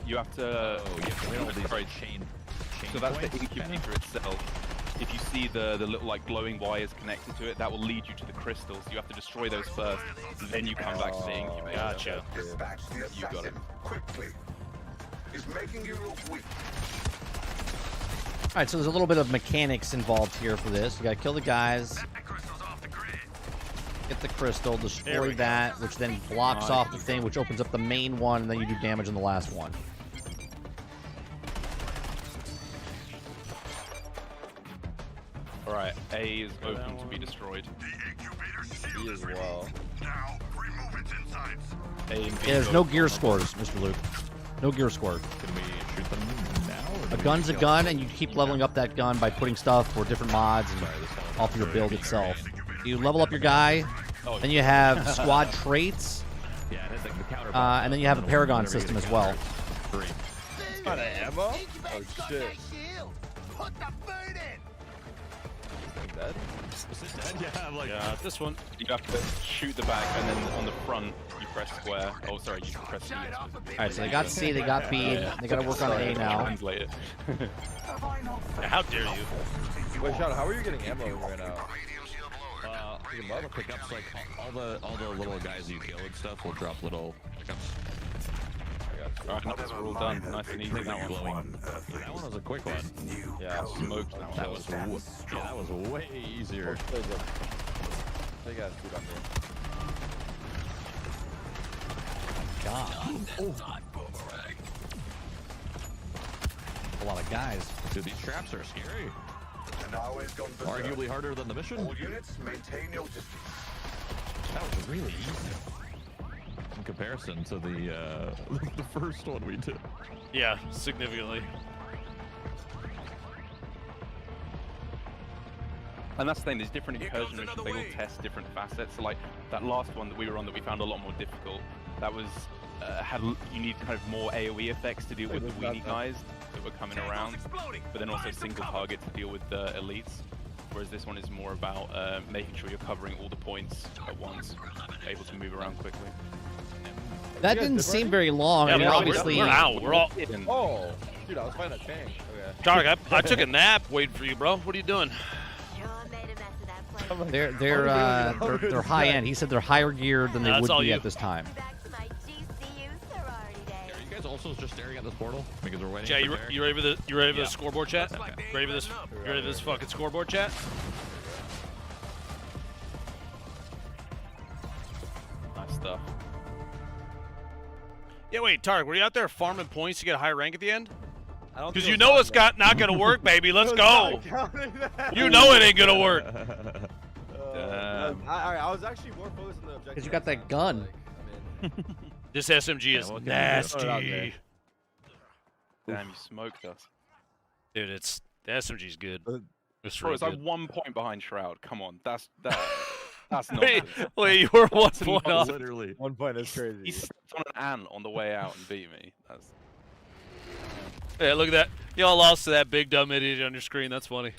You have to. Oh, you have to hit all these chain So that's the points, kinda? incubator itself. If you see the little like glowing wires connected to it, that will lead you to the crystals. You have to destroy those first, then you come back to the incubator. Gotcha. Dispatch the You got assassin it. quickly. He's making you look weak. All right, so there's a little bit of mechanics involved here for this. You gotta kill the guys, get the crystal, destroy that, which then blocks off the thing, which opens up the main one, and then you do damage on the last one. Alright, A is open to be destroyed. B as well. A and B Yeah, there's is no open gear on the scores, Mr. Luke. No gear score. Can we shoot them now? Or A gun's a gun, and you keep leveling up that gun by putting stuff or different mods and off your build itself. You level up your guy, then you have squad traits, Yeah, and it's like the counter. and then you have a paragon system as well. It's not an ammo? Oh shit. Dead? Yeah, I'm like, this one. You have to shoot the back, and then on the front, you press square. Oh, sorry, you press C. Alright, so they got C, they got B, they gotta work on A now. Translate it. How dare you? Wait, Shroud, how are you getting ammo right now? little pickups, like all the little guys you kill and stuff will drop little pickups. Alright, now we're all done. Nice and easy. That one. That one was a quick one. Yeah, smoked. That was way easier. They got food on me. God. A lot of guys. Dude, these traps are scary. Arguably harder than the mission. All units, maintain your distance. That was really easy in comparison to the the first one we did. Yeah, significantly. And that's the thing, there's different incursion missions, they all test different facets. So like that last one that we were on that we found a lot more difficult, that was, you need kind of more AoE effects to deal with the weenie guys that were coming around, but then also single target to deal with the elites. Whereas this one is more about making sure you're covering all the points at once, able to move around quickly. That didn't seem very long. Yeah, I mean, bro, obviously, we're out. We're all. Oh, dude, I was fighting a tank. Okay. Tarik, I took a nap waiting for you, bro. What are you doing? they're high end. He said they're higher geared than they That's would all be you. at this time. Are you guys also just staring at this portal because we're waiting? Jay, for you ready for the Yeah. scoreboard chat? Okay. Ready for this? You ready for this fucking scoreboard chat? Nice stuff. Yeah, wait, Tarik, were you out there farming points to get a high rank at the end? Because think you it know was it's not gonna work, baby. Let's It was go. not counting that. You know it ain't gonna work. I was actually more focused on the objective. Because you got that gun. This SMG is nasty. Damn, you smoked us. Dude, the SMG's good. It's Bro, real it's like good. 1 point behind Shroud. Come on, that's Wait, nonsense. wait, you were 1 That's point off. Literally. 1 point is crazy. He stepped on an ant on the way out and beat me. That's... Yeah, look at that. Y'all lost to that big dumb idiot on your screen. That's funny.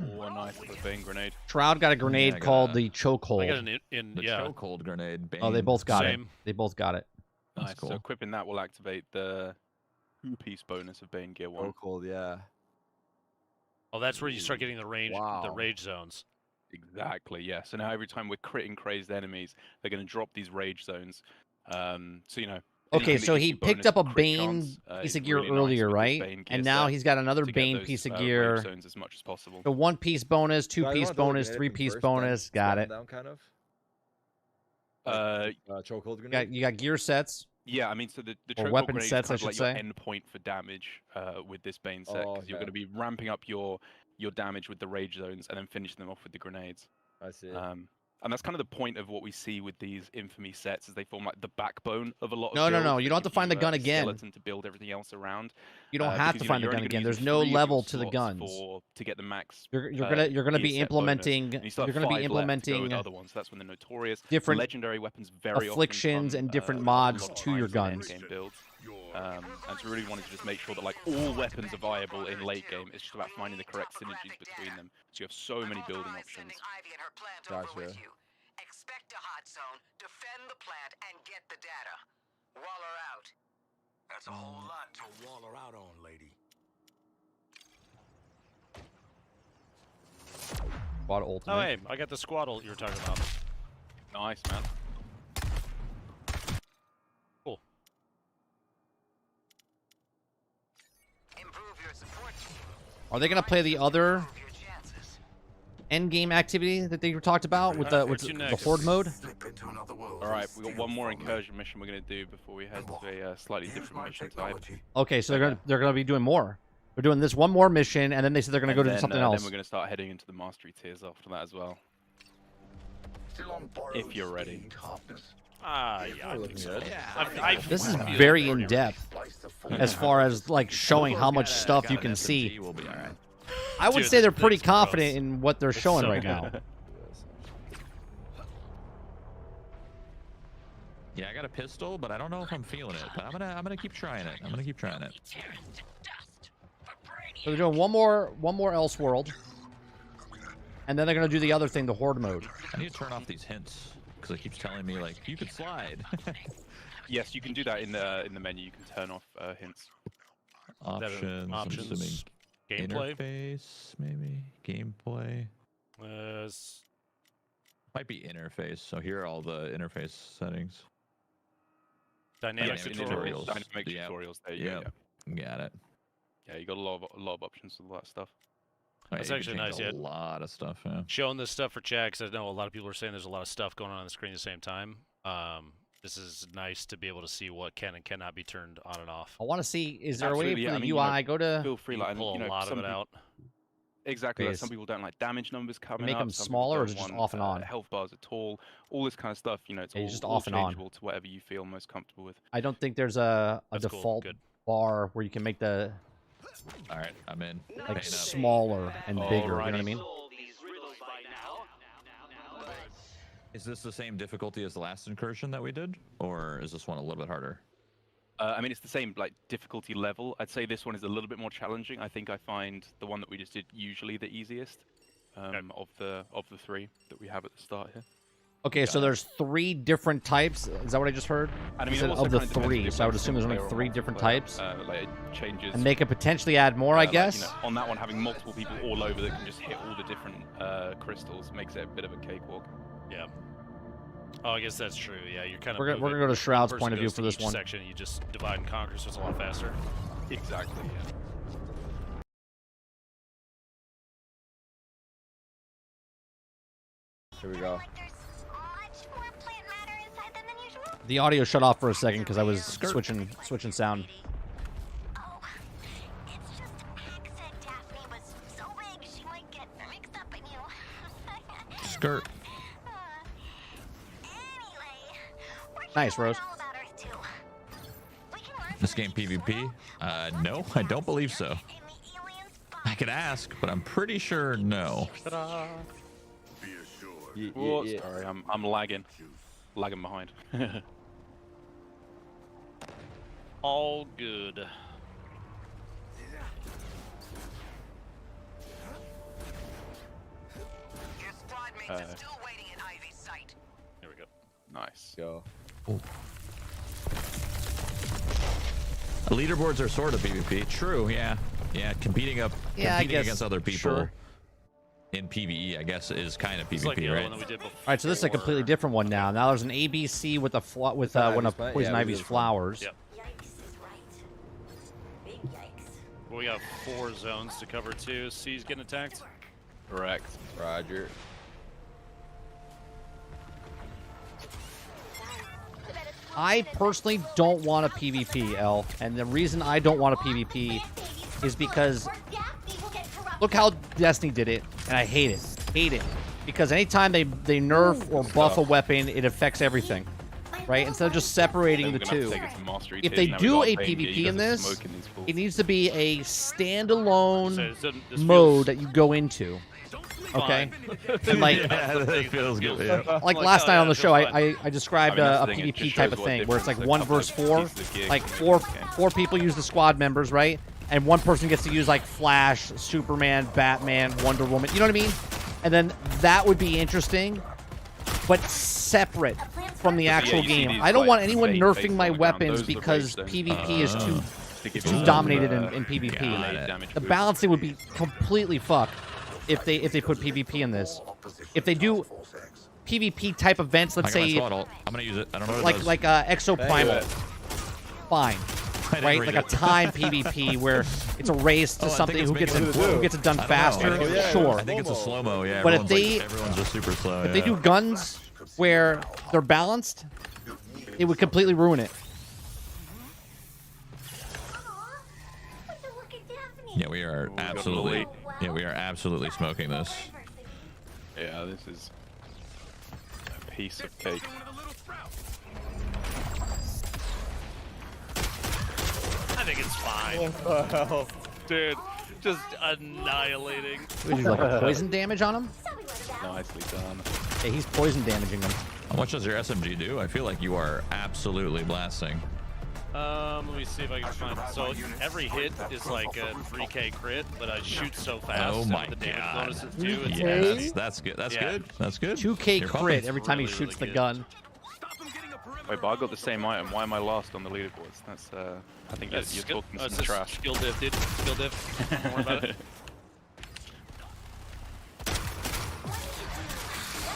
Oh, nice flipping grenade. Shroud got a grenade I got called a- the I chokehold. got an in The yeah. chokehold grenade. Oh, they both got Same. it. They both got it. That's Nice. cool. So equipping that will activate the 2-piece bonus of Bane Gear 1. So cold, yeah. Oh, that's where you start getting the range, the Wow. rage zones. Exactly, yeah. So now every time we're critting crazed enemies, they're going to drop these rage zones. So, you know. Okay, anything that so gives he you picked bonus up a crit Bane chance, piece is of gear really nice earlier, with this right? Bane gear And now set he's got another to get Bane those, piece of rage gear. zones as much as possible. The 1-piece bonus, So I 2-piece wanna throw the bonus, grenade 3-piece first, then bonus. Got slam it. Down, kind of. Chokehold grenade. You got gear sets. Yeah, I mean, so the Or chokehold weapon grenade is sets, kind I of should like your say. end point for damage with this Bane set, Oh, because you're okay. going to be ramping up your damage with the rage zones and then finishing them off with the grenades. I see. And that's kind of the point of what we see with these infamy sets, is they form like the backbone of a lot of No, no, builds no. that You don't have to give find the you gun a again. skeleton to build everything else around. You don't have because, to find the you're gun only gonna again. use There's no 3 of your level to the slots guns. to get the max. You're gonna gear be set implementing. bonus. And you still You're have gonna be 5 left to go implementing with other ones. That's when the notorious different legendary weapons very afflictions often and different come, mods a lot of to your times guns. in end-game builds. And so really wanted to just make sure that like all weapons are viable in late game. It's just about finding the correct synergies between them. So you have so many building options. Gotcha. Inspect a hot zone, defend the plant, and get the data. Waller out. That's a whole lot to waller out on, lady. Squad ultimate. Oh, hey, I got the squad ult you were talking about. Nice, man. Cool. Improve your support team. Are they gonna play the other end game activity that they talked about with the horde mode? All right, we got one more incursion mission we're gonna do before we head to a slightly different mission type. Okay, so they're gonna be doing more. They're doing this one more mission, and then they said they're gonna go to something else. Then we're gonna start heading into the mastery tiers after that as well. If you're ready. Yeah, I think so. This is very in depth as far as like showing how much stuff you can see. We'll be all right. I would say they're pretty confident in what they're showing right now. Yeah, I got a pistol, but I don't know if I'm feeling it. But I'm gonna keep trying it. I'm gonna keep trying it. So they're doing one more Elseworld, and then they're gonna do the other thing, the horde mode. I need to turn off these hints because it keeps telling me like you could slide. Yes, you can do that in the menu. You can turn off hints. Options. Options. I'm assuming Gameplay. Interface, maybe gameplay. Might be interface. So here are all the interface settings. Dynamic tutorials. Dynamic tutorials. There you go. Got it. Yeah, you got a lot of options with all that stuff. That's actually nice. A lot of stuff. Yeah. Showing this stuff for chat, because I know a lot of people are saying there's a lot of stuff going on the screen at the same time. This is nice to be able to see what can and cannot be turned on and off. I want to see, is there a way for the UI go to feel free, like, pull a lot of it out? Exactly. Like some people don't like damage numbers coming make up. them Some smaller, or people is it just don't off and want, on? Health bars at all this kind of stuff. You know, it's all just off and on. changeable to whatever you feel most comfortable with. I don't think there's a That's cool. default Good. bar where you can make the All right, I'm in. like smaller and bigger. You know what I mean? Is this the same difficulty as the last incursion that we did, or is this one a little bit harder? I mean, it's the same like difficulty level. I'd say this one is a little bit more challenging. I think I find the one that we just did usually the easiest of the three that we have at the start here. Okay, so there's 3 different types. Is that what I just heard? And I mean, You said also of the kind of depends 3, so I would assume there's only 3 different types. Like it changes. And they could potentially add more, I guess. Like, you know, on that one, having multiple people all over that can just hit all the different crystals makes it a bit of a cakewalk. Yeah. Oh, I guess that's true. Yeah, you're kind of. We're gonna go to Shroud's point of view for this one. Section, you just divide and conquer, so it's a lot faster. Exactly. Yeah. Here we go. The audio shut off for a second because I was switching sound. Skirt. Nice, Rose. This game PvP? No, I don't believe so. I could ask, but I'm pretty sure no. Whoa, sorry, I'm lagging behind. All good. Your squad mates are still waiting at Ivy's site. There we go. Nice. Go. Leaderboards are sort of PvP. True, yeah. Yeah, competing against other people in PvE, I guess, is kind of PvP, like the other right? one that we did before. All right, so this is a completely different one now. Now there's an ABC with one of Poison Ivy's flowers. Yep. Well, we got 4 zones to cover too. C's getting attacked. Correct. Roger. I personally don't want a PvP, L, and the reason I don't want a PvP is because look how Destiny did it, and I hate it. Hate it. Because anytime they nerf or buff a weapon, it affects everything. Right? Instead of just separating the two. If they do a PvP in this, it needs to be a standalone mode that you go into. Okay? And like, that feels good. Yeah. like last night on the show, I described a PvP type of thing where it's like 1 versus 4. Like four people use the squad members, right? And one person gets to use like Flash, Superman, Batman, Wonder Woman. You know what I mean? And then that would be interesting. but separate from the actual game. I don't want anyone nerfing my weapons because PvP is too dominated in PvP. The balancing would be completely fucked if they put PvP in this. If they do PvP type events, let's say, I'm gonna use it. I don't know what it does. like Exo Primal, fine, right? Like a time PvP where it's a race to something who gets it done faster. Sure, I think it's a slow mo. Yeah, but if everyone's just super slow. If they do guns where they're balanced, it would completely ruin it. Yeah, we are absolutely. Yeah, we are absolutely smoking this. Yeah, this is a piece of cake. I think it's fine. What the hell? Dude, just annihilating. Would you like a poison damage on him? Nicely done. Yeah, he's poison damaging him. How much does your SMG do? I feel like you are absolutely blasting. Let me see if I can find it. So every hit is like a 3K crit, but I shoot so fast. Oh my the damage god. bonuses too. Yeah, that's good. That's good. That's good. 2K crit every time he shoots the gun. Wait, but I got the same item. Why am I last on the leaderboards? That's I think you're talking some trash. Skill diff, dude. Skill diff. Don't worry about it.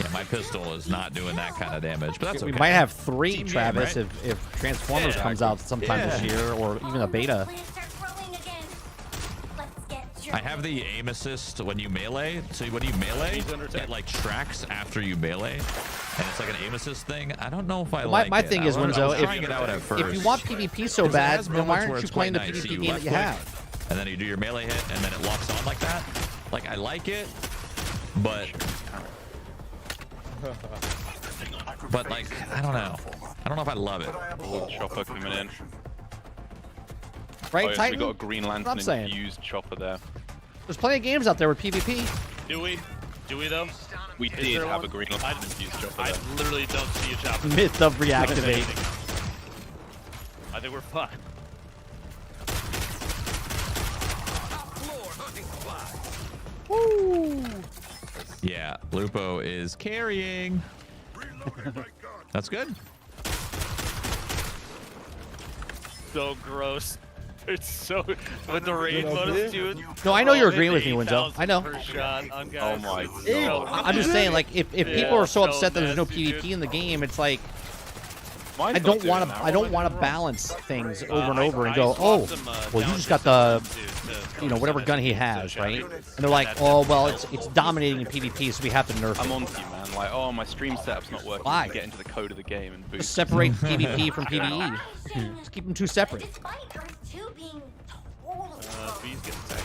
Yeah, my pistol is not doing that kind of damage, but that's okay. We might have 3, Team Travis, game, right? if Transformers comes out sometime this year, or even a beta. I have the aim assist when you melee. So when you melee, it like tracks after you melee, and it's like an aim assist thing. I don't know if I like My it. thing is, Winzo, if you want PvP so bad, then why aren't you playing the PvP game that you have? And then you do your melee hit, and then it locks on like that. Like I like it, but like I don't know. I don't know if I love it. Oh, chopper coming in. Right, oh, yes, Titan? we got a Green That's Lantern what I'm infused chopper there. There's plenty of games out there with PvP. Do we? Do we though? We Is did there have one? a Green Lantern infused chopper I there. literally don't see a chopper. Myth of reactivate. I think we're fine. Woo! Yeah, Lupo is carrying. That's good. So gross. It's so with the raid bonus, dude. No, I know you're agreeing with me, Winzo. I know. Per shot on guys. Oh my So- I'm just saying, like, if people are so upset that there's no nasty, PvP dude. in the game, it's like Mine's I don't not want doing to. that. I don't want to balance things over and over and I go, swapped oh, some, well, you just got the, whatever gun he has, right? And they're like, oh, well, it's dominating in PvP, so we have to nerf I'm it. on to you, man. Like, oh, my stream setup's not working. Why? Get into the code of the game and boost. Just separate PvP from PvE. Just keep them two separate. B's getting attacked.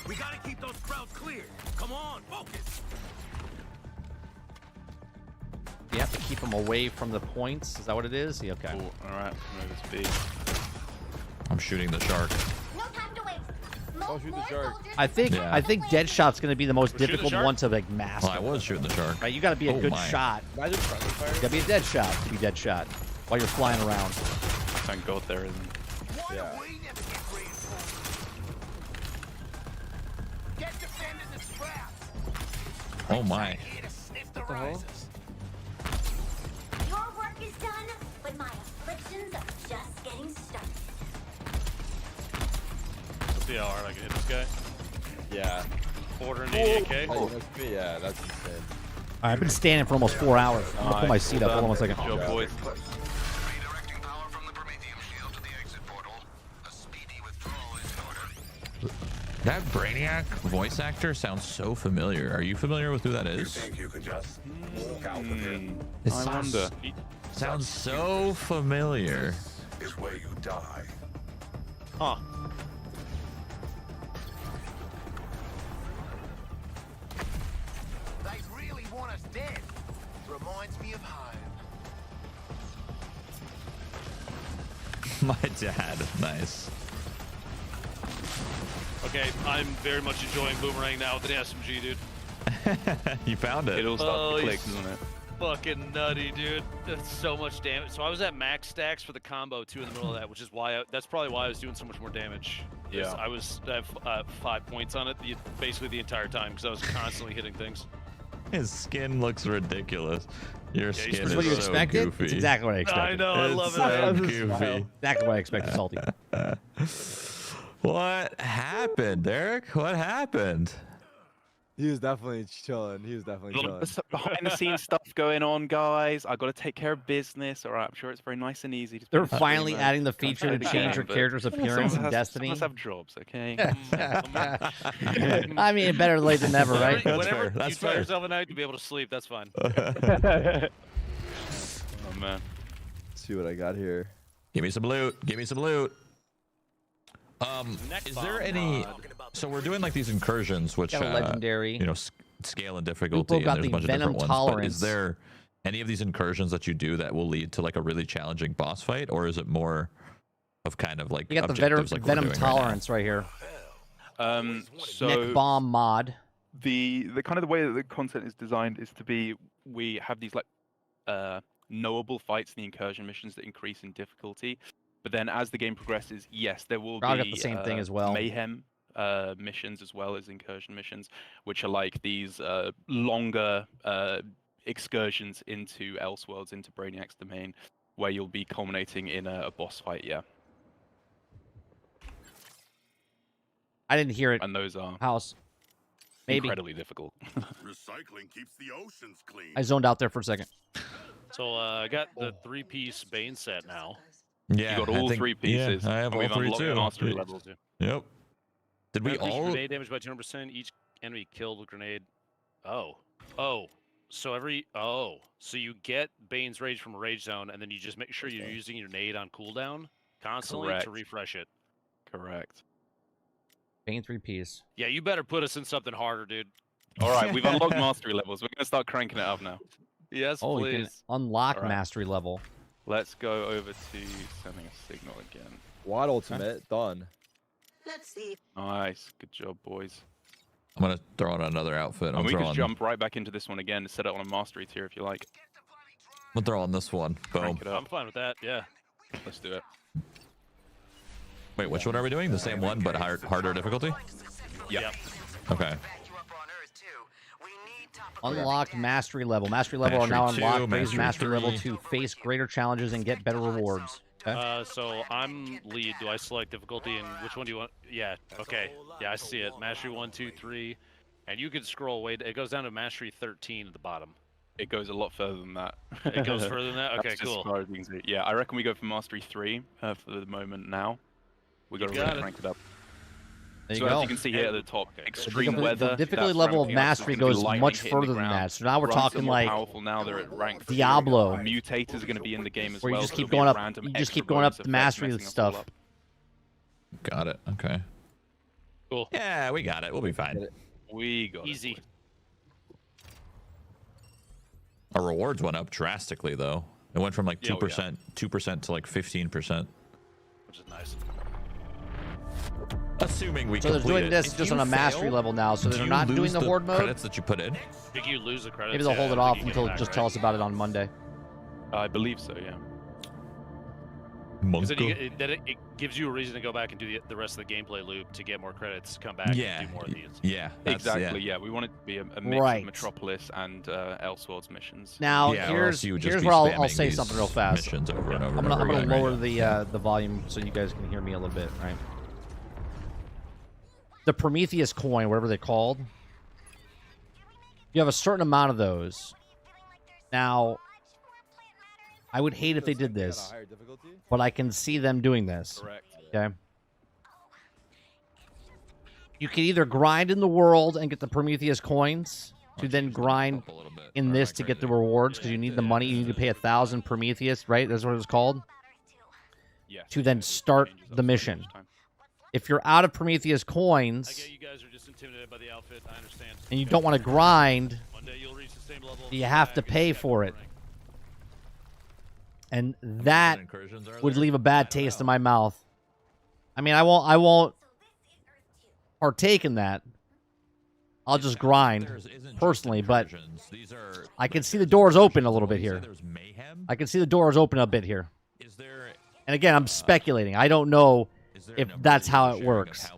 We gotta keep those crowds clear. Come on, focus. You have to keep them away from the points. Is that what it is? Yeah, okay. Cool. All right, move this B. I'm shooting the shark. Oh, shoot the shark. I think Deadshot's going to be the most Shoot the difficult shark? one to like master. Well, I was shooting the shark. Right, you got to be a Oh good my. shot. Imagine friendly fire. You got to be a dead shot to be dead shot while you're flying around. Thank God there isn't. Yeah. Get defending the scraps. Oh my. Here to sniff the rises. Your work is done, but my afflictions are just getting started. Let's see how hard I can hit this guy. Yeah. 488k. Oh, yeah, that's insane. All right, I've been standing for almost 4 hours. I'm gonna pull my seat up. Hold on one second. Good job, boys. Redirecting power from the Prometheum shield to the exit portal. A speedy withdrawal is in order. That Brainiac voice actor sounds so familiar. Are you familiar with who that You is? think you can just walk out of here? It I sounds, wonder. sounds so familiar. Is where you die. Huh. They really want us dead. Reminds me of home. My dad. Nice. Okay, I'm very much enjoying Boomerang now with an SMG, dude. You found it. It all starts to click, he's- doesn't it? fucking nutty, dude. That's so much damage. So I was at max stacks for the combo too in the middle of that, which is why that's probably why I was doing so much more damage. Yeah. I have 5 points on it basically the entire time because I was constantly hitting things. His skin looks ridiculous. Your skin is what you so expected? goofy. It's exactly what I expected. I know, I It's love so it. goofy. Exactly what I expected, Salty. What happened, Derek? What happened? He was definitely chilling. He was definitely chilling. Behind the scenes stuff going on, guys. I got to take care of business. All right, I'm sure it's very nice and easy. They're finally adding the feature to change your character's appearance in Destiny. Must have jobs, okay? I mean, better late than never, right? Whenever That's you tell fair. yourself at night to be able to sleep, that's fine. Oh man. Let's see what I got here. Give me some loot. Give me some loot. Is there any? So we're doing like these incursions, which Got a legendary. you know, scale in difficulty, and got there's a the bunch of venom different ones. But tolerance. is there any of these incursions that you do that will lead to like a really challenging boss fight, or is it more of kind of like You got the objectives like we're venom doing tolerance right here. So Neck bomb mod. the kind of the way that the content is designed is to be we have these like knowable fights in the incursion missions that increase in difficulty, but then as the game progresses, yes, there will I be got the same thing as well. mayhem missions as well as incursion missions, which are like these longer excursions into Elseworlds, into Brainiac's domain, where you'll be culminating in a boss fight. Yeah, I didn't hear it. and those are House. Maybe. incredibly difficult. Recycling keeps the oceans clean. I zoned out there for a second. So I got the 3-piece Bane set now. Yeah, You got all 3 pieces. Yeah, I have and all we've 3 unlocked too. mastery levels. Yep. Did we Increase all? grenade damage by 200%. Each enemy killed with grenade. Oh. So so you get Bane's Rage from a rage zone, and then you just make sure you're using your nade on cooldown constantly Correct. to refresh it. Correct. Bane 3-piece. Yeah, you better put us in something harder, dude. All right, we've unlocked mastery levels. We're gonna start cranking it up now. Yes, Oh, you can please. unlock Alright. mastery level. Let's go over to sending a signal again. Wad ultimate done. Let's see. Nice, good job, boys. I'm gonna throw on another outfit. And I'm we can throwing. jump right back into this one again and set it on a mastery tier if you like. I'm gonna throw on this one. Boom. Crank it I'm up. fine with that. Yeah. Let's do it. Wait, which one are we doing? The same one, but harder difficulty? Yep. Okay. Unlock mastery level. Mastery level are now Mastery 2, unlocked. Raise Mastery mastery level 3. to face greater challenges and get better rewards. Okay. So I'm lead. Do I select difficulty and which one do you want? Yeah. Okay. Yeah, I see it. Mastery 1, 2, 3, and you can scroll way. It goes down to mastery 13 at the bottom. It goes a lot further than that. It goes further than that. Okay, That's just cool. as far as we can see. Yeah, I reckon we go for mastery 3 for the moment now. We got to got really it. crank it up. There you So go. as you can see here at the top, extreme The weather. difficulty that's level of ramping up, mastery it's gonna be goes lightning much hitting the further than ground. that. So now we're Grunts are talking more like powerful now. They're at rank 3. Diablo. Mutators are going to be in the game as where you well. just so keep there'll going be a up. random You just extra keep going up bonus the effect mastery messing us all stuff. up. Got it. Okay. Cool. Yeah, we got it. We'll be fine. We got Easy. it. Our rewards went up drastically, though. It went from like Yeah, 2% to like 15%. Which is nice. Assuming we So they're complete doing it. this If just you on a mastery fail, level now, so do they're you not doing lose the horde mode. credits that you put in. I think you lose the credits. Maybe they'll hold yeah, it I off think you until get it back, just right? tell us about it on Monday. I believe so, yeah. 'Cause then it gives you a reason to go back and do the rest of the gameplay loop to get more credits, come back Yeah, and do more of these. Yeah, that's- Exactly, yeah. We want it to be a mix Right. of Metropolis and Elseworlds missions. Now Yeah, or here's else you would just here's be where I'll spamming say these something real fast. missions over and over I'm and gonna, over I'm gonna again, right? lower the volume so you guys can hear me a little bit, right? The Prometheus coin, whatever they're called. You have a certain amount of those. Now, I would hate if they did this, but I can see them doing this. Correct. Okay. You can either grind in the world and get the Prometheus coins to then grind in this to get the rewards because you need the money. You need to pay 1,000 Prometheus, right? That's what it's called. Yes. To then start the mission. If you're out of Prometheus coins I get you guys are just intimidated by the outfit. I understand. and you don't want to grind, One day you'll reach the same level. you have to pay for it. And that would leave a bad taste in my mouth. I mean, I won't partake in that. I'll just grind personally, but I can see the doors open a little bit here. I can see the doors open a bit here. And again, I'm speculating. I don't know if that's how it works.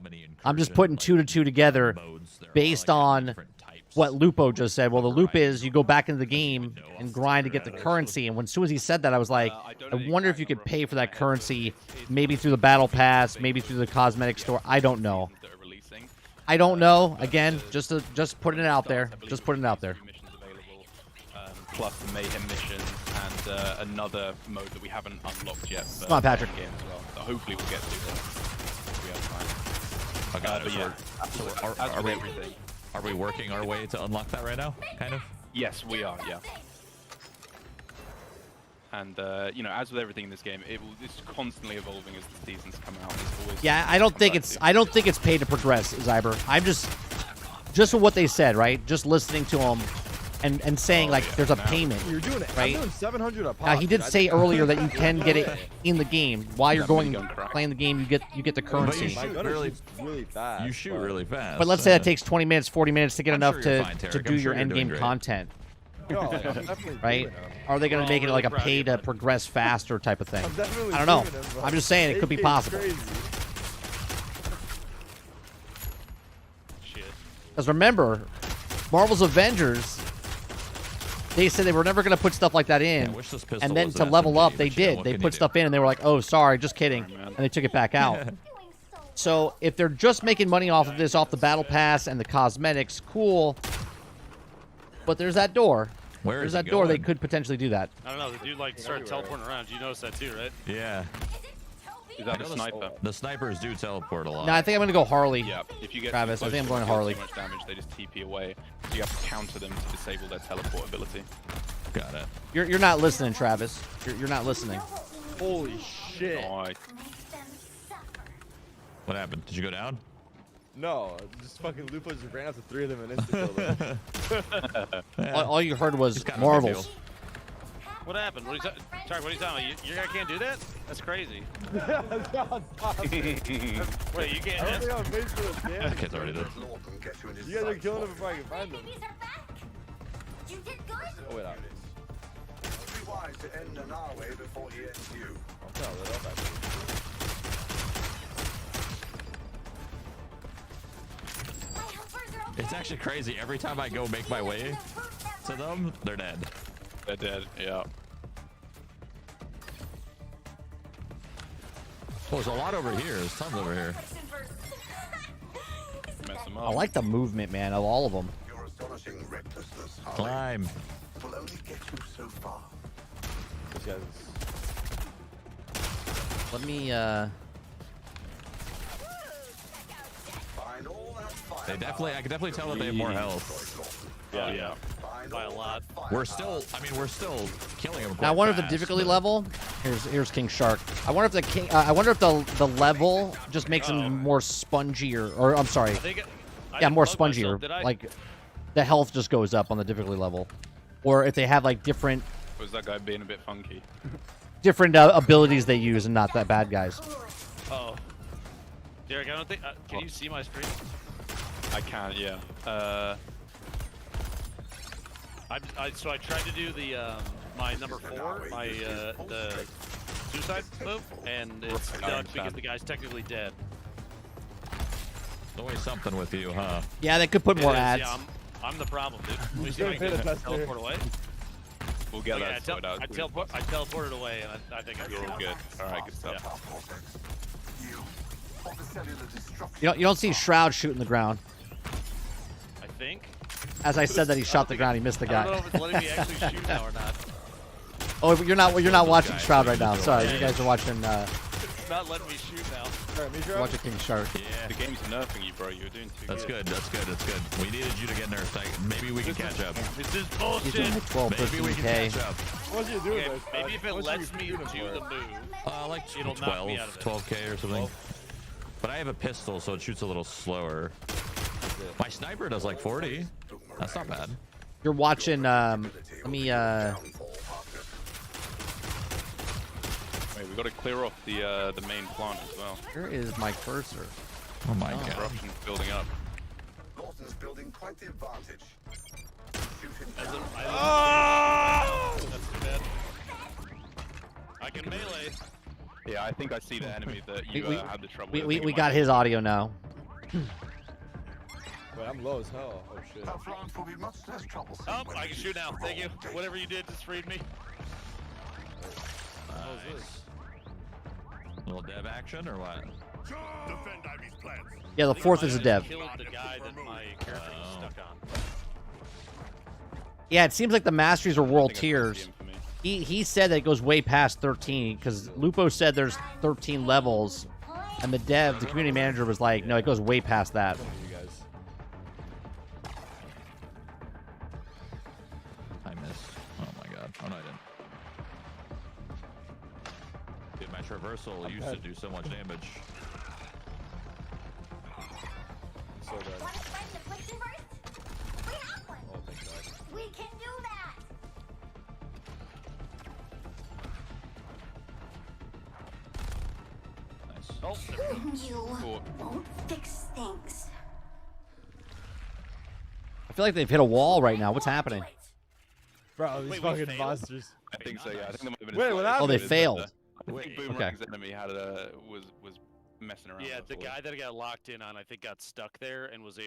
I'm just putting 2 to 2 together based on what Lupo just said. Well, the loop is you go back into the game and grind to get the currency. And as soon as he said that, I was like, I wonder if you could pay for that currency, maybe through the battle pass, maybe through the cosmetic store. I don't know. I don't know. Again, just putting it out there. Just putting it out there. Plus the mayhem missions and another mode that we haven't unlocked yet. Come on, Patrick. Game as well. So hopefully we'll get to that. We have time. Okay, But yeah, so are we working our way to unlock that right now? Kind of. Yes, we are. Yeah. And you know, as with everything in this game, it's constantly evolving as the seasons come out. Always I don't think it's paid to progress, Zyber. I'm just with what they said, right? Just listening to them and saying there's a payment. You're doing it, right? I'm doing 700 a pop. Now he did say earlier that you can get it in the game while you're playing the game. You get the currency. My gunner shoots really fast. You shoot really fast. But let's say that takes 20 minutes, 40 minutes to get enough sure you're fine, to Tarik. do I'm your sure you're end game doing great. content. No, I'm definitely Right? doing them. Are they going to make it like a pay to progress faster type of thing? I'm definitely I don't know. doing them, bro. I'm just saying it could be 8K is possible. crazy. Because remember, Marvel's Avengers, they said they were never going to put stuff like that in. wish this pistol And then was to an level SMG, up, they but, you know, did. what They can you put do? stuff in and they were like, oh, sorry, just kidding. And they took it back out. So if they're just making money off of this, off the battle pass and the cosmetics, cool. But there's that door. Where There's is that it door. They going? could potentially do that. I don't know. The dude started teleporting around. You noticed that too, right? Yeah. Is that a sniper? The snipers do teleport a lot. No, I think I'm going to go Harley. Yeah. If you get Travis, I too think I'm close going to Harley. too much damage, they just TP away. So you have to counter them to disable their teleport ability. Got it. You're not listening, Travis. You're not listening. Holy shit. What happened? Did you go down? No, just fucking Lupo just ran after 3 of them and insta-killed them. All you heard was Marvels. What happened? What are you Tarik, what are you talking about? You guys can't do that? That's crazy. Wait, you can't. I don't think I'm made for this game. That kid's already dead. You guys are killing them before I can find them. You did good. Oh, wait, It'd be wise to end an our way before he ends you. I'm trying to let up actually. It's actually crazy. Every time I go make my way to them, they're dead. They're dead. Yeah. Oh, there's a lot over here. There's tons over here. Mess them I up. like the movement, man, of all of them. Your astonishing recklessness, Harley, Climb. will only get you so far. This guy's... Let me, Find all that fire. I can definitely tell that they have more health. Yeah. By a lot. We're still killing them. Now I wonder if the difficulty level. Here's King Shark. I wonder if I wonder if the level just makes them more spongier, or I'm sorry, yeah, more spongier. Like the health just goes up on the difficulty level, or if they have like different Was that guy being a bit funky? abilities they use and not that bad guys. Oh. Derek, I don't think. Can you see my screen? I can't. Yeah. So I tried to do the my number 4, my the suicide move, and it's done because the guy's technically dead. There's always something with you, huh? Yeah, they could put more ads. Yeah, I'm the problem, dude. Let me see if I can teleport away. We'll get Okay, that sorted out. I teleported away, and I think I'm You're all good. All right, good stuff. You don't see Shroud shooting the ground. I think. As I said that he shot the ground, he missed the I don't know guy. if it's letting me actually shoot now or not. Oh, you're not watching Shroud right now. Sorry, you guys are watching. It's not letting me shoot now. You're watching King Shark. Yeah. The game's nerfing you, bro. You're doing too That's good. That's good. That's good. We needed you to get nerfed. Maybe we can catch up. This is He's bullshit. doing like 12, Maybe we 13K. can catch up. What's you doing? Okay, maybe if it lets me do the move, Like it'll knock me out of it. 12K or something. But I have a pistol, so it shoots a little slower. My sniper does like 40. That's not bad. You're watching. Let me. Wait, we got to clear off the main plant as well. Where is my cursor? Oh my god. Corruption's building up. Spartans building quite the advantage. Shoot him That's down. too bad. I can melee. Yeah, I think I see the enemy that you had the trouble with. We got his audio now. Wait, I'm low as hell. Oh shit. Tough rounds will be much less troublesome. Oh, when I you can use shoot now. Thank you. roll Whatever you did just freed me. Nice. Little dev action or what? Defend Ivy's plans. Yeah, the I think fourth I is a might dev. have killed the guy that my character was stuck on. Yeah, it seems like the masteries are world I think I pressed tiers. the infamy. He said that it goes way past 13 because Lupo said there's 13 levels, and the community manager was like, no, it goes way past that. You guys. I missed. Oh my god. Oh no, I didn't. Dude, my traversal used to do so much damage. So good. Want to fight the affliction first? We have one. Oh, thank God. We can do that. Nice. Oh, You won't fix things. I feel like they've hit a wall right now. What's happening? Bro, these Wait, we fucking failed? monsters. I think so. Yeah, I think there might have been. Wait, what happened? Oh, they failed. I think Boomerang's enemy had was messing around. yeah, that's the all. guy that I got locked in on, I think, got stuck there and was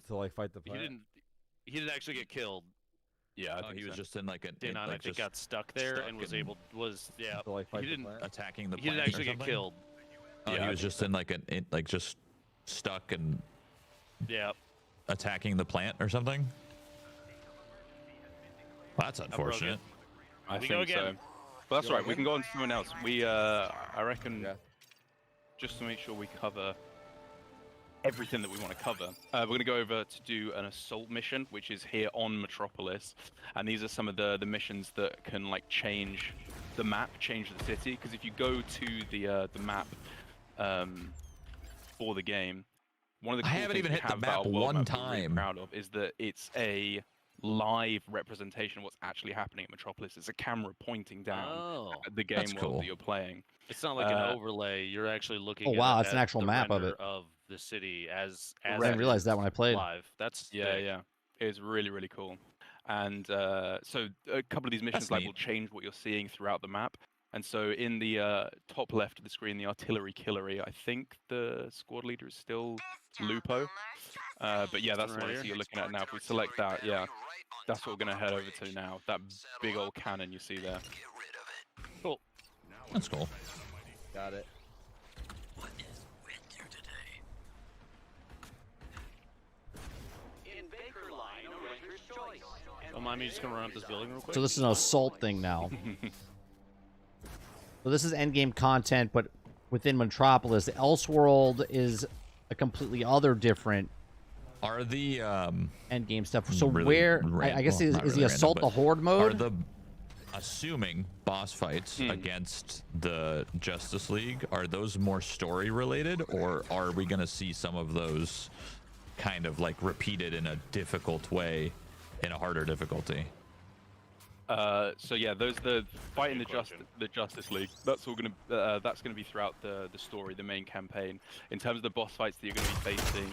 To like fight the he plant. didn't actually get killed. Yeah, I Oh, think he was so. just in like a In on, I like think, just got stuck there stuck and was and- able yeah. To like fight He the didn't plant. attacking the he didn't plant or actually get something? killed. Oh, Yeah, he I was think just in like like just stuck and Yeah. attacking the plant or something. Well, that's unfortunate. I we think go again. so. But that's right. We can go on to someone else. We, I reckon, just to make sure we cover everything that we want to cover, we're going to go over to do an assault mission, which is here on Metropolis. And these are some of the missions that can like change the map, change the city. Because if you go to the map for the game, one of the I cool haven't things even we hit the have about map our world one map that we're really time. proud of is that it's a live representation of what's actually happening at Metropolis. It's a camera pointing down at the game that's world cool. that you're playing. It's not like an overlay. You're actually looking. Oh, wow, at, it's an at actual the map of render it. of the city as I didn't realize that when I played. live. That's Yeah, big. yeah. It's really, really cool. And so a couple of these missions That's like neat. will change what you're seeing throughout the map. And so in the top left of the screen, the artillery killery, I think the squad leader is still Lupo. But yeah, that's the one you're looking at now. If we select that, yeah, that's what we're going to head over to now. That big old cannon you see there. Cool. That's cool. Got it. Don't mind me just gonna run up this building real quick. So this is an assault thing now. So this is endgame content, but within Metropolis, Elseworld is a completely other different. Are the endgame stuff? So really where? I guess well, is not the really assault random, the but horde mode? Are the assuming boss fights against the Justice League, are those more story related, or are we gonna see some of those kind of like repeated in a difficult way, in a harder difficulty? So yeah, those the fighting the Justice League. That's all gonna be throughout the story, the main campaign. In terms of the boss fights that you're gonna be facing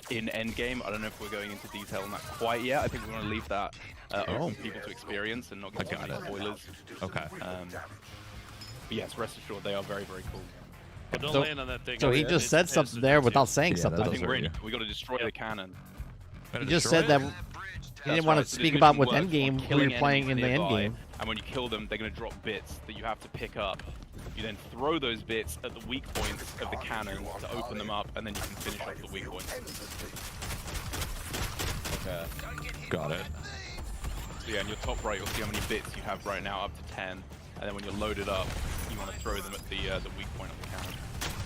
in Endgame, I don't know if we're going into detail on that quite yet. I think we want to leave that open for people to experience and not get too many spoilers. Okay. But yes, rest assured they are very, very cool. But don't So- land on that thing. so he just said something there without saying something. I think we got to destroy the cannon. He just said that he didn't want to speak about with endgame when you're playing in the endgame. And when you kill them, they're going to drop bits that you have to pick up. You then throw those bits at the weak points of the cannon to open them up, and then you can finish off the weak points. Okay. Got it. So yeah, in your top right, you'll see how many bits you have right now, up to 10. And then when you're loaded up, you want to throw them at the weak point of the cannon.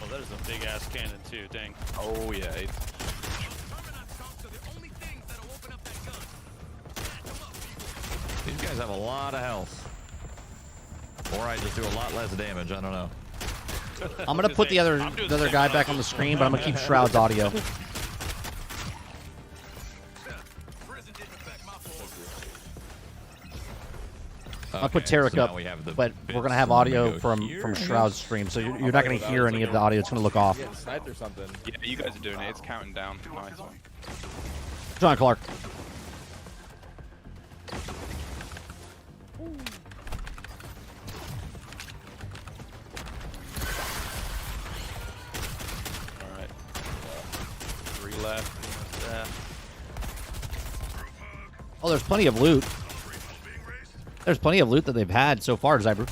Oh, that is a big ass cannon too. Dang. Oh yeah. It's... These guys have a lot of health. Or I just do a lot less damage, I don't know. I'm gonna put the other guy back on the screen, but I'm gonna keep Shroud's audio. I'll put Okay, Tarik so now up, we have the but we're bits, gonna have so I'm gonna audio go from here, I Shroud's guess? stream, so you're not gonna hear any of the audio. It's gonna look off. Getting sniped or something. Yeah, you guys are doing it. It's counting down. Nice one. John Clark. All right. 3 left. Almost there. Oh, there's plenty of loot. There's plenty of loot that they've had so far, Zybrew.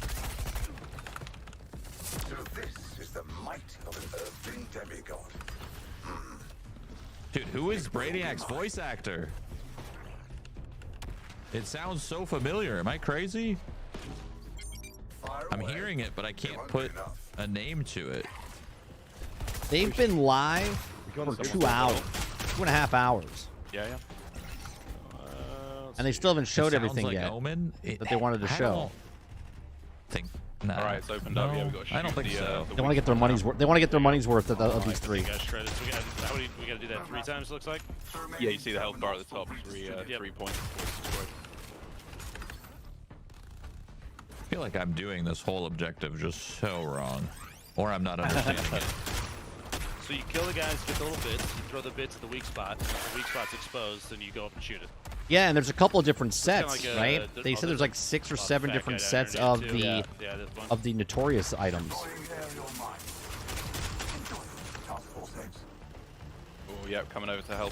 So this is the might of an earthling demigod. Dude, who is Brainiac's voice actor? It sounds so familiar. Am I crazy? I'm hearing it, but I can't put a name to it. They've been live for 2 hours, 2.5 hours. Yeah, yeah. And they still haven't showed It sounds everything like yet Omen. that they wanted to I show. don't think. Nah, All right, it's opened no, up. Yeah, we got to I don't think so. They want to get their money's worth. They want to get their money's worth of these 3. You guys shredded. So we got to do that 3 times. It looks like. Yeah, you see the health bar at the top. 3 points. I feel like I'm doing this whole objective just so wrong, or I'm not understanding it. So you kill the guys, get the little bits, you throw the bits at the weak spot. If the weak spot's exposed, then you go up and shoot it. Yeah, and there's a couple of different It's kinda sets, like right? They said there's like 6 or 7 different sets of the notorious items. Oh, yeah, coming over to help.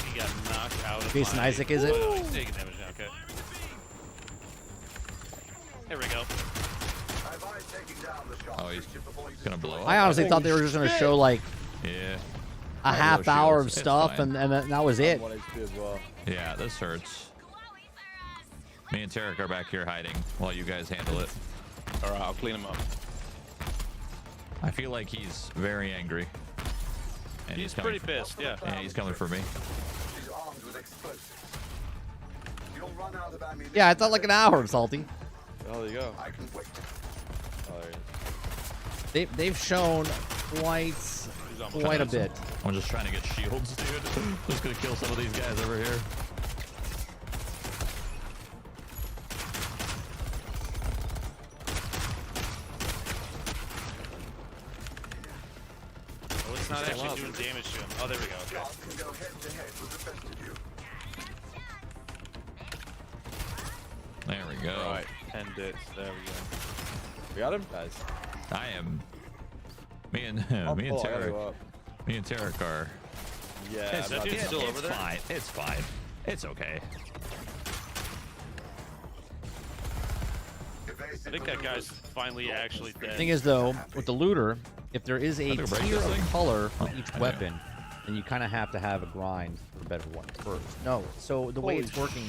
He got knocked out of Jason my... Isaac, is it? Oh, he's taking damage now, okay. There we go. Oh, he's gonna blow up. I honestly thought they were just going to show like Yeah. a half hour of It's stuff, fine. and that was it. Yeah, this hurts. Me and Tarik are back here hiding while you guys handle it. All right, I'll clean him up. I feel like he's very angry. And He's coming pretty pissed, yeah. Yeah, he's coming for me. She's armed with explosives. You'll run out of ammunition. Yeah, I thought like an hour, Salty. Oh, there you go. I can wait. Oh, there it is. They've shown quite a bit. I'm just trying to get shields, dude. Just gonna kill some of these guys over here. Oh, it's not actually doing damage to him. Oh, there we go. Okay. Can go head to head with the best of you. There we go. All right, 10 bits. There we go. We got him? Nice. I am. Me and me and I gotta Tarik. go up. Me and Tarik are. Yeah, Hey, so I'm dude's not- still over there? Fine. It's fine. It's okay. I think that guy's finally actually dead. The thing is, though, with the looter, if there is a I think we're tier breaking this of thing. color for each yeah. weapon, then you kind of have to have a grind for a better one first. No, so the way Holy it's working,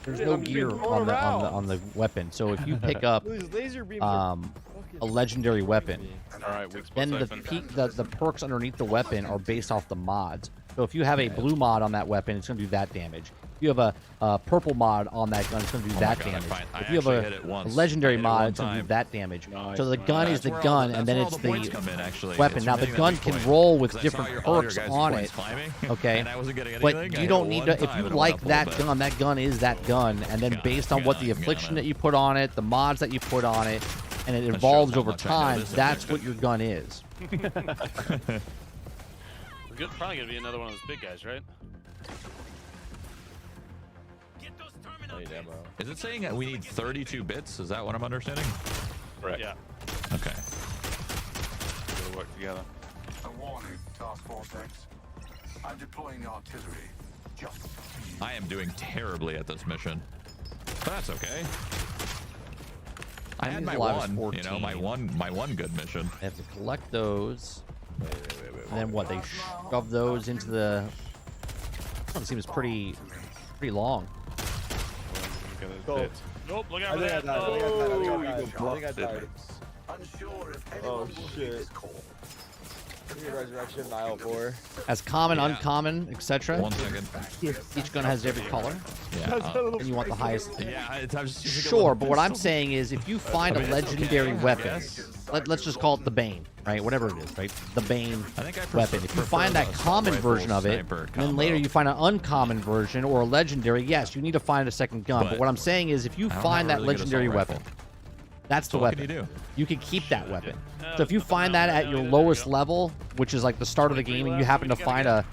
there's shit, no I'm gear getting on the thrown on the weapon. So if you pick up These laser beams are a legendary weapon, All right, weak then spot's the open. the perks underneath the weapon are based off the mods. So if you have a blue mod on that weapon, it's going to do that damage. If you have a purple mod on that gun, it's going to do that God, damage. I If you have actually hit a it once. legendary I hit it mod, one it's going to do time. that damage. Nice, So the nice. gun is That's the where all gun, the- and then that's it's where all the points the come in, actually. weapon. It's Now the from gun hitting can a roll with 'cause I saw different all your perks guys' on points it. climbing, Okay, and I wasn't getting but anything. I you hit don't it need one to. If time you and it went like up a that little bit. gun is that gun, and then based on what the affliction that you put on it, the mods that you put on it, and it shows evolves how over much I know time, this that's objective. what your gun is. We're probably going to be another one of those big guys, right? Is it saying that we need 32 bits? Is that what I'm understanding? Correct. Yeah. Okay. We'll work together. A warning, Task Force X. I'm deploying artillery. Just for you. I am doing terribly at this mission, but that's okay. I had my alive is one, you know, my 14. one good mission. They have to collect those, and then what? They shove those into the. It seems pretty long. Go. Nope, look I out for think I that. died. Oh, I think I died. Unsure if anyone Oh will heed shit. this call. Resurrection, Nile 4. As common, Yeah. uncommon, etc. 1 second. Each gun has every color, Yeah. and you want the highest. Yeah. I'm just Sure, but what I'm saying is, if you find a legendary weapon, let's just call it the Bane, right? Whatever it is, right? The Bane I think I weapon. If you find that common version of it, and then later you find an uncommon version or a legendary, yes, you need to find a second gun. But what I'm saying is, if you find that legendary weapon, that's the weapon. What can you do? You can keep that weapon. So if you find that at your lowest level, which is like the start of the game, and you happen to find a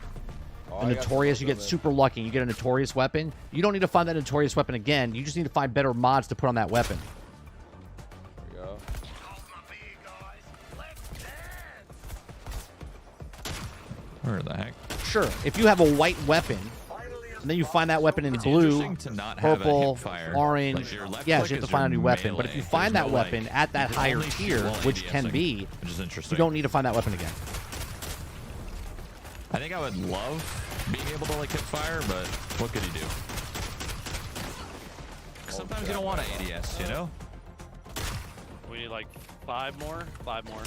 notorious, you get super lucky, you get a notorious weapon, you don't need to find that notorious weapon again. You just need to find better mods to put on that weapon. There we go. Where the heck? Sure, if you have a white weapon, and then you find that weapon in blue, purple, orange, yes, you have to find a new weapon. But if you find that weapon at that higher tier, which can be, you don't need to find that weapon again. I think I would love being able to like hip fire, but what could you do? Sometimes you don't want to ADS, you know? We need like 5 more. 5 more.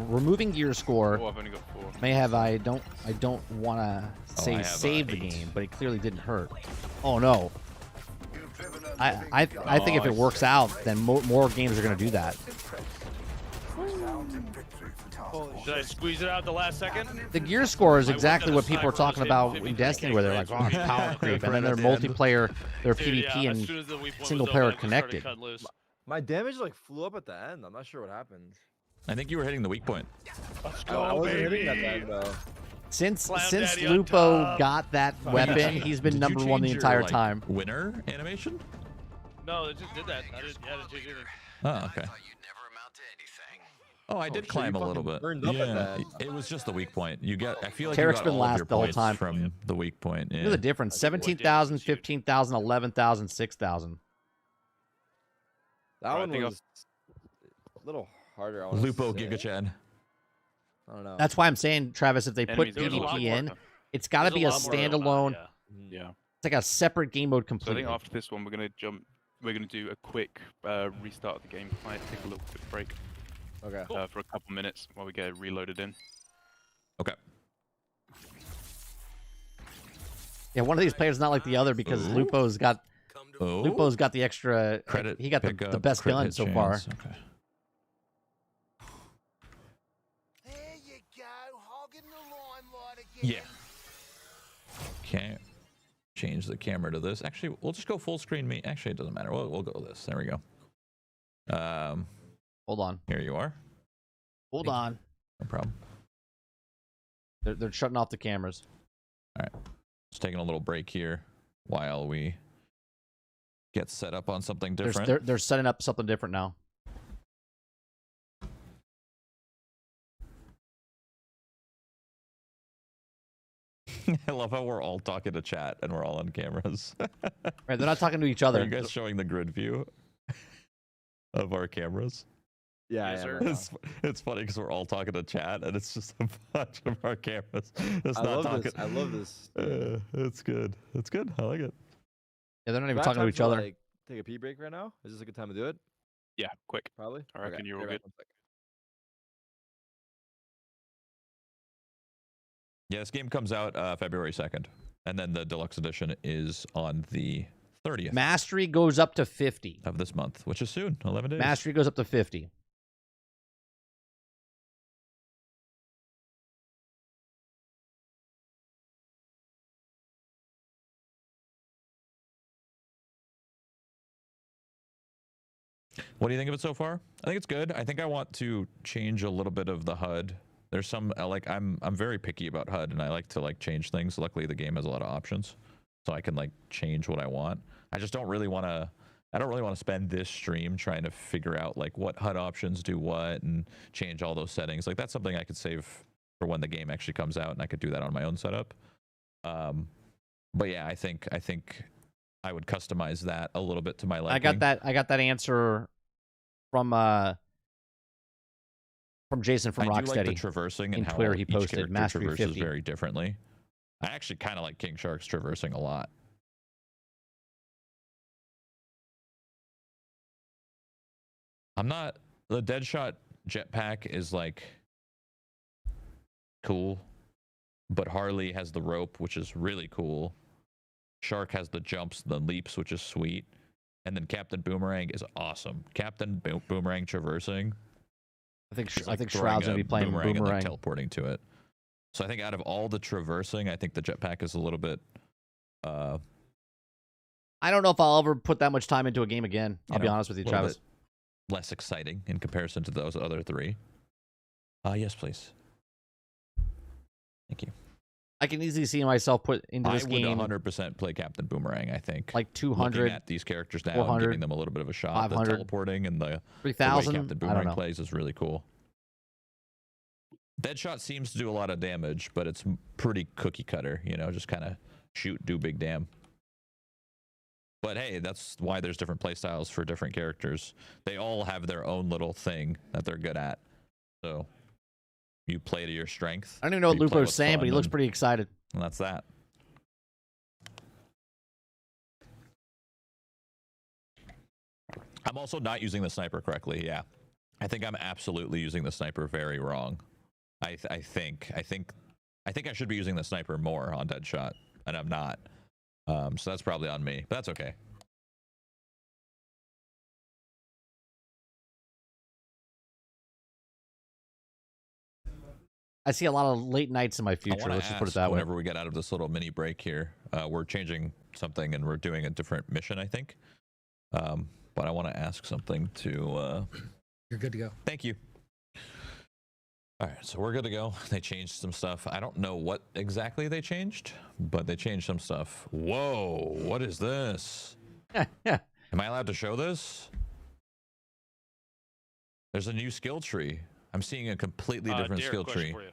Removing gear score Oh, I've only got 4. may have I don't want to say have, save the 8. game, but it clearly didn't hurt. Oh no. I think if it works out, then more games are going to do that. Did I squeeze it out at the last second? The gear score is exactly what people are talking about in Destiny, where they're like, oh, power creep, and then their multiplayer, their PvP, and single player are connected. My damage like flew up at the end. I'm not sure what happened. I think you were hitting the weak point. Let's I go, wasn't baby. hitting that time though. Since Daddy on Lupo top. got that weapon, he's been Did you number 1 the change entire your, like, time. Winner animation? No, it just did that. I didn't change anything. Oh, okay. Oh, I did climb a little bit. Yeah, it was just the weak point. You get. I feel like Tarik's you got been all of last your the whole points time. from the weak point. Yeah. Look at the difference: 17,000, 15,000, 11,000, 6,000. That one was a little harder. I wanna Lupo say. Giga Chad. I don't know. That's why I'm saying, Travis, if they put Enemies, there's a lot PvP more. in, it's got to There's be a lot more standalone. Yeah. It's like a separate game mode So I completely. think after this one, we're gonna jump. We're gonna do a quick restart of the game. Might take a little quick break. Okay. For a couple minutes while we get reloaded in. Okay. Yeah, one of these players is not like the other because Lupo's got the extra Credit. He got the pickup, best crit gun hit so chance. far. Okay. There you go, hogging the limelight again. Yeah. Okay. Change the camera to this. Actually, we'll just go full screen. Me. Actually, it doesn't matter. We'll go with this. There we go. Hold on. Here you are. Hold on. No problem. They're shutting off the cameras. All right. Just taking a little break here while we get set up on something different. They're setting up something different now. I love how we're all talking to chat and we're all on cameras. Right, they're not talking to each other. Are you guys showing the grid view of our cameras? Yeah, Yes, yeah. sir. It's funny because we're all talking to chat and it's just a bunch of our cameras. It's I not love talking. this. I love this. It's good. It's good. I like it. Yeah, they're not Do even I have talking to time each other. Like, take a pee break right now? Is this a good time to do it? Yeah, quick. Probably. I reckon you're all be back good. one second. Yeah, this game comes out February 2nd, and then the deluxe edition is on the 30th Mastery goes up to 50. of this month, which is soon, 11 days. Mastery goes up to 50. What do you think of it so far? I think it's good. I think I want to change a little bit of the HUD. There's some like I'm very picky about HUD, and I like to like change things. Luckily, the game has a lot of options, so I can like change what I want. I just don't really want to. I don't really want to spend this stream trying to figure out like what HUD options do what and change all those settings. Like that's something I could save for when the game actually comes out, and I could do that on my own setup. But yeah, I think I would customize that a little bit to my liking. I got that answer from Jason from I Rocksteady. do like the traversing and how Twitter he each posted character Mastery traverses 50. very differently. I actually kind of like King Shark's traversing a lot. I'm not the Deadshot jetpack is like cool, but Harley has the rope, which is really cool. Shark has the jumps, the leaps, which is sweet. And then Captain Boomerang is awesome. Boomerang traversing. I think It's like Shroud's gonna be playing boomerang and like Boomerang. teleporting to it. So I think out of all the traversing, I think the jetpack is a little bit. I don't know if I'll ever put that much time into a game again. I'll be honest with you, Travis. Less exciting in comparison to those other three. Yes, please. Thank you. I can easily see myself put into this game. I would 100% play Captain Boomerang, I think. Like 200. Looking at these characters now and giving them a little bit of a shot. 500, the teleporting and the 3,000. way Captain Boomerang plays is really cool. Deadshot seems to do a lot of damage, but it's pretty cookie cutter, you know, just kind of shoot, do big damn. But hey, that's why there's different playstyles for different characters. They all have their own little thing that they're good at. So you play to your strength. I don't even know what Lupo's saying, but he looks pretty excited. And that's that. I'm also not using the sniper correctly. Yeah, I think I'm absolutely using the sniper very wrong. I think I should be using the sniper more on Deadshot, and I'm not. So that's probably on me, but that's okay. I see a lot of late nights in my future. Let's just put it that way. Whenever we get out of this little mini break here, we're changing something and we're doing a different mission, I think. But I want to ask something to... You're good to go. Thank you. All right, so we're good to go. They changed some stuff. I don't know what exactly they changed, but they changed some stuff. Whoa, what is this? Am I allowed to show this? There's a new skill tree. I'm seeing a completely different Derek, skill question tree. for you.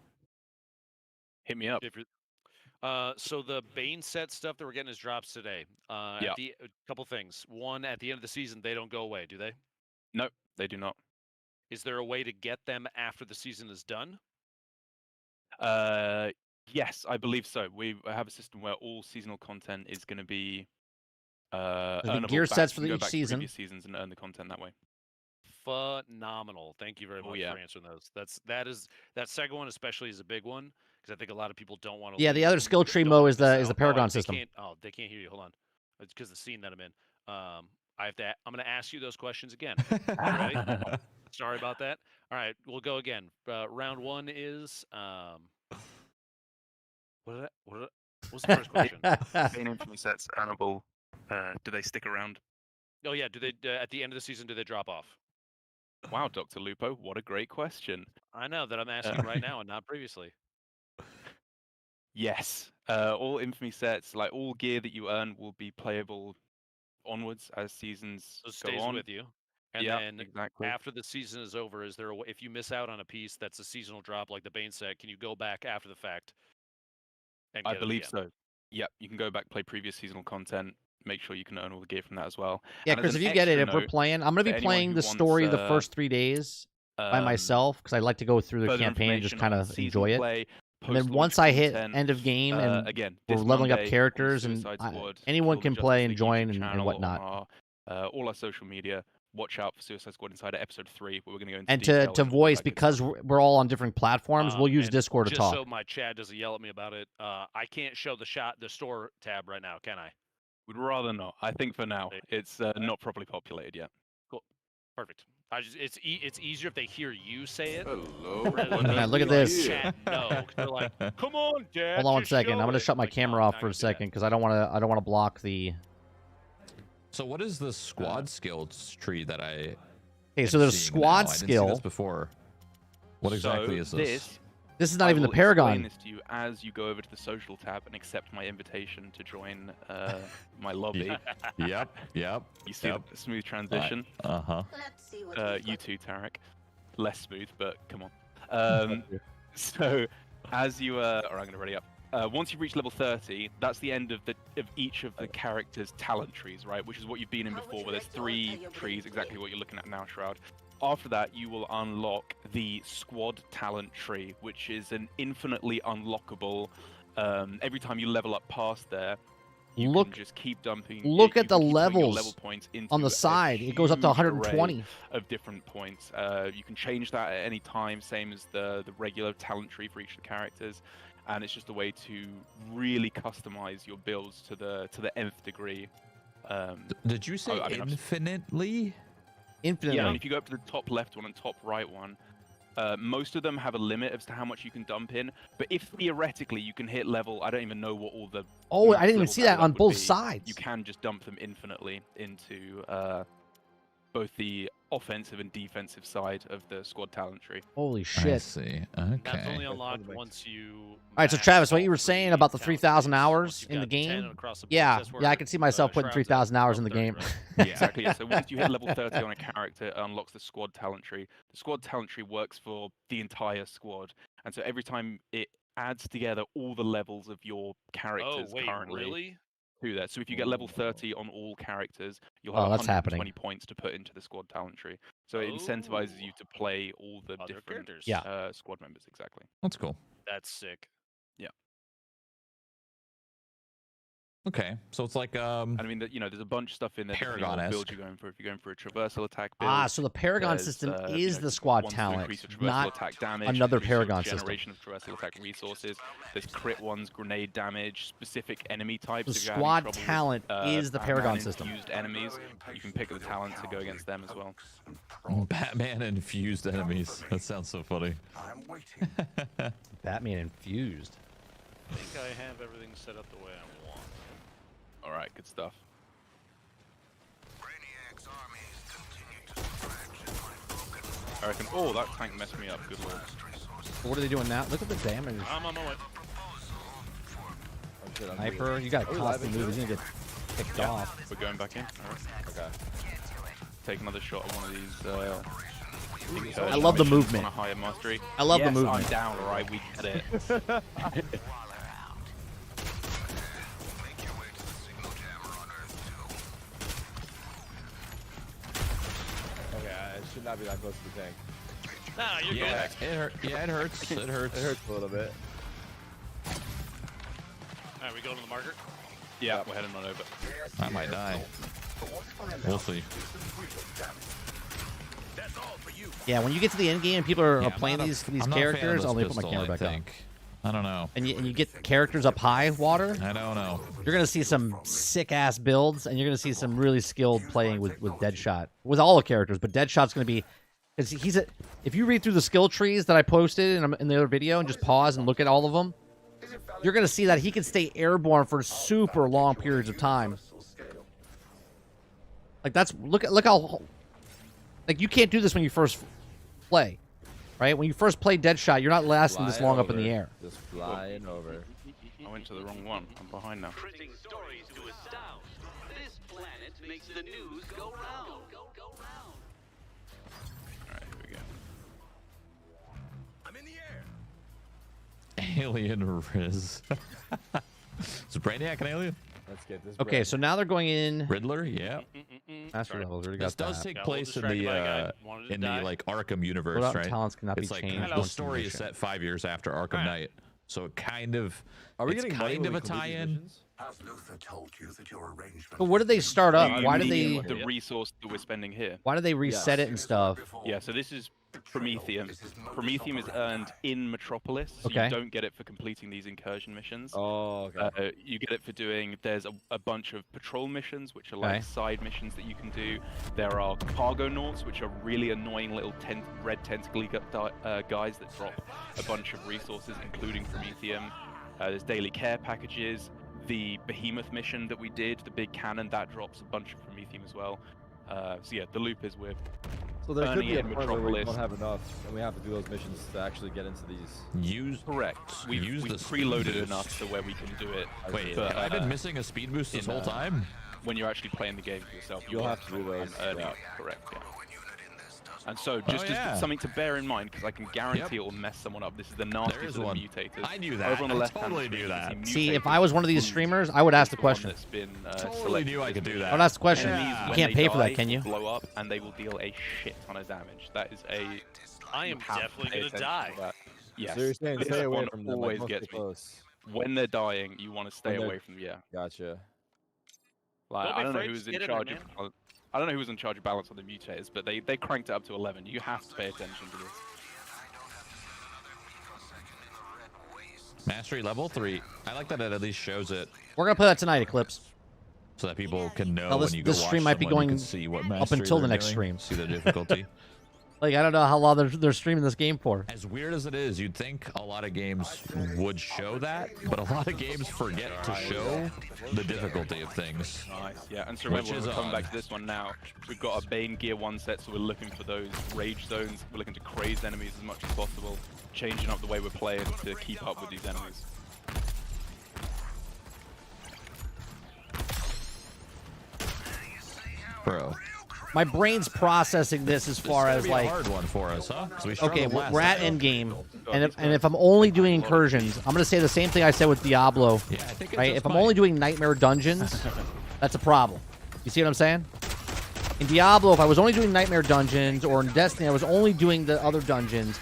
Hit me up. So the Bane set stuff that we're getting as drops today. Yeah. A couple things. One, at the end of the season, they don't go away, do they? Nope, they do not. Is there a way to get them after the season is done? Yes, I believe so. We have a system where all seasonal content is going to be the gear sets for each season. Previous seasons and earn the content that way. Phenomenal. Thank you very much for answering those. That second one especially is a big one because I think a lot of people don't want to. Yeah, the other skill tree Mo is the Paragon system. They can't hear you. Hold on. It's because the scene that I'm in. I'm going to ask you those questions again. Ready? Sorry about that. All right, we'll go again. Round one is what was the first question? Bane Infamy sets, Annabelle. Do they stick around? Oh yeah. Do they at the end of the season? Do they drop off? Wow, Dr. Lupo, what a great question. I know that I'm asking right now and not previously. Yes, all Infamy sets, like all gear that you earn, will be playable onwards as seasons So it go stays on. with you. And Yep, then exactly. after the season is over, is there if you miss out on a piece that's a seasonal drop like the Bane set, can you go back after the fact? And I get it believe again? so. Yep, you can go back, play previous seasonal content, make sure you can earn all the gear from that as well. Yeah, And as because an if you get it, extra if we're note, playing, I'm going to for be anyone playing who the wants, story the first 3 days by myself because I like to go through the further campaign and just information kind on of seasonal enjoy it. play, And then post-launch once I hit content, end of game and again, we're this leveling up Monday on the characters and Suicide Squad anyone Kill can the play Justice and League join YouTube and channel, whatnot. on all our social media. Watch out for Suicide Squad Insider episode 3, where we're going to go into And detail to and all voice, that good because stuff. we're all on different platforms, we'll use And Discord to just talk. so my Chad doesn't yell at me about it, I can't show the store tab right now, can I? Would rather not. I think for now it's not properly populated yet. Cool, perfect. It's easier if they hear you say it. Hello. Look at this. Chat, no, 'cause they're like, come on, Dad. Hold on one just second. show I'm going to it." shut my Like, camera no, off not for a gonna do that. second because I don't want to block the. So what is the squad skills tree that I? Okay, so there's squad now? I didn't see skill. this before. What exactly is this? This is not I even the will Paragon. explain this to you as you go over to the social tab and accept my invitation to join my lobby. Yep. You see the smooth transition? Uh-huh. Let's see what You too, Tarik. Less smooth, but come on. So, as you or I'm going to ready up. Once you've reached level 30, that's the end of each of the characters' talent trees, right? Which is what you've been in before, where there's 3 trees, exactly what you're looking at now, Shroud. After that, you will unlock the squad talent tree, which is an infinitely unlockable. Every time you level up past there, you can just keep dumping. Look you at the can keep putting your levels level points into on the a side. It goes up to huge 120 array of different points. You can change that at any time, same as the regular talent tree for each of the characters, and it's just a way to really customize your builds to the nth degree. Did you say infinitely? Infinitely. Yeah, if you go up to the top left one and top right one, most of them have a limit as to how much you can dump in. But if theoretically you can hit level, I don't even know what all the. Oh, I didn't even see that on both sides. You can just dump them infinitely into both the offensive and defensive side of the squad talent tree. Holy shit. I see. Okay. That's only unlocked once you. All right, so Travis, what you were saying about the 3,000 hours in the game? Yeah, I can see myself putting 3,000 hours in the game. Yeah, exactly. Yeah. So once you hit level 30 on a character, it unlocks the squad talent tree. The squad talent tree works for the entire squad, and so every time it adds together all the levels of your characters currently. Really? To that. So if you get level 30 on all characters, you'll have 120 points to put into the squad talent tree. So it incentivizes you to play all the different squad members. Exactly. That's cool. That's sick. Yeah. Okay, so it's like and I mean, there's a bunch of stuff in there. Paragon-esque. Build you're going for. If you're going for a traversal attack build. So the Paragon system is the squad talent, not attack damage, another Paragon system. Generation of traversal attack resources. There's crit ones, grenade damage, specific enemy types. The squad talent is the Paragon system. Infused enemies, you can pick the talent to go against them as well. Oh, Batman infused enemies. That sounds so funny. I'm waiting. Batman infused. I think I have everything set up the way I want. All right, good stuff. I reckon. Oh, that tank messed me up. Good lord. What are they doing now? Look at the damage. I'm on my way. Sniper, you got constant move. He's gonna get picked off. We're going back in. All right. Okay. Take another shot at one of these. I love the movement. On a higher mastery. I love the I'm movement. down. All right, we get it. Should not be that close to the tank. Nah, you're Yeah, good. it hurt. Yeah, it hurts. It hurts. It hurts a little bit. Alright, we go to the marker? Yeah, we're heading on over. I might die. We'll see. Yeah, when you get to the end game and people are Yeah, playing these I'm not a fan of characters, this I'll put my pistol, camera back I think. I don't know. And you get characters up high water. I don't know. You're gonna see some sick ass builds, and you're gonna see some really skilled playing with Deadshot, with all the characters. But Deadshot's gonna be, because he's a. If you read through the skill trees that I posted in the other video and just pause and look at all of them, you're gonna see that he can stay airborne for super long periods of time. Like that's look how, like you can't do this when you first play. Right? When you first play Deadshot, you're not lasting this long up in the air. Just flying over. I went to the wrong one. I'm behind now. Printing stories to astound. This planet makes the news go round. Alright, here we go. I'm in the air. Alien Riz. Is Brainiac an alien? Let's get this. Okay, so now they're going in. Riddler, yeah. Master levels. Already got This does that. take place in the like Arkham universe, What right? talents cannot be It's like changed the once story in is the set 5 years after Arkham Knight, so it kind of. Are we it's getting money kind when of we a complete these tie-in? missions? Has Luther told you that your arrangement? But what did they start up? Why did they? The resource that we're spending here. Why did they reset it and stuff? Yeah, so this is Prometheum. Prometheum is earned in Metropolis. So Okay. You don't get it for completing these incursion missions. Oh, okay. You get it for doing. There's a bunch of patrol missions, which are like Okay. side missions that you can do. There are cargo nauts, which are really annoying little red tentacly guys that drop a bunch of resources, including Prometheum. There's daily care packages. The Behemoth mission that we did, the big cannon, that drops a bunch of Prometheum as well. So yeah, the loop is with. So there could be a in point where we Metropolis. don't have enough, and we have to do those missions to actually get into these. Correct. We've preloaded enough to where we can do it. Wait, but, have I been missing a speed boost this whole time? When you're actually playing the game for yourself, You'll have to do those. Early, Yeah. correct. Yeah. And so, just as something to bear in mind, because I can guarantee it will mess someone up. This is the nastiest of the one. mutators. I knew that. Over on the I left totally hand knew that. See, if I was one of these streamers, I would ask the question. That's been, Totally knew I could do that. I would ask the question. Enemies, You when can't they pay for that, die, can you? will blow up, and they will deal a shit ton of damage. That is a. I am you have definitely pay gonna attention die. to that. Yes. So you're saying This stay away one from them. always Like, gets stay me. close. When they're dying, you want to stay When they're- away from them. Yeah. Gotcha. Like, Don't be I don't know afraid, who's just in get in there, charge of. I don't know who was in charge of balance on the mutators, but they cranked it up to 11. You have to pay attention to this. Mastery level 3. I like that it at least shows it. We're gonna play that tonight, Eclipse. so that people can know Well, when you go this watch stream might be someone, you going can see what up mastery until the they're next doing, stream. see the difficulty. Like, I don't know how long they're streaming this game for. As weird as it is, you'd think a lot of games would show that, but a lot of games forget to show the difficulty of things. Nice, yeah. And so remember, we're coming back to this one now. We've got a Bane Gear 1 set, so we're looking for those rage zones. We're looking to craze enemies as much as possible, changing up the way we're playing to keep up with these enemies. Bro. My brain's processing this as far as a like hard one for us, huh? Okay, we're at endgame, and if I'm only doing incursions, I'm gonna say the same thing I said with Diablo. Yeah, I think right? If I'm only doing nightmare dungeons, that's a problem. You see what I'm saying? In Diablo, if I was only doing nightmare dungeons, or in Destiny, I was only doing the other dungeons,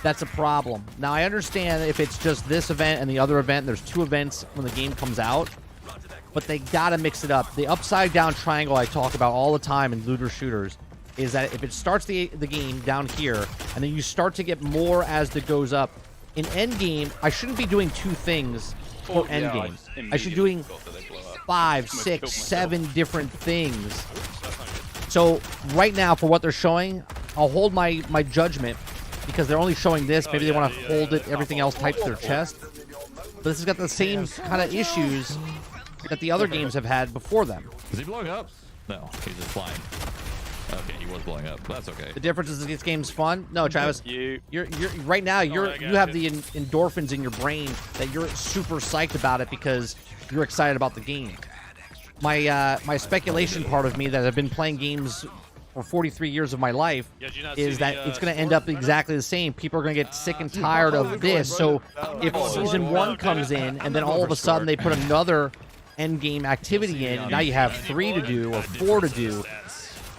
that's a problem. Now I understand if it's just this event and the other event. There's 2 events when the game comes out. But they gotta mix it up. The upside down triangle I talk about all the time in looter shooters is that if it starts the game down here and then you start to get more as it goes up, in endgame I shouldn't be doing 2 things for endgame. I should be doing 5, 6, 7 different things. So right now, for what they're showing, I'll hold my judgment because they're only showing this. Maybe they want to hold it, everything else tight to their chest. But this has got the same kind of issues that the other games have had before them. Is he blowing up? No, he's just flying. Okay, he was blowing up. But that's okay. The difference is this game's fun. No, Travis, you're right now. You have the endorphins in your brain that you're super psyched about it because you're excited about the game. My speculation part of me that I've been playing games for 43 years of my life is that it's going to end up exactly the same. People are going to get sick and tired of this. So if season 1 comes in and then all of a sudden they put another end game activity in, and now you have 3 to do or 4 to do,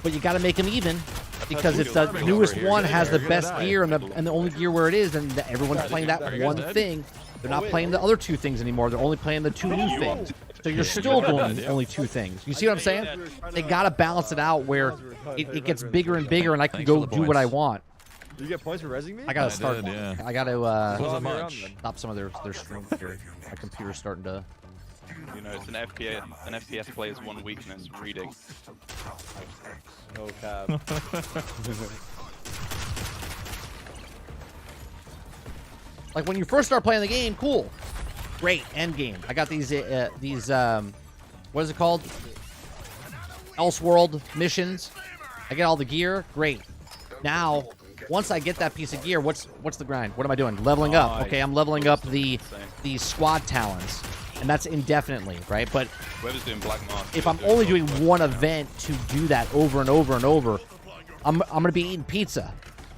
but you got to make them even because if the newest one has the best gear and the only gear where it is, and everyone's playing that one thing, they're not playing the other 2 things anymore. They're only playing the 2 new things. So you're still doing only 2 things. You see what I'm saying? They got to balance it out where it gets bigger and bigger, and I can go do what I want. Do you get points for resing me? I gotta start. Yeah. I gotta stop some of their stream here. My computer's starting to. You know, it's an FPS player's one weakness, reading. No cap. Like when you first start playing the game, cool, great, end game. I got these what is it called? Elseworld missions. I get all the gear, great. Now, once I get that piece of gear, what's the grind? What am I doing? Leveling up. Okay, I'm leveling up the squad talents. And that's indefinitely, right? But Whoever's doing Black Mask, if I'm only doing one event to do that over and over and over, I'm gonna be eating pizza.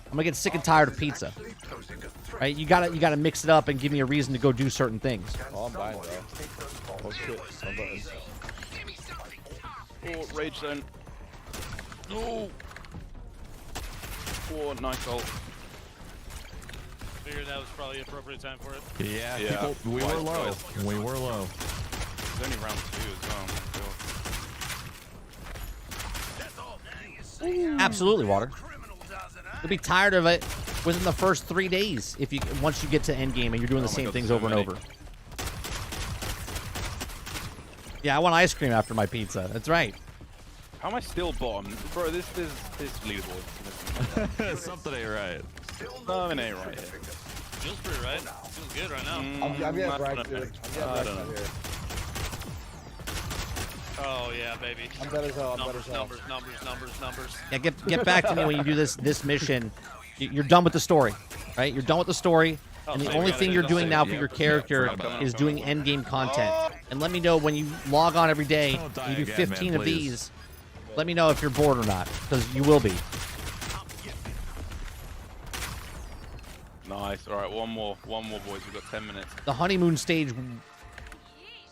I'm gonna get sick and tired of pizza. Right? You gotta mix it up and give me a reason to go do certain things. Oh, I'm buying, bro. Oh shit. Oh, rage zone. No. Oh, nice ult. Figured that was probably the appropriate time for it. Yeah, people, we were low. We were low. It's only round 2 as well. Absolutely, Water. You'll be tired of it within the first 3 days once you get to end game and you're doing the same things over and over. Yeah, I want ice cream after my pizza. That's right. How am I still bottom? Bro, this leaderboard. Something ain't right. Something ain't right here. Feels pretty right. Feels good right now. I'm getting right, dude. I don't know. Oh yeah, baby. I'm better as hell. I'm better as hell. Numbers. Yeah, get back to me when you do this mission. You're done with the story, right? You're done with the story, and the only thing you're doing now for your character is doing end game content. And let me know when you log on every day. You do 15 of these. Let me know if you're bored or not, because you will be. Nice. All right, one more, boys. We've got 10 minutes. The honeymoon stage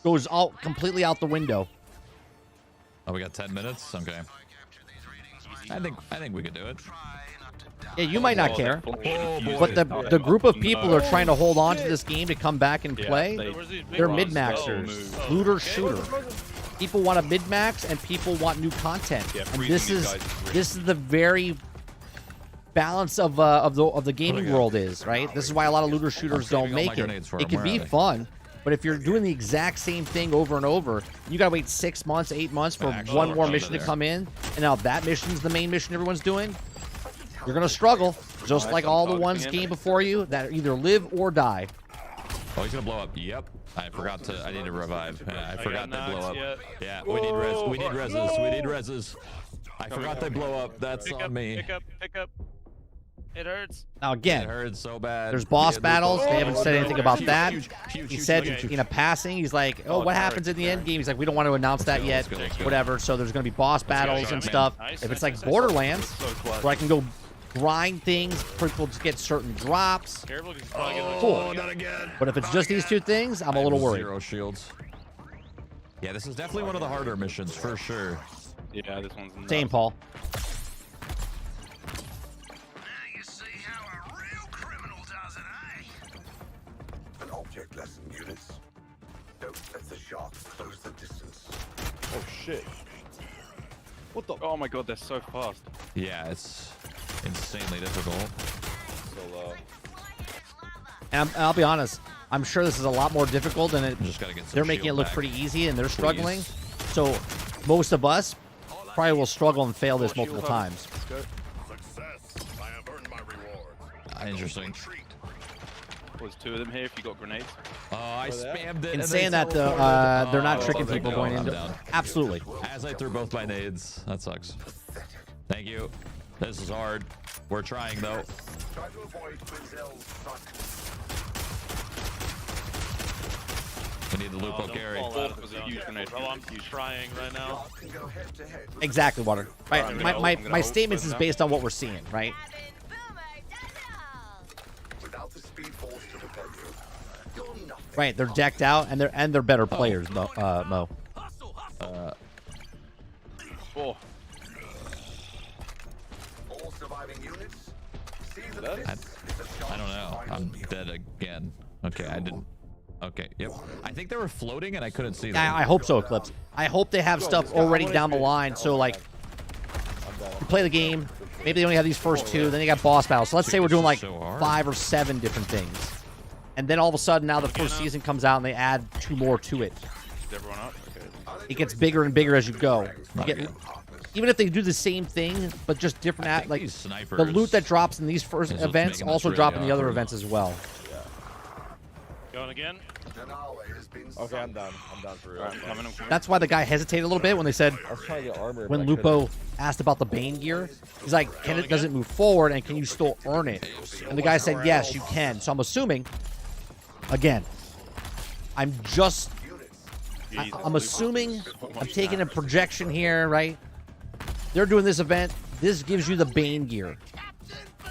goes completely out the window. Oh, we got 10 minutes. Okay. I think we could do it. Yeah, you might not care, but the group of people who are trying to hold on to this game to come back and play, they're mid-maxers, looter shooter. People want a mid-max and people want new content, and this is the very balance of the gaming world is, right? This is why a lot of looter shooters don't make it. It can be fun, But if you're doing the exact same thing over and over, you gotta wait 6 months, 8 months for one more mission to come in, and now that mission's the main mission everyone's doing, you're gonna struggle, just like all the ones came before you that either live or die. Oh, he's gonna blow up. Yep. I forgot to. I need to revive. I forgot they blow up. Yeah, we need res. We need reses. We need reses. I forgot they blow up. That's on me. Pick up. It hurts. Now again, it hurts so bad. There's boss battles. They haven't said anything about that. He said in a passing, he's like, "Oh, what happens in the end game?" He's like, "We don't want to announce that yet." Whatever. So there's gonna be boss battles and stuff. If it's like Borderlands, where I can go grind things for people to get certain drops, cool. But if it's just these two things, I'm a little worried. 0 shields. Yeah, this is definitely one of the harder missions for sure. Yeah, this one's nuts. Same, Paul. An object lesson, units. Don't let the shark close the distance. Oh shit. What the? Oh my god, they're so fast. Yeah, it's insanely difficult. So low. And I'll be honest, I'm sure this is a lot more difficult than it. Just gotta get some they're making it look back. pretty easy, and they're struggling. So most of us probably will struggle and fail this multiple times. Interesting. Was 2 of them here if you got grenades? Oh, I spammed it. In saying that, though, they're not tricking people going into. Absolutely. As I threw both my nades. That sucks. Thank you. This is hard. We're trying, though. Try to avoid Quinzel's front. We need the Lupo carry. Was a huge grenade. Bro, I'm trying right now. Exactly, Water. Right. My statements is based on what we're seeing, right? Without the speed force to propel you, you're nothing. Right. They're decked out, and they're better players, Mo. Oh. All surviving units, see the I don't know. I'm dead again. Okay, I didn't. Okay, yep. I think they were floating and I couldn't see them. I hope so, Eclipse. I hope they have stuff already down the line. So, like, you play the game. Maybe they only have these first 2. Then they got boss battles. So let's say we're doing like 5 or 7 different things. And then all of a sudden, now the first season comes out and they add 2 more to it. Is everyone up? Okay. It gets bigger and bigger as you go. Even if they do the same thing, but just different, like the loot that drops in these first events also drop in the other events as well. Going again. Okay, I'm done. I'm done for real. That's why the guy hesitated a little bit when they said, I was trying to get armor, when but I Lupo asked about the Bane gear, he's like, does it move forward and can you still earn it? And the guy said, yes, you can. So I'm assuming, again, I'm assuming, I'm taking a projection here, right? They're doing this event. This gives you the Bane gear.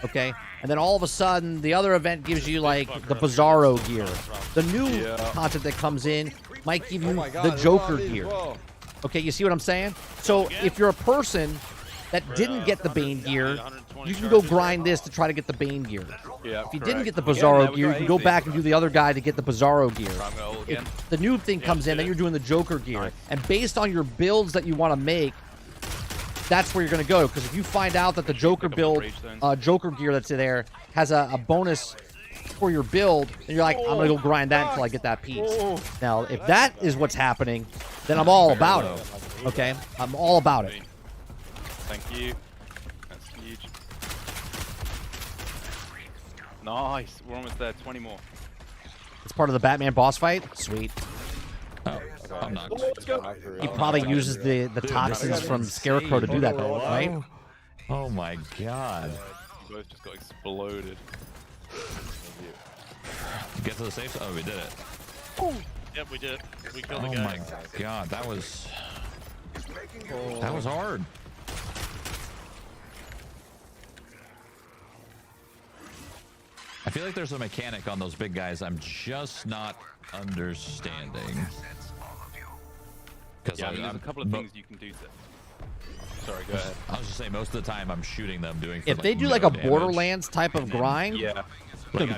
Okay? And then all of a sudden, the other event gives you, like, the Bizarro gear. The new content that comes in might give you the Joker gear. Okay, you see what I'm saying? So if you're a person that didn't get the Bane gear, you can go grind this to try to get the Bane gear. If you didn't get the Bizarro gear, you can go back and do the other guy to get the Bizarro gear. If the new thing comes in, then you're doing the Joker gear. And based on your builds that you want to make, that's where you're going to go. Because if you find out that the Joker build, Joker gear that's there, has a bonus for your build, then you're like, I'm going to go grind that until I get that piece. Now, if that is what's happening, then I'm all about it. Okay? I'm all about it. Thank you. That's huge. Nice. We're almost there. 20 more. It's part of the Batman boss fight? Sweet. Oh, I'm not. He probably uses the toxins from Scarecrow to do that, though, right? Oh my god. You both just got exploded. Get to the safe zone. Oh, we did it. Yep, we did it. We killed the Oh guy. my god, that was hard. I feel like there's a mechanic on those big guys I'm just not understanding. Because there's a couple of things you can do to. Sorry, go ahead. I was just saying, most of the time I'm shooting them doing. If they do like a Borderlands type of grind, yeah, like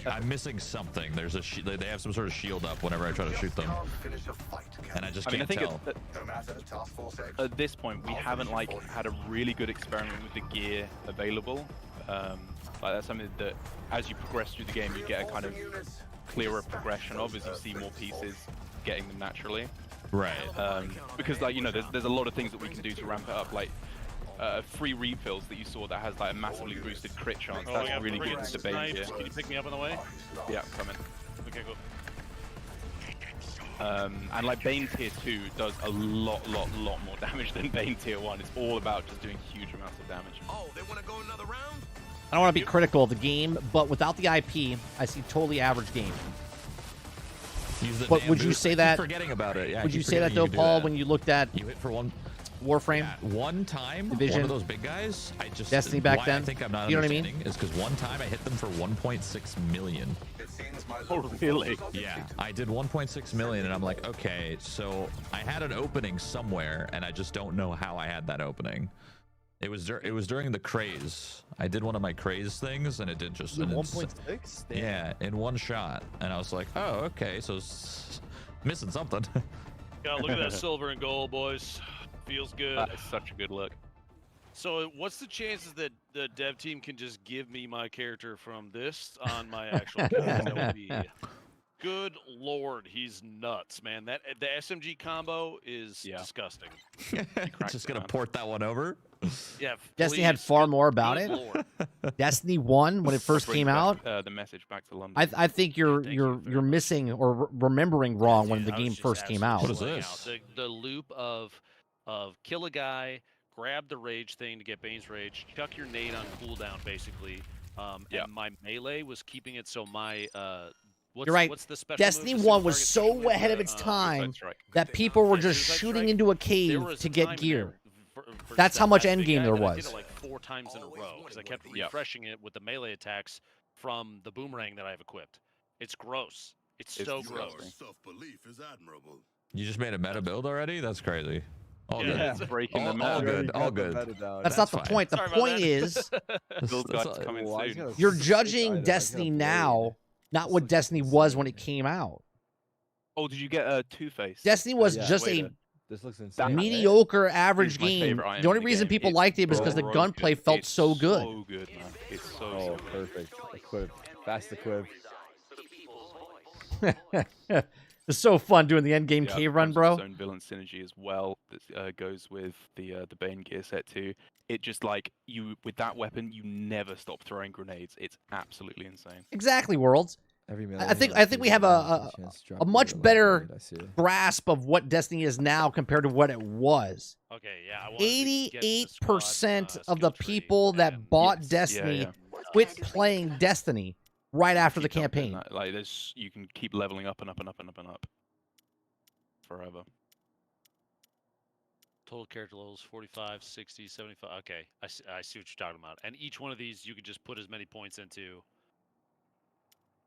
I'm missing something. There's a they have some sort of shield up whenever I try to shoot them, and I just can't tell. At this point, we haven't like had a really good experiment with the gear available. Like that's something that, as you progress through the game, you get a kind of clearer progression of as you see more pieces getting them naturally. Right. Because like, you know, there's a lot of things that we can do to ramp it up, like free refills that you saw that has like a massively boosted crit chance. Oh, That's really good to debate here. Can you pick me up on the way? Yeah, coming. Okay, cool. And like Bane tier 2 does a lot more damage than Bane tier 1. It's all about just doing huge amounts of damage. Oh, they want to go another round? I don't want to be critical of the game, but without the IP, I see totally average game. But would you say that? Forgetting about it. Yeah, would you say that though, Paul? When you looked at you hit for one Warframe, one time, Division, one of those big guys. I just Destiny back why then. I think I'm not You know what I understanding is because one time I hit them for 1.6 million. Oh really? Yeah, I did 1.6 million, and I'm like, okay, so I had an opening somewhere, and I just don't know how I had that opening. It was during the craze. I did one of my craze things, and it did just 1.6. Yeah, in one shot, and I was like, oh, okay, so missing something. Yeah, look at that silver and gold, boys. Feels good. That is such a good look. So, what's the chances that the dev team can just give me my character from this on my actual account? That would be. Good lord, he's nuts, man. That the SMG combo is disgusting. Just gonna port that one over. Yeah. Destiny had far more about it. Lord. Destiny 1 when it first came out. The message back to London. I think you're missing or remembering wrong when the game first came out. What is this? The loop of kill a guy, grab the rage thing to get Bane's rage, chuck your nade on cooldown basically. And my melee was keeping it so my You're right. What's the special Destiny move? 1 was so ahead of its time that people were just shooting into a cave to get gear. That's how much endgame there was. I did it like 4 times in a row because I kept refreshing it with the melee attacks from the boomerang that I've equipped. It's gross. It's so gross. Self-belief is admirable. You just made a meta build already? That's crazy. All good. It's breaking the all meta. good. All good. That's not the fine. point. The point is, Build guides coming soon. you're judging Destiny now, not what Destiny was when it came out. Oh, did you get Two-Face? Destiny was just a This looks insane. mediocre average my game. favorite item The only in the reason game. people It's liked it was because the gunplay felt It's so good. So good, man. It's so Oh, good. perfect. Equip. Fast equip. It's so fun doing the end game cave run, bro. Its own villain synergy as well that goes with the Bane gear set too. It just like you with that weapon, you never stop throwing grenades. It's absolutely insane. Exactly, Worlds. I think we have a much better grasp of what Destiny is now compared to what it was. Okay, yeah. 88% of the people that bought Destiny quit playing Destiny right after the campaign. Like there's, you can keep leveling up and up and up and up and up forever. Total character levels 45, 60, 75. Okay, I see what you're talking about. And each one of these you could just put as many points into.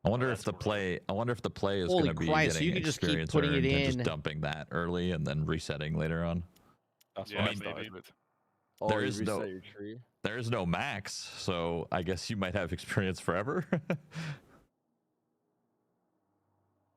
I wonder if the play. I wonder if the play is going to be Christ, getting you can just keep experience putting earned it and just in. dumping that early and then resetting later on. That's Yeah, what I maybe. started with. Oh, There you is no- reset your tree. There is no max, so I guess you might have experience forever.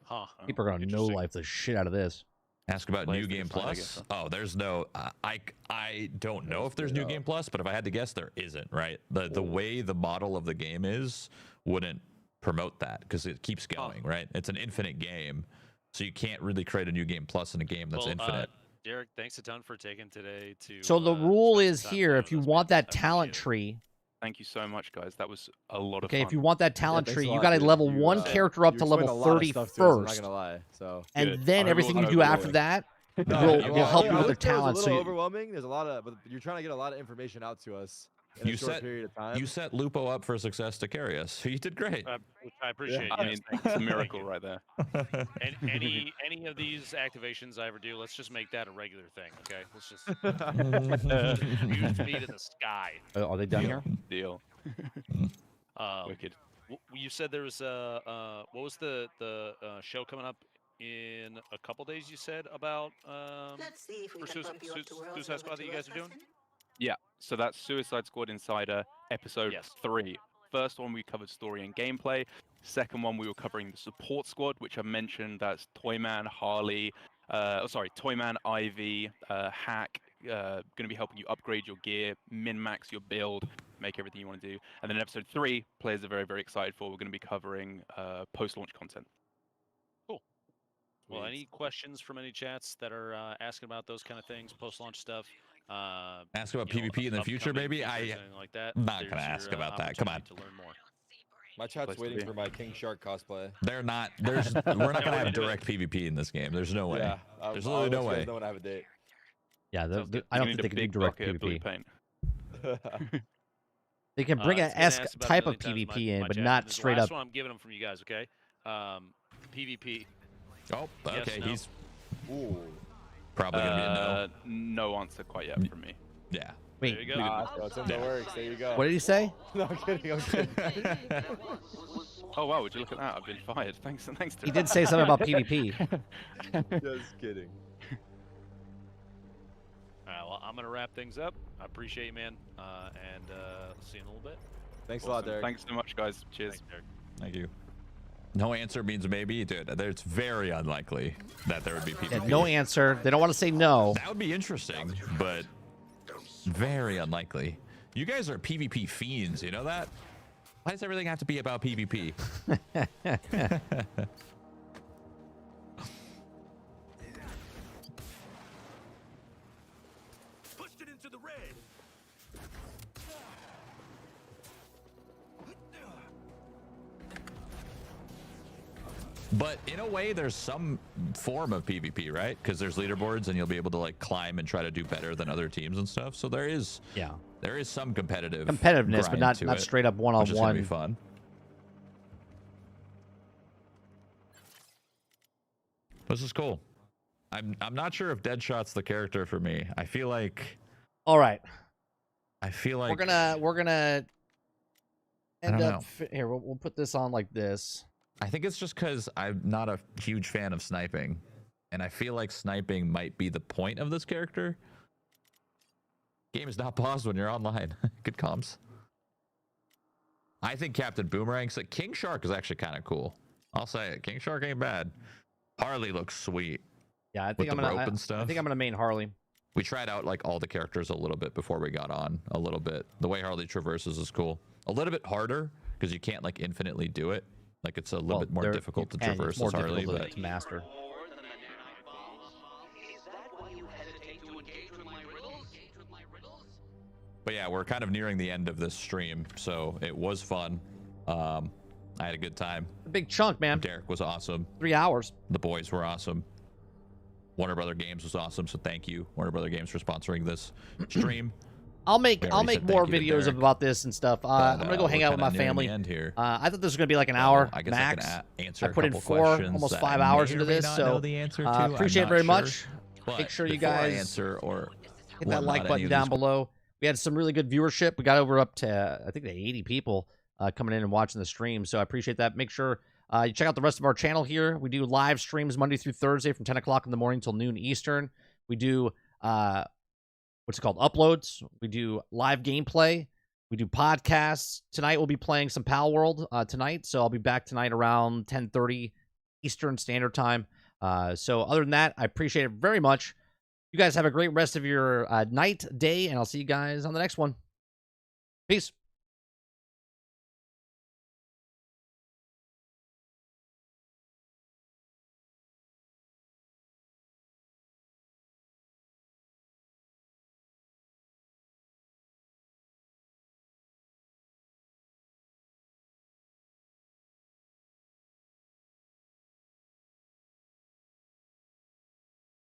Huh. People are gonna no life the shit out of this. Ask about Plays New the Game design, I Plus. guess, huh? Oh, there's no. I don't know if there's New Game Plus, but if I had to guess, there isn't. Right. The way the model of the game is wouldn't promote that because it keeps going. Right. It's an infinite game, so you can't really create a New Game Plus in a game that's infinite. Derek, thanks a ton for taking today to. So the rule spend is some time here: playing if you with us, want man. that talent tree, Thank you so much, guys. That was a lot of okay, fun. if you want that talent thanks tree, a you lot, got to dude. level You, one character up you to explained level a lot of 30 stuff to us, I'm not first, gonna lie. So and Good. then I everything will you do after do it. that No, will help you with I other think that was talents. a So little you, overwhelming. There's a lot of, but you're trying to get a lot of information out to us in a short period of time. You set Lupo up for success to carry us. You did great. Which I appreciate. I Yes, mean, thank it's a you. miracle right there. And any of these activations I ever do, let's just make that a regular thing, okay? Let's just use me to the sky. are they done here? Deal. Wicked. You said there was what was the show coming up in a couple days? You said about Let's see if we for can bump you up to World Suicide Squad that you guys are doing. Yeah, so that's Suicide Squad Insider episode 3. First one we covered story and gameplay. Second one we were covering the support squad, which I mentioned. That's Toyman, Harley, Toyman, Ivy, Hack. Going to be helping you upgrade your gear, min-max your build, make everything you want to do. And then in episode 3, players are very, very excited for. We're going to be covering post-launch content. Cool. Well, any questions from any chats that are asking about those kind of things, post-launch stuff? Ask about PvP in the future, maybe? I'm like that. not going to ask about that. Come on. To learn more. My chat's waiting for my King Shark cosplay. They're not. We're not going to have direct PvP in this game. There's no way. Yeah, there's literally no way. No one have a date. Yeah, I don't think they can do direct PvP. They can bring an esque type of PvP in, but not straight up. That's what I'm giving them from you guys, okay? PvP. Oh, okay. Yes, no? He's probably going to be a no. No answer quite yet from me. Yeah. Wait. There you go. It's in the works. There you go. What did he say? No, I'm kidding. I'm kidding. Oh wow, would you look at that? I've been fired. Thanks. He did say something about PvP. Just kidding. All right, well, I'm going to wrap things up. I appreciate you, man. And see you in a little bit. Thanks a lot, Derek. Thanks so much, guys. Cheers. Thanks, Derek. Thank you. No answer means maybe, dude. It's very unlikely that there would be PvP. Yeah, no answer. They don't want to say no. That would be interesting, but very unlikely. You guys are PvP fiends, you know that? Why does everything have to be about PvP? Pushed it into the red. But in a way, there's some form of PvP, right? Because there's leaderboards, and you'll be able to like climb and try to do better than other teams and stuff. So there is, there is some competitiveness, but not straight up one-on-one. Which is gonna be fun. This is cool. I'm not sure if Deadshot's the character for me. I feel like. All right. I feel like we're gonna end up know. here. We'll put this on like this. I think it's just because I'm not a huge fan of sniping, and I feel like sniping might be the point of this character. Game is not paused when you're online. Good comms. I think Captain Boomerang, King Shark is actually kind of cool. I'll say it. King Shark ain't bad. Harley looks sweet. Yeah, I think I'm gonna main Harley. We tried out like all the characters a little bit before we got on. A little bit. The way Harley traverses is cool. A little bit harder because you can't like infinitely do it. Like it's a little bit more difficult to traverse as Harley, but to master. But yeah, we're kind of nearing the end of this stream, so it was fun. I had a good time. A big chunk, man. Derek was awesome. 3 hours. The boys were awesome. Warner Brother Games was awesome, so thank you, Warner Brother Games, for sponsoring this stream. I'll make more videos about this and stuff. I'm gonna go hang out with my family. Here. I thought this was gonna be like an hour I guess max. I can answer I put in a couple 4, questions almost that 5 I hours may into or may this, not so know the answer to. appreciate it I'm very not much. But Make sure you before I guys answer or hit that like whatnot, button any of down these- below. We had some really good viewership. We got over up to I think the 80 people coming in and watching the stream, so I appreciate that. Make sure you check out the rest of our channel here. We do live streams Monday through Thursday from 10 o'clock in the morning till noon Eastern. We do what's it called, uploads. We do live gameplay. We do podcasts. Tonight we'll be playing some Pal World tonight, so I'll be back tonight around 10:30 Eastern Standard Time. So other than that, I appreciate it very much. You guys have a great rest of your night, day, and I'll see you guys on the next one. Peace.